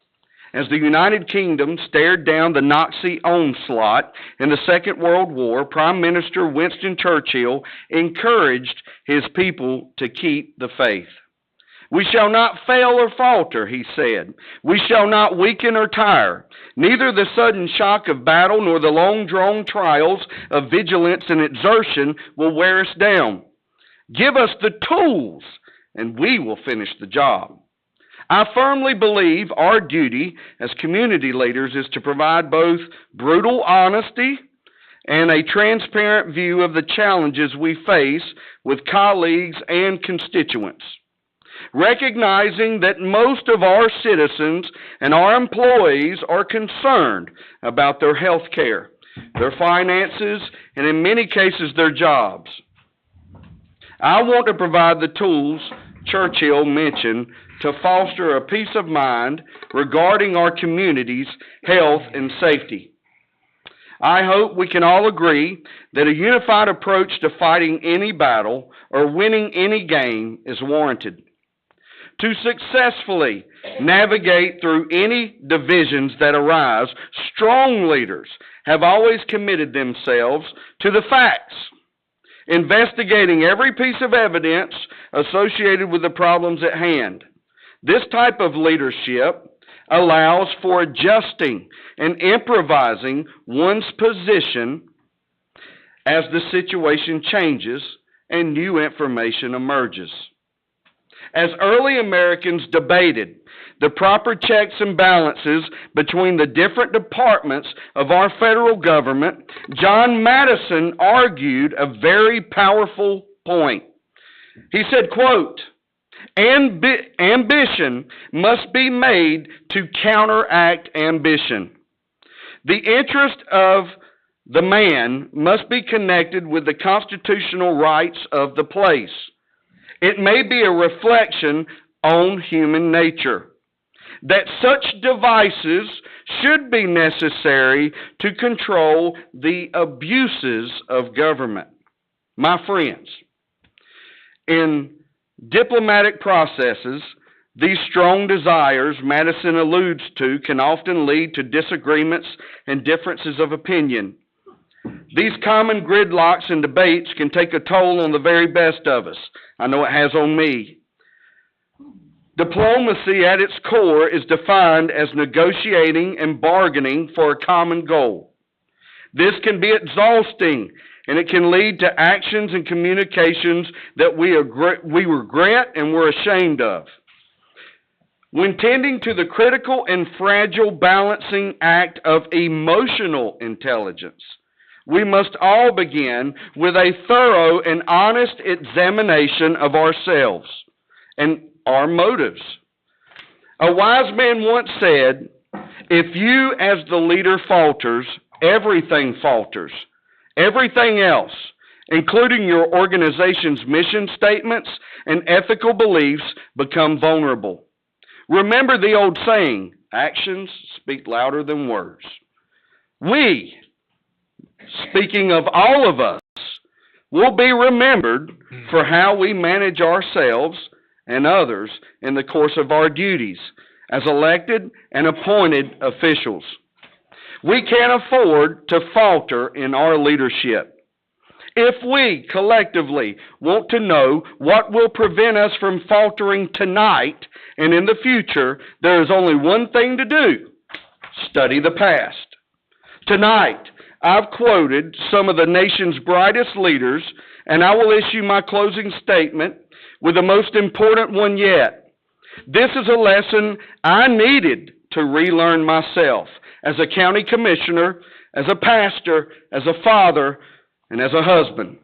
as the United Kingdom stared down the Nazi onslaught in the Second World War, Prime Minister Winston Churchill encouraged his people to keep the faith. "We shall not fail or falter," he said. "We shall not weaken or tire. Neither the sudden shock of battle nor the long-drawn trials of vigilance and exertion will wear us down. Give us the tools, and we will finish the job." I firmly believe our duty as community leaders is to provide both brutal honesty and a transparent view of the challenges we face with colleagues and constituents. Recognizing that most of our citizens and our employees are concerned about their health care, their finances, and in many cases their jobs. I want to provide the tools Churchill mentioned to foster a peace of mind regarding our community's health and safety. I hope we can all agree that a unified approach to fighting any battle or winning any game is warranted. To successfully navigate through any divisions that arise, strong leaders have always committed themselves to the facts, investigating every piece of evidence associated with the problems at hand. This type of leadership allows for adjusting and improvising one's position as the situation changes and new information emerges. As early Americans debated the proper checks and balances between the different departments of our federal government, John Madison argued a very powerful point. He said, quote, ambition must be made to counteract ambition. The interest of the man must be connected with the constitutional rights of the place. It may be a reflection on human nature that such devices should be necessary to control the abuses of government. My friends, in diplomatic processes, these strong desires Madison alludes to can often lead to disagreements and differences of opinion. These common gridlocks and debates can take a toll on the very best of us. I know it has on me. Diplomacy at its core is defined as negotiating and bargaining for a common goal. This can be exhausting, and it can lead to actions and communications that we regret and we're ashamed of. When tending to the critical and fragile balancing act of emotional intelligence, we must all begin with a thorough and honest examination of ourselves and our motives. A wise man once said, if you as the leader falters, everything falters. Everything else, including your organization's mission statements and ethical beliefs, become vulnerable. Remember the old saying, actions speak louder than words. We, speaking of all of us, will be remembered for how we manage ourselves and others in the course of our duties as elected and appointed officials. We can't afford to falter in our leadership. If we collectively want to know what will prevent us from faltering tonight and in the future, there is only one thing to do: study the past. Tonight, I've quoted some of the nation's brightest leaders, and I will issue my closing statement with the most important one yet. This is a lesson I needed to relearn myself as a county commissioner, as a pastor, as a father, and as a husband.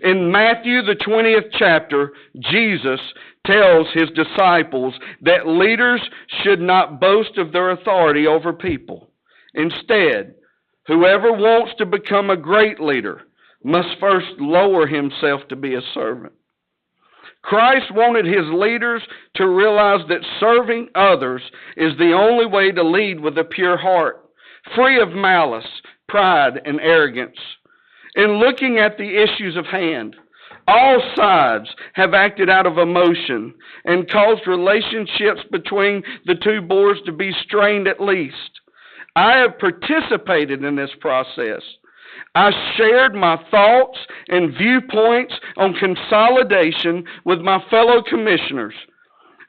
In Matthew, the 20th chapter, Jesus tells his disciples that leaders should not boast of their authority over people. Instead, whoever wants to become a great leader must first lower himself to be a servant. Christ wanted his leaders to realize that serving others is the only way to lead with a pure heart, free of malice, pride, and arrogance. In looking at the issues of hand, all sides have acted out of emotion and caused relationships between the two boards to be strained at least. I have participated in this process. I shared my thoughts and viewpoints on consolidation with my fellow commissioners,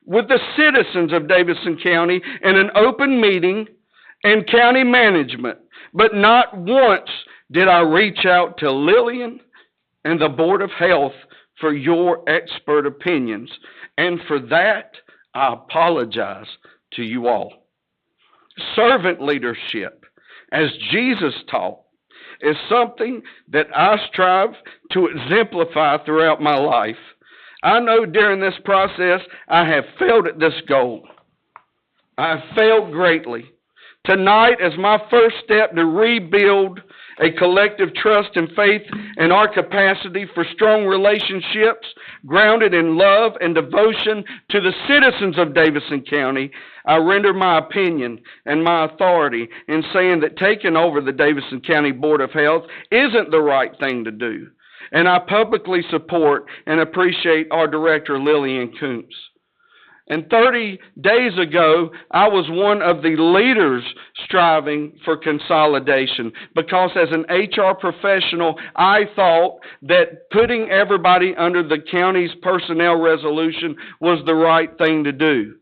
with the citizens of Davidson County in an open meeting and county management, but not once did I reach out to Lillian and the Board of Health for your expert opinions, and for that I apologize to you all. Servant leadership, as Jesus taught, is something that I strive to exemplify throughout my life. I know during this process I have failed at this goal. I have failed greatly. Tonight is my first step to rebuild a collective trust and faith in our capacity for strong relationships grounded in love and devotion to the citizens of Davidson County. I render my opinion and my authority in saying that taking over the Davidson County Board of Health isn't the right thing to do. And I publicly support and appreciate our director, Lillian Koontz. And 30 days ago, I was one of the leaders striving for consolidation because as an HR professional, I thought that putting everybody under the county's personnel resolution was the right thing to do.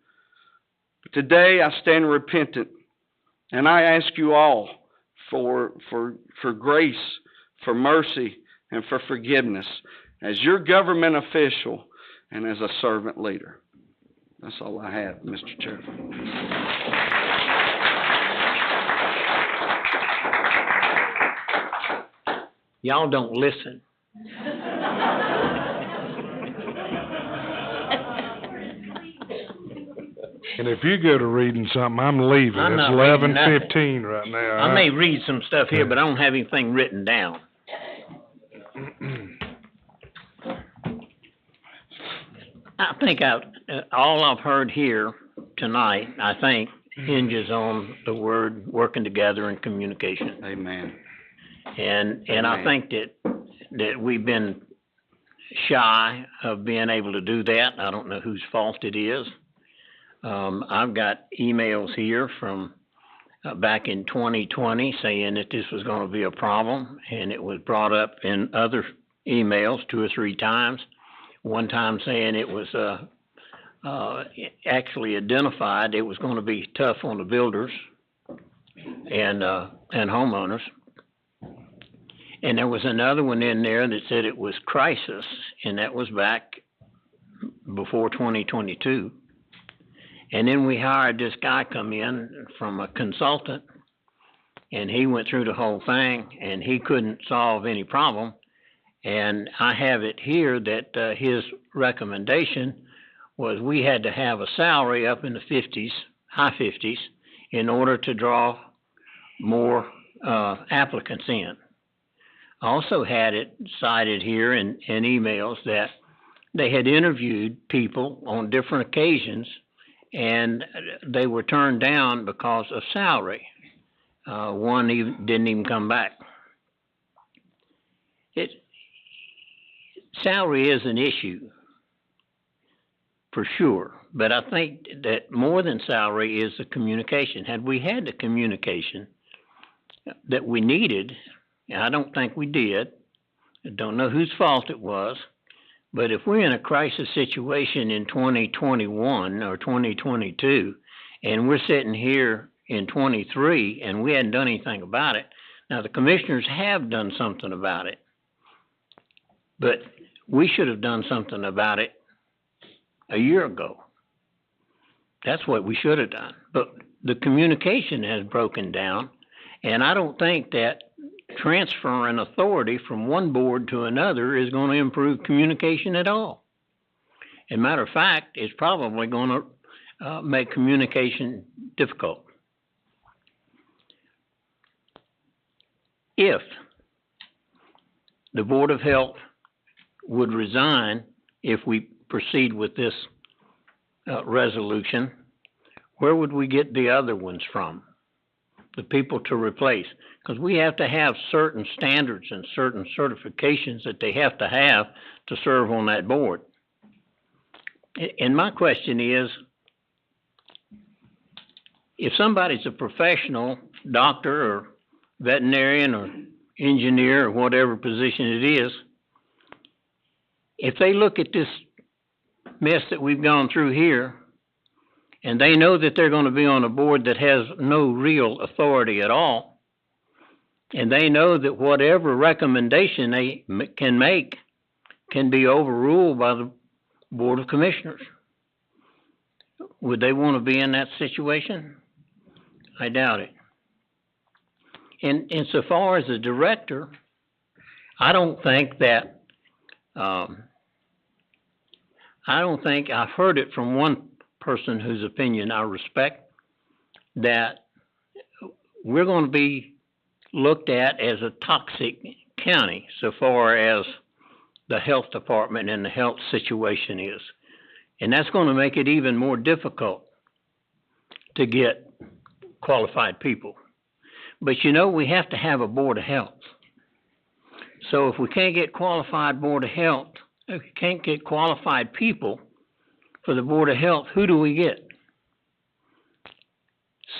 Today, I stand repentant, and I ask you all for grace, for mercy, and for forgiveness. As your government official, and as a servant leader. That's all I have, Mr. Chairman. Y'all don't listen. And if you go to reading something, I'm leaving. I'm It's not reading 11:15 right now. I may read some stuff here, but I don't have anything written down. I think all I've heard here tonight, I think, hinges on the word working together and communication. Amen. And I think that we've been shy of being able to do that. I don't know whose fault it is. I've got emails here from back in 2020 saying that this was going to be a problem, and it was brought up in other emails 2 or 3 times. One time saying it was actually identified it was going to be tough on the builders and homeowners. And there was another one in there that said it was crisis, and that was back before 2022. And then we hired this guy come in from a consultant, and he went through the whole thing, and he couldn't solve any problem. And I have it here that his recommendation was we had to have a salary up in the 50s, high 50s, in order to draw more applicants in. I also had it cited here in emails that they had interviewed people on different occasions, and they were turned down because of salary. One didn't even come back. Salary is an issue, for sure, but I think that more than salary is the communication. Had we had the communication that we needed, I don't think we did. I don't know whose fault it was, but if we're in a crisis situation in 2021 or 2022, and we're sitting here in 23 and we hadn't done anything about it, now the commissioners have done something about it, but we should have done something about it a year ago. That's what we should have done. But the communication has broken down, and I don't think that transferring authority from one board to another is going to improve communication at all. As a matter of fact, it's probably going to make communication difficult. If the Board of Health would resign if we proceed with this resolution, where would we get the other ones from? The people to replace? Because we have to have certain standards and certain certifications that they have to serve on that board. And my question is, if somebody's a professional, doctor or veterinarian or engineer or whatever position it is, if they look at this mess that we've gone through here, and they know that they're going to be on a board that has no real authority at all, and they know that whatever recommendation they can make can be overruled by the Board of Commissioners, would they want to be in that situation? I doubt it. And insofar as the director, I don't think that I've heard it from one person whose opinion I respect, that we're going to be looked at as a toxic county so far as the health department and the health situation is. And that's going to make it even more difficult to get qualified people. But we have to have a Board of Health. So if we can't get qualified Board of Health, if we can't get qualified people for the Board of Health, who do we get?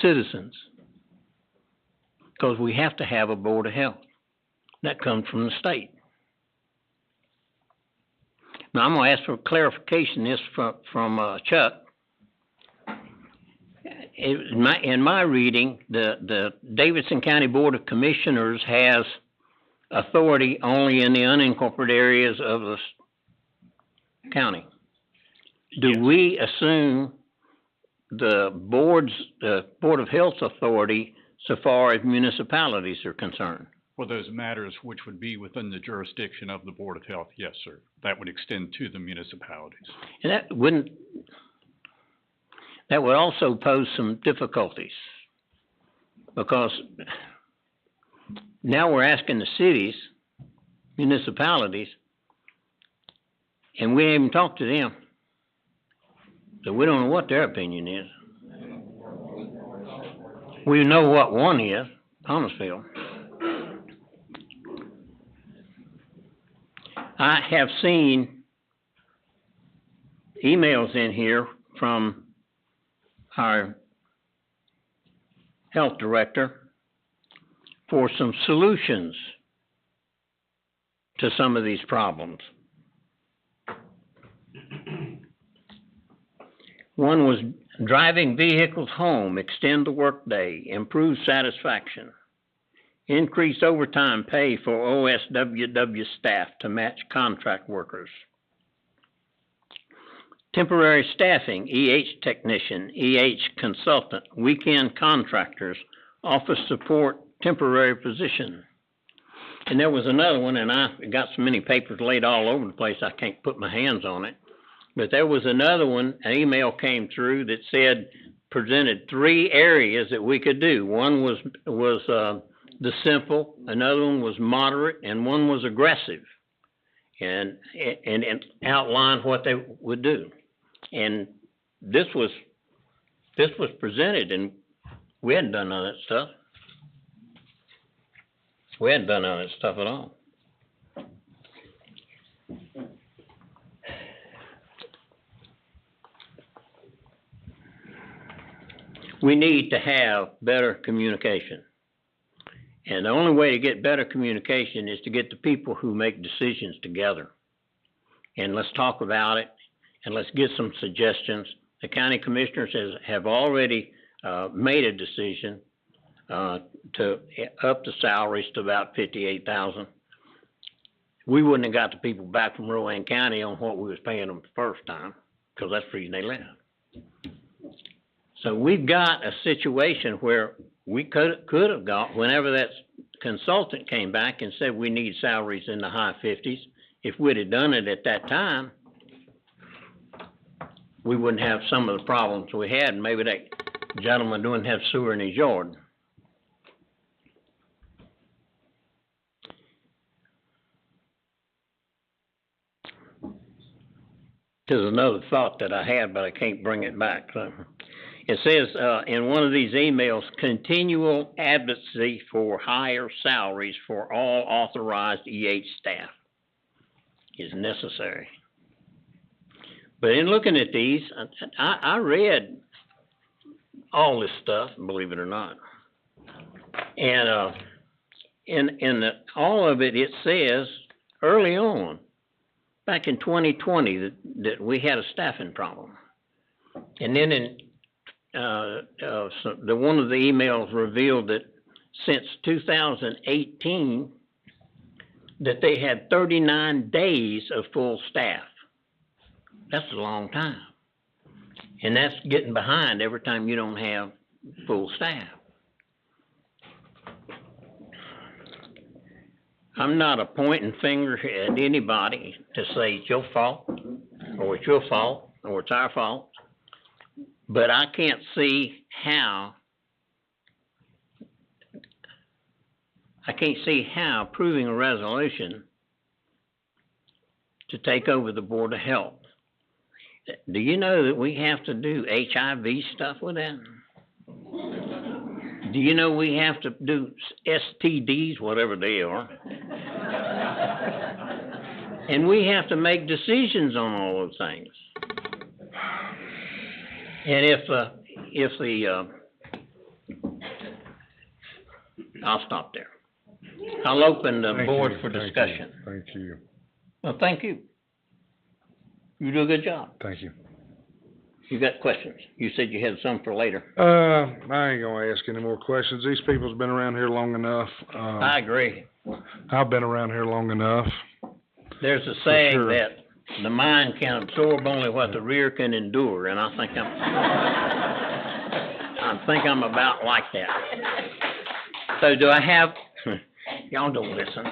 Citizens. Because we have to have a Board of Health. That comes from the state. Now, I'm going to ask for clarification this from Chuck. In my reading, the Davidson County Board of Commissioners has authority only in the unincorporated areas of the county. do we assume the Board of Health authority so far as municipalities are concerned? For those matters which would be within the jurisdiction of the Board of Health, yes, sir. That would extend to the municipalities. And that would also pose some difficulties, because now we're asking the cities, municipalities, and we haven't even talked to them. So we don't know what their opinion is. We know what one is, Thomasville. I have seen emails in here from our health director for some solutions to some of these problems. One was driving vehicles home, extend the workday, improve satisfaction, increase overtime pay for OSWW staff to match contract workers. Temporary staffing, technician, consultant, weekend contractors, office support, temporary position. And there was another one, and I got so many papers laid all over the place I can't put my hands on it. But there was another one, an email came through that said, presented 3 areas that we could do. One was the simple, another one was moderate, and one was aggressive, and outlined what they would do. And this was presented, and we hadn't done none of that stuff. We hadn't done none of that stuff at all. We need to have better communication. And the only way to get better communication is to get the people who make decisions together. And let's talk about it, and let's get some suggestions. The county commissioners have already made a decision to up the salaries to about $58,000. We wouldn't have got the people back from Rowan County on what we was paying them the first time, because that's the reason they left. So we've got a situation where we could have got, whenever that consultant came back and said we need salaries in the high 50s, if we'd have done it at that time, we wouldn't have some of the problems we had, and maybe that gentleman wouldn't have sewer in his yard. There's another thought that I had, but I can't bring it back. So it says in one of these emails, continual advocacy for higher salaries for all authorized staff is necessary. But in looking at these, I read all this stuff, believe it or not. And in all of it, it says early on, back in 2020, that we had a staffing problem. And then in one of the emails revealed that since 2018, that they had 39 days of full staff. That's a long time. And that's getting behind every time you don't have full staff. I'm not pointing fingers at anybody to say it's your fault, or it's your fault, or it's our fault. But I can't see how approving a resolution to take over the Board of Health. Do you know that we have to do HIV stuff with that? Do you know we have to do STDs, whatever they are? And we have to make decisions on all those things. And I'll stop there. I'll open the board for discussion. Thank you. Well, thank you. You do a good job. Thank you. You got questions? You said you had some for later. I ain't gonna ask any more questions. These people's been around here long enough. I agree. I've been around here long enough. There's a saying sure. that the mind can absorb only what the rear can endure, and I think I'm about like that. So do I have, y'all don't listen.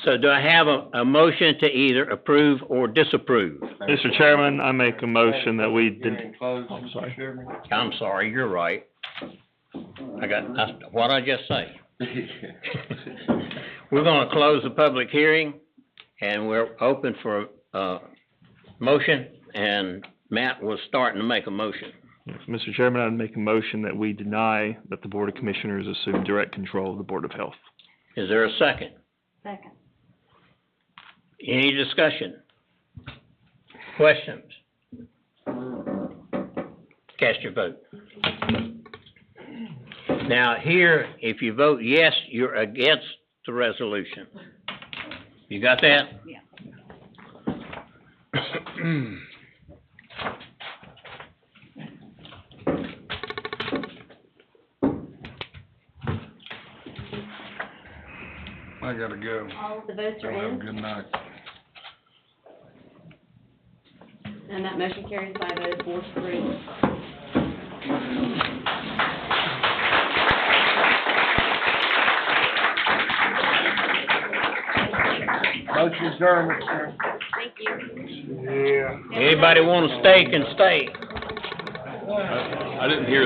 So do I have a motion to either approve or disapprove? Mr. Chairman, I make a motion that we I'm sorry, you're right. That's what I just say. We're gonna close the public hearing, and we're open for, motion, and Matt was starting to make a motion. Mr. Chairman, I'd make a motion that we deny that the Board of Commissioners assume direct control of the Board of Health. Is there a second? Second. Any discussion? Questions? Cast your vote. Now, here, if you vote yes, you're against the resolution. You got that? Yeah. I gotta go. All of the votes are Have a in, good night. And that motion carries by a vote of 4-3. Motion adjourned, sir. Thank you. Yeah. Anybody wanna stay can stay. I didn't hear